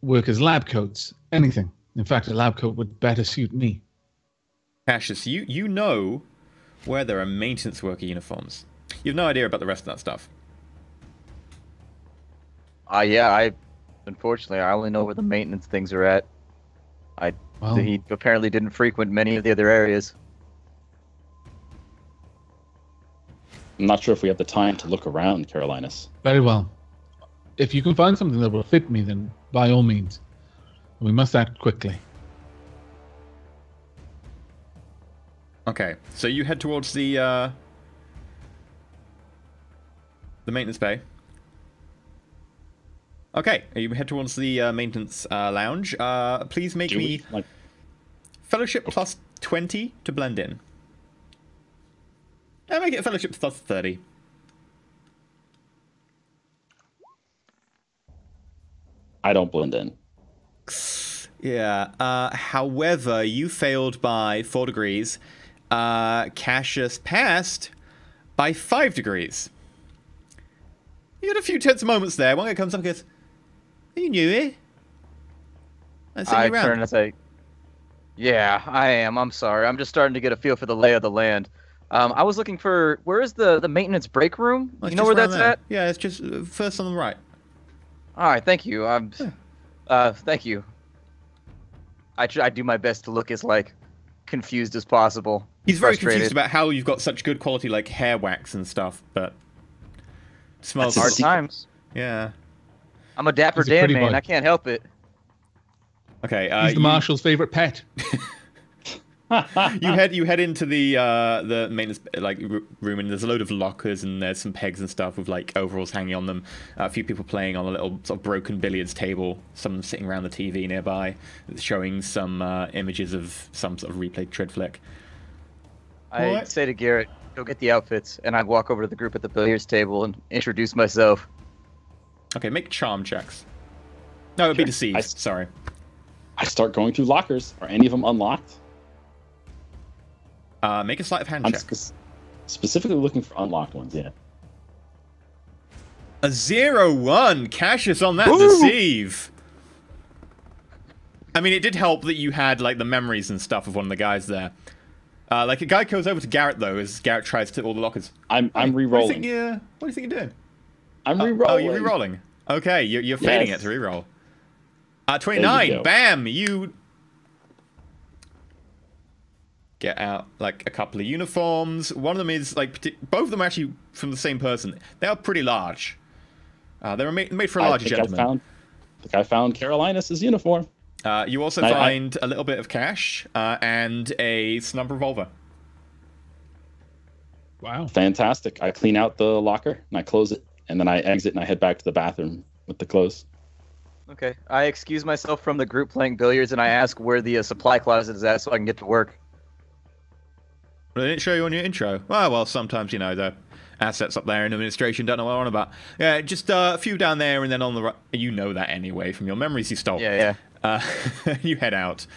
Speaker 3: workers' lab coats, anything. In fact, a lab coat would better suit me.
Speaker 1: Cassius, you know where there are maintenance worker uniforms. You have no idea about the rest of that stuff.
Speaker 5: Unfortunately, I only know where the maintenance things are at.
Speaker 3: Well,
Speaker 5: He apparently didn't frequent many of the other areas.
Speaker 2: I'm not sure if we have the time to look around, Carolinus.
Speaker 3: very well. If you can find something that will fit me, then by all means. We must act quickly.
Speaker 1: Okay, so you head towards the maintenance bay. Okay, you head towards the maintenance lounge. Please make me fellowship plus 20 to blend in. I make it fellowship plus 30.
Speaker 2: I don't blend in.
Speaker 1: Yeah. However, you failed by 4 degrees. Cassius passed by 5 degrees. You had a few tense moments there. One guy comes up and goes, "Are you new here?" I
Speaker 5: turn and say, "Yeah, I am. I'm sorry. I'm just starting to get a feel for the lay of the land. I was looking for where is the maintenance break room?
Speaker 1: Well,
Speaker 5: you know where that's
Speaker 1: there.
Speaker 5: at?
Speaker 1: Yeah, it's just first on the right.
Speaker 5: All right, thank you. Thank you. I do my best to look as confused as possible.
Speaker 1: He's very
Speaker 5: Frustrated.
Speaker 1: confused about how you've got such good quality hair wax and stuff, but smells
Speaker 5: Hard times.
Speaker 1: Yeah.
Speaker 5: I'm a dapper
Speaker 3: He's a
Speaker 5: Dan
Speaker 3: pretty
Speaker 5: man.
Speaker 3: boy.
Speaker 5: I can't help it.
Speaker 1: Okay.
Speaker 3: He's the marshal's favorite pet.
Speaker 1: you head into the maintenance room, and there's a load of lockers, and there's some pegs and stuff with overalls hanging on them. A few people playing on a little sort of broken billiards table. Some sitting around the TV nearby, showing some images of some sort of replayed Trid flick.
Speaker 5: I say to Garrett, "Go get the outfits," and I walk over to the group at the billiards table and introduce myself.
Speaker 1: Okay, make charm checks. No, it'd be deceived. Sorry.
Speaker 2: I start going through lockers. Are any of them unlocked?
Speaker 1: Make a sleight of hand
Speaker 2: I'm
Speaker 1: check.
Speaker 2: specifically looking for unlocked ones, yeah.
Speaker 1: A 0-1. Cassius on that
Speaker 5: Woo!
Speaker 1: deceive. I mean, it did help that you had the memories and stuff of one of the guys there. A guy goes over to Garrett though, as Garrett tries to all the lockers.
Speaker 2: I'm re-rolling.
Speaker 1: What do you think you're doing?
Speaker 2: I'm re-rolling.
Speaker 1: Oh, you're re-rolling. Okay, you're failing it to re-roll. 29.
Speaker 2: go.
Speaker 1: Bam! You get out a couple of uniforms. One of them is both of them are actually from the same person. They are pretty large. They were made for a larger gentleman.
Speaker 2: I found Carolinus' uniform.
Speaker 1: You also find a little bit of cash and a snub revolver.
Speaker 3: Wow.
Speaker 2: Fantastic. I clean out the locker and I close it, and then I exit and I head back to the bathroom with the clothes.
Speaker 5: Okay. I excuse myself from the group playing billiards and I ask where the supply closet is at so I can get to work.
Speaker 1: They didn't show you on your intro. Well, sometimes, the assets up there in administration don't know what I'm on about. Yeah, just a few down there, and then on the right. You know that anyway from your memories you stole.
Speaker 5: Yeah.
Speaker 1: You head out.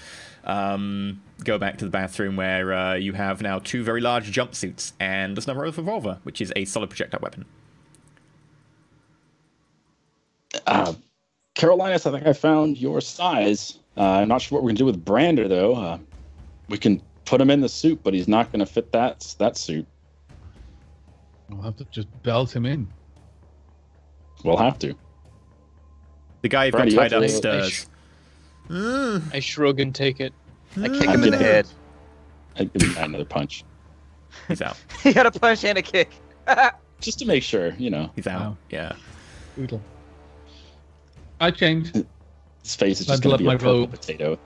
Speaker 1: Go back to the bathroom where you have now 2 very large jumpsuits and a snub revolver, which is a solid projectile weapon.
Speaker 2: Carolinus, I think I found your size. I'm not sure what we're going to do with Brander, though. We can put him in the suit, but he's not going to fit that suit.
Speaker 3: We'll have to just belt him in.
Speaker 2: We'll have to.
Speaker 1: The guy you've got
Speaker 2: Brady,
Speaker 1: tied
Speaker 2: you have
Speaker 1: up
Speaker 2: to-
Speaker 1: stirs.
Speaker 4: I shrug and take it.
Speaker 5: I kick him in the head.
Speaker 2: I give him another punch.
Speaker 1: He's out.
Speaker 5: He got a punch and a kick.
Speaker 2: Just to make sure, you know.
Speaker 1: He's out.
Speaker 3: Wow.
Speaker 1: Yeah.
Speaker 3: Brutal. I changed.
Speaker 2: His face is just
Speaker 3: Bundle
Speaker 2: going to
Speaker 3: up
Speaker 2: be a
Speaker 3: my
Speaker 2: purple
Speaker 3: robe.
Speaker 2: potato.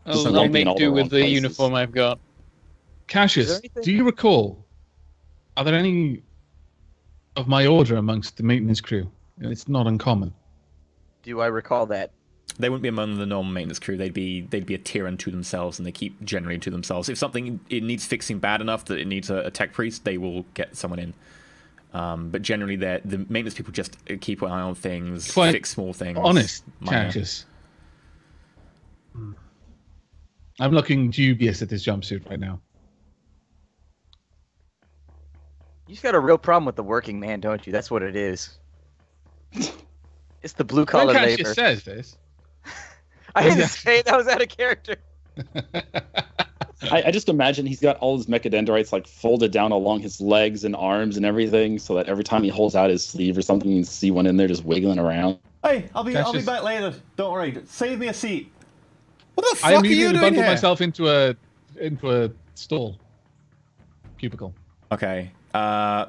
Speaker 4: I'll
Speaker 2: writing
Speaker 4: make
Speaker 2: all
Speaker 4: do
Speaker 2: the
Speaker 4: with
Speaker 2: wrong
Speaker 4: the
Speaker 2: places.
Speaker 4: uniform I've got.
Speaker 5: Is
Speaker 3: Cassius,
Speaker 5: there anything-
Speaker 3: do you recall? Are there any of my order amongst the maintenance crew? It's not uncommon.
Speaker 5: Do I recall that?
Speaker 1: They wouldn't be among the normal maintenance crew. They'd be a tier unto themselves, and they keep generally to themselves. If something it needs fixing bad enough that it needs a tech priest, they will get someone in. But generally, the maintenance people just keep an eye on things,
Speaker 3: Quite
Speaker 1: fix small things.
Speaker 3: Honest,
Speaker 1: minor.
Speaker 3: Cassius. I'm looking dubious at this jumpsuit right now.
Speaker 5: You just got a real problem with the working man, don't you? That's what it is. It's the blue collar
Speaker 3: When
Speaker 5: labor.
Speaker 3: Cassius says this.
Speaker 5: I didn't say that was out of character.
Speaker 2: I just imagine he's got all his mechadendrites like folded down along his legs and arms and everything, so that every time he holds out his sleeve or something, you can see one in there just wiggling around.
Speaker 1: Hey, I'll be
Speaker 3: Cassius.
Speaker 1: back later. Don't worry. Save me a seat. What the fuck
Speaker 3: I
Speaker 1: are you
Speaker 3: immediately
Speaker 1: doing
Speaker 3: bundled
Speaker 1: here?
Speaker 3: myself into a stall. Cubicle.
Speaker 1: Okay.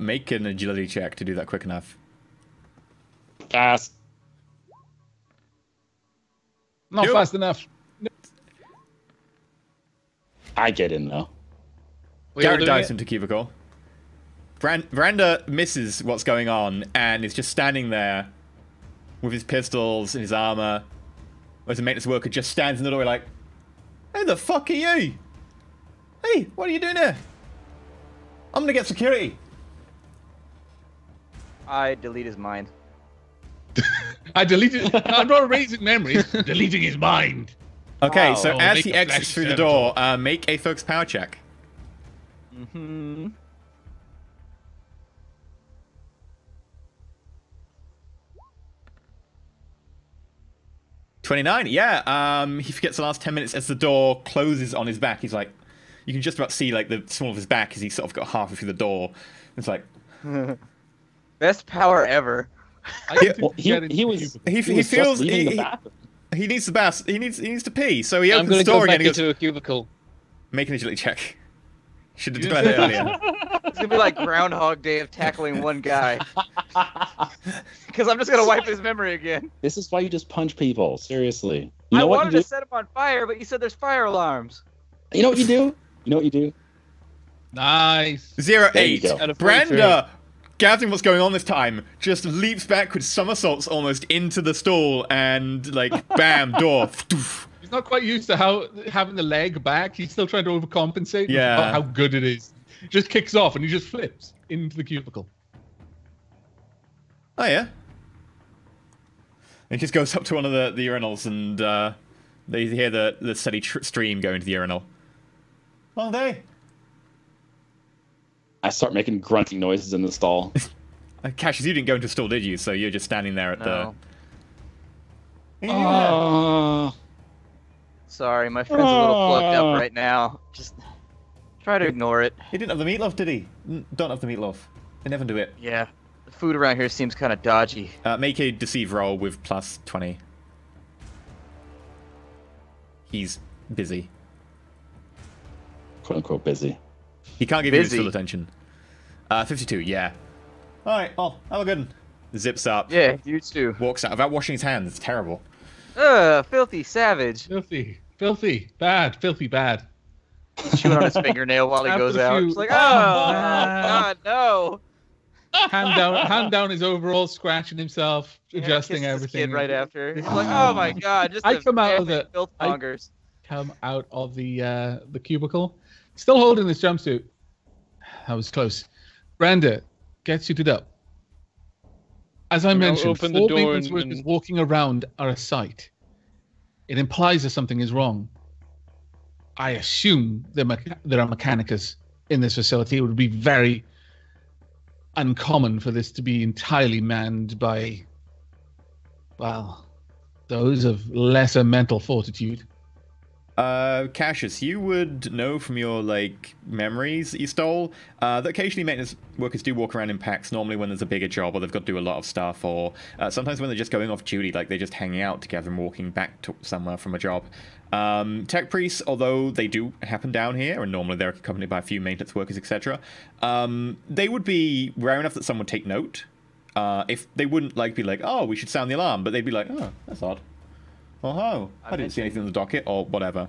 Speaker 1: Make an agility check to do that quick enough.
Speaker 2: Fast.
Speaker 3: Not
Speaker 1: Nope.
Speaker 3: fast enough.
Speaker 2: I get in though.
Speaker 4: We all
Speaker 1: Garrett
Speaker 4: doing
Speaker 1: dives
Speaker 4: it?
Speaker 1: into cubicle. Branda misses what's going on and is just standing there with his pistols and his armor. Whereas the maintenance worker just stands in the doorway like, "Who the fuck are you? Hey, what are you doing here? I'm gonna get security."
Speaker 5: I delete his mind.
Speaker 3: I deleted. I'm not erasing memories. Deleting his mind.
Speaker 1: Okay,
Speaker 2: Wow.
Speaker 1: so
Speaker 3: Oh,
Speaker 1: as
Speaker 3: make
Speaker 1: he
Speaker 3: a
Speaker 1: exits
Speaker 3: flash
Speaker 1: through the
Speaker 3: servitor.
Speaker 1: door, make a focus power check.
Speaker 5: Mm-hmm.
Speaker 1: $29, yeah. He forgets the last 10 minutes as the door closes on his back. He's like, you can just about see like the small of his back as he sort of got halfway through the door. It's like,
Speaker 5: Best power ever.
Speaker 3: I
Speaker 2: Well, he was
Speaker 1: He
Speaker 2: just
Speaker 1: feels-
Speaker 2: leaving the
Speaker 1: he-
Speaker 2: bathroom.
Speaker 1: he needs the bath. He needs to pee. So he
Speaker 4: I'm
Speaker 1: opens
Speaker 4: going
Speaker 1: the
Speaker 4: to go
Speaker 1: door
Speaker 4: back
Speaker 1: again and he
Speaker 4: into
Speaker 1: goes,
Speaker 4: a cubicle.
Speaker 1: make an agility check. Should have
Speaker 3: You
Speaker 1: done it
Speaker 3: just-
Speaker 1: earlier.
Speaker 5: It's gonna be like Groundhog Day of tackling one guy. Because I'm just gonna wipe his memory again.
Speaker 2: This is why you just punch people. Seriously. You
Speaker 5: I
Speaker 2: know what
Speaker 5: wanted
Speaker 2: you
Speaker 5: to
Speaker 2: do?
Speaker 5: set him on fire, but you said there's fire alarms.
Speaker 2: You know what you do? You know what you do?
Speaker 3: Nice.
Speaker 1: 08.
Speaker 2: There you go.
Speaker 4: Out of 43.
Speaker 1: Brenda, gathering what's going on this time, just leaps backwards, somersaults almost into the stall, and like, bam, door.
Speaker 3: He's not quite used to how having the leg back. He's still trying to overcompensate.
Speaker 1: Yeah.
Speaker 3: About how good it is. Just kicks off and he just flips into the cubicle.
Speaker 1: Oh yeah. He just goes up to one of the urinals and they hear the steady stream go into the urinal. Oh, they.
Speaker 2: I start making grunting noises in the stall.
Speaker 1: Cassius, you didn't go into the stall, did you? So you're just standing there at
Speaker 5: No.
Speaker 1: the.
Speaker 5: Sorry, my friend's a little plugged up right now. Just try to ignore it.
Speaker 1: He didn't have the meatloaf, did he? Don't have the meatloaf. They never do it.
Speaker 5: Yeah. The food around here seems kind of dodgy.
Speaker 1: Make a deceive roll with plus 20. He's busy.
Speaker 2: "Quote unquote busy."
Speaker 1: He can't give you his
Speaker 5: Busy?
Speaker 1: full attention. 52, yeah. Alright, well, have a good one. Zips up.
Speaker 5: Yeah, you too.
Speaker 1: Walks out without washing his hands. It's terrible.
Speaker 5: Ugh, filthy savage.
Speaker 3: Filthy. Filthy. Bad. Filthy bad.
Speaker 5: Chewing on his fingernail while he
Speaker 3: After
Speaker 5: goes
Speaker 3: a
Speaker 5: out.
Speaker 3: few-
Speaker 5: It's like, oh, God, no.
Speaker 3: Hand down his overalls, scratching himself, adjusting
Speaker 5: Yeah, kisses his
Speaker 3: everything.
Speaker 5: Kid right after. He's like, oh my God, just
Speaker 3: I
Speaker 5: a
Speaker 3: come out of
Speaker 5: family
Speaker 3: the-
Speaker 5: filth
Speaker 3: I-
Speaker 5: mongers.
Speaker 3: Come out of the cubicle, still holding this jumpsuit. I was close. Brenda, get suited up. As I
Speaker 4: I'll
Speaker 3: mentioned,
Speaker 4: open the
Speaker 3: 4
Speaker 4: door
Speaker 3: maintenance
Speaker 4: and-
Speaker 3: workers walking around are a sight. It implies that something is wrong. I assume there are mechanicus in this facility. It would be very uncommon for this to be entirely manned by, well, those of lesser mental fortitude.
Speaker 1: Cassius, you would know from your, like, memories that you stole, that occasionally maintenance workers do walk around in packs, normally when there's a bigger job or they've got to do a lot of stuff, or sometimes when they're just going off duty, like they're just hanging out together and walking back to somewhere from a job. Tech priests, although they do happen down here, and normally they're accompanied by a few maintenance workers, etc., they would be rare enough that someone would take note. If they wouldn't, like, be like, oh, we should sound the alarm, but they'd be like, oh, that's odd. Oh, I didn't see anything in the docket, or whatever.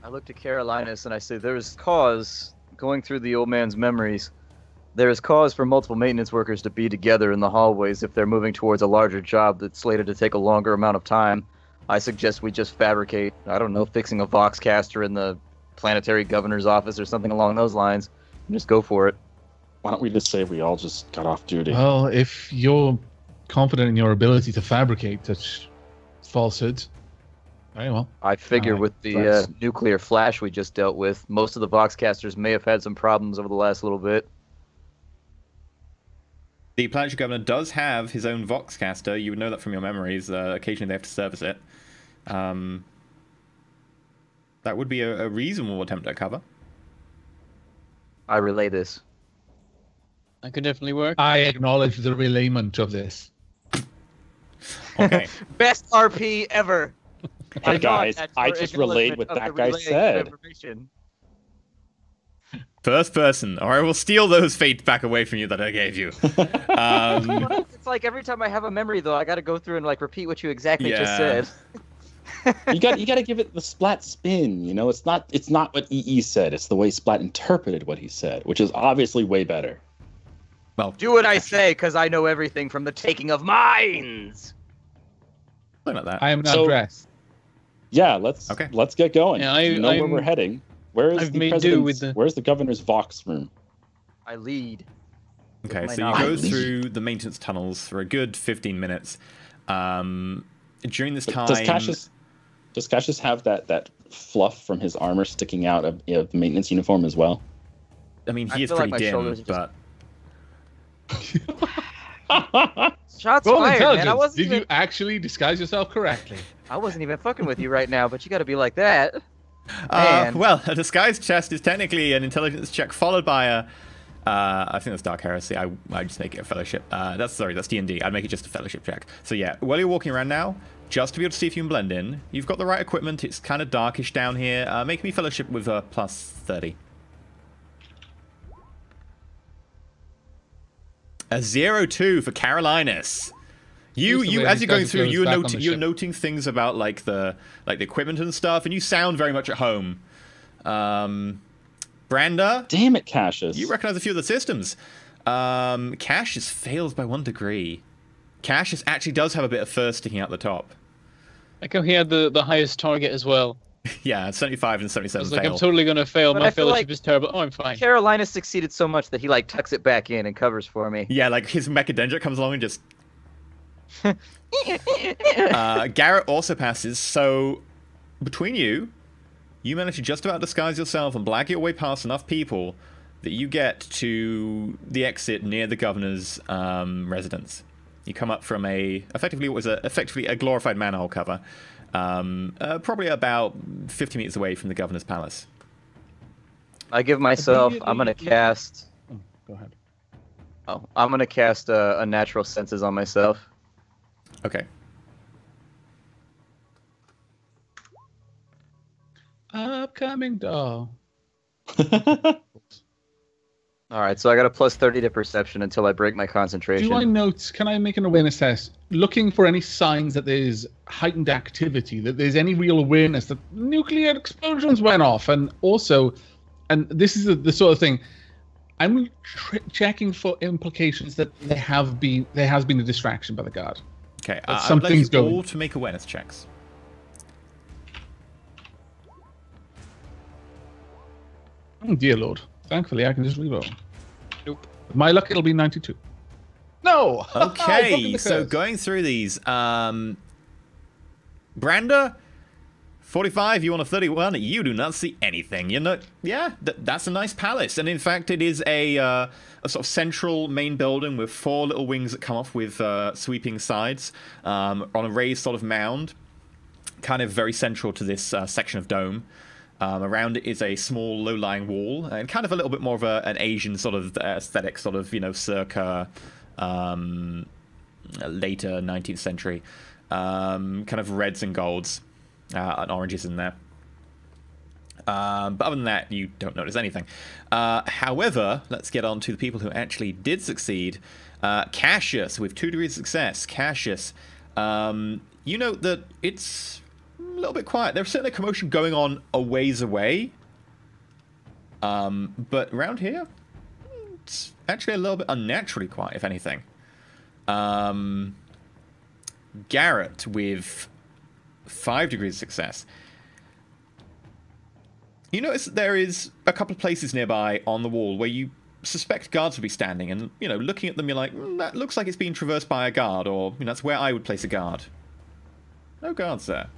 Speaker 5: I looked at Carolinus and I said, there is cause, going through the old man's memories, there is cause for multiple maintenance workers to be together in the hallways if they're moving towards a larger job that's slated to take a longer amount of time. I suggest we just fabricate, I don't know, fixing a Voxcaster in the planetary governor's office or something along those lines, and just go for it.
Speaker 2: Why don't we just say we all just got off duty?
Speaker 3: Well, if you're confident in your ability to fabricate such falsehoods, very well.
Speaker 5: I figure with the nuclear flash we just dealt with, most of the Voxcasters may have had some problems over the last little bit.
Speaker 1: The planetary governor does have his own Voxcaster. You would know that from your memories. Occasionally they have to service it. That would be a reasonable attempt at cover.
Speaker 5: I relay this.
Speaker 4: That could definitely work.
Speaker 3: I acknowledge the relayment of this.
Speaker 1: Okay.
Speaker 5: Best RP ever.
Speaker 2: Hey guys, I just relayed what that guy said.
Speaker 1: First person, or I will steal those fates back away from you that I gave you.
Speaker 5: It's like every time I have a memory, though, I got to go through and like repeat what you exactly just said.
Speaker 2: you got to give it the Splat spin. You know, it's not what EE said. It's the way Splat interpreted what he said, which is obviously way better.
Speaker 1: Well,
Speaker 5: do what I say, because I know everything from the taking of mines.
Speaker 1: Look at that.
Speaker 3: I am now dressed.
Speaker 2: Yeah, let's get going.
Speaker 4: Yeah,
Speaker 2: you know where we're heading. Where's the governor's Vox room?
Speaker 5: I lead.
Speaker 1: Okay, so you go through the maintenance tunnels for a good 15 minutes. During this time,
Speaker 2: does Cassius have that fluff from his armor sticking out of the maintenance uniform as well?
Speaker 1: I mean, he is pretty dim, but.
Speaker 5: Shots fired, man.
Speaker 3: Did you actually disguise yourself correctly?
Speaker 5: I wasn't even fucking with you right now, but you got to be like that.
Speaker 1: Well, a disguise test is technically an intelligence check followed by a. I think that's Dark Heresy. I just make it a fellowship. That's D&D. I'd make it just a fellowship check. So yeah, while you're walking around now, just to be able to see if you can blend in, you've got the right equipment. It's kind of darkish down here. Make me fellowship with a plus 30. A 0-2 for Carolinus. You as you're going through, you're noting things about like the equipment and stuff, and you sound very much at home. Branda,
Speaker 2: damn it, Cassius.
Speaker 1: You recognize a few of the systems. Cassius fails by 1 degree. Cassius actually does have a bit of fur sticking out the top.
Speaker 4: Like how he had the highest target as well.
Speaker 1: Yeah, 75 and 77
Speaker 4: fail.
Speaker 1: Like,
Speaker 4: I'm totally gonna fail.
Speaker 5: But
Speaker 4: my fellowship is terrible. Oh, I'm fine.
Speaker 5: Carolinus succeeded so much that he like tucks it back in and covers for me.
Speaker 1: Yeah, like his Mechadendric comes along and just. Garrett also passes, so between you manage to just about disguise yourself and black your way past enough people that you get to the exit near the governor's residence. You come up from effectively a glorified manhole cover, probably about 50 meters away from the governor's palace.
Speaker 5: I give myself. I'm gonna cast.
Speaker 3: Oh, go ahead.
Speaker 5: Oh, I'm gonna cast a natural senses on myself.
Speaker 1: Okay.
Speaker 3: Upcoming doll.
Speaker 5: All right, so I got a plus 30 to perception until I break my concentration.
Speaker 3: Do I note, can I make an awareness test? Looking for any signs that there's heightened activity, that there's any real awareness that nuclear explosions went off, and also, and this is the sort of thing, I'm checking for implications that there has been a distraction by the guard.
Speaker 1: Okay, I would like you all to make awareness checks.
Speaker 3: Oh, dear Lord. Thankfully, I can just reroll.
Speaker 4: Nope.
Speaker 3: With my luck, it'll be 92. No!
Speaker 1: Okay, so going through these. Branda, 45, you on a 31. You do not see anything. You're not. Yeah, that's a nice palace. And in fact, it is a sort of central main building with 4 little wings that come off with sweeping sides on a raised sort of mound. kind of very central to this section of dome. Around it is a small, low-lying wall, and kind of a little bit more of an Asian sort of aesthetic, sort of, circa later 19th century. Kind of reds and golds and oranges in there. But other than that, you don't notice anything. However, let's get on to the people who actually did succeed. Cassius, with 2 degrees of success. Cassius, you note that it's a little bit quiet. There's certainly a commotion going on a ways away. But around here, it's actually a little bit unnaturally quiet, if anything. Garrett, with 5 degrees of success. You notice that there is a couple of places nearby on the wall where you suspect guards would be standing, and, looking at them, you're like, that looks like it's being traversed by a guard, or, that's where I would place a guard. No guards there.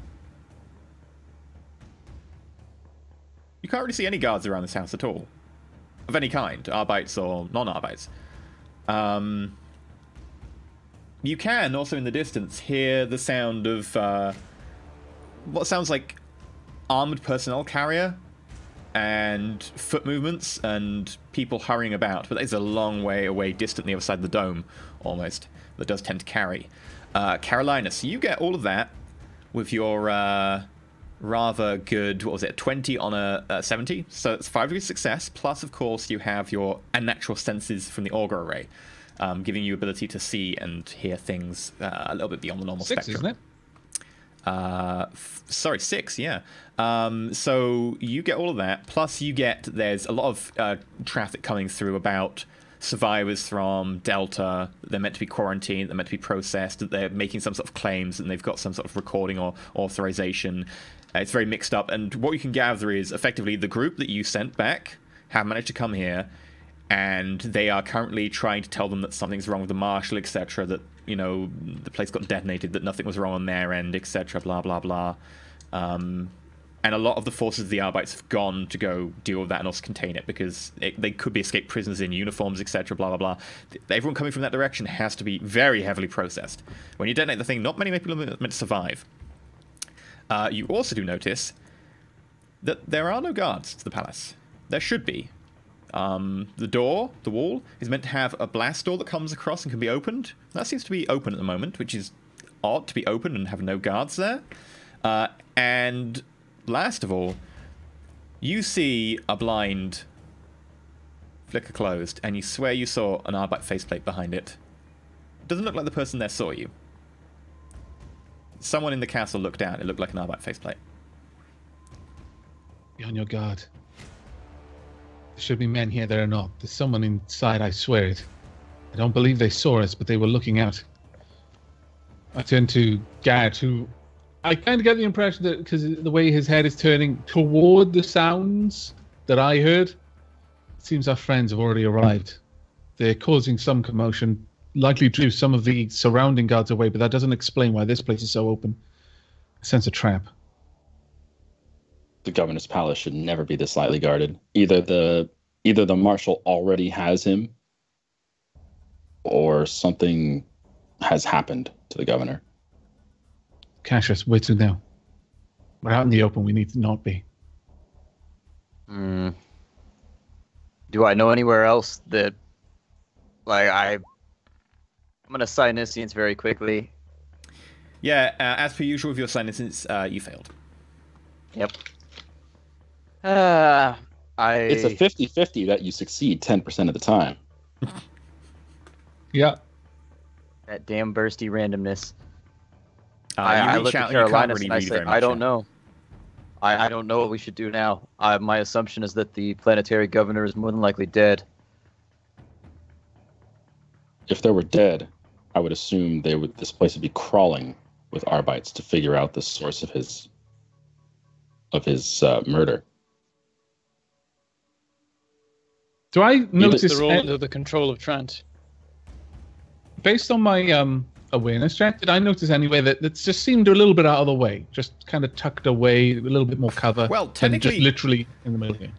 Speaker 1: You can't really see any guards around this house at all. Of any kind, Arbites or non-Arbites. You can, also in the distance, hear the sound of what sounds like armored personnel carrier and foot movements and people hurrying about, but that is a long way away, distant on the other side of the dome, almost. That does tend to carry. Carolina, so you get all of that with your rather good, what was it, 20 on a 70, so it's 5 degrees success, plus, of course, you have your unnatural senses from the auger array, giving you ability to see and hear things a little bit beyond the normal
Speaker 3: 6,
Speaker 1: spectrum.
Speaker 3: Isn't it?
Speaker 1: Sorry, 6, yeah. So you get all of that, plus there's a lot of traffic coming through about survivors from Delta. They're meant to be quarantined, they're meant to be processed, that they're making some sort of claims, and they've got some sort of recording or authorization. It's very mixed up, and what you can gather is effectively the group that you sent back have managed to come here, and they are currently trying to tell them that something's wrong with the marshal, etc., that, the place got detonated, that nothing was wrong on their end, etc., blah, blah, blah. And a lot of the forces of the Arbites have gone to go deal with that and also contain it, because they could be escaped prisoners in uniforms, etc., blah, blah, blah. Everyone coming from that direction has to be very heavily processed. When you detonate the thing, not many people are meant to survive. You also do notice that there are no guards to the palace. There should be. The wall, is meant to have a blast door that comes across and can be opened. That seems to be open at the moment, which is odd to be open and have no guards there. And last of all, you see a blind flicker closed, and you swear you saw an Arbite faceplate behind it. Doesn't look like the person there saw you. Someone in the castle looked down. It looked like an Arbite faceplate.
Speaker 3: Be on your guard. There should be men here that are not. There's someone inside, I swear it. I don't believe they saw us, but they were looking out. I turn to Garrett, who I kind of get the impression that, because the way his head is turning toward the sounds that I heard, it seems our friends have already arrived. They're causing some commotion, likely drew some of the surrounding guards away, but that doesn't explain why this place is so open. I sense a trap.
Speaker 2: The governor's palace should never be this lightly guarded. Either the marshal already has him, or something has happened to the governor.
Speaker 3: Cassius, wait till now. We're out in the open. We need to not be.
Speaker 5: Do I know anywhere else that, I'm gonna sign Niscience very quickly.
Speaker 1: Yeah, as per usual with your Niscience, you failed.
Speaker 5: Yep.
Speaker 2: It's a 50-50 that you succeed 10% of the time.
Speaker 3: Yeah.
Speaker 5: That damn bursty randomness.
Speaker 1: I
Speaker 5: look at Carolina and I say, I don't know. I don't know what we should do now. My assumption is that the planetary governor is more than likely dead.
Speaker 2: If they were dead, I would assume this place would be crawling with Arbites to figure out the source of his murder.
Speaker 3: Do I notice
Speaker 4: they're all under the control of Trant?
Speaker 3: Based on my awareness check, did I notice anywhere that just seemed a little bit out of the way, just kind of tucked away, a little bit more cover?
Speaker 1: Well,
Speaker 3: than
Speaker 1: technically,
Speaker 3: just literally in the middle here.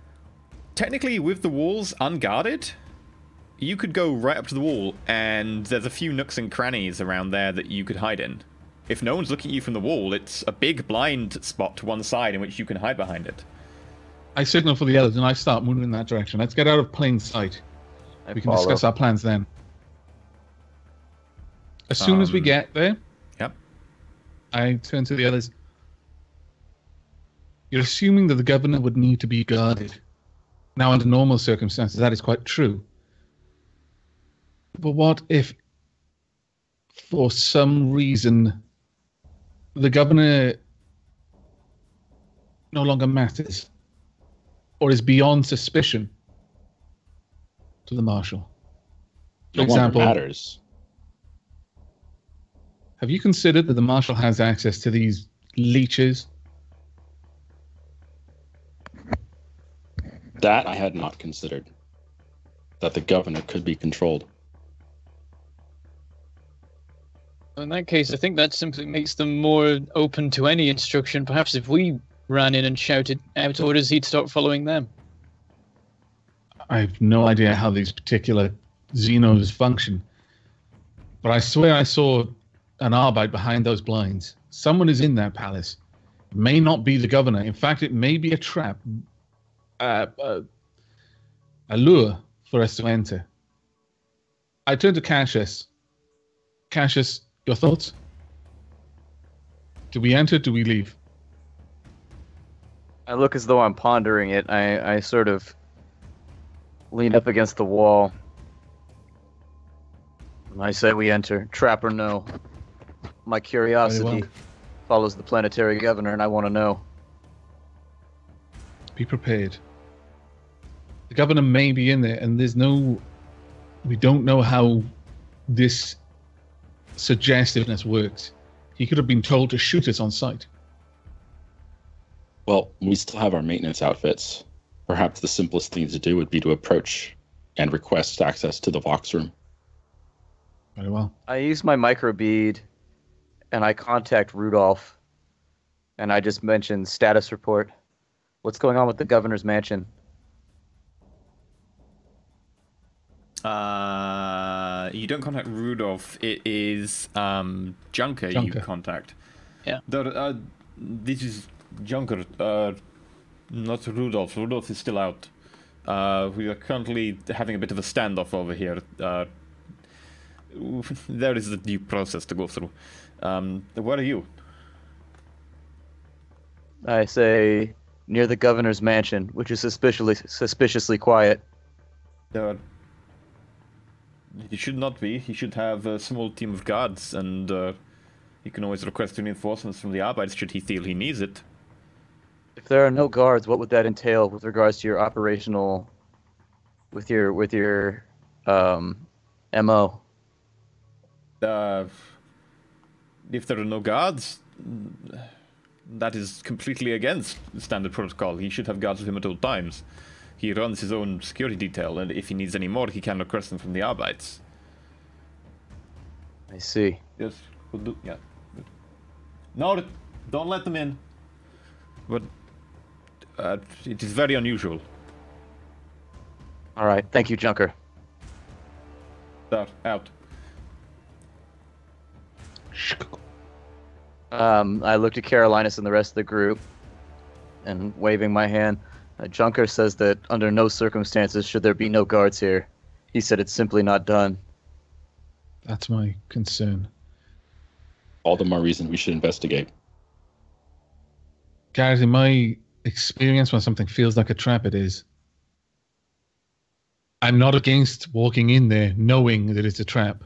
Speaker 1: Technically, with the walls unguarded, you could go right up to the wall, and there's a few nooks and crannies around there that you could hide in. if no one's looking at you from the wall, it's a big blind spot to one side in which you can hide behind it.
Speaker 3: I signal for the others, and I start moving in that direction. Let's get out of plain sight. We can discuss our plans then. As soon as we get there,
Speaker 1: yep.
Speaker 3: I turn to the others. You're assuming that the governor would need to be guarded. Now, under normal circumstances, that is quite true. But what if, for some reason, the governor no longer matters, or is beyond suspicion to the marshal? For example,
Speaker 2: matters.
Speaker 3: Have you considered that the marshal has access to these leeches?
Speaker 2: That I had not considered. That the governor could be controlled.
Speaker 4: In that case, I think that simply makes them more open to any instruction. Perhaps if we ran in and shouted out orders, he'd start following them.
Speaker 3: I have no idea how these particular Xenos function, but I swear I saw an Arbite behind those blinds. Someone is in that palace. It may not be the governor. In fact, it may be a trap, a lure for us to enter. I turn to Cassius. Cassius, your thoughts? Do we enter? Do we leave?
Speaker 5: I look as though I'm pondering it. I sort of lean up against the wall. And I say we enter, trap or no. My curiosity follows the planetary governor, and I want to know.
Speaker 3: Be prepared. The governor may be in there, and we don't know how this suggestiveness works. He could have been told to shoot us on sight.
Speaker 2: Well, we still have our maintenance outfits. Perhaps the simplest thing to do would be to approach and request access to the Vox room.
Speaker 3: Very well.
Speaker 5: I use my microbead, and I contact Rudolph, and I just mention status report. What's going on with the governor's mansion?
Speaker 1: You don't contact Rudolph. It is Junker you contact.
Speaker 4: Yeah.
Speaker 1: This is Junker, not Rudolph. Rudolph is still out. We are currently having a bit of a standoff over here. There is a due process to go through. Where are you?
Speaker 5: I say near the governor's mansion, which is suspiciously quiet.
Speaker 1: He should not be. He should have a small team of guards, and he can always request reinforcements from the Arbeits should he feel he needs it.
Speaker 5: If there are no guards, what would that entail with regards to your operational, with your MO?
Speaker 1: If there are no guards, that is completely against standard protocol. He should have guards with him at all times. He runs his own security detail, and if he needs any more, he can request them from the Arbeits.
Speaker 5: I see.
Speaker 1: Yes, we'll do. Yeah. No, don't let them in. But it is very unusual.
Speaker 5: All right, thank you, Junker.
Speaker 1: Out.
Speaker 5: I looked at Carolinus and the rest of the group, and waving my hand. Junker says that under no circumstances should there be no guards here. He said it's simply not done.
Speaker 3: That's my concern.
Speaker 2: All the more reason we should investigate.
Speaker 3: Garrett, in my experience, when something feels like a trap, it is. I'm not against walking in there knowing that it's a trap,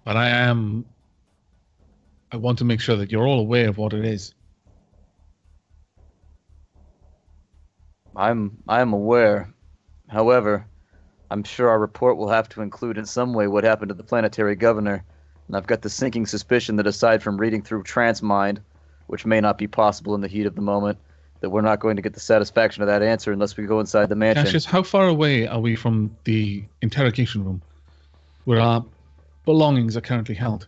Speaker 3: but I want to make sure that you're all aware of what it is.
Speaker 5: I'm aware. However, I'm sure our report will have to include in some way what happened to the planetary governor, and I've got the sinking suspicion that aside from reading through Transmind, which may not be possible in the heat of the moment, that we're not going to get the satisfaction of that answer unless we go inside the mansion.
Speaker 3: Cassius, how far away are we from the interrogation room where our belongings are currently held?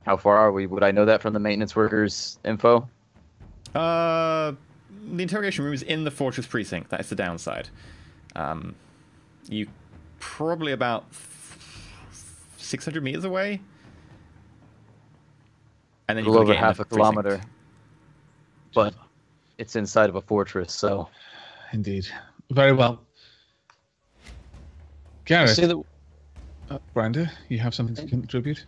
Speaker 5: How far are we? Would I know that from the maintenance workers' info?
Speaker 1: The interrogation room is in the fortress precinct. That is the downside. You probably about 600 meters away. And then
Speaker 5: A
Speaker 1: you've
Speaker 5: little
Speaker 1: got
Speaker 5: over
Speaker 1: to get in
Speaker 5: half
Speaker 1: the
Speaker 5: a kilometer.
Speaker 1: precinct.
Speaker 5: But it's inside of a fortress, so...
Speaker 3: Indeed. Very well.
Speaker 4: I
Speaker 3: Gareth,
Speaker 4: say that
Speaker 3: Branda, you have something to contribute?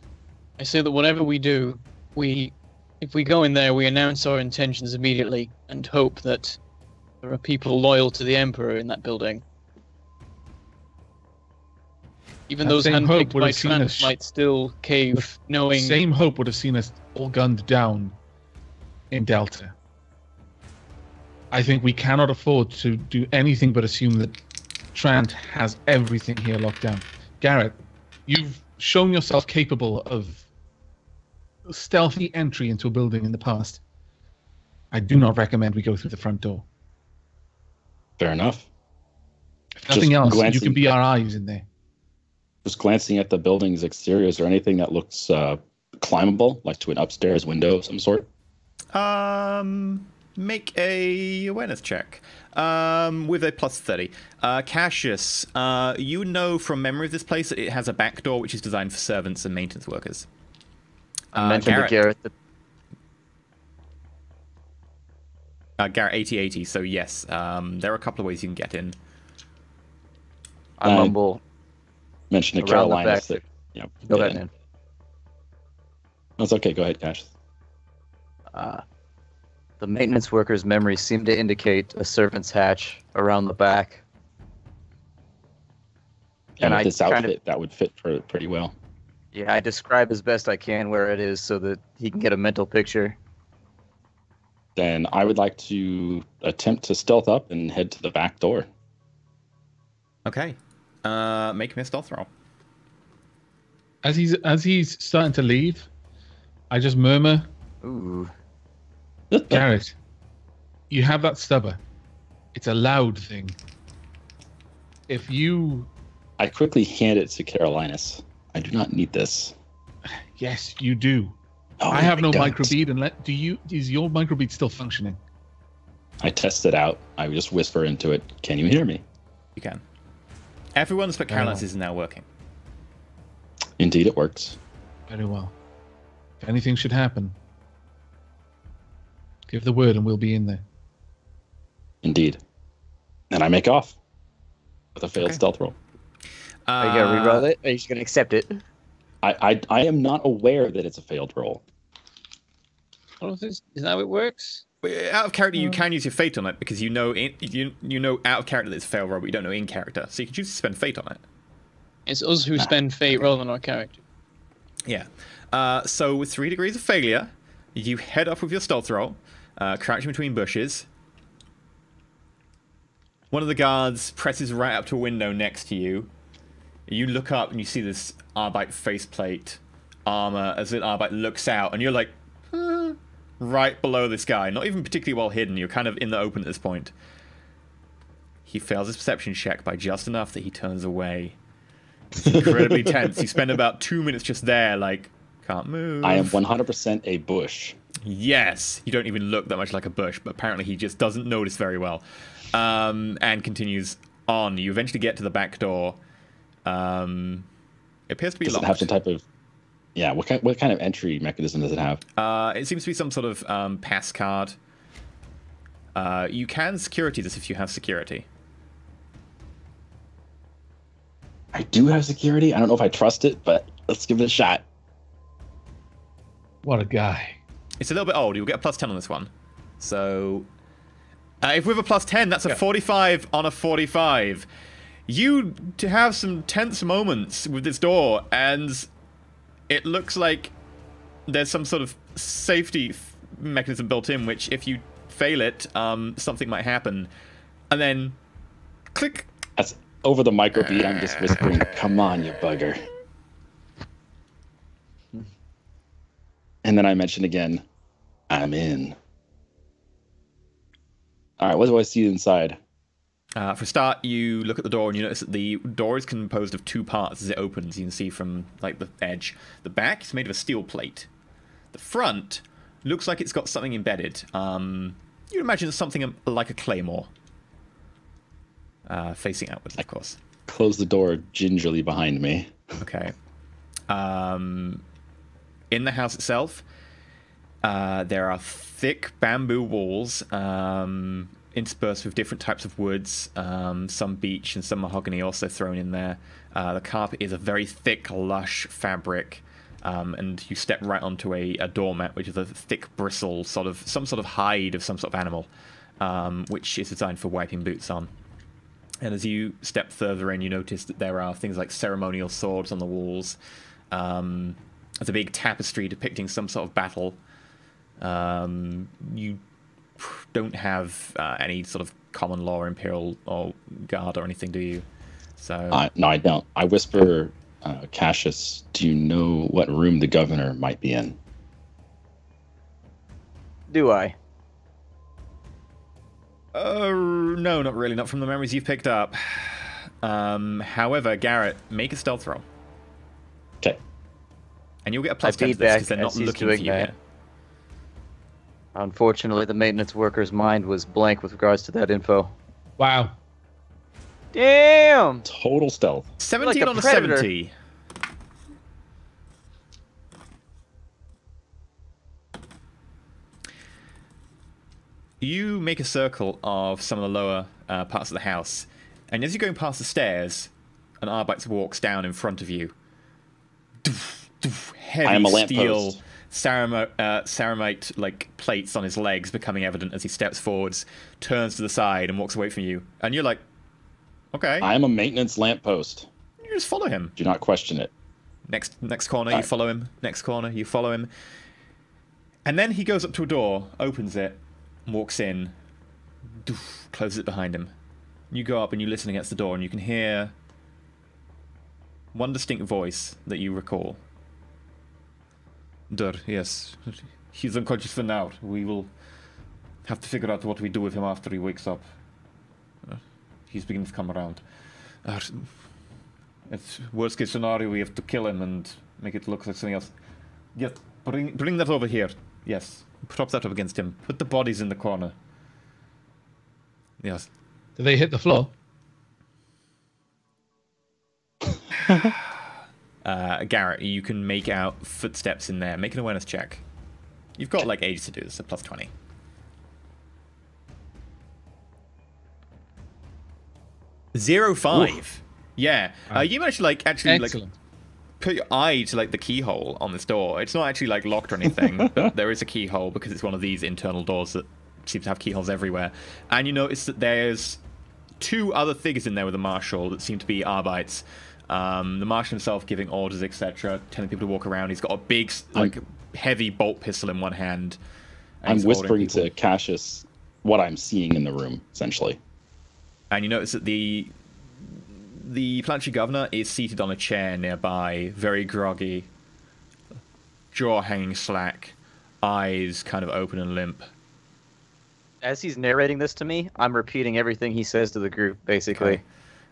Speaker 4: whatever we do, if we go in there, we announce our intentions immediately and hope that there are people loyal to the Emperor in that building. Even
Speaker 3: That
Speaker 4: those
Speaker 3: same hope
Speaker 4: handpicked
Speaker 3: would
Speaker 4: by
Speaker 3: have seen
Speaker 4: Trant
Speaker 3: us-
Speaker 4: might still cave, knowing...
Speaker 3: Same hope would have seen us all gunned down in Delta. I think we cannot afford to do anything but assume that Trant has everything here locked down. Garrett, you've shown yourself capable of stealthy entry into a building in the past. I do not recommend we go through the front door.
Speaker 2: Fair enough.
Speaker 3: If nothing
Speaker 2: Just
Speaker 3: else, you
Speaker 2: glancing-
Speaker 3: can be our eyes in there.
Speaker 2: Just glancing at the building's exterior, is there anything that looks climbable, like to an upstairs window of some sort?
Speaker 1: Make a awareness check. With a plus 30. Cassius, you know from memory of this place that it has a back door which is designed for servants and maintenance workers.
Speaker 5: I mentioned to Garrett that...
Speaker 1: Garrett 8080, so yes, there are a couple of ways you can get in.
Speaker 5: I mumble
Speaker 2: Mention to
Speaker 5: around the
Speaker 2: Carolina
Speaker 5: back.
Speaker 2: that,
Speaker 5: Go ahead, man.
Speaker 2: That's okay. Go ahead, Cash.
Speaker 5: The maintenance workers' memories seem to indicate a servant's hatch around the back.
Speaker 2: And
Speaker 5: I
Speaker 2: with this
Speaker 5: kind
Speaker 2: outfit, that would fit pretty well.
Speaker 5: Yeah, I describe as best I can where it is so that he can get a mental picture.
Speaker 2: Then I would like to attempt to stealth up and head to the back door.
Speaker 1: Okay. Make me a stealth roll.
Speaker 3: As he's starting to leave, I just murmur,
Speaker 5: Ooh.
Speaker 3: Garrett, you have that stubber. It's a loud thing. If you...
Speaker 2: I quickly hand it to Carolinus. I do not need this.
Speaker 3: Yes, you do.
Speaker 2: Oh,
Speaker 3: I have no
Speaker 2: don't.
Speaker 3: microbead, and is your microbead still functioning?
Speaker 2: I test it out. I just whisper into it. Can you hear me?
Speaker 1: You can. Everyone's but Carolinus is now working.
Speaker 2: Indeed, it works.
Speaker 3: Very well. If anything should happen, give the word and we'll be in there.
Speaker 2: Indeed. And I make off with a failed stealth roll.
Speaker 5: Are you going to reroll it? Or are you just going to accept it?
Speaker 2: I am not aware that it's a failed roll.
Speaker 4: Is that how it works?
Speaker 1: Out of character, you can use your fate on it because you know out of character that it's a fail roll, but you don't know in character, so you can choose to spend fate on it.
Speaker 4: It's us who spend fate rather than our character.
Speaker 1: Yeah. So with 3 degrees of failure, you head off with your stealth roll, crouching between bushes. One of the guards presses right up to a window next to you. You look up and you see this Arbite faceplate armor as the Arbite looks out, and you're like, right below this guy. Not even particularly well hidden. You're kind of in the open at this point. He fails his perception check by just enough that he turns away. It's incredibly tense. You spend about 2 minutes just there, like, can't move.
Speaker 2: I am 100% a bush.
Speaker 1: Yes. You don't even look that much like a bush, but apparently he just doesn't notice very well. And continues on. You eventually get to the back door. It appears to be
Speaker 2: Does
Speaker 1: locked.
Speaker 2: it have some type of... Yeah, what kind of entry mechanism does it have?
Speaker 1: It seems to be some sort of pass card. You can security this if you have security.
Speaker 2: I do have security. I don't know if I trust it, but let's give it a shot.
Speaker 3: What a guy.
Speaker 1: It's a little bit old. You'll get a plus 10 on this one. So, if we have a plus 10, that's a 45 on a 45. You to have some tense moments with this door, and it looks like there's some sort of safety mechanism built in, which if you fail it, something might happen. And then, click.
Speaker 2: That's over the microbead. I'm just whispering, come on, you bugger. And then I mention again, I'm in. All right, what do I see inside?
Speaker 1: For a start, you look at the door and you notice that the door is composed of 2 parts as it opens. You can see from like the edge. The back is made of a steel plate. The front looks like it's got something embedded. You'd imagine it's something like a claymore. Facing outwards, of course.
Speaker 2: Close the door gingerly behind me.
Speaker 1: Okay. In the house itself, There are thick bamboo walls, interspersed with different types of woods, some beech and some mahogany also thrown in there. The carpet is a very thick, lush fabric, and you step right onto a doormat, which is a thick bristle, some sort of hide of some sort of animal, which is designed for wiping boots on. And as you step further in, you notice that there are things like ceremonial swords on the walls. There's a big tapestry depicting some sort of battle. You don't have any sort of common law, imperial, or guard or anything, do you? So
Speaker 2: no, I don't. I whisper, Cassius, do you know what room the governor might be in?
Speaker 5: Do I?
Speaker 1: No, not really. Not from the memories you've picked up. However, Garrett, make a stealth roll.
Speaker 2: Okay.
Speaker 1: And you'll get a plus 10 to this because they're not looking for you here.
Speaker 5: Unfortunately, the maintenance worker's mind was blank with regards to that info.
Speaker 3: Wow.
Speaker 5: Damn!
Speaker 2: Total stealth.
Speaker 1: 17
Speaker 5: like
Speaker 1: on a
Speaker 5: predator.
Speaker 1: 70. You make a circle of some of the lower parts of the house, and as you're going past the stairs, an Arbite walks down in front of you. Heavy
Speaker 2: I am a
Speaker 1: steel
Speaker 2: lamppost.
Speaker 1: ceramite like plates on his legs becoming evident as he steps forwards, turns to the side, and walks away from you. And you're like, okay.
Speaker 2: I am a maintenance lamppost.
Speaker 1: You just follow him.
Speaker 2: Do not question it.
Speaker 1: Next corner, you follow him. Next corner, you follow him. And then he goes up to a door, opens it, walks in, closes it behind him. You go up and you listen against the door, and you can hear one distinct voice that you recall. Yes. He's unconscious for now. We will have to figure out what we do with him after he wakes up. He's beginning to come around. It's worst case scenario, we have to kill him and make it look like something else. Yes, bring that over here. Yes, prop that up against him. Put the bodies in the corner. Yes.
Speaker 3: Do they hit the floor?
Speaker 1: Garrett, you can make out footsteps in there. Make an awareness check. You've got like ages to do this, so plus 20. Zero 5. Yeah. You managed to actually
Speaker 3: Excellent.
Speaker 1: put your eye to the keyhole on this door. It's not actually locked or anything, but there is a keyhole because it's one of these internal doors that seem to have keyholes everywhere. And you notice that there's 2 other figures in there with a marshal that seem to be Arbites. The marshal himself giving orders, etc., telling people to walk around. He's got a big, heavy bolt pistol in one hand.
Speaker 2: I'm whispering to Cassius what I'm seeing in the room, essentially.
Speaker 1: And you notice that the planetary governor is seated on a chair nearby, very groggy, jaw hanging slack, eyes kind of open and limp.
Speaker 5: As he's narrating this to me, I'm repeating everything he says to the group, basically.
Speaker 1: Okay.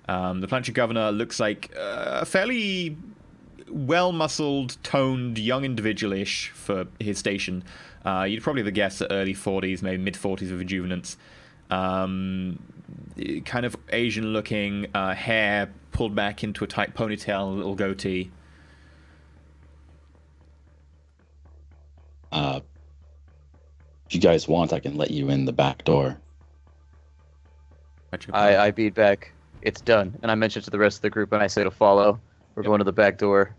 Speaker 1: The planetary governor looks like a fairly well-muscled, toned, young individual-ish for his station. You'd probably have guessed at early 40s, maybe mid-40s with rejuvenance. Kind of Asian-looking, hair pulled back into a tight ponytail and a little goatee.
Speaker 2: If you guys want, I can let you in the back door.
Speaker 5: I beat back. It's done. And I mentioned to the rest of the group, and I say to follow. We're going to the back door.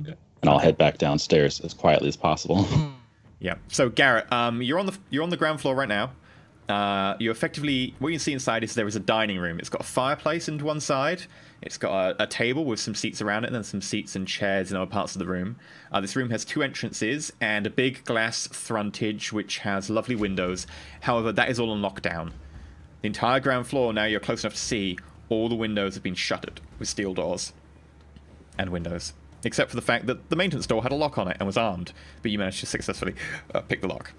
Speaker 3: Okay.
Speaker 2: And I'll head back downstairs as quietly as possible.
Speaker 1: Yeah. So Garrett, you're on the ground floor right now. You effectively, what you can see inside is there is a dining room. It's got a fireplace into one side. It's got a table with some seats around it, and then some seats and chairs in other parts of the room. This room has 2 entrances and a big glass frontage which has lovely windows. However, that is all on lockdown. The entire ground floor, now you're close enough to see, all the windows have been shuttered with steel doors and windows. Except for the fact that the maintenance door had a lock on it and was armed, but you managed to successfully pick the lock.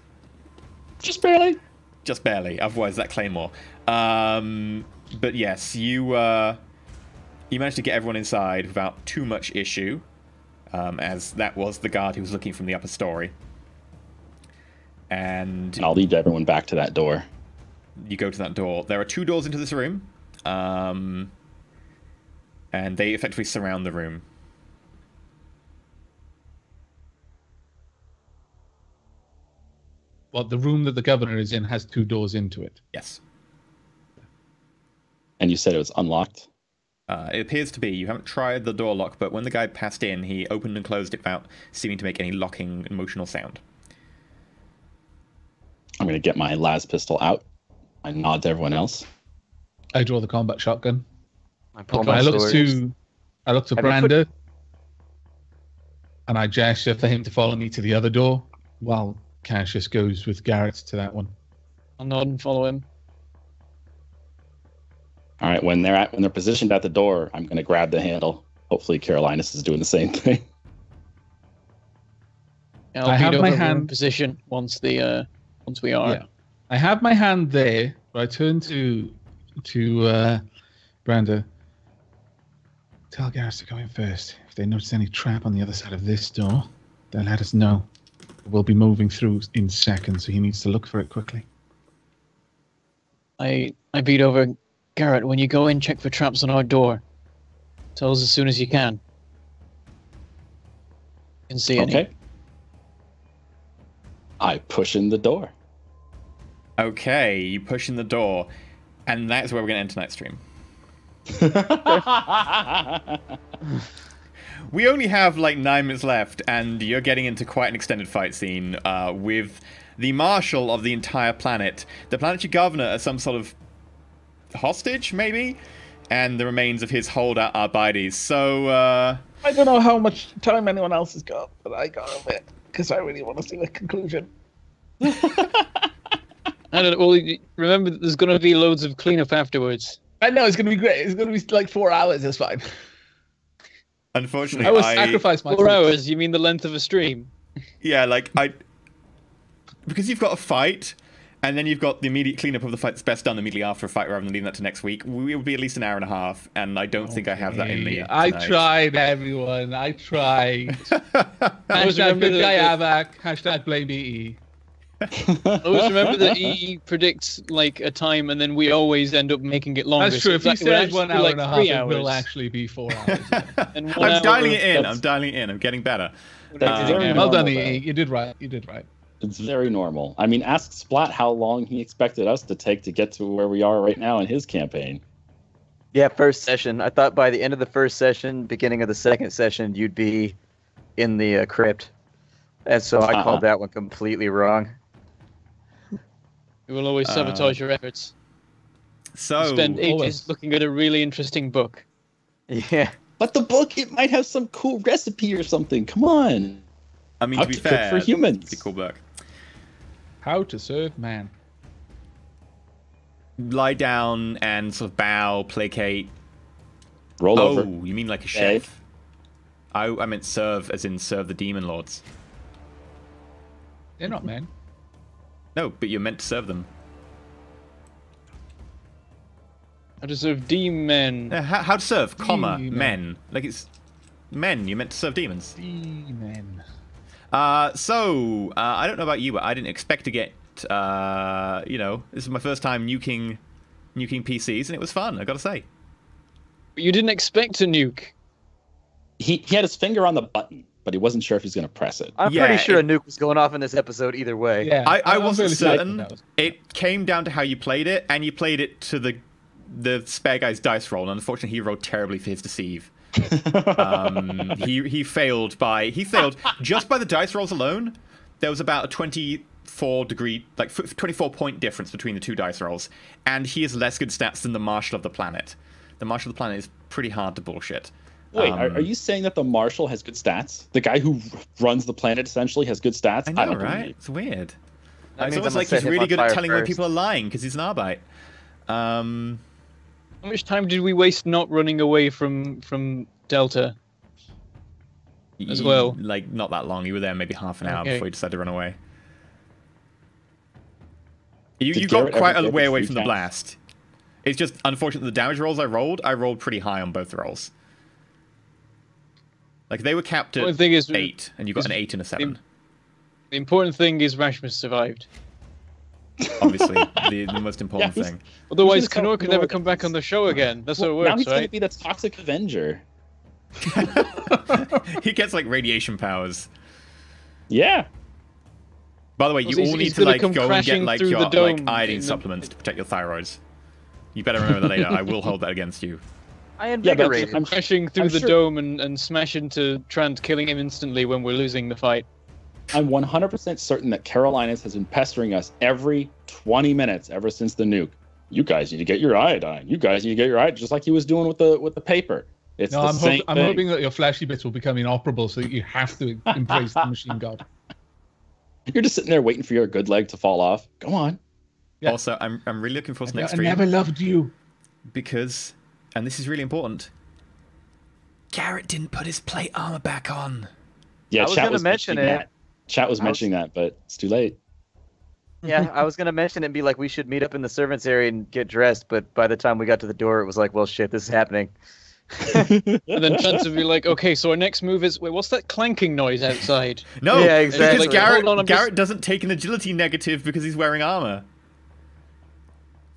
Speaker 2: Just barely.
Speaker 1: Just barely, otherwise that claymore. But yes, you managed to get everyone inside without too much issue, as that was the guard who was looking from the upper story. And
Speaker 2: I'll lead everyone back to that door.
Speaker 1: You go to that door. There are 2 doors into this room, and they effectively surround the room.
Speaker 3: the room that the governor is in has 2 doors into it.
Speaker 1: Yes.
Speaker 2: And you said it was unlocked?
Speaker 1: It appears to be. You haven't tried the door lock, but when the guy passed in, he opened and closed it without seeming to make any locking emotional sound.
Speaker 2: I'm going to get my las pistol out. I nod to everyone else.
Speaker 3: I draw the combat shotgun.
Speaker 5: I pull
Speaker 3: I
Speaker 5: my
Speaker 3: look
Speaker 5: sword.
Speaker 3: to
Speaker 5: Have you
Speaker 3: Brander, and I gesture for him to follow me to the other door, while Cassius goes with Garrett to that one.
Speaker 4: I'll nod and follow him.
Speaker 2: All right, when they're positioned at the door, I'm going to grab the handle. Hopefully, Carolinus is doing the same thing.
Speaker 4: I'll
Speaker 3: I have
Speaker 4: beat
Speaker 3: my
Speaker 4: over
Speaker 3: hand-
Speaker 4: in position once we are.
Speaker 3: Yeah. I have my hand there, but I turn to Brander. Tell Garrett to go in first. If they notice any trap on the other side of this door, they'll let us know. We'll be moving through in seconds, so he needs to look for it quickly.
Speaker 4: I beat over Garrett. When you go in, check for traps on our door. Tell us as soon as you can. Can see any.
Speaker 2: Okay. I push in the door.
Speaker 1: Okay, you push in the door, and that's where we're going to end tonight's stream. We only have like 9 minutes left, and you're getting into quite an extended fight scene with the marshal of the entire planet. The planetary governor as some sort of hostage, maybe? And the remains of his holdout Arbides. So,
Speaker 6: I don't know how much time anyone else has got, but I got a bit, because I really want to see the conclusion.
Speaker 4: I don't know. Well, remember, there's going to be loads of cleanup afterwards.
Speaker 6: I know, it's going to be great. It's going to be like 4 hours, it's fine.
Speaker 1: unfortunately,
Speaker 3: I will sacrifice my
Speaker 4: 4
Speaker 3: sleep.
Speaker 4: hours? You mean the length of a stream?
Speaker 1: Yeah, because you've got a fight, and then you've got the immediate cleanup of the fight that's best done immediately after a fight rather than leaving that to next week. We will be at least an hour and a half, and I don't think I have that in me.
Speaker 3: I
Speaker 1: tonight.
Speaker 3: tried, everyone. I tried.
Speaker 4: always
Speaker 3: Hashtag
Speaker 4: remember
Speaker 3: good guy
Speaker 4: that-
Speaker 3: Avac. Hashtag blame BE.
Speaker 4: I always remember that he predicts like a time, and then we always end up making it longer.
Speaker 3: That's true. If
Speaker 4: So
Speaker 3: he
Speaker 4: it would
Speaker 3: says
Speaker 4: actually
Speaker 3: 1
Speaker 4: be
Speaker 3: hour
Speaker 4: like
Speaker 3: and a half,
Speaker 4: 3
Speaker 3: it will
Speaker 4: hours.
Speaker 3: actually be 4 hours.
Speaker 4: And 1 hour,
Speaker 1: I'm dialing it in.
Speaker 4: that's-
Speaker 1: I'm dialing it in. I'm getting better.
Speaker 2: That's very
Speaker 3: Well
Speaker 2: normal,
Speaker 3: done,
Speaker 2: though.
Speaker 3: EE. You did right. You did right.
Speaker 2: It's very normal. I mean, ask Splat how long he expected us to take to get to where we are right now in his campaign.
Speaker 5: Yeah, first session. I thought by the end of the first session, beginning of the second session, you'd be in the crypt. And so I called that one completely wrong.
Speaker 4: We will always sabotage your efforts.
Speaker 1: So,
Speaker 4: Spend ages
Speaker 3: always.
Speaker 4: looking at a really interesting book.
Speaker 5: Yeah.
Speaker 2: But the book, it might have some cool recipe or something. Come on.
Speaker 1: I mean,
Speaker 2: How
Speaker 1: to be
Speaker 2: to cook
Speaker 1: fair,
Speaker 2: for humans.
Speaker 1: it's a cool book.
Speaker 3: How to serve man.
Speaker 1: Lie down and sort of bow, placate.
Speaker 2: Roll
Speaker 1: Oh,
Speaker 2: over.
Speaker 1: you mean like a
Speaker 2: Egg.
Speaker 1: chef? I meant serve, as in serve the demon lords.
Speaker 3: They're not men.
Speaker 1: No, but you're meant to serve them.
Speaker 4: How to serve demon.
Speaker 1: How to serve, comma,
Speaker 3: Demon.
Speaker 1: men. Like it's men, you're meant to serve demons.
Speaker 3: Demon.
Speaker 1: I don't know about you, but I didn't expect to get, this is my first time nuking PCs, and it was fun, I gotta say.
Speaker 4: You didn't expect to nuke.
Speaker 2: He had his finger on the button, but he wasn't sure if he's going to press it.
Speaker 5: I'm
Speaker 1: Yeah,
Speaker 5: pretty sure a
Speaker 1: it-
Speaker 5: nuke was going off in this episode either way.
Speaker 3: Yeah.
Speaker 1: I
Speaker 3: I'm
Speaker 1: wasn't
Speaker 3: really
Speaker 1: certain.
Speaker 3: that was-
Speaker 1: It came down to how you played it, and you played it to the spare guy's dice roll, and unfortunately he rolled terribly for his deceive. He failed just by the dice rolls alone. There was about a 24 point difference between the 2 dice rolls, and he has less good stats than the Marshal of the Planet. The Marshal of the Planet is pretty hard to bullshit.
Speaker 2: Wait, are you saying that the Marshal has good stats? The guy who runs the planet essentially has good stats?
Speaker 1: I know,
Speaker 2: don't
Speaker 1: right?
Speaker 2: believe
Speaker 1: It's weird.
Speaker 5: That
Speaker 1: It's
Speaker 5: means I'm
Speaker 1: almost
Speaker 5: gonna
Speaker 1: like
Speaker 5: set
Speaker 1: he's
Speaker 5: him
Speaker 1: really
Speaker 5: on
Speaker 1: good at
Speaker 5: fire
Speaker 1: telling when
Speaker 5: first.
Speaker 1: people are lying because he's an Arbite.
Speaker 4: How much time did we waste not running away from Delta? As well.
Speaker 1: Like, not that long. You were there maybe half an hour
Speaker 4: Okay.
Speaker 1: before you decided to run away. You
Speaker 2: Did
Speaker 1: got
Speaker 2: Garrett
Speaker 1: quite
Speaker 2: ever
Speaker 1: a
Speaker 2: get
Speaker 1: way
Speaker 2: the
Speaker 1: away
Speaker 2: free
Speaker 1: from the
Speaker 2: chance?
Speaker 1: blast. It's just unfortunate the damage rolls I rolled pretty high on both rolls. Like, they were capped
Speaker 4: The
Speaker 1: at
Speaker 4: thing is,
Speaker 1: 8, and you got an 8 and a 7.
Speaker 4: the important thing is Rashmus survived.
Speaker 1: Obviously, the most important
Speaker 2: Yeah,
Speaker 1: thing.
Speaker 4: Otherwise,
Speaker 2: Who's gonna
Speaker 4: Kenor
Speaker 2: come
Speaker 4: could never
Speaker 2: north?
Speaker 4: come back on the show again. That's how it
Speaker 2: now
Speaker 4: works,
Speaker 2: he's going to
Speaker 4: right?
Speaker 2: be the Toxic Avenger.
Speaker 1: He gets, like, radiation powers.
Speaker 2: Yeah.
Speaker 1: By the way, you all need to like go and get
Speaker 4: crashing
Speaker 1: like
Speaker 4: through
Speaker 1: your
Speaker 4: the dome
Speaker 1: like iodine
Speaker 4: in the-
Speaker 1: supplements to protect your thyroids. You better remember that later. I will hold that against you.
Speaker 5: I
Speaker 2: Yeah,
Speaker 5: invigorated.
Speaker 2: I'm
Speaker 4: Crashing through
Speaker 2: I'm
Speaker 4: the
Speaker 2: sure-
Speaker 4: dome and smash into Trant, killing him instantly when we're losing the fight.
Speaker 2: I'm 100% certain that Carolinas has been pestering us every 20 minutes ever since the nuke. You guys need to get your iodine. You guys need to get your iodine, just like he was doing with the paper. It's
Speaker 3: No,
Speaker 2: the
Speaker 3: I'm,
Speaker 2: same
Speaker 3: I'm
Speaker 2: thing.
Speaker 3: hoping that your fleshy bits will become inoperable, so that you have to embrace the machine god.
Speaker 2: You're just sitting there waiting for your good leg to fall off. Go on.
Speaker 3: Yeah.
Speaker 1: Also, I'm really looking forward to next
Speaker 3: I
Speaker 1: stream
Speaker 3: never loved you.
Speaker 1: because, and this is really important, Garrett didn't put his plate armor back on.
Speaker 2: Yeah,
Speaker 5: I was
Speaker 2: chat
Speaker 5: gonna
Speaker 2: was
Speaker 5: mention
Speaker 2: mentioning
Speaker 5: it.
Speaker 2: that. Chat was mentioning that, but it's too late.
Speaker 5: Yeah, I was gonna mention it and be like, we should meet up in the servants area and get dressed. But by the time we got to the door, it was like, well, shit, this is happening.
Speaker 4: And then Trant would be like, okay, so our next move is, wait, what's that clanking noise outside?
Speaker 1: No,
Speaker 5: Yeah, exactly.
Speaker 1: because Garrett,
Speaker 4: Hold on, I'm
Speaker 1: Garrett doesn't take an agility negative because he's wearing armor.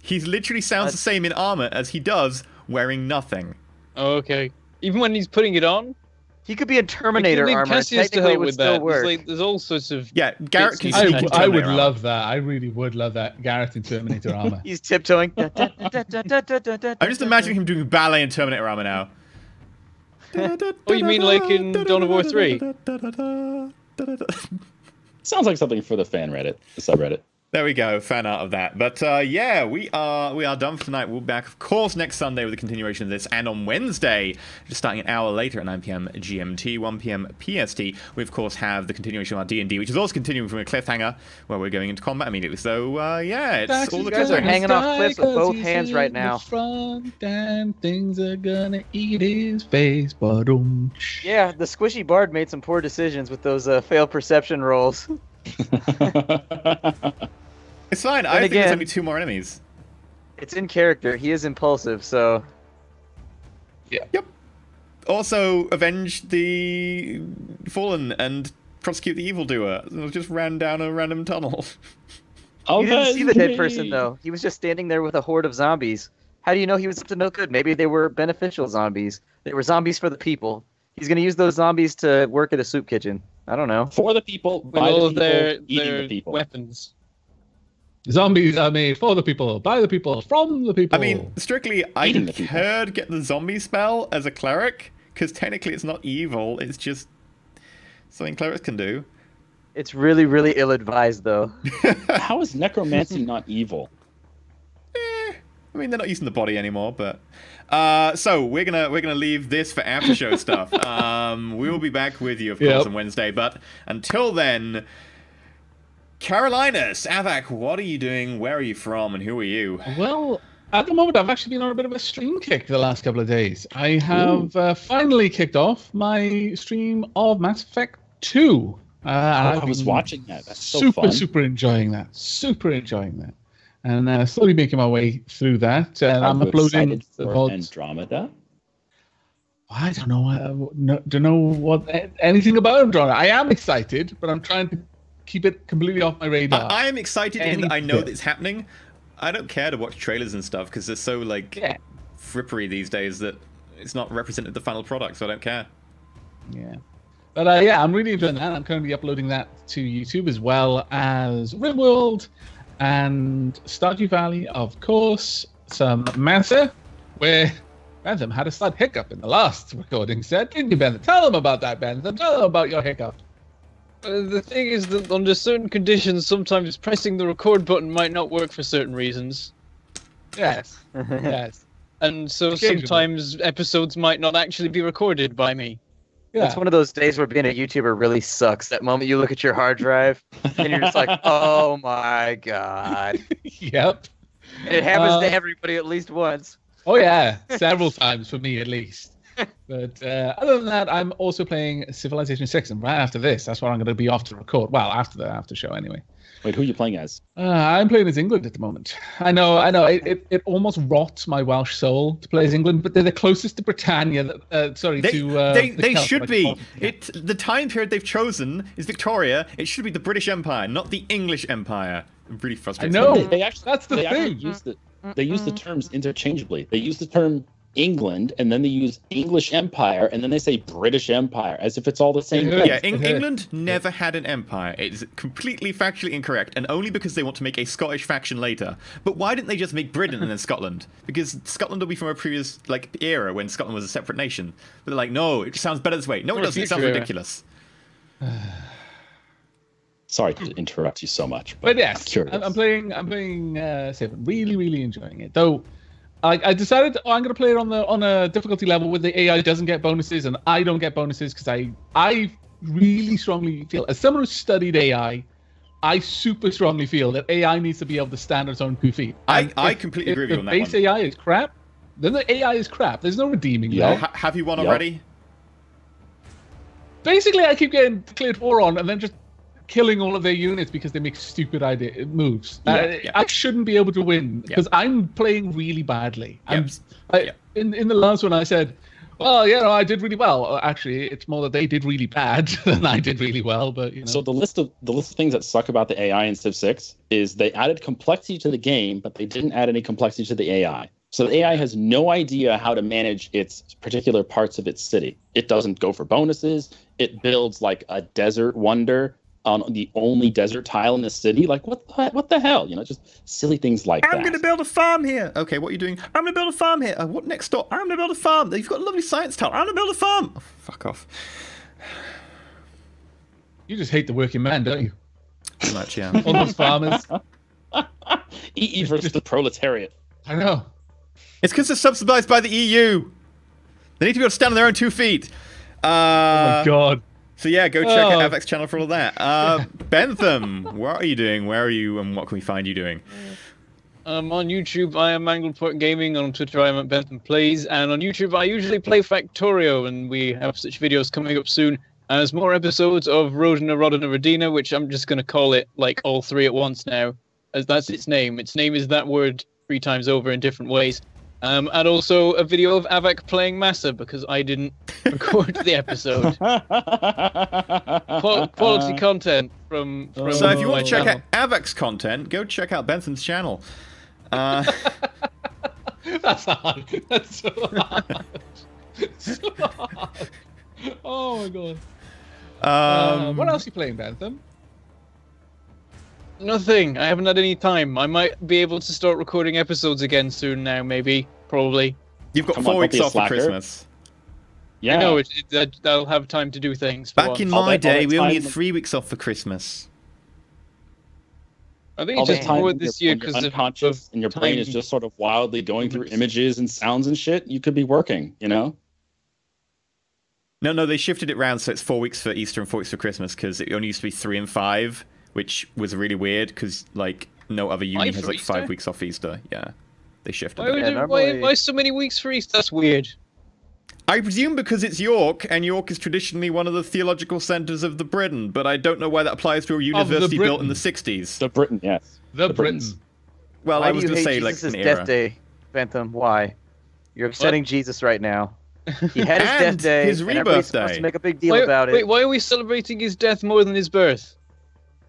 Speaker 1: He literally sounds the same in armor as he does wearing nothing.
Speaker 4: Oh, okay. Even when he's putting it on?
Speaker 5: He could be in Terminator
Speaker 4: Like, you need
Speaker 5: armor.
Speaker 4: Cassius to
Speaker 5: Technically, it
Speaker 4: help
Speaker 5: would
Speaker 4: with
Speaker 5: still
Speaker 4: that.
Speaker 5: work.
Speaker 4: There's, like, there's all sorts of...
Speaker 1: Yeah, Garrett can
Speaker 4: Bits
Speaker 1: speak
Speaker 4: and
Speaker 1: in
Speaker 4: pieces.
Speaker 3: I would
Speaker 1: Terminator armor.
Speaker 3: love that. I really would love that. Garrett in Terminator armor.
Speaker 5: He's tiptoeing.
Speaker 1: I'm just imagining him doing ballet in Terminator armor now.
Speaker 4: Oh, you mean like in Dawn of War 3?
Speaker 2: Sounds like something for the fan Reddit, the subreddit.
Speaker 1: There we go, fan art of that. But yeah, we are done for tonight. We'll be back, of course, next Sunday with a continuation of this, and on Wednesday, just starting an hour later at 9 p.m. GMT, 1 p.m. PST, we of course have the continuation of our D&D, which is also continuing from a cliffhanger where we're going into combat immediately. So yeah, it's all the
Speaker 5: you guys are
Speaker 1: cliffhangers.
Speaker 5: hanging off cliffs with both hands right now.
Speaker 3: Front and things are gonna eat his face, but
Speaker 5: Yeah, the squishy bard made some poor decisions with those failed perception rolls.
Speaker 1: It's fine. I think there's only 2 more enemies.
Speaker 5: It's in character. He is impulsive, so
Speaker 1: Yep. Also, avenge the fallen and prosecute the evildoer. Just ran down a random tunnel.
Speaker 5: you didn't see the dead person though. He was just standing there with a horde of zombies. How do you know he was up to no good? Maybe they were beneficial zombies. They were zombies for the people. He's gonna use those zombies to work at a soup kitchen. I don't know.
Speaker 2: For the people,
Speaker 4: With
Speaker 2: by
Speaker 4: all
Speaker 2: the
Speaker 4: of
Speaker 2: people,
Speaker 4: their
Speaker 2: eating the people.
Speaker 4: weapons.
Speaker 3: Zombies are made for the people, by the people, from the people.
Speaker 1: I mean, strictly, I
Speaker 2: Eating the people.
Speaker 1: could get the zombie spell as a cleric, because technically it's not evil, it's just something clerics can do.
Speaker 5: It's really, really ill-advised though.
Speaker 2: How is necromancy not evil?
Speaker 1: I mean, they're not using the body anymore, but so we're gonna leave this for after show stuff. We will be back with you, of course, on Wednesday. But until then, Carolinas, Avak, what are you doing? Where are you from? And who are you?
Speaker 3: Well, at the moment, I've actually been on a bit of a stream kick the last couple of days. I have finally kicked off my stream of Mass Effect 2.
Speaker 2: I was watching that. That's so
Speaker 3: super,
Speaker 2: fun.
Speaker 3: super enjoying that. Super enjoying that. And slowly making my way through that. And I'm uploading
Speaker 2: excited
Speaker 3: the
Speaker 2: for
Speaker 3: VODs.
Speaker 2: Andromeda.
Speaker 3: I don't know. Don't know what anything about Andromeda. I am excited, but I'm trying to keep it completely off my radar.
Speaker 1: I am excited in that I know
Speaker 3: bit.
Speaker 1: that it's happening. I don't care to watch trailers and stuff because they're so like frippery these days that it's not represented the final product, so I don't care.
Speaker 3: Yeah. But yeah, I'm really enjoying that. I'm currently uploading that to YouTube as well as RimWorld and Stardew Valley, of course. Some Manta, where Bentham had a slight hiccup in the last recording set. Didn't you, Bentham? Tell them about that, Bentham. Tell them about your hiccup.
Speaker 4: The thing is that under certain conditions, sometimes pressing the record button might not work for certain reasons.
Speaker 3: Yes. Yes.
Speaker 4: And so
Speaker 3: Occasionally.
Speaker 4: sometimes episodes might not actually be recorded by me.
Speaker 3: Yeah.
Speaker 5: It's one of those days where being a YouTuber really sucks. That moment you look at your hard drive and you're just like, oh my god.
Speaker 3: Yep.
Speaker 5: And it happens to everybody at least once.
Speaker 3: Oh yeah, several times for me at least. But other than that, I'm also playing Civilization 6, and right after this, that's what I'm going to be off to record. Well, after the after show anyway.
Speaker 2: Wait, who are you playing as?
Speaker 3: I'm playing as England at the moment. I know. It almost rots my Welsh soul to play as England, but they're the closest to Britannia.
Speaker 1: They should be. The time period they've chosen is Victoria. It should be the British Empire, not the English Empire. I'm really frustrated.
Speaker 3: I know.
Speaker 2: They actually,
Speaker 3: That's the
Speaker 2: they actually
Speaker 3: thing.
Speaker 2: use the terms interchangeably. They use the term England, and then they use English Empire, and then they say British Empire, as if it's all the same thing.
Speaker 1: Yeah, England never had an empire. It's completely factually incorrect, and only because they want to make a Scottish faction later. But why didn't they just make Britain and then Scotland? Because Scotland will be from a previous era when Scotland was a separate nation. But they're like, no, it sounds better this way. No, it doesn't. It sounds ridiculous.
Speaker 2: Sorry to interrupt you so much,
Speaker 3: but yes, I'm playing Seven. Really enjoying it. Though I decided I'm going to play it on a difficulty level where the AI doesn't get bonuses and I don't get bonuses, because I really strongly feel, as someone who's studied AI, I super strongly feel that AI needs to be able to stand on its own 2 feet.
Speaker 1: I completely agree with you on that one.
Speaker 3: If the base AI is crap, then the AI is crap. There's no redeeming that.
Speaker 1: Have you won already?
Speaker 3: Basically, I keep getting declared war on and then just killing all of their units because they make stupid moves. I shouldn't be able to win because I'm playing really badly. In the last one, I said, well, I did really well. Actually, it's more that they did really bad than I did really well. But
Speaker 2: So the list of things that suck about the AI in Civ 6 is they added complexity to the game, but they didn't add any complexity to the AI. So the AI has no idea how to manage its particular parts of its city. It doesn't go for bonuses. It builds like a desert wonder on the only desert tile in the city. Like, what the hell? Just silly things like that.
Speaker 1: I'm going to build a farm here. Okay, what are you doing? I'm going to build a farm here. What next door? I'm going to build a farm. You've got a lovely science tile. I'm going to build a farm. Oh, fuck off.
Speaker 3: You just hate the working man, don't you?
Speaker 1: Too much, yeah.
Speaker 3: All those farmers.
Speaker 2: EE versus the proletariat.
Speaker 3: I know.
Speaker 1: It's because they're subsidized by the EU. They need to be able to stand on their own 2 feet.
Speaker 3: Oh my god.
Speaker 1: So yeah, go check out Avac's channel for all that. Bentham, what are you doing? Where are you, and what can we find you doing?
Speaker 4: On YouTube, I am Mangled Gaming. On Twitter, I am at Bentham Plays. And on YouTube, I usually play Factorio, and we have such videos coming up soon. And there's more episodes of Rodina Rodina Rodina, which I'm just going to call it like all three at once now, as that's its name. Its name is that word 3 times over in different ways. And also a video of Avac playing Massa, because I didn't record the episode. Quality content from
Speaker 1: So if you want to check out Avac's content, go check out Bentham's channel.
Speaker 3: That's hard. That's so hard. So hard. Oh my god. What else are you playing, Bentham?
Speaker 4: Nothing. I haven't had any time. I might be able to start recording episodes again soon now, maybe. Probably.
Speaker 1: You've got 4 weeks off for Christmas.
Speaker 4: Yeah. I know, I'll have time to do things.
Speaker 1: Back in my day, we only had 3 weeks off for Christmas.
Speaker 4: I think it's just more this year because
Speaker 2: unconscious and your brain is just sort of wildly going through images and sounds and shit. You could be working,
Speaker 1: No, they shifted it around so it's 4 weeks for Easter and 4 weeks for Christmas, because it only used to be 3 and 5, which was really weird because no other uni has 5 weeks off Easter. Yeah, they shifted it.
Speaker 4: Why so many weeks for Easter? That's weird.
Speaker 1: I presume because it's York, and York is traditionally one of the theological centres of the Britain, but I don't know why that applies to a university built in the 60s.
Speaker 2: The Britain, yes.
Speaker 3: The Britain.
Speaker 1: Well,
Speaker 5: why
Speaker 1: I was going to say,
Speaker 5: Jesus'
Speaker 1: an era.
Speaker 5: death day, Bentham? Why? You're upsetting Jesus right now. He had his death day,
Speaker 1: his
Speaker 5: and everybody's supposed to make a big deal about it.
Speaker 4: Wait, why are we celebrating his death more than his birth?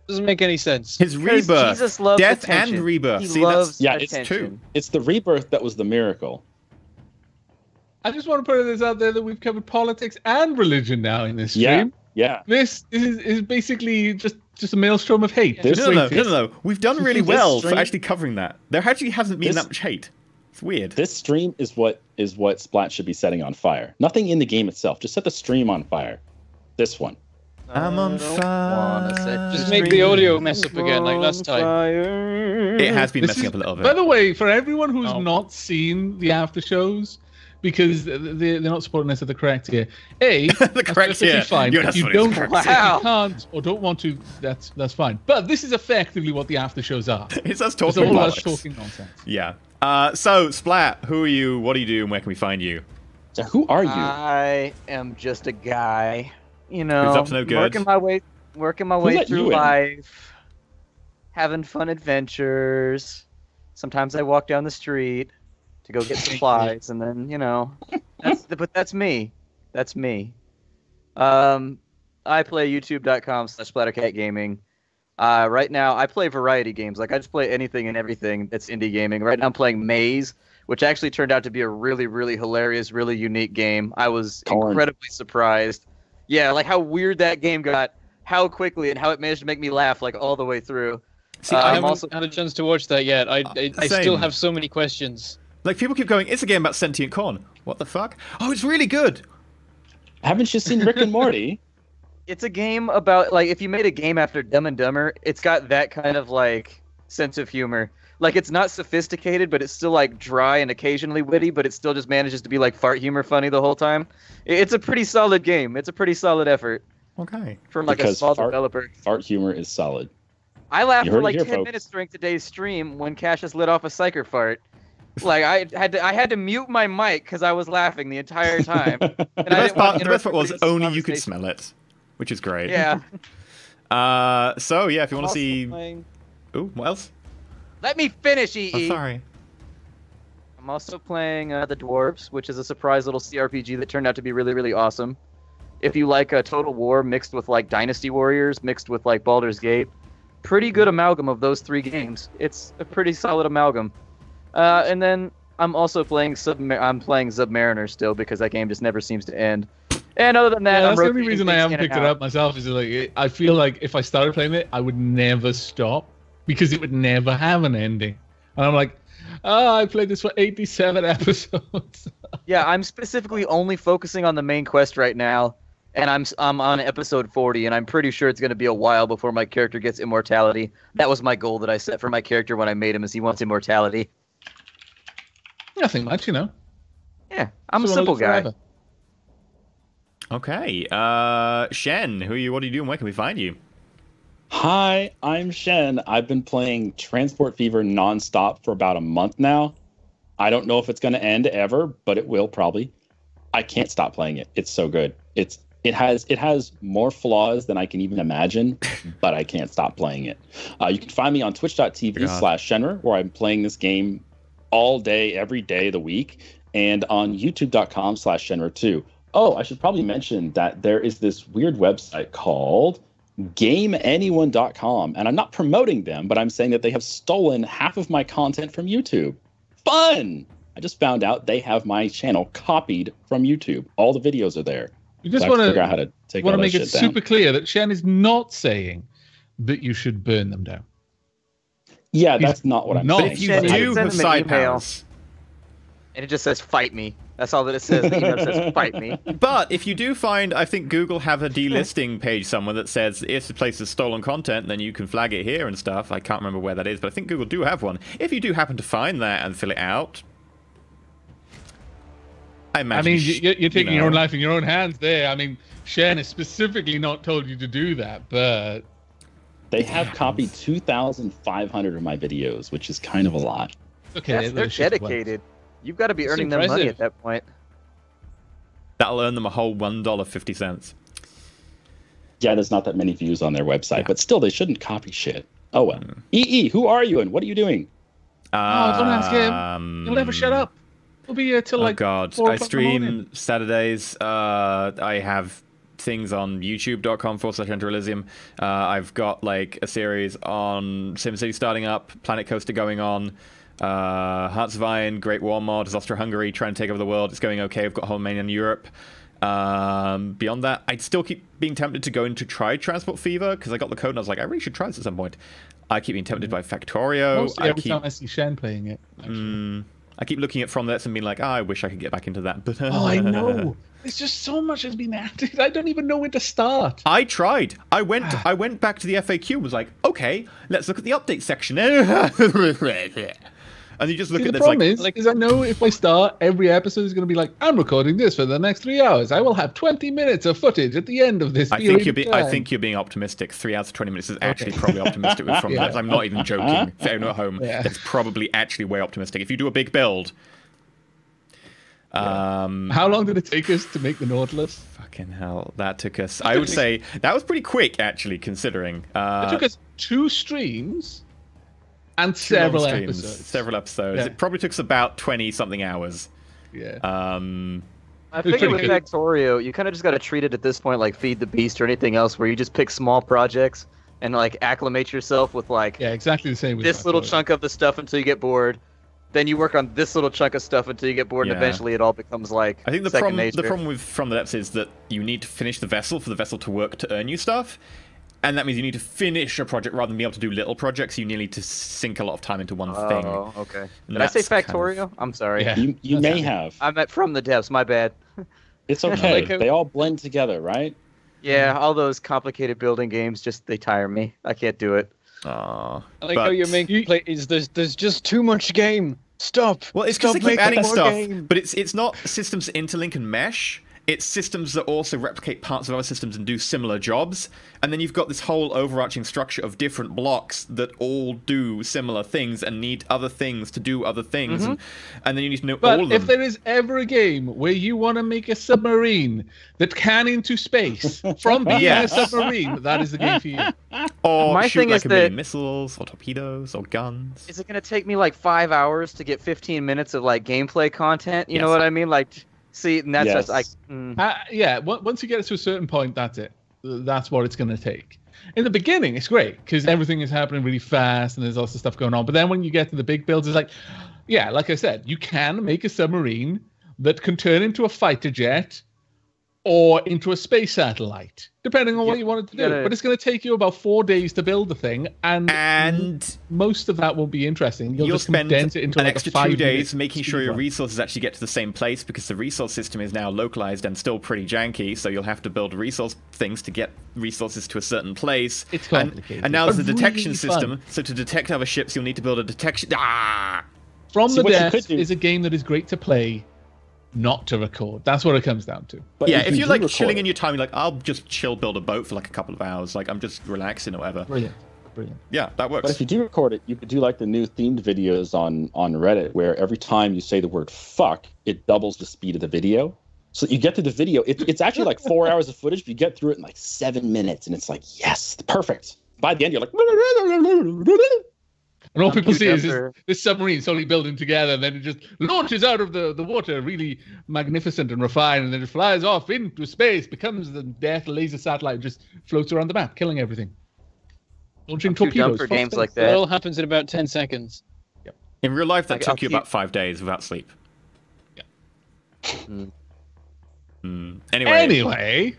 Speaker 4: Doesn't make any sense.
Speaker 1: His rebirth.
Speaker 5: Jesus loves
Speaker 1: death
Speaker 5: attention.
Speaker 1: and rebirth.
Speaker 5: He
Speaker 1: See,
Speaker 5: loves
Speaker 1: it's
Speaker 5: attention.
Speaker 1: two.
Speaker 2: It's the rebirth that was the miracle.
Speaker 3: I just want to put this out there that we've covered politics and religion now in this stream.
Speaker 2: Yeah.
Speaker 3: This is basically just a maelstrom of hate.
Speaker 1: No. We've done really well for actually covering that. There actually hasn't been that much hate. It's weird.
Speaker 2: This stream is what Splat should be setting on fire. Nothing in the game itself. Just set the stream on fire. This one.
Speaker 1: I'm on fire.
Speaker 4: Just make the audio mess up again like last time.
Speaker 1: It has been messing up a little bit.
Speaker 3: By the way, for everyone who's not seen the after shows, because they're not supporting us at the correct here.
Speaker 1: The correct here.
Speaker 3: Fine. If you don't, if you can't or don't want to, that's fine. But this is effectively what the after shows are.
Speaker 1: It's us talking
Speaker 3: nonsense.
Speaker 1: Yeah. So Splat, who are you? What do you do? And where can we find you?
Speaker 2: So who are you?
Speaker 5: I am just a guy.
Speaker 1: Who's up to no good.
Speaker 5: Working my way through life, having fun adventures. Sometimes I walk down the street to go get supplies, and then but that's me. That's me. I play youtube.com/splattercatgaming. Right now I play variety games. Like I just play anything and everything that's indie gaming. Right now I'm playing Maze, which actually turned out to be a really, really hilarious, really unique game. I was
Speaker 2: Corn.
Speaker 5: incredibly surprised. Yeah, like how weird that game got, how quickly, and how it managed to make me laugh like all the way through.
Speaker 4: See, I
Speaker 5: I'm
Speaker 4: haven't
Speaker 5: also
Speaker 4: had a chance to watch that yet. I still
Speaker 1: Same.
Speaker 4: have so many questions.
Speaker 1: Like, people keep going, it's a game about sentient corn. What the fuck? Oh, it's really good.
Speaker 2: Haven't you seen Rick and Morty?
Speaker 5: It's a game about, like, if you made a game after Dumb and Dumber, it's got that kind of, like, sense of humor. Like, it's not sophisticated, but it's still, like, dry and occasionally witty, but it still just manages to be, like, fart humor funny the whole time. It's a pretty solid game. It's a pretty solid effort
Speaker 1: Okay.
Speaker 5: from, like,
Speaker 2: Because
Speaker 5: a small
Speaker 2: fart-
Speaker 5: developer.
Speaker 2: Fart humor is solid.
Speaker 5: I laughed
Speaker 2: You
Speaker 5: for,
Speaker 2: heard it
Speaker 5: like,
Speaker 2: here,
Speaker 5: 10
Speaker 2: folks.
Speaker 5: minutes during today's stream when Cassius lit off a psyker fart. Like, I had to mute my mic because I was laughing the entire time. And
Speaker 1: The best part was
Speaker 5: everybody's
Speaker 1: only you could
Speaker 5: conversation.
Speaker 1: smell it, which is great.
Speaker 5: Yeah.
Speaker 1: So, yeah, if you want to
Speaker 5: Also
Speaker 1: see...
Speaker 5: playing-
Speaker 1: Ooh, what else?
Speaker 5: Let me finish, EE.
Speaker 1: Oh, sorry.
Speaker 5: I'm also playing The Dwarves, which is a surprise little CRPG that turned out to be really, really awesome. If you like Total War mixed with like Dynasty Warriors, mixed with like Baldur's Gate, pretty good amalgam of those three games. It's a pretty solid amalgam. And then I'm also playing Submariner still because that game just never seems to end. And other than that,
Speaker 3: Yeah,
Speaker 5: I'm
Speaker 3: that's the only
Speaker 5: rotating
Speaker 3: reason I
Speaker 5: things
Speaker 3: haven't
Speaker 5: in and
Speaker 3: picked it
Speaker 5: out.
Speaker 3: up myself. Is like I feel like if I started playing it, I would never stop because it would never have an ending. And I'm like, oh, I played this for 87 episodes.
Speaker 5: Yeah, I'm specifically only focusing on the main quest right now, and I'm on episode 40, and I'm pretty sure it's going to be a while before my character gets immortality. That was my goal that I set for my character when I made him, is he wants immortality.
Speaker 3: Nothing much, you know.
Speaker 5: Yeah, I'm a
Speaker 3: Just wanna
Speaker 5: simple
Speaker 3: live
Speaker 5: guy.
Speaker 3: forever.
Speaker 1: Okay. Shen, what are you doing? Where can we find you?
Speaker 2: Hi, I'm Shen. I've been playing Transport Fever nonstop for about a month now. I don't know if it's going to end ever, but it will probably. I can't stop playing it. It's so good. It has more flaws than I can even imagine, but I can't stop playing it. You can find me on twitch.tv/Shenrer, where I'm playing this game all day, every day of the week, and on youtube.com/Shenrer too. Oh, I should probably mention that there is this weird website called GameAnyone.com, and I'm not promoting them, but I'm saying that they have stolen half of my content from YouTube. Fun! I just found out they have my channel copied from YouTube. All the videos are there.
Speaker 3: You just
Speaker 2: So I have
Speaker 3: want
Speaker 2: to figure out how
Speaker 3: to
Speaker 2: to take all that
Speaker 3: make
Speaker 2: shit
Speaker 3: it
Speaker 2: down.
Speaker 3: super clear that Shen is not saying that you should burn them down.
Speaker 2: Yeah, that's not what I'm
Speaker 3: not-
Speaker 2: saying.
Speaker 1: If you
Speaker 5: Shen, I
Speaker 1: do
Speaker 5: sent
Speaker 1: have
Speaker 5: him an
Speaker 1: side
Speaker 5: email.
Speaker 1: powers,
Speaker 5: And it just says, fight me. That's all that it says. The email says, fight me.
Speaker 1: but if you do find, I think Google have a delisting page somewhere that says if the place is stolen content, then you can flag it here and stuff. I can't remember where that is, but I think Google do have one. If you do happen to find that and fill it out, I
Speaker 3: I
Speaker 1: imagine.
Speaker 3: mean, you're taking your
Speaker 1: know.
Speaker 3: own life in your own hands there. I mean, Shen has specifically not told you to do that, but
Speaker 2: They have copied 2,500 of my videos, which is kind of a lot.
Speaker 3: okay,
Speaker 5: They're dedicated. You've got to be
Speaker 4: That's
Speaker 5: earning them money
Speaker 4: impressive.
Speaker 5: at that point.
Speaker 1: That'll earn them a whole $1.50.
Speaker 2: Yeah, there's not that many views on their website, but still, they shouldn't copy shit. Oh well. EE, who are you and what are you doing?
Speaker 3: Oh, don't ask him. He'll never shut up. He'll be here till like.
Speaker 1: Oh god,
Speaker 3: 4
Speaker 1: I
Speaker 3: o'clock in the morning.
Speaker 1: stream Saturdays. I have things on youtube.com/Enter Elysium. I've got like a series on SimCity starting up, Planet Coaster going on, Hearts of Iron, Great War Mod, Austria-Hungary trying to take over the world. It's going okay. I've got a whole main in Europe. Beyond that, I'd still keep being tempted to go in to try Transport Fever because I got the code and I was like, I really should try this at some point. I keep being tempted by Factorio.
Speaker 3: Mostly every time I see Shen playing it. Actually.
Speaker 1: I keep looking at From This and being like, I wish I could get back into that. But
Speaker 3: Oh, I know. There's just so much has been added. I don't even know where to start.
Speaker 1: I tried. I went back to the FAQ and was like, okay, let's look at the update section. And you just look
Speaker 3: See,
Speaker 1: at
Speaker 3: the
Speaker 1: this
Speaker 3: problem
Speaker 1: like,
Speaker 3: is I know if I start, every episode is going to be like, I'm recording this for the next 3 hours. I will have 20 minutes of footage at the end of this.
Speaker 1: I think you're being optimistic. 3 hours 20 minutes is actually probably optimistic with From
Speaker 3: Yeah.
Speaker 1: This. I'm not even joking. For anyone at home,
Speaker 3: Yeah.
Speaker 1: that's probably actually way optimistic. If you do a big build,
Speaker 3: How long did it take us to make the Nautilus?
Speaker 1: fucking hell, that took us. I would say that was pretty quick, actually, considering.
Speaker 3: It took us 2 streams and
Speaker 1: Two long
Speaker 3: several
Speaker 1: streams,
Speaker 3: episodes.
Speaker 1: Several episodes.
Speaker 3: Yeah.
Speaker 1: It probably took us about 20-something hours.
Speaker 3: Yeah.
Speaker 5: I
Speaker 3: It's
Speaker 5: figure
Speaker 3: pretty
Speaker 5: with
Speaker 3: good.
Speaker 5: Factorio, you kind of just got to treat it at this point like Feed the Beast or anything else, where you just pick small projects and like acclimate yourself with like
Speaker 3: Yeah, exactly the same with
Speaker 5: this little
Speaker 3: Factorio.
Speaker 5: chunk of the stuff until you get bored. then you work on this little chunk of stuff until you get bored, and eventually it all becomes like
Speaker 1: I think the
Speaker 5: second
Speaker 1: problem,
Speaker 5: nature.
Speaker 1: the problem with From the Depths is that you need to finish the vessel for the vessel to work to earn you stuff. And that means you need to finish a project rather than be able to do little projects. You need to sink a lot of time into one thing.
Speaker 5: Oh, okay. Did I say Factorio? I'm sorry.
Speaker 3: Yeah.
Speaker 2: You may have.
Speaker 5: I meant From the Depths. My bad.
Speaker 2: It's okay.
Speaker 4: Like
Speaker 2: They all blend together, right?
Speaker 5: Yeah, all those complicated building games they tire me. I can't do it.
Speaker 1: Aww.
Speaker 4: I like how your main complaint is there's just too much game. Stop.
Speaker 1: Well, it's because
Speaker 4: Stop
Speaker 1: they keep
Speaker 4: making
Speaker 1: adding
Speaker 4: more
Speaker 1: stuff,
Speaker 4: game.
Speaker 1: but it's not systems that interlink and mesh. It's systems that also replicate parts of other systems and do similar jobs. And then you've got this whole overarching structure of different blocks that all do similar things and need other things to do other things. And then you need to know
Speaker 3: But
Speaker 1: all of them.
Speaker 3: if there is ever a game where you want to make a submarine that can into space from being a submarine, that is the game for you.
Speaker 1: Or
Speaker 5: My
Speaker 1: shoot
Speaker 5: thing
Speaker 1: like
Speaker 5: is
Speaker 1: a million
Speaker 5: that-
Speaker 1: missiles, or torpedoes, or guns.
Speaker 5: Is it going to take me like 5 hours to get 15 minutes of like gameplay content? You know what I mean? Like, see, and that's just like.
Speaker 3: Yeah, once you get to a certain point, that's it. That's what it's going to take. In the beginning, it's great because everything is happening really fast and there's lots of stuff going on. But then when you get to the big builds, it's like, yeah, like I said, you can make a submarine that can turn into a fighter jet or into a space satellite, depending on what you want it to do. But it's going to take you about 4 days to build the thing, and most of that won't be interesting.
Speaker 1: You'll
Speaker 3: just
Speaker 1: spend
Speaker 3: condense it into
Speaker 1: an
Speaker 3: like
Speaker 1: extra
Speaker 3: a 5
Speaker 1: 2 days
Speaker 3: minute
Speaker 1: making sure your
Speaker 3: speedrun.
Speaker 1: resources actually get to the same place, because the resource system is now localized and still pretty janky, so you'll have to build resource things to get resources to a certain place.
Speaker 3: It's complicated.
Speaker 1: And now there's a
Speaker 3: But
Speaker 1: detection
Speaker 3: really
Speaker 1: system,
Speaker 3: fun.
Speaker 1: so to detect other ships, you'll need to build a detection...
Speaker 3: From
Speaker 2: See,
Speaker 3: the
Speaker 2: what you
Speaker 3: Depths
Speaker 2: could do-
Speaker 3: is a game that is great to play, not to record. That's what it comes down to.
Speaker 2: But
Speaker 1: Yeah, if
Speaker 2: you
Speaker 1: you're
Speaker 2: do
Speaker 1: like
Speaker 2: record
Speaker 1: chilling
Speaker 2: it-
Speaker 1: in your time, you're like, I'll just chill, build a boat for like a couple of hours, like I'm just relaxing or whatever.
Speaker 3: Brilliant. Brilliant.
Speaker 1: Yeah, that works.
Speaker 2: But if you do record it, you could do like the new themed videos on Reddit, where every time you say the word "fuck," it doubles the speed of the video. So you get through the video. It's actually like 4 hours of footage, but you get through it in like 7 minutes, and it's like, yes, perfect. By the end, you're like,
Speaker 3: And all people see is
Speaker 5: Computer.
Speaker 3: this submarine slowly building together, and then it just launches out of the water, really magnificent and refined, and then it flies off into space, becomes the death laser satellite, and just floats around the map, killing everything. Launching
Speaker 5: Too dumb
Speaker 3: torpedoes.
Speaker 5: for
Speaker 3: from
Speaker 5: games
Speaker 3: space.
Speaker 5: like
Speaker 4: It
Speaker 5: that.
Speaker 4: all happens in about 10 seconds.
Speaker 1: In real life, that
Speaker 5: Like,
Speaker 1: took
Speaker 5: I'll
Speaker 1: you
Speaker 5: keep-
Speaker 1: about 5 days without sleep.
Speaker 3: Yeah.
Speaker 1: Anyway,
Speaker 3: Anyway,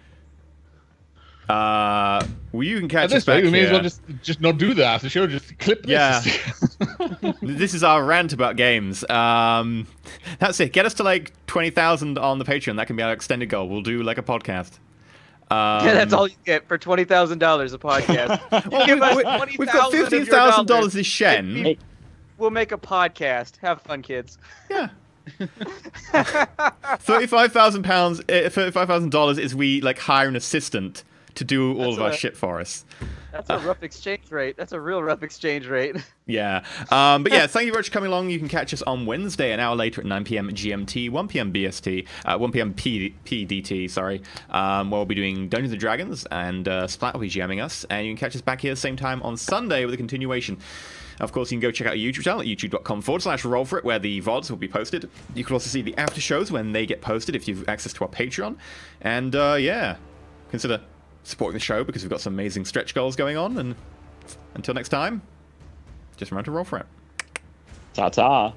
Speaker 1: well, you can
Speaker 3: at
Speaker 1: catch us
Speaker 3: this
Speaker 1: back
Speaker 3: point, we may as
Speaker 1: here.
Speaker 3: well just not do the after show, just clip this.
Speaker 1: Yeah. This is our rant about games. That's it. Get us to like 20,000 on the Patreon. That can be our extended goal. We'll do like a podcast.
Speaker 5: Yeah, that's all you get for $20,000 a podcast. You give us
Speaker 1: We've got
Speaker 5: $20,000 of your
Speaker 1: $15,000
Speaker 5: dollars,
Speaker 1: this Shen.
Speaker 2: Hey.
Speaker 5: We'll make a podcast. Have fun, kids.
Speaker 1: Yeah. £35,000. $35,000 is we like hire an assistant to do all
Speaker 5: That's
Speaker 1: of our
Speaker 5: a-
Speaker 1: shit for us.
Speaker 5: That's a rough exchange rate. That's a real rough exchange rate.
Speaker 1: Yeah. But yeah, thank you very much for coming along. You can catch us on Wednesday, an hour later at 9 p.m. GMT, 1 p.m. BST, 1 p.m. PDT, sorry. Where we'll be doing Dungeons & Dragons, and Splat will be jamming us. And you can catch us back here same time on Sunday with a continuation. Of course, you can go check out our YouTube channel at youtube.com/Roll4It, where the VODs will be posted. You can also see the after shows when they get posted if you've access to our Patreon. And yeah, consider supporting the show because we've got some amazing stretch goals going on. And until next time, just remember to roll for it.
Speaker 2: Ta-ta.